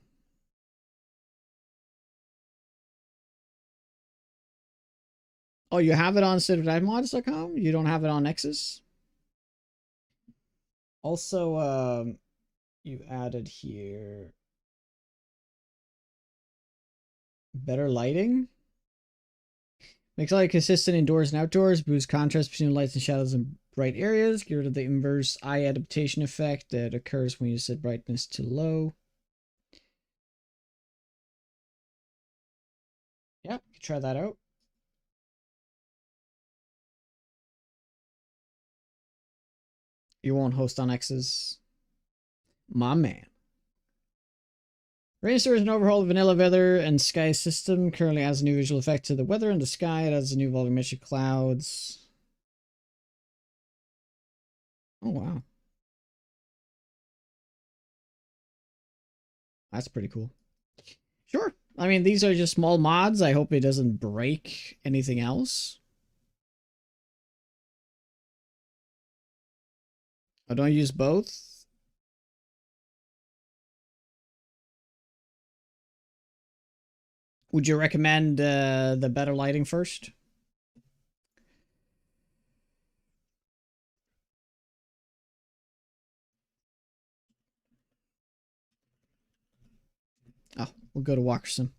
Oh, you have it on citadmods.com? You don't have it on Nexus? Also, you added here better lighting. Makes light consistent indoors and outdoors. Boosts contrast between lights and shadows in bright areas. Get rid of the inverse eye adaptation effect that occurs when you set brightness to low. Yeah, you can try that out. You won't host on X's. My man. Rainstorm is an overhaul of vanilla weather and sky system. Currently adds a new visual effect to the weather and the sky. It adds a new volumetric clouds. Oh, wow. That's pretty cool. Sure. I mean, these are just small mods. I hope it doesn't break anything else. I don't use both. Would you recommend the better lighting first? Oh, we'll go to Walkerson.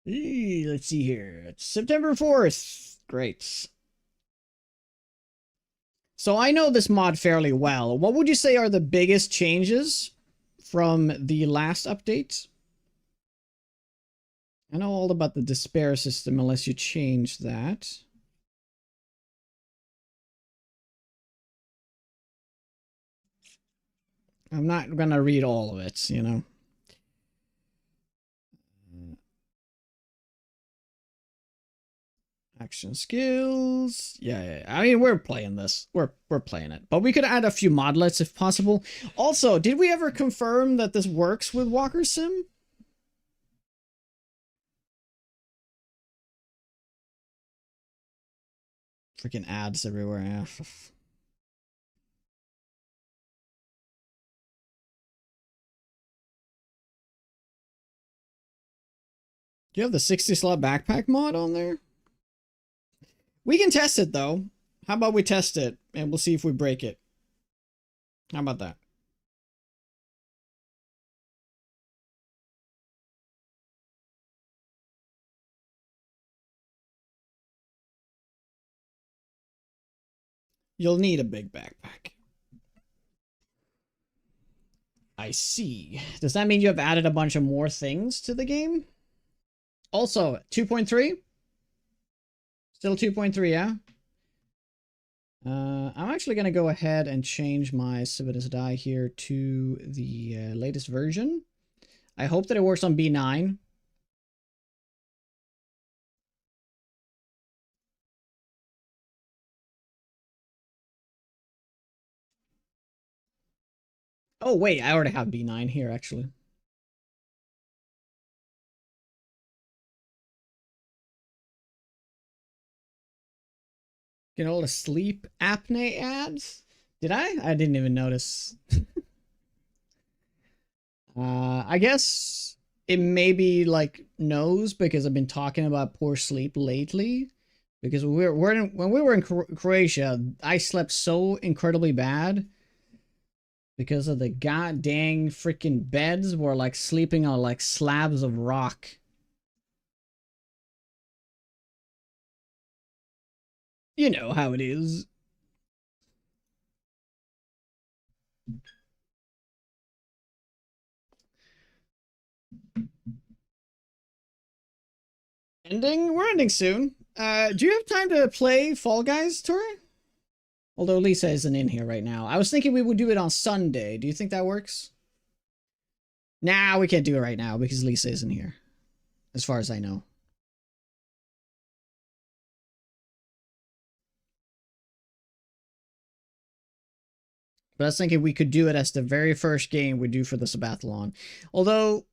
Let's see here. It's September 4th. Great. So I know this mod fairly well. What would you say are the biggest changes from the last update? I know all about the despair system unless you change that. I'm not gonna read all of it, you know. Action skills. Yeah. I mean, we're playing this. We're playing it. But we could add a few modlets if possible. Also, did we ever confirm that this works with Walker Sim? Freaking ads everywhere. Yeah. Do you have the 60 slot backpack mod on there? We can test it though. How about we test it and we'll see if we break it? How about that? You'll need a big backpack. I see. Does that mean you have added a bunch of more things to the game? Also, 2.3? Still 2.3, yeah? I'm actually going to go ahead and change my Civitas Die here to the latest version. I hope that it works on B9. Oh, wait, I already have B9 here, actually. Get all the sleep apnea ads? Did I? I didn't even notice. I guess it maybe like knows because I've been talking about poor sleep lately. Because when we were in Croatia, I slept so incredibly bad because of the god dang freaking beds were like sleeping on like slabs of rock. You know how it is. Ending? We're ending soon. Do you have time to play Fall Guys, Tori? Although Lisa isn't in here right now. I was thinking we would do it on Sunday. Do you think that works? Nah, we can't do it right now because Lisa isn't here. As far as I know. But I was thinking we could do it as the very first game we do for the Sabathlon. Although,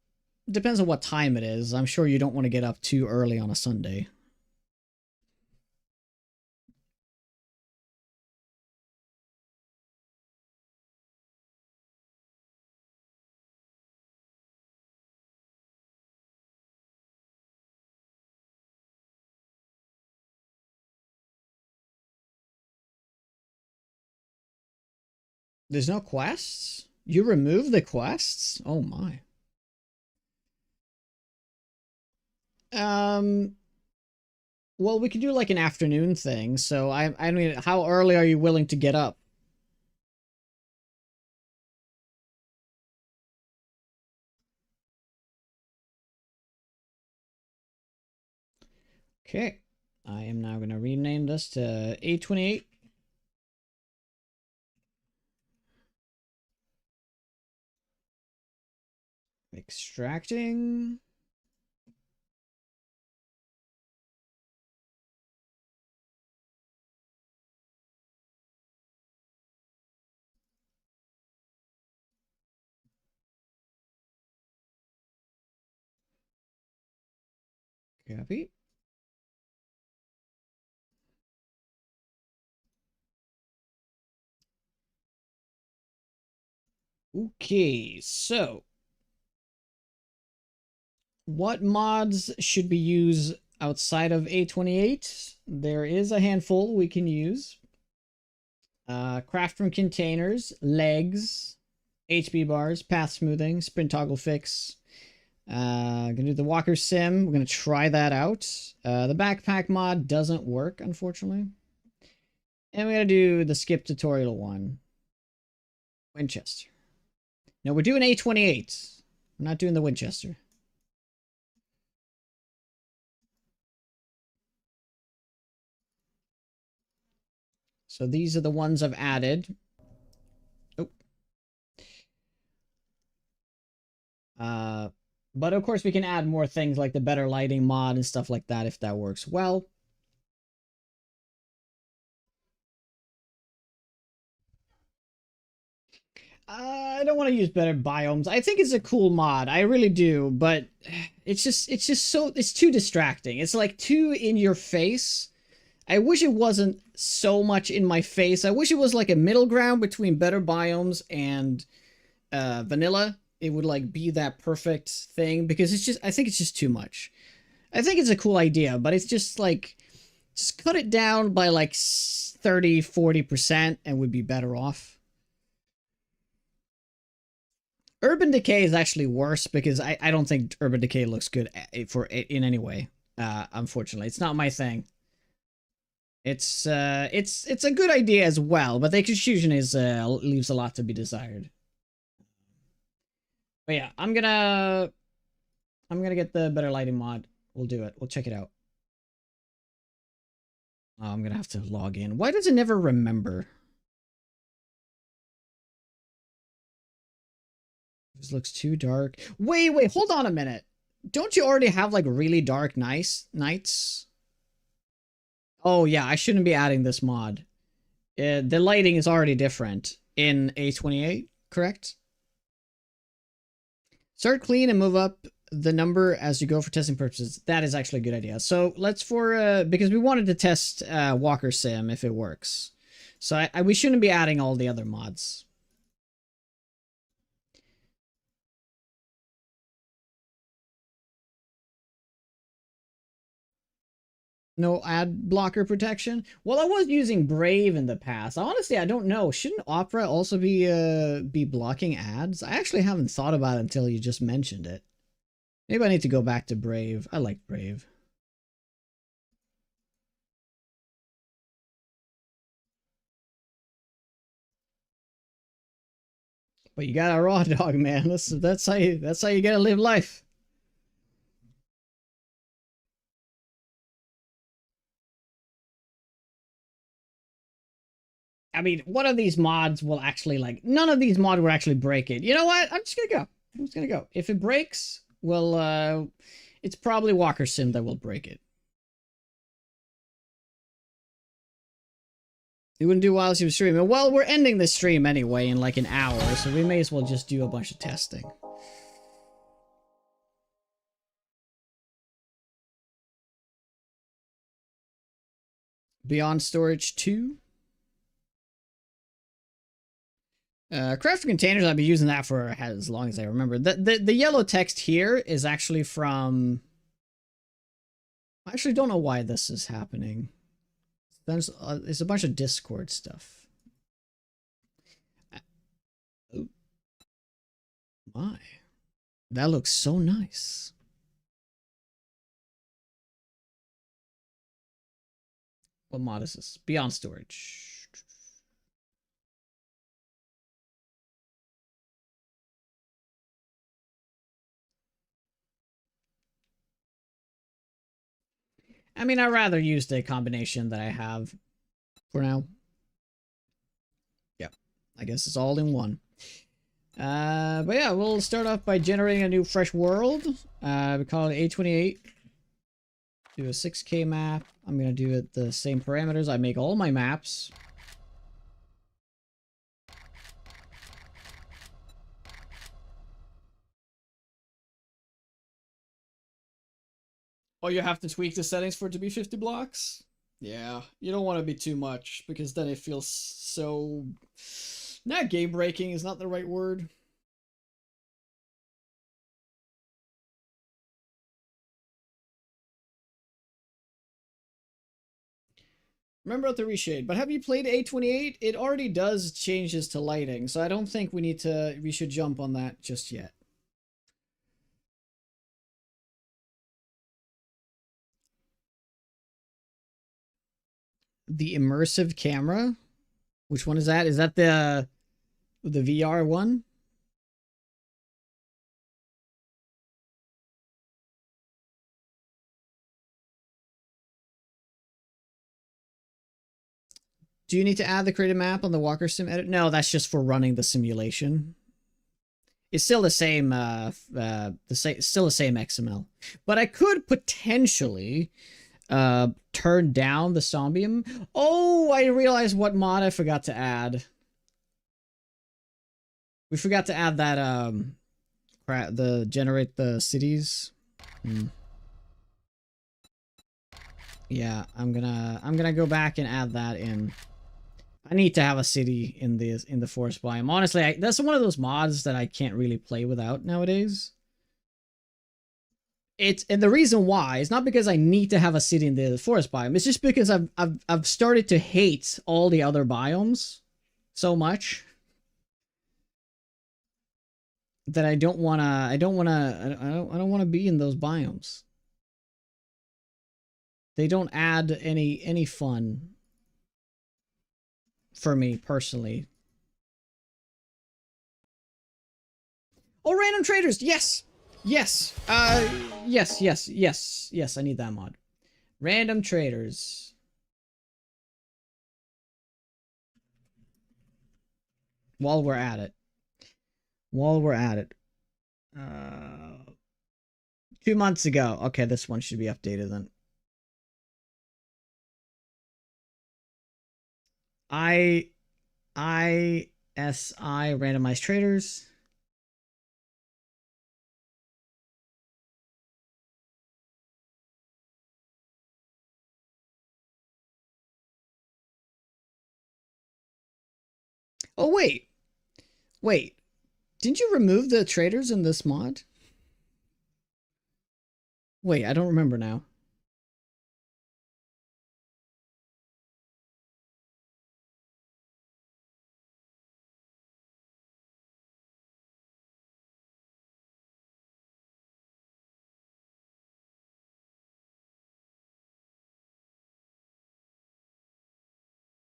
depends on what time it is. I'm sure you don't want to get up too early on a Sunday. There's no quests? You remove the quests? Oh my. Well, we could do like an afternoon thing. So I mean, how early are you willing to get up? Okay. I am now going to rename this to 828. Extracting. Copy. Okay, so what mods should be used outside of A28? There is a handful we can use. Craft from containers, legs, HB bars, path smoothing, sprint toggle fix. Gonna do the walker sim. We're gonna try that out. The backpack mod doesn't work, unfortunately. And we're gonna do the skip tutorial one. Winchester. No, we're doing A28. We're not doing the Winchester. So these are the ones I've added. Oh. But of course we can add more things like the better lighting mod and stuff like that if that works well. I don't want to use better biomes. I think it's a cool mod. I really do, but it's too distracting. It's like too in your face. I wish it wasn't so much in my face. I wish it was like a middle ground between better biomes and vanilla. It would like be that perfect thing because I think it's just too much. I think it's a cool idea, but it's just like, just cut it down by like 30, 40% and we'd be better off. Urban Decay is actually worse because I don't think Urban Decay looks good in any way. Unfortunately, it's not my thing. It's a good idea as well, but the execution is leaves a lot to be desired. But yeah, I'm gonna get the better lighting mod. We'll do it. We'll check it out. Oh, I'm gonna have to log in. Why does it never remember? This looks too dark. Wait, hold on a minute. Don't you already have like really dark nights? Oh yeah, I shouldn't be adding this mod. The lighting is already different in A28, correct? Start clean and move up the number as you go for testing purposes. That is actually a good idea. So let's because we wanted to test Walker Sim if it works. So we shouldn't be adding all the other mods. No ad blocker protection. Well, I was using Brave in the past. Honestly, I don't know. Shouldn't Opera also be blocking ads? I actually haven't thought about it until you just mentioned it. Maybe I need to go back to Brave. I like Brave. But you got a raw dog, man. That's how you gotta live life. I mean, one of these mods will actually none of these mods will actually break it. You know what? I'm just gonna go. I'm just gonna go. If it breaks, well, it's probably Walker Sim that will break it. You wouldn't do while she was streaming. Well, we're ending this stream anyway in like an hour, so we may as well just do a bunch of testing. Beyond Storage 2. Crafting containers, I've been using that for as long as I remember. The yellow text here is actually from... I actually don't know why this is happening. It's a bunch of Discord stuff. Oh my. That looks so nice. What mod is this? Beyond Storage. I mean, I'd rather use the combination that I have for now. Yep. I guess it's all in one. But yeah, we'll start off by generating a new fresh world. We call it A28. Do a 6K map. I'm going to do it the same parameters. I make all my maps. Oh, you have to tweak the settings for it to be 50 blocks? Yeah, you don't want to be too much, because then it feels so... Not game-breaking is not the right word. Remember the reshade, but have you played A28? It already does changes to lighting, so I don't think we should jump on that just yet. The immersive camera? Which one is that? Is that the VR one? Do you need to add the creative map on the Walker Sim edit? No, that's just for running the simulation. It's still the same, still the same XML. But I could potentially turn down the Zombium. Oh, I realized what mod I forgot to add. We forgot to add that the generate the cities. Yeah, I'm gonna go back and add that in. I need to have a city in the forest biome. Honestly, that's one of those mods that I can't really play without nowadays. And the reason why is not because I need to have a city in the forest biome. It's just because I've started to hate all the other biomes so much that I don't wanna be in those biomes. They don't add any fun for me personally. Oh, random traders. Yes. Yes. Yes. I need that mod. Random traders. While we're at it. 2 months ago. Okay, this one should be updated then. ISI randomized traders. Oh wait. Didn't you remove the traders in this mod? Wait, I don't remember now.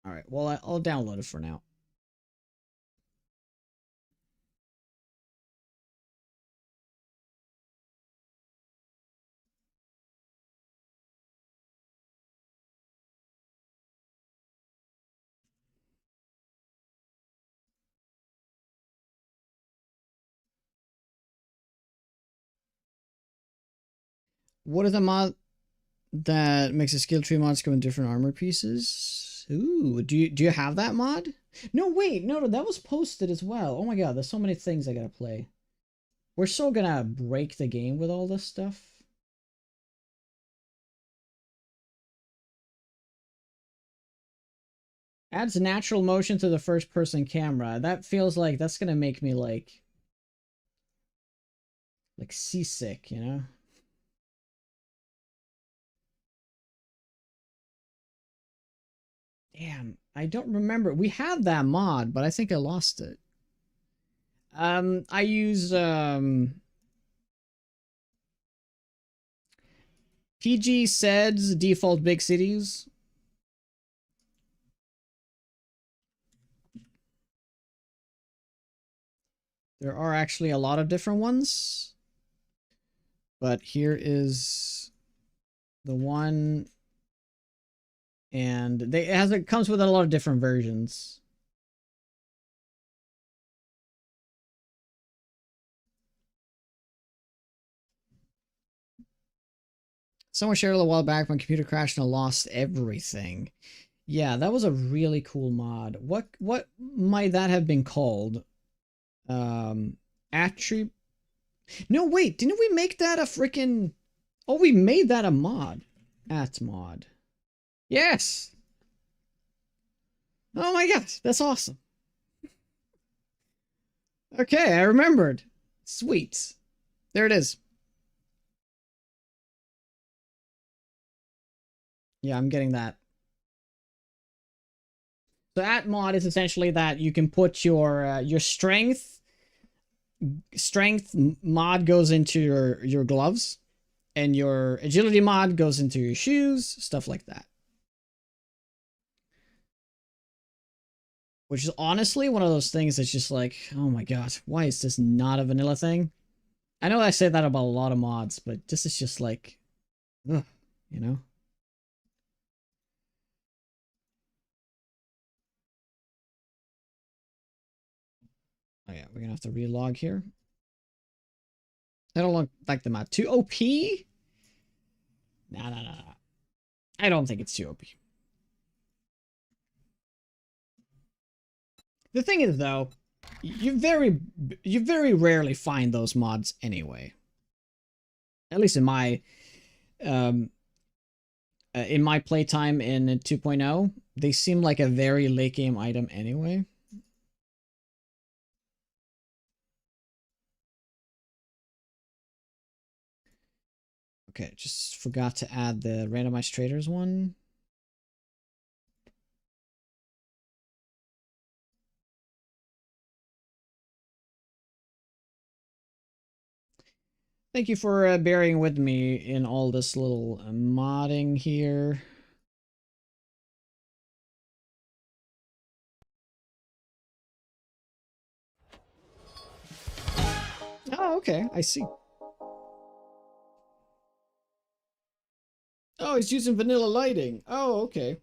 All right. Well, I'll download it for now. What is the mod that makes a skill tree mods come in different armor pieces? Ooh, do you have that mod? No, wait, no, that was posted as well. Oh my god, there's so many things I gotta play. We're so gonna break the game with all this stuff. Adds natural motion to the first person camera. That feels like that's gonna make me like seasick, you know? Damn, I don't remember. We had that mod, but I think I lost it. I use PG SED's default big cities. There are actually a lot of different ones. But here is the one, and it comes with a lot of different versions. Someone shared a while back, my computer crashed and I lost everything. Yeah, that was a really cool mod. What might that have been called? Attribute. No, wait, didn't we make that a freaking? Oh, we made that a mod. At mod. Yes. Oh my gosh, that's awesome. Okay, I remembered. Sweet. There it is. Yeah, I'm getting that. So at mod is essentially that you can put your strength mod goes into your gloves, and your agility mod goes into your shoes, stuff like that. Which is honestly one of those things that's just like, oh my god, why is this not a vanilla thing? I know I say that about a lot of mods, but this is just like, ugh, you know? Oh yeah, we're gonna have to relog here. I don't look like the mod. Too OP? Nah. I don't think it's too OP. The thing is, though, you very rarely find those mods anyway. At least in my playtime in 2.0, they seem like a very late game item anyway. Okay, just forgot to add the randomized traders one. Thank you for bearing with me in all this little modding here. Oh, okay. I see. Oh, he's using vanilla lighting. Oh, okay.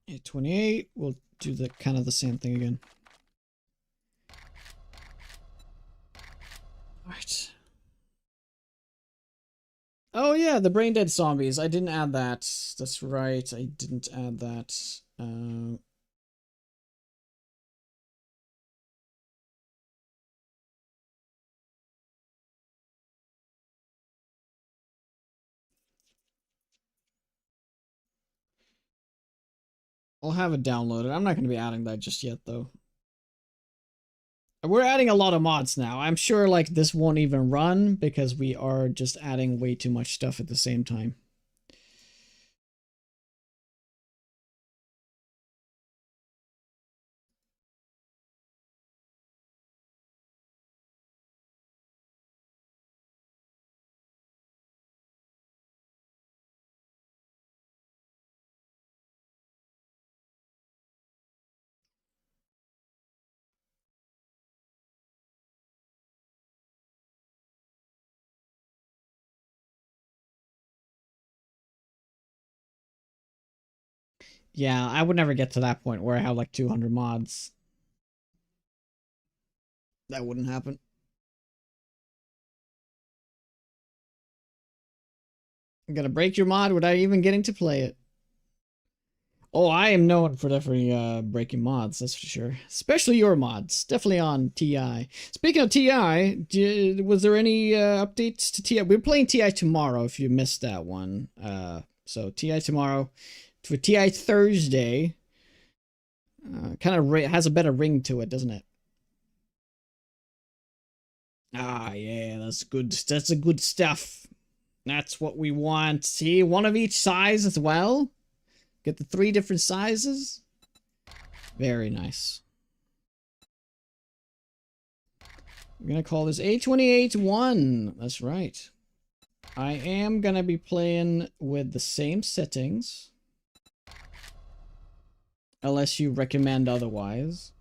Yeah, 28. We'll do the kind of the same thing again. All right. Oh yeah, the brain dead zombies. I didn't add that. That's right. I didn't add that. I'll have it downloaded. I'm not going to be adding that just yet, though. We're adding a lot of mods now. I'm sure like this won't even run because we are just adding way too much stuff at the same time. Yeah, I would never get to that point where I have like 200 mods. That wouldn't happen. I'm gonna break your mod without even getting to play it. Oh, I am known for definitely breaking mods, that's for sure. Especially your mods. Definitely on TI. Speaking of TI, was there any updates to TI? We're playing TI tomorrow if you missed that one. So TI tomorrow. For TI Thursday. Kind of has a better ring to it, doesn't it? Ah, yeah, that's good. That's the good stuff. That's what we want. See, one of each size as well. Get the 3 different sizes. Very nice. We're gonna call this A28-1. That's right. I am gonna be playing with the same settings. Unless you recommend otherwise.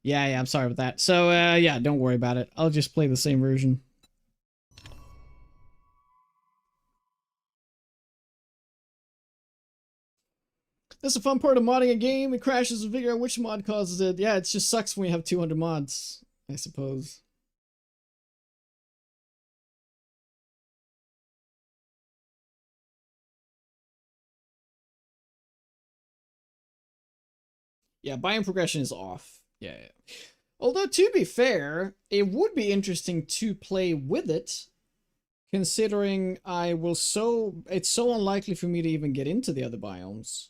Yeah, I'm sorry about that. So, yeah, don't worry about it. I'll just play the same version. That's the fun part of modding a game. It crashes and figure out which mod causes it. Yeah, it just sucks when we have 200 mods, I suppose. Yeah, biome progression is off. Yeah. Although, to be fair, it would be interesting to play with it, considering it's so unlikely for me to even get into the other biomes.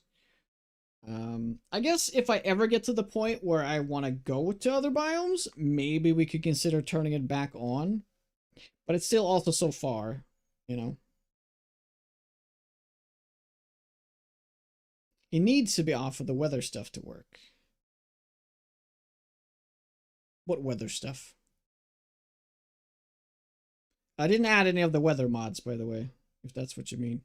I guess if I ever get to the point where I want to go to other biomes, maybe we could consider turning it back on. But it's still also so far, you know. It needs to be off for the weather stuff to work. What weather stuff? I didn't add any of the weather mods, by the way, if that's what you mean.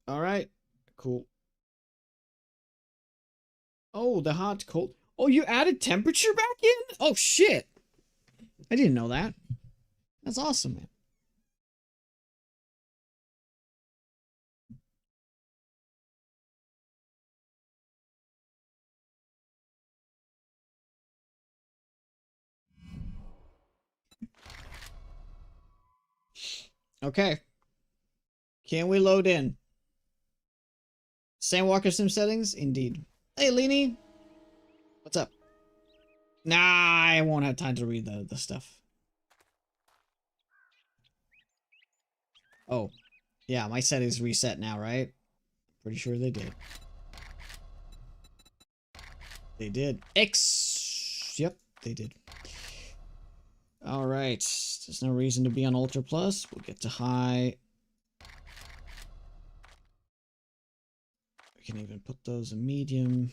All right, cool. Oh, the hot cold. Oh, you added temperature back in? Oh shit! I didn't know that. That's awesome, man. Okay. Can we load in? Sandwalker sim settings? Indeed. Hey, Leanie. What's up? Nah, I won't have time to read the stuff. Oh. Yeah, my settings reset now, right? Pretty sure they did. They did. Yep, they did. Alright. There's no reason to be on Ultra Plus. We'll get to high. We can even put those in medium.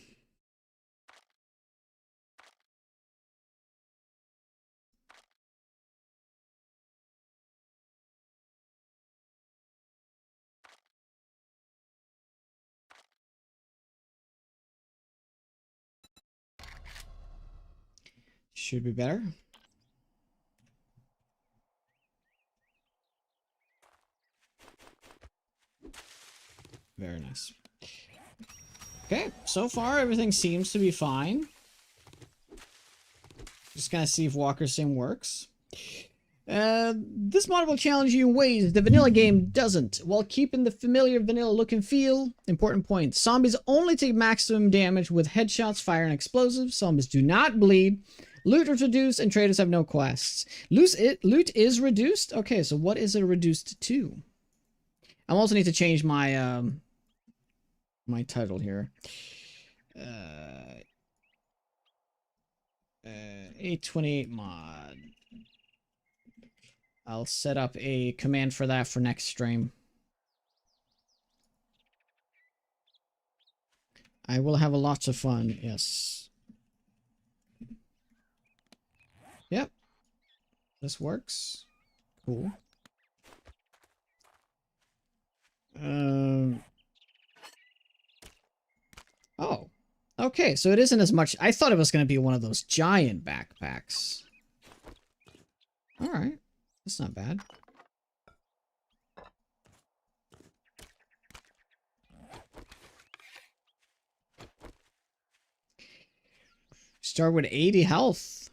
Should be better. Very nice. Okay, so far everything seems to be fine. Just gonna see if Walker Sim works. This mod will challenge you in ways the vanilla game doesn't, while keeping the familiar vanilla look and feel. Important point. Zombies only take maximum damage with headshots, fire, and explosives. Zombies do not bleed. Loot is reduced, and traders have no quests. Loot is reduced? Okay, so what is it reduced to? I also need to change my, my title here. 828 mod. I'll set up a command for that for next stream. I will have a lots of fun, yes. Yep. This works. Cool. Oh. Okay, so it isn't as much. I thought it was going to be one of those giant backpacks. Alright. That's not bad. Start with 80 health.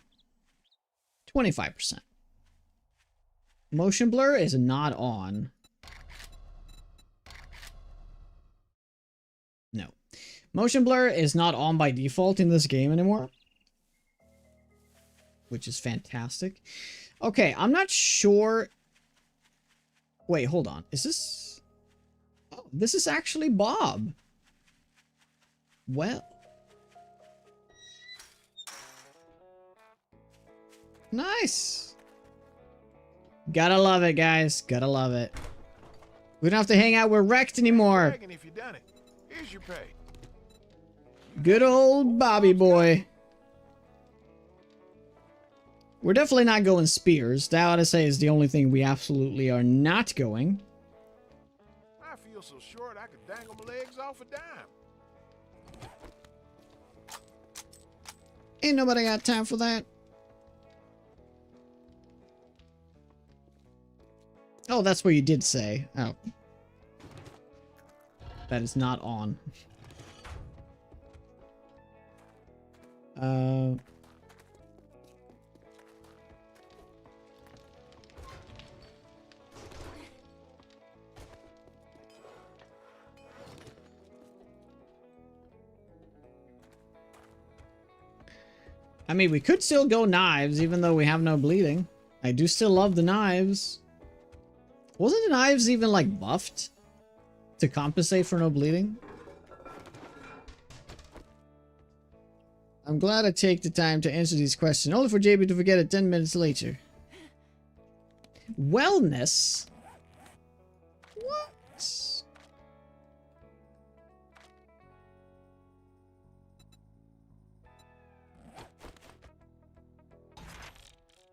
25%. Motion blur is not on. No. Motion blur is not on by default in this game anymore. Which is fantastic. Okay, I'm not sure. Wait, hold on. Is this... Oh, this is actually Bob. Well... Nice! Gotta love it, guys. Gotta love it. We don't have to hang out with Wrecked anymore. If you done it. Here's your pay. Good old Bobby boy. We're definitely not going spears. That, I ought to say, is the only thing we absolutely are not going. I feel so short I could dangle my legs off a dime. Ain't nobody got time for that. Oh, that's what you did say. Oh. That is not on. I mean, we could still go knives, even though we have no bleeding. I do still love the knives. Wasn't the knives even, like, buffed to compensate for no bleeding? I'm glad I take the time to answer these questions, only for JB to forget it 10 minutes later. Wellness? What?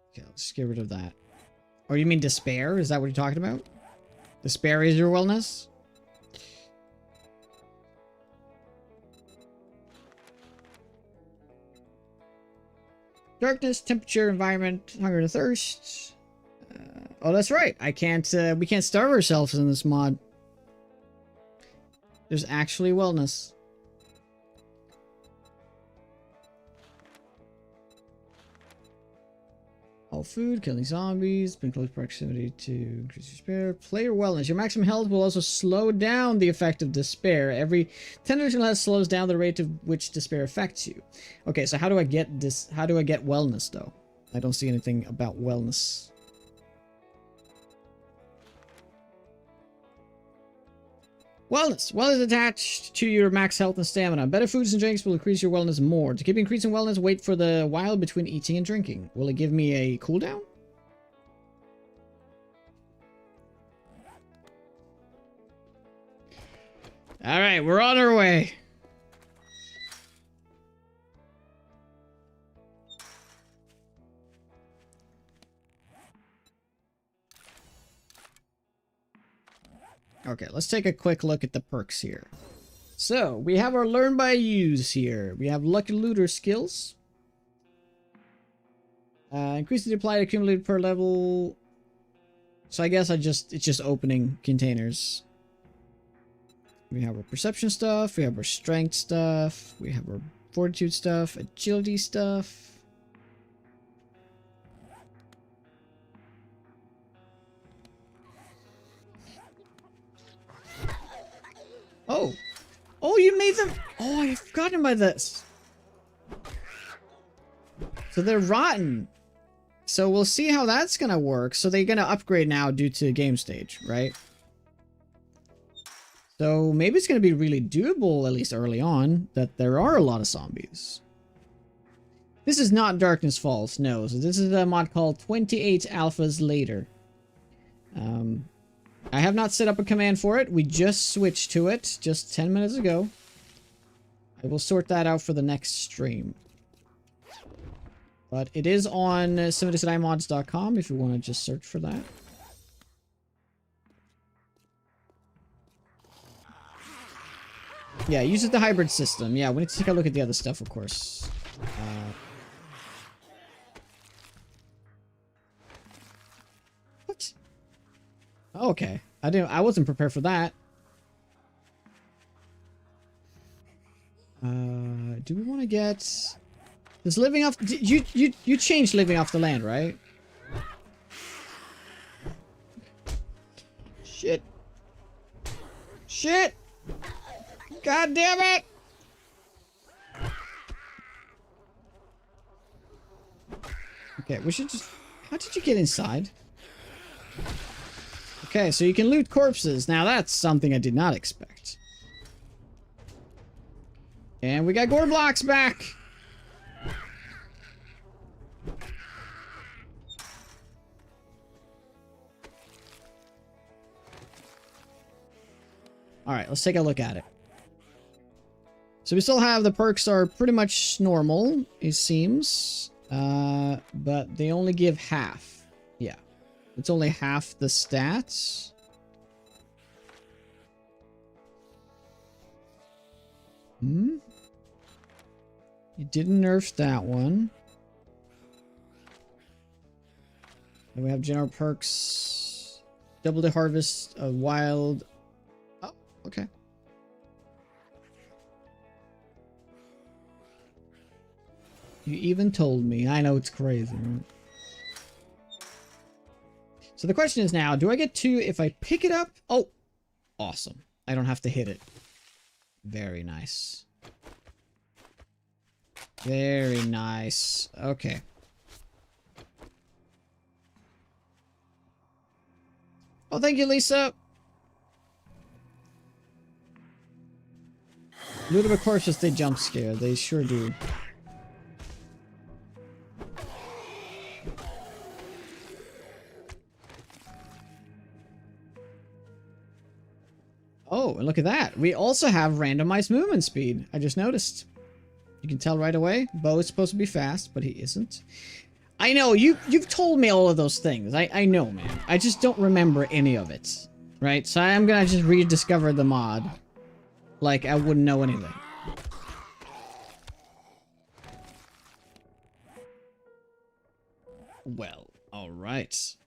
Okay, let's get rid of that. Or you mean despair? Is that what you're talking about? Despair is your wellness? Darkness, temperature, environment, hunger and thirst. Oh, that's right. I can't, we can't starve ourselves in this mod. There's actually wellness. All food, killing zombies, been close proximity to increase despair. Player wellness. Your maximum health will also slow down the effect of despair. Every 10 minutes or less slows down the rate of which despair affects you. Okay, so how do I get this? How do I get wellness, though? I don't see anything about wellness. Wellness. Wellness attached to your max health and stamina. Better foods and drinks will increase your wellness more. To keep increasing wellness, wait for the while between eating and drinking. Will it give me a cooldown? Alright, we're on our way. Okay, let's take a quick look at the perks here. So, we have our learn by use here. We have lucky looter skills. Increase the applied accumulated per level. So I guess it's just opening containers. We have our perception stuff, we have our strength stuff, we have our fortitude stuff, agility stuff. Oh! Oh, you made them! Oh, I've forgotten about this! So they're rotten. So we'll see how that's gonna work. So they're gonna upgrade now due to game stage, right? So maybe it's gonna be really doable, at least early on, that there are a lot of zombies. This is not Darkness Falls, no. So this is a mod called 28 Alphas Later. I have not set up a command for it. We just switched to it just 10 minutes ago. I will sort that out for the next stream. But it is on 79mods.com if you want to just search for that. Yeah, it uses the hybrid system. Yeah, we need to take a look at the other stuff, of course. What? Oh, okay. I wasn't prepared for that. Do we want to get... Does living off... You changed living off the land, right? Shit. Shit! God damn it! Okay, we should just... How did you get inside? Okay, so you can loot corpses. Now that's something I did not expect. And we got gore blocks back! Alright, let's take a look at it. So we still have the perks are pretty much normal, it seems. But they only give half. Yeah. It's only half the stats. Hmm? You didn't nerf that one. And we have general perks. Double the harvest of wild. Oh, okay. You even told me. I know it's crazy, right? So the question is now, do I get 2 if I pick it up? Oh, awesome. I don't have to hit it. Very nice. Very nice. Okay. Oh, thank you, Lisa. Loot of corpses, they jump scare. They sure do. Oh, and look at that. We also have randomized movement speed. I just noticed. You can tell right away. Bo is supposed to be fast, but he isn't. I know, you've told me all of those things. I know, man. I just don't remember any of it. Right? So I'm gonna just rediscover the mod. Like I wouldn't know anything. Well, alright.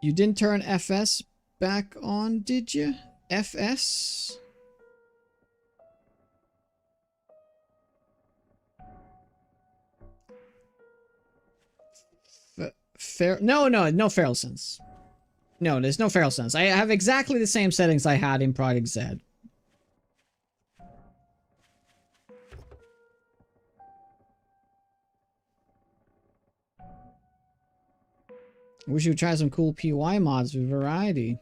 You didn't turn FS back on, did you? FS? No feral sense. No, there's no feral sense. I have exactly the same settings I had in Project Z. Wish you would try some cool PY mods with variety.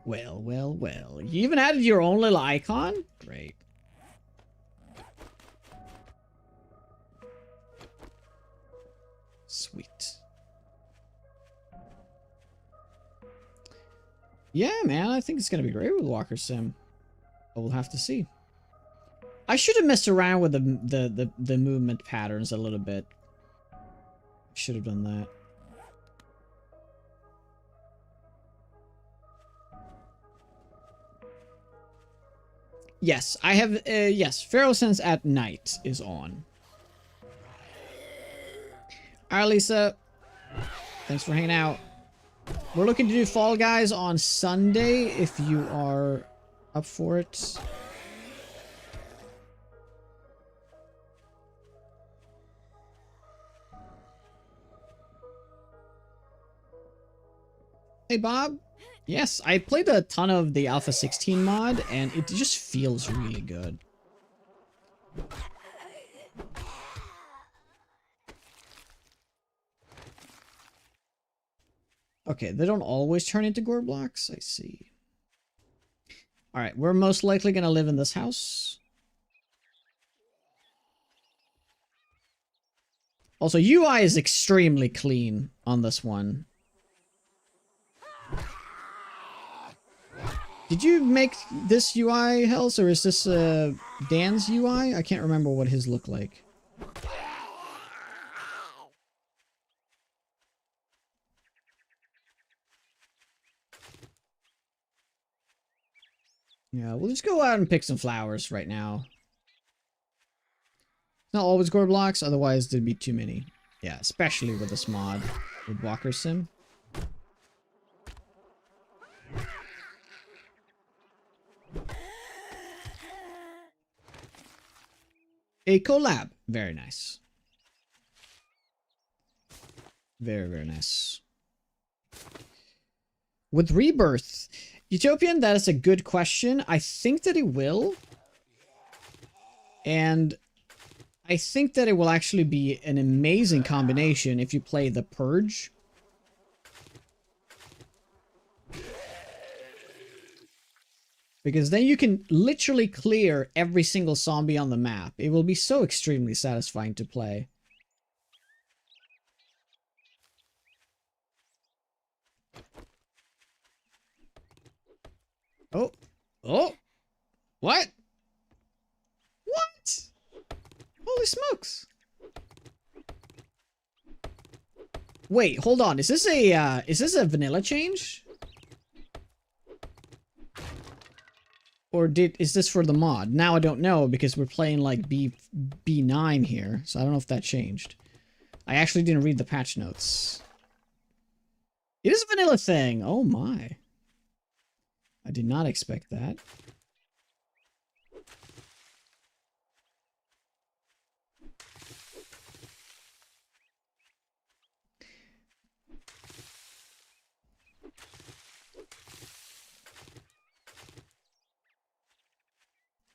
Well, well, well. You even added your own little icon? Great. Sweet. Yeah, man, I think it's gonna be great with Walker Sim. But we'll have to see. I should have messed around with the movement patterns a little bit. Should have done that. Yes, I have, yes, Feral Sense at night is on. Alright, Lisa. Thanks for hanging out. We're looking to do Fall Guys on Sunday, if you are up for it. Hey, Bob. Yes, I played a ton of the Alpha 16 mod, and it just feels really good. Okay, they don't always turn into gore blocks? I see. Alright, we're most likely gonna live in this house. Also, UI is extremely clean on this one. Did you make this UI, Hells, or is this Dan's UI? I can't remember what his looked like. Yeah, we'll just go out and pick some flowers right now. Not always gore blocks, otherwise there'd be too many. Yeah, especially with this mod, with Walker Sim. A collab. Very nice. Very, very nice. With Rebirth, Utopian, that is a good question. I think that it will. And I think that it will actually be an amazing combination if you play the Purge. Because then you can literally clear every single zombie on the map. It will be so extremely satisfying to play. Oh. Oh. What? What? Holy smokes. Wait, hold on. Is this a vanilla change? Or is this for the mod? Now I don't know because we're playing like B9 here, so I don't know if that changed. I actually didn't read the patch notes. It is a vanilla thing. Oh my. I did not expect that.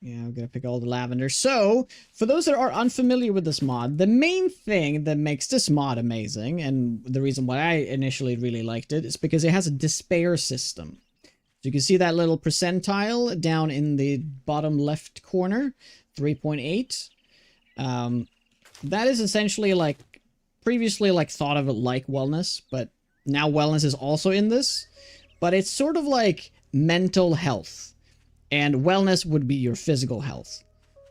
Yeah, I'm gonna pick all the lavender. So, for those that are unfamiliar with this mod, the main thing that makes this mod amazing, and the reason why I initially really liked it, is because it has a despair system. So you can see that little percentile down in the bottom left corner, 3.8. That is essentially like, previously like thought of it like wellness, but now wellness is also in this. But it's sort of like mental health. And wellness would be your physical health.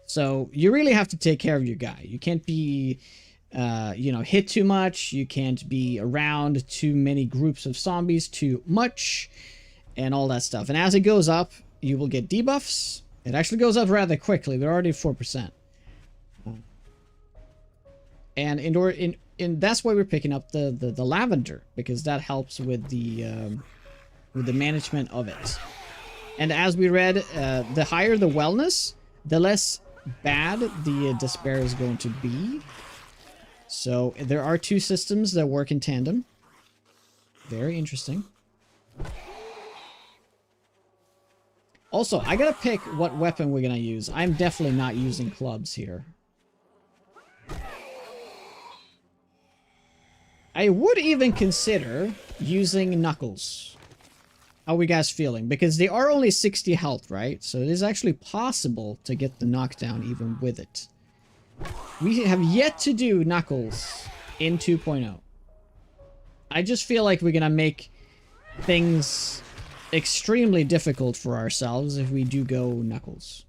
So you really have to take care of your guy. You can't be, you know, hit too much. You can't be around too many groups of zombies too much. And all that stuff. And as it goes up, you will get debuffs. It actually goes up rather quickly. They're already 4%. And that's why we're picking up the lavender. Because that helps with the management of it. And as we read, the higher the wellness, the less bad the despair is going to be. So there are two systems that work in tandem. Very interesting. Also, I gotta pick what weapon we're gonna use. I'm definitely not using clubs here. I would even consider using knuckles. How are we guys feeling? Because they are only 60 health, right? So it is actually possible to get the knockdown even with it. We have yet to do knuckles in 2.0. I just feel like we're gonna make things extremely difficult for ourselves if we do go knuckles.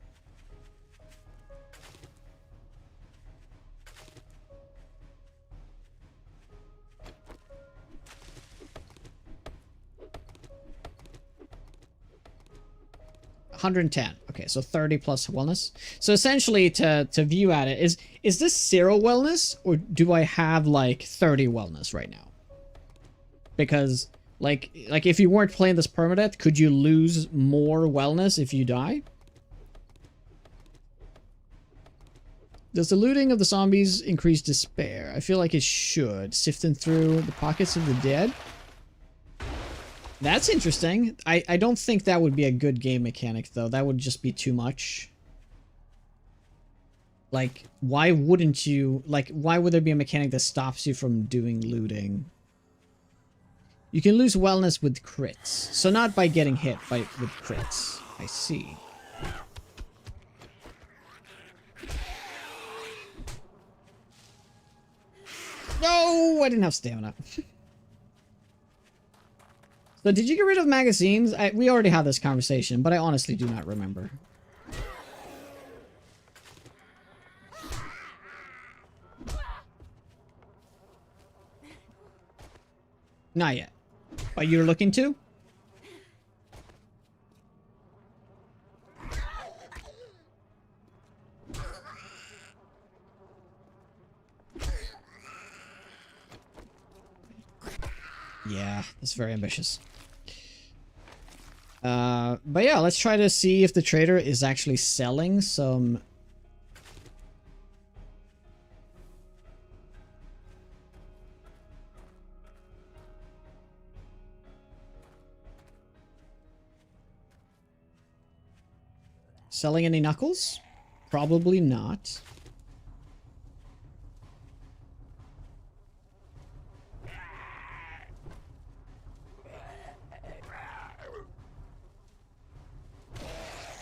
$110. Okay, so 30 plus wellness. So essentially, to view at it, is this 0 wellness, or do I have like 30 wellness right now? Because like if you weren't playing this permadeath, could you lose more wellness if you die? Does the looting of the zombies increase despair? I feel like it should. Sifting through the pockets of the dead. That's interesting. I don't think that would be a good game mechanic, though. That would just be too much. Like, why wouldn't you... Like, why would there be a mechanic that stops you from doing looting? You can lose wellness with crits. So not by getting hit, but with crits. I see. No! I didn't have stamina. So did you get rid of magazines? We already had this conversation, but I honestly do not remember. Not yet. But you're looking to? Yeah, that's very ambitious. But yeah, let's try to see if the trader is actually selling some... Selling any knuckles? Probably not.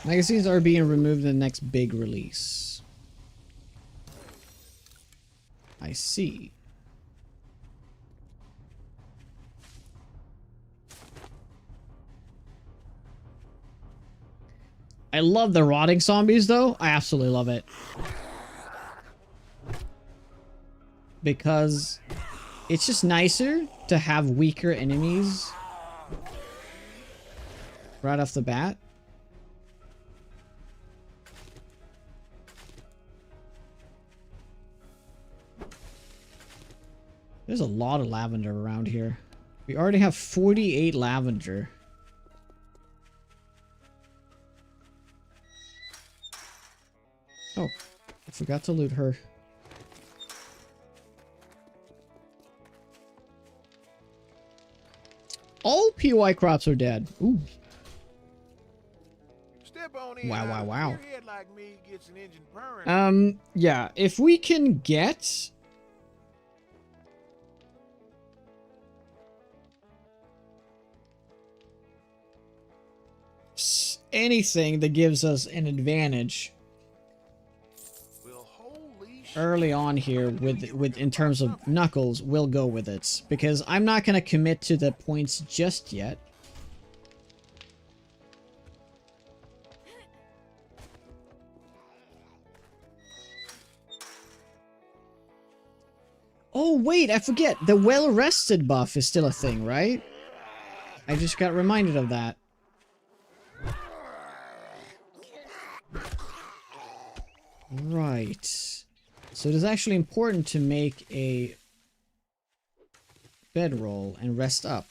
Magazines are being removed in the next big release. I see. I love the rotting zombies, though. I absolutely love it. Because it's just nicer to have weaker enemies right off the bat. There's a lot of lavender around here. We already have 48 lavender. Oh, I forgot to loot her. All PY crops are dead. Ooh. Step on in. Wow, wow, wow. Your head like me gets an engine purring. Yeah, if we can get... anything that gives us an advantage Well, holy shit. early on here with in terms of knuckles, we'll go with it, because I'm not going to commit to the points just yet. Oh wait, I forget, the well rested buff is still a thing, right? I just got reminded of that. Right. So it is actually important to make a bedroll and rest up.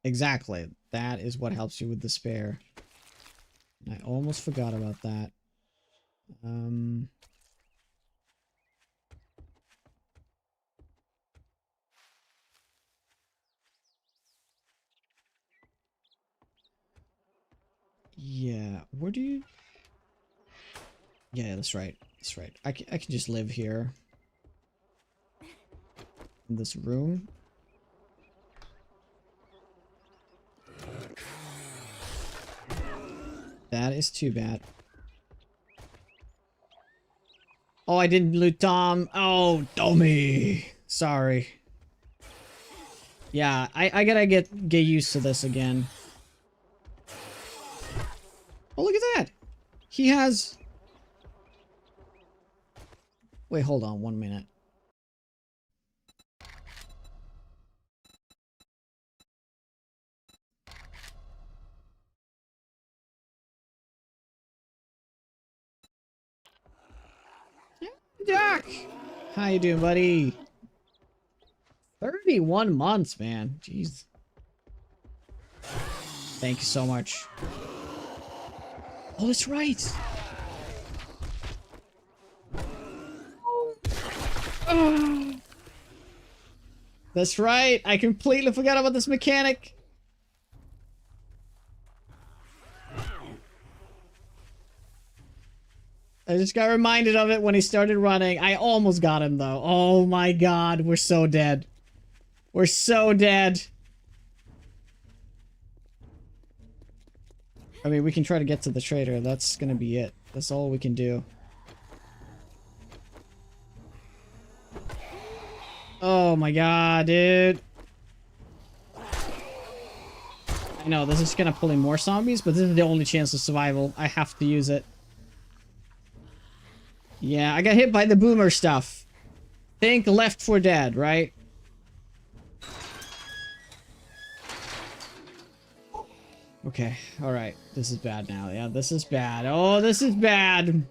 Exactly. That is what helps you with despair. I almost forgot about that. Yeah, where do you... Yeah, that's right. That's right. I can just live here. In this room. That is too bad. Oh, I didn't loot Tom. Oh, dummy. Sorry. Yeah, I gotta get used to this again. Oh, look at that. He has... Wait, hold on 1 minute. Doc! How you doing, buddy? 31 months, man. Jeez. Thank you so much. Oh, that's right. Oh. That's right. I completely forgot about this mechanic. I just got reminded of it when he started running. I almost got him, though. Oh my god, we're so dead. We're so dead. I mean, we can try to get to the trader. That's gonna be it. That's all we can do. Oh my god, dude. I know, this is gonna pull in more zombies, but this is the only chance of survival. I have to use it. Yeah, I got hit by the boomer stuff. Think Left 4 Dead, right? Okay, alright. This is bad now. Yeah, this is bad. Oh, this is bad.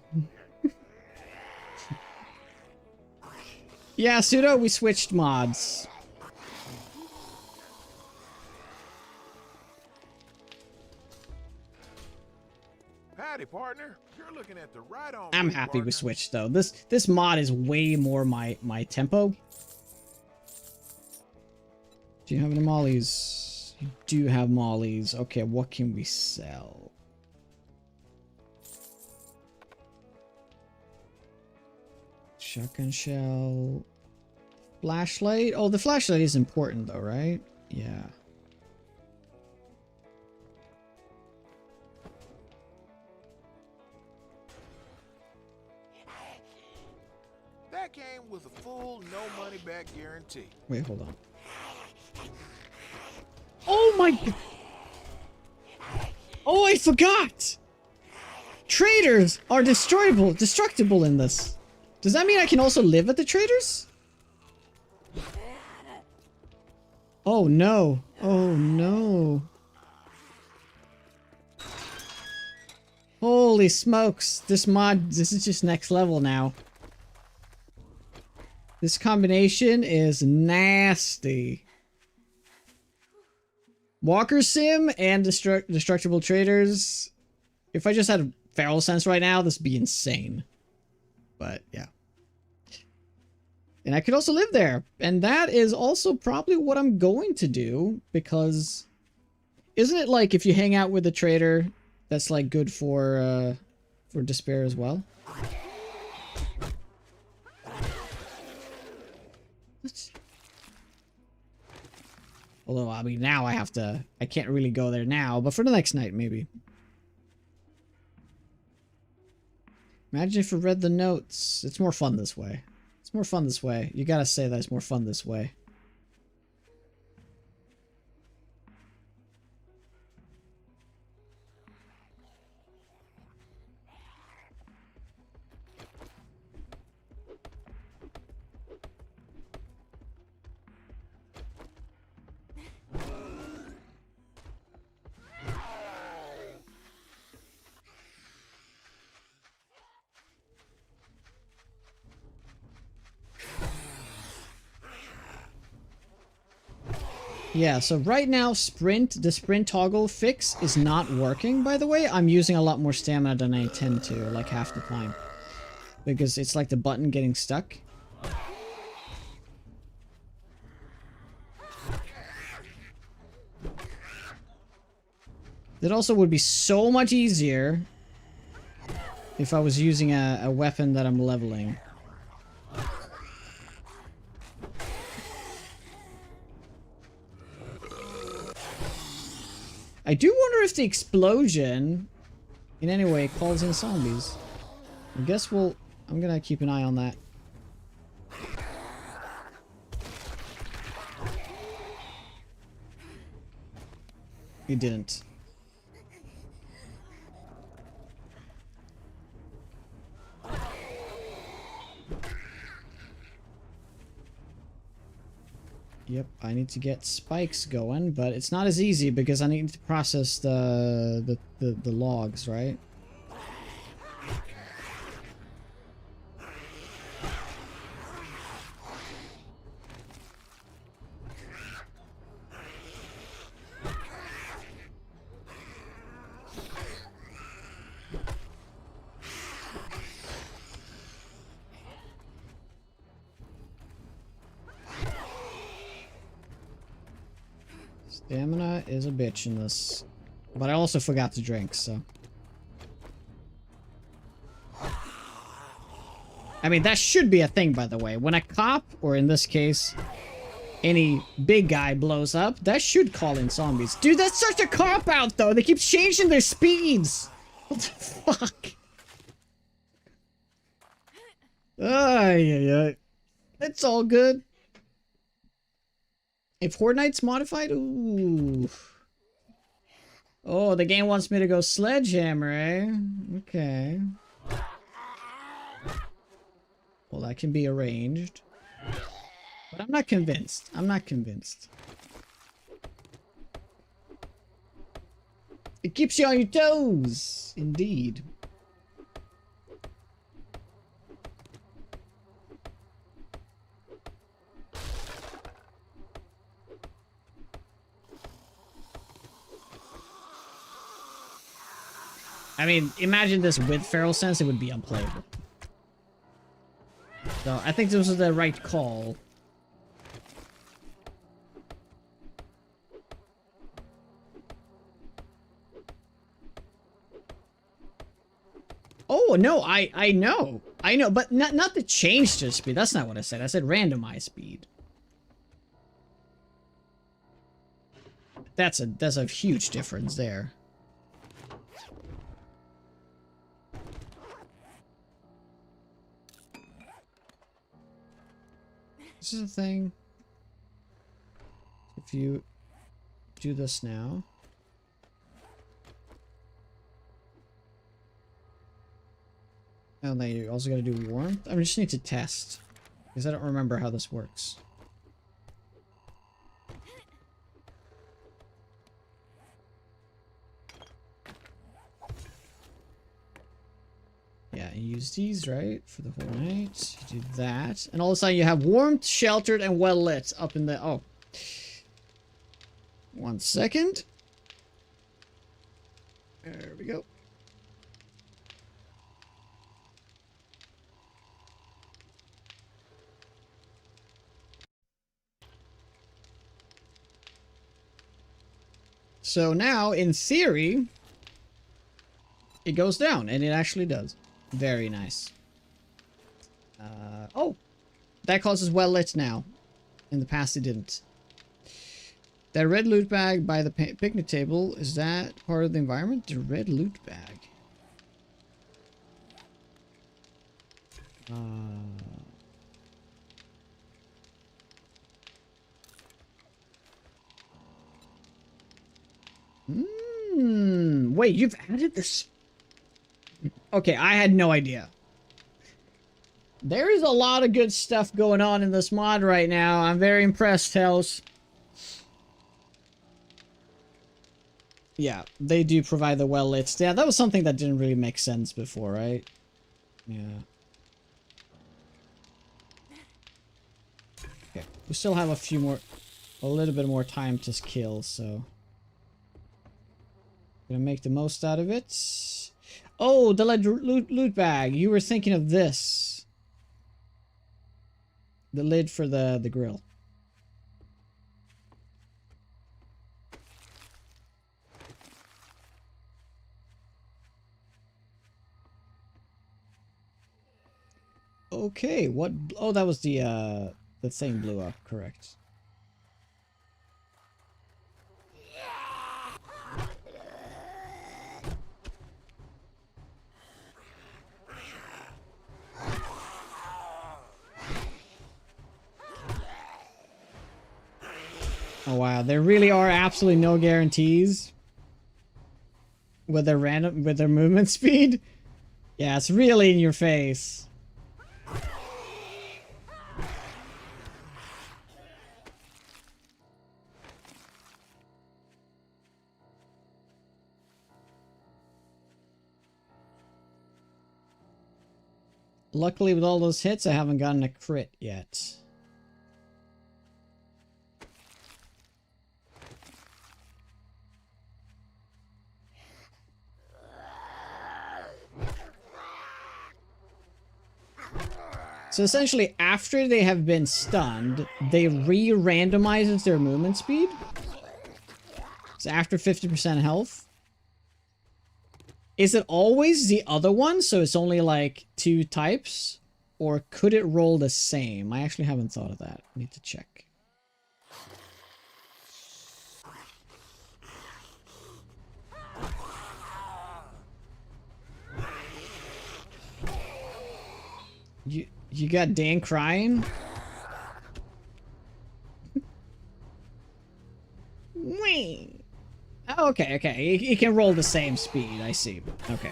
Yeah, Pseudo, we switched mods. Howdy, partner. You're looking at the right on. I'm happy we switched though. This mod is way more my tempo. Do you have any mollies? You do have mollies. Okay, what can we sell? Shotgun shell. Flashlight? Oh, the flashlight is important though, right? Yeah. That came with a full no money back guarantee. Wait, hold on. Oh my... Oh, I forgot! Traders are destructible in this. Does that mean I can also live at the traders? Oh no. Oh no. Holy smokes. This mod, this is just next level now. This combination is nasty. Walker Sim and destructible traders. If I just had feral sense right now, this would be insane. But yeah. And I could also live there. And that is also probably what I'm going to do. Because isn't it like if you hang out with a trader, that's like good for despair as well? Although, I mean, now I can't really go there now, but for the next night, maybe. Imagine if we read the notes. It's more fun this way. It's more fun this way. You gotta say that it's more fun this way. Yeah, so right now the sprint toggle fix is not working, by the way. I'm using a lot more stamina than I intend to, like half the time. Because it's like the button getting stuck. It also would be so much easier if I was using a weapon that I'm leveling. I do wonder if the explosion in any way calls in zombies. I guess I'm gonna keep an eye on that. He didn't. Yep, I need to get spikes going, but it's not as easy because I need to process the logs, right? Stamina is a bitch in this. But I also forgot to drink, so. I mean, that should be a thing, by the way. When a cop, or in this case, any big guy blows up, that should call in zombies. Dude, that's such a cop-out, though! They keep changing their speeds! What the fuck? Ay. It's all good. If Horde Knight's modified? Ooh. Oh, the game wants me to go Sledgehammer, eh? Okay. Well, that can be arranged. But I'm not convinced. I'm not convinced. It keeps you on your toes. Indeed. I mean, imagine this with Feral Sense, it would be unplayable. So, I think this was the right call. Oh, no, I know. I know, but not the change to speed. That's not what I said. I said randomized speed. That's a huge difference there. This is a thing. If you do this now. And then you also gotta do warmth. I just need to test. Because I don't remember how this works. Yeah, you use these, right? For the whole night. You do that. And all of a sudden you have warmed, sheltered, and well lit up in the... Oh. 1 second. There we go. So now, in theory, it goes down, and it actually does. Very nice. Oh! That causes well lit now. In the past, it didn't. That red loot bag by the picnic table, is that part of the environment? The red loot bag. Wait, you've added this? Okay, I had no idea. There is a lot of good stuff going on in this mod right now. I'm very impressed, Hells. Yeah, they do provide the well lit. Yeah, that was something that didn't really make sense before, right? Yeah. Okay, we still have a few more a little bit more time to kill, so gonna make the most out of it. Oh, the loot bag. You were thinking of this. The lid for the grill. Okay, what? Oh, that was the thing blew up, correct. Oh wow, there really are absolutely no guarantees with their movement speed. Yeah, it's really in your face. Luckily, with all those hits, I haven't gotten a crit yet. So essentially, after they have been stunned, they re-randomizes their movement speed. So after 50% health. Is it always the other one? So it's only like 2 types? Or could it roll the same? I actually haven't thought of that. I need to check. You got Dan crying? Wait. Oh, okay, okay. He can roll the same speed. I see. Okay.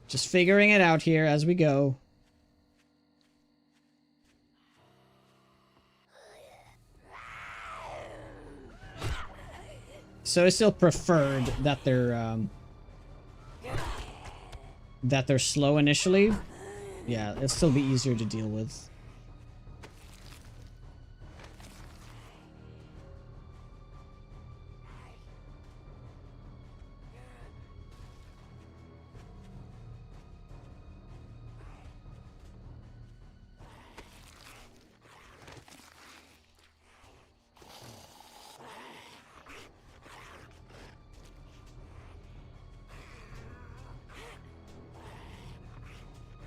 Just figuring it out here as we go. So it's still preferred that they're slow initially. Yeah, it'll still be easier to deal with.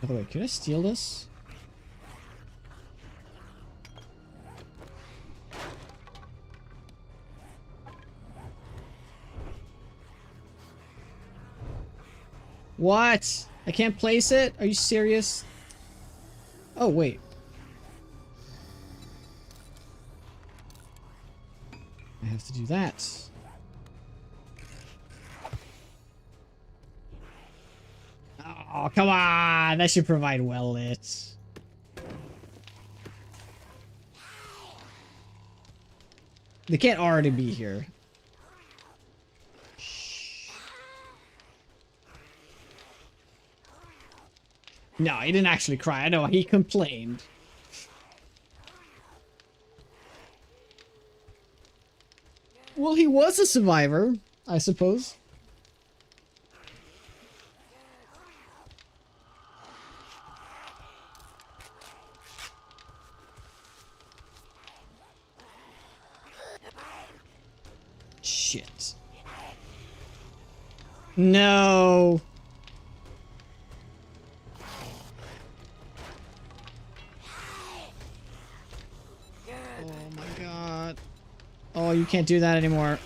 By the way, can I steal this? What? I can't place it? Are you serious? Oh, wait. I have to do that. Oh, come on! That should provide well lit. They can't already be here. No, he didn't actually cry. I know, he complained. Well, he was a survivor, I suppose. Shit. No. Oh my god. Oh, you can't do that anymore.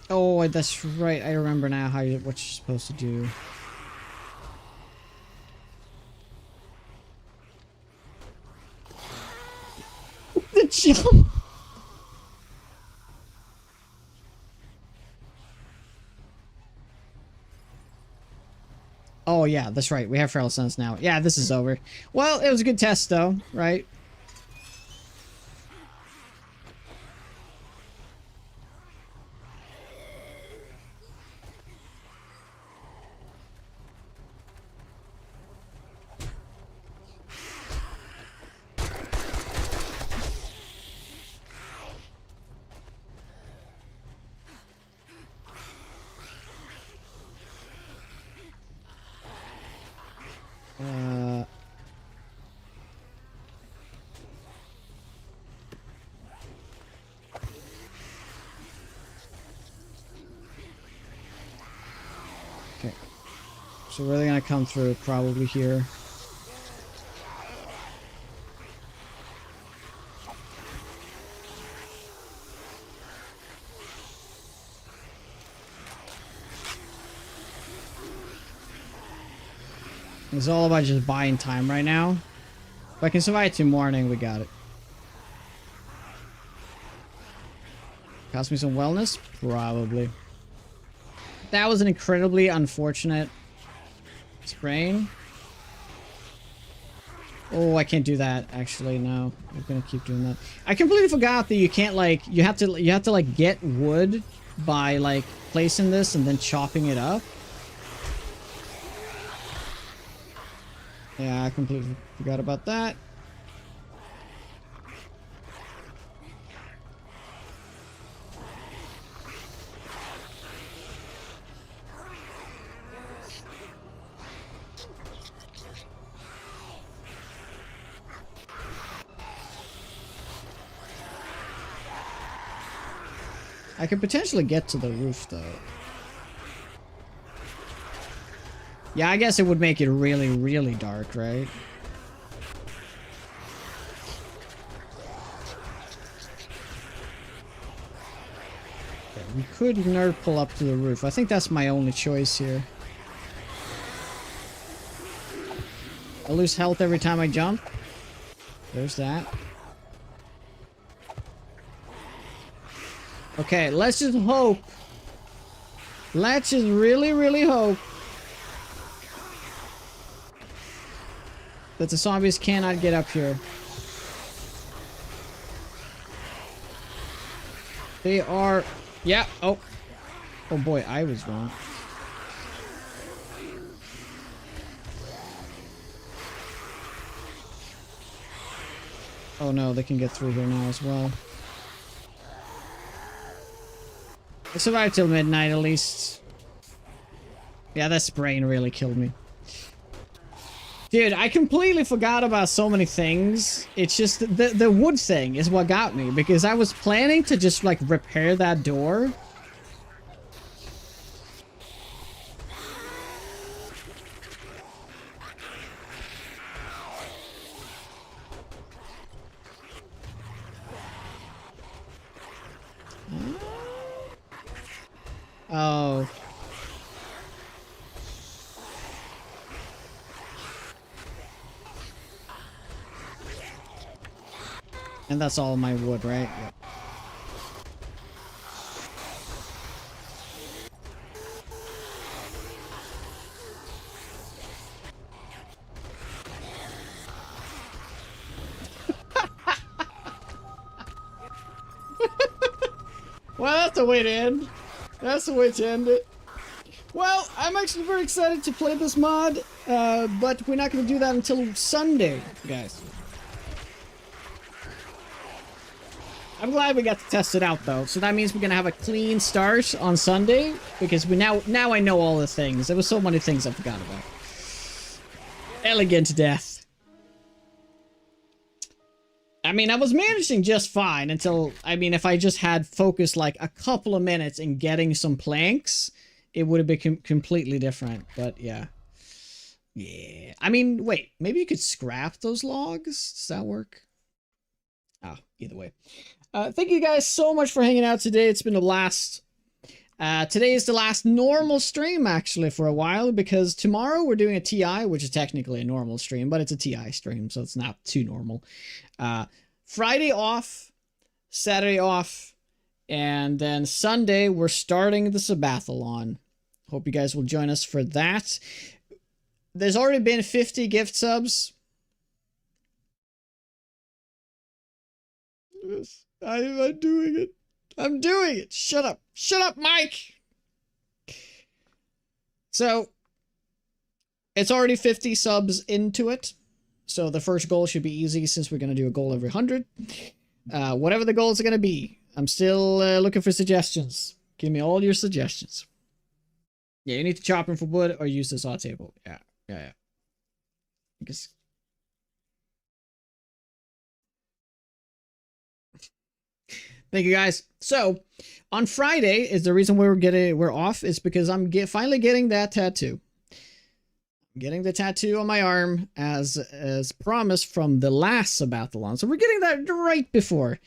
Oh, that's right. I remember now what you're supposed to do. The jump. Oh yeah, that's right. We have Feral Sense now. Yeah, this is over. Well, it was a good test though, right? Okay. So where are they gonna come through? Probably here. It's all about just buying time right now. If I can survive till morning, we got it. Cost me some wellness? Probably. That was an incredibly unfortunate sprain. Oh, I can't do that. Actually, no. I'm gonna keep doing that. I completely forgot that you can't like you have to like get wood by like placing this and then chopping it up. Yeah, I completely forgot about that. I could potentially get to the roof, though. Yeah, I guess it would make it really, really dark, right? Okay, we could nerd pull up to the roof. I think that's my only choice here. I lose health every time I jump. There's that. Okay, let's just hope. Let's just really, really hope that the zombies cannot get up here. They are... Yeah, oh. Oh boy, I was wrong. Oh no, they can get through here now as well. I survived till midnight at least. Yeah, that sprain really killed me. Dude, I completely forgot about so many things. It's just the wood thing is what got me, because I was planning to just like repair that door. Oh. And that's all my wood, right? Yep. Well, that's the way to end. That's the way to end it. Well, I'm actually very excited to play this mod, but we're not going to do that until Sunday, guys. I'm glad we got to test it out, though. So that means we're going to have a clean start on Sunday, because we now I know all the things. There were so many things I forgot about. Elegant death. I mean, I was managing just fine until, I mean, if I just had focused like a couple of minutes in getting some planks, it would have been completely different. But yeah. Yeah. I mean, wait, maybe you could scrap those logs? Does that work? Oh, either way. Thank you guys so much for hanging out today. It's been a blast. Today is the last normal stream, actually, for a while, because tomorrow we're doing a TI, which is technically a normal stream, but it's a TI stream, so it's not too normal. Friday off, Saturday off, and then Sunday we're starting the Sabathalon. Hope you guys will join us for that. There's already been 50 gift subs. Yes, I'm doing it. I'm doing it. Shut up. Shut up, Mike. So, it's already 50 subs into it. So the first goal should be easy, since we're going to do a goal every 100. Whatever the goals are going to be, I'm still looking for suggestions. Give me all your suggestions. Yeah, you need to chop in for wood or use the saw table. Yeah. Because thank you guys. So on Friday is the reason we're off is because I'm finally getting that tattoo. Getting the tattoo on my arm as promised from the last Sabathalon. So we're getting that right before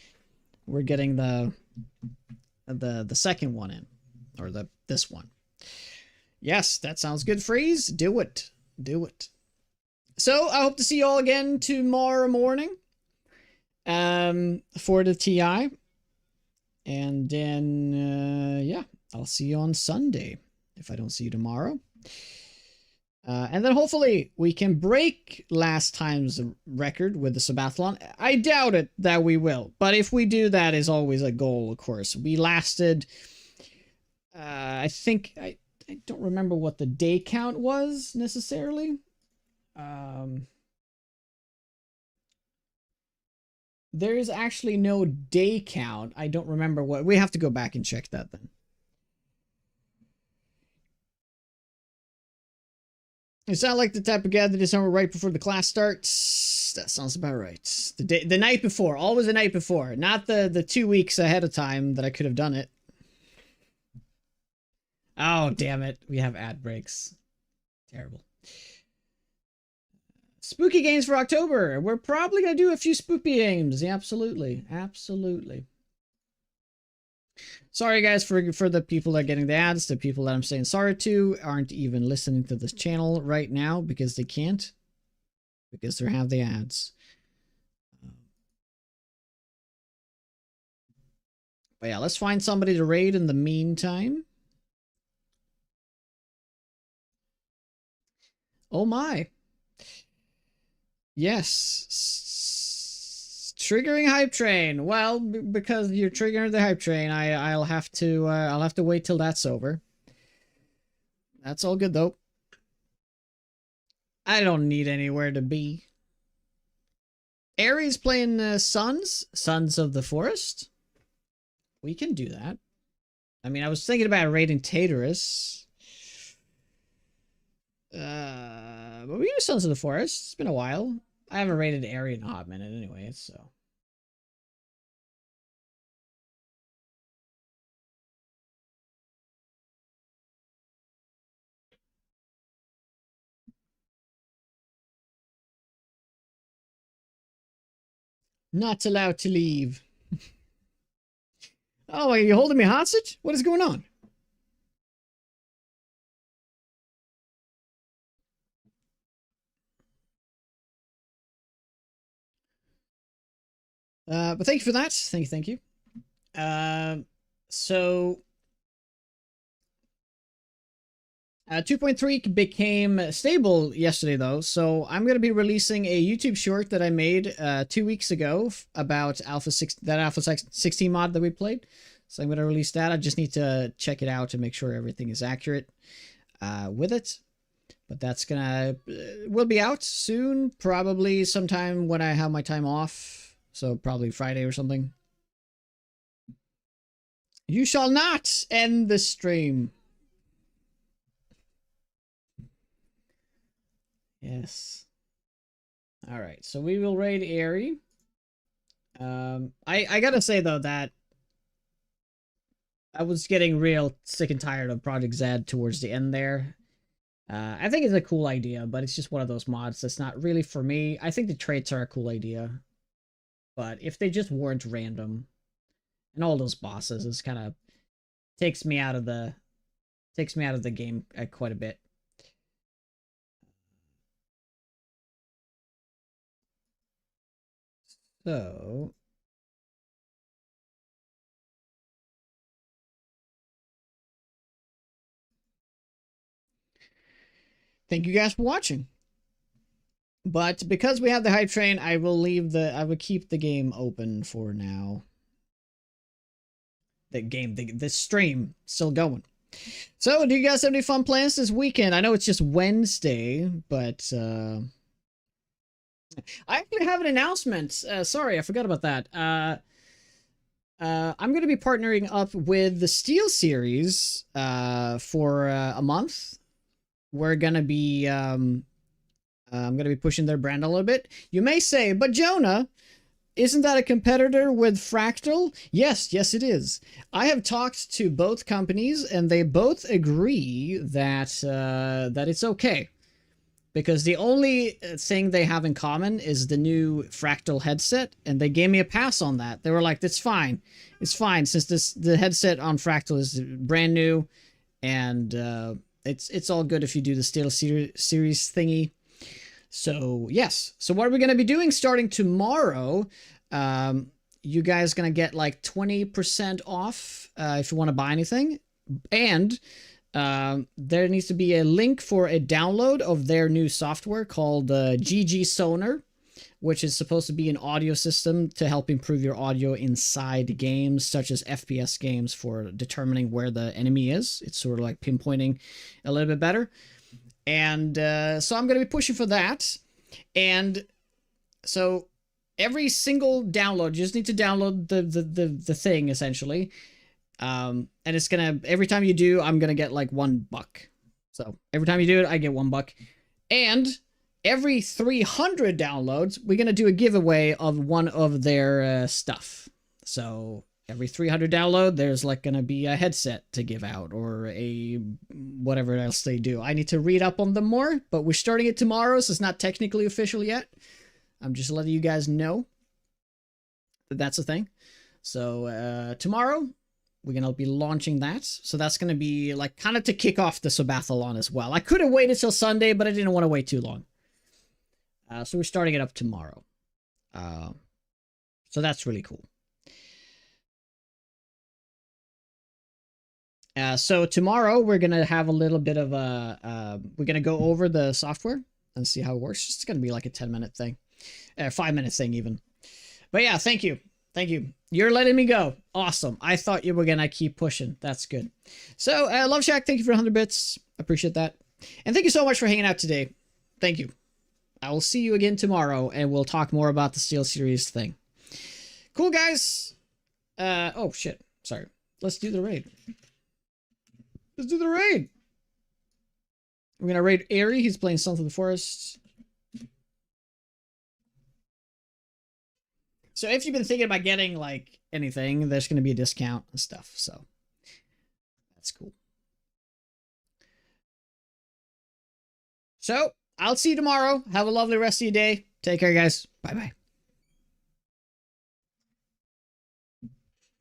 we're getting the second one in, or this one. Yes, that sounds good, Freeze. Do it. Do it. So I hope to see you all again tomorrow morning for the TI. And then, yeah, I'll see you on Sunday if I don't see you tomorrow. And then hopefully we can break last time's record with the Sabathalon. I doubt it that we will, but if we do, that is always a goal, of course. We lasted, I think, I don't remember what the day count was necessarily. There is actually no day count. I don't remember what. We have to go back and check that then. It's not like the type of gather this summer right before the class starts. That sounds about right. The night before. Always the night before. Not the 2 weeks ahead of time that I could have done it. Oh, damn it. We have ad breaks. Terrible. Spooky games for October. We're probably going to do a few spooky games. Yeah, absolutely. Absolutely. Sorry, guys, for the people that are getting the ads. The people that I'm saying sorry to aren't even listening to this channel right now because they can't. Because they have the ads. But yeah, let's find somebody to raid in the meantime. Oh my. Yes. Triggering hype train. Well, because you're triggering the hype train, I'll have to wait till that's over. That's all good though. I don't need anywhere to be. Ares playing Sons of the Forest. We can do that. I mean, I was thinking about raiding Taterus. But we use Sons of the Forest. It's been a while. I haven't raided Area in a hot minute anyway, so. Not allowed to leave. Oh, are you holding me hostage? What is going on? But thank you for that. Thank you. So 2.3 became stable yesterday, though, so I'm going to be releasing a YouTube short that I made 2 weeks ago about Alpha 16 mod that we played. So I'm going to release that. I just need to check it out to make sure everything is accurate with it. But that's will be out soon, probably sometime when I have my time off. So probably Friday or something. You shall not end the stream. Yes. All right. So we will raid Airy. I gotta say though that I was getting real sick and tired of Project Z towards the end there. I think it's a cool idea, but it's just one of those mods that's not really for me. I think the traits are a cool idea, but if they just weren't random, and all those bosses, it's kind of takes me out of the game quite a bit. So thank you guys for watching. But because we have the hype train, I will keep the game open for now. The stream still going. So, do you guys have any fun plans this weekend? I know it's just Wednesday, but I actually have an announcement. Sorry, I forgot about that. I'm going to be partnering up with the Steel series for a month. We're going to be I'm going to be pushing their brand a little bit. You may say, but Jonah, isn't that a competitor with Fractal? Yes, it is. I have talked to both companies, and they both agree that that it's okay. Because the only thing they have in common is the new Fractal headset, and they gave me a pass on that. They were like, "That's fine. It's fine since the headset on Fractal is brand new, and it's all good if you do the Steel Series thingy." So yes. So what are we going to be doing starting tomorrow? You guys going to get like 20% off if you want to buy anything, and there needs to be a link for a download of their new software called GG Sonar, which is supposed to be an audio system to help improve your audio inside games such as FPS games for determining where the enemy is. It's sort of like pinpointing a little bit better. And so I'm going to be pushing for that. And so every single download, you just need to download the thing essentially. And it's gonna, every time you do, I'm gonna get like $1. So every time you do it, I get $1. And every 300 downloads, we're gonna do a giveaway of one of their stuff. So every 300 download, there's like gonna be a headset to give out or a whatever else they do. I need to read up on them more, but we're starting it tomorrow, so it's not technically official yet. I'm just letting you guys know that that's a thing. So tomorrow, we're going to be launching that. So that's going to be like kind of to kick off the Sabathalon as well. I could have waited till Sunday, but I didn't want to wait too long. So we're starting it up tomorrow. So that's really cool. So tomorrow we're going to have a little bit of a, we're going to go over the software and see how it works. It's going to be like a 10-minute thing, 5-minute thing even. But yeah, thank you. Thank you. You're letting me go. Awesome. I thought you were going to keep pushing. That's good. So, Love Shack, thank you for 100 bits. Appreciate that. And thank you so much for hanging out today. Thank you. I will see you again tomorrow, and we'll talk more about the Steel Series thing. Cool, guys. Oh, shit. Sorry. Let's do the raid. Let's do the raid. We're going to raid Airy. He's playing Sons of the Forest. So if you've been thinking about getting, like, anything, there's going to be a discount and stuff, so that's cool. So, I'll see you tomorrow. Have a lovely rest of your day. Take care, guys. Bye-bye.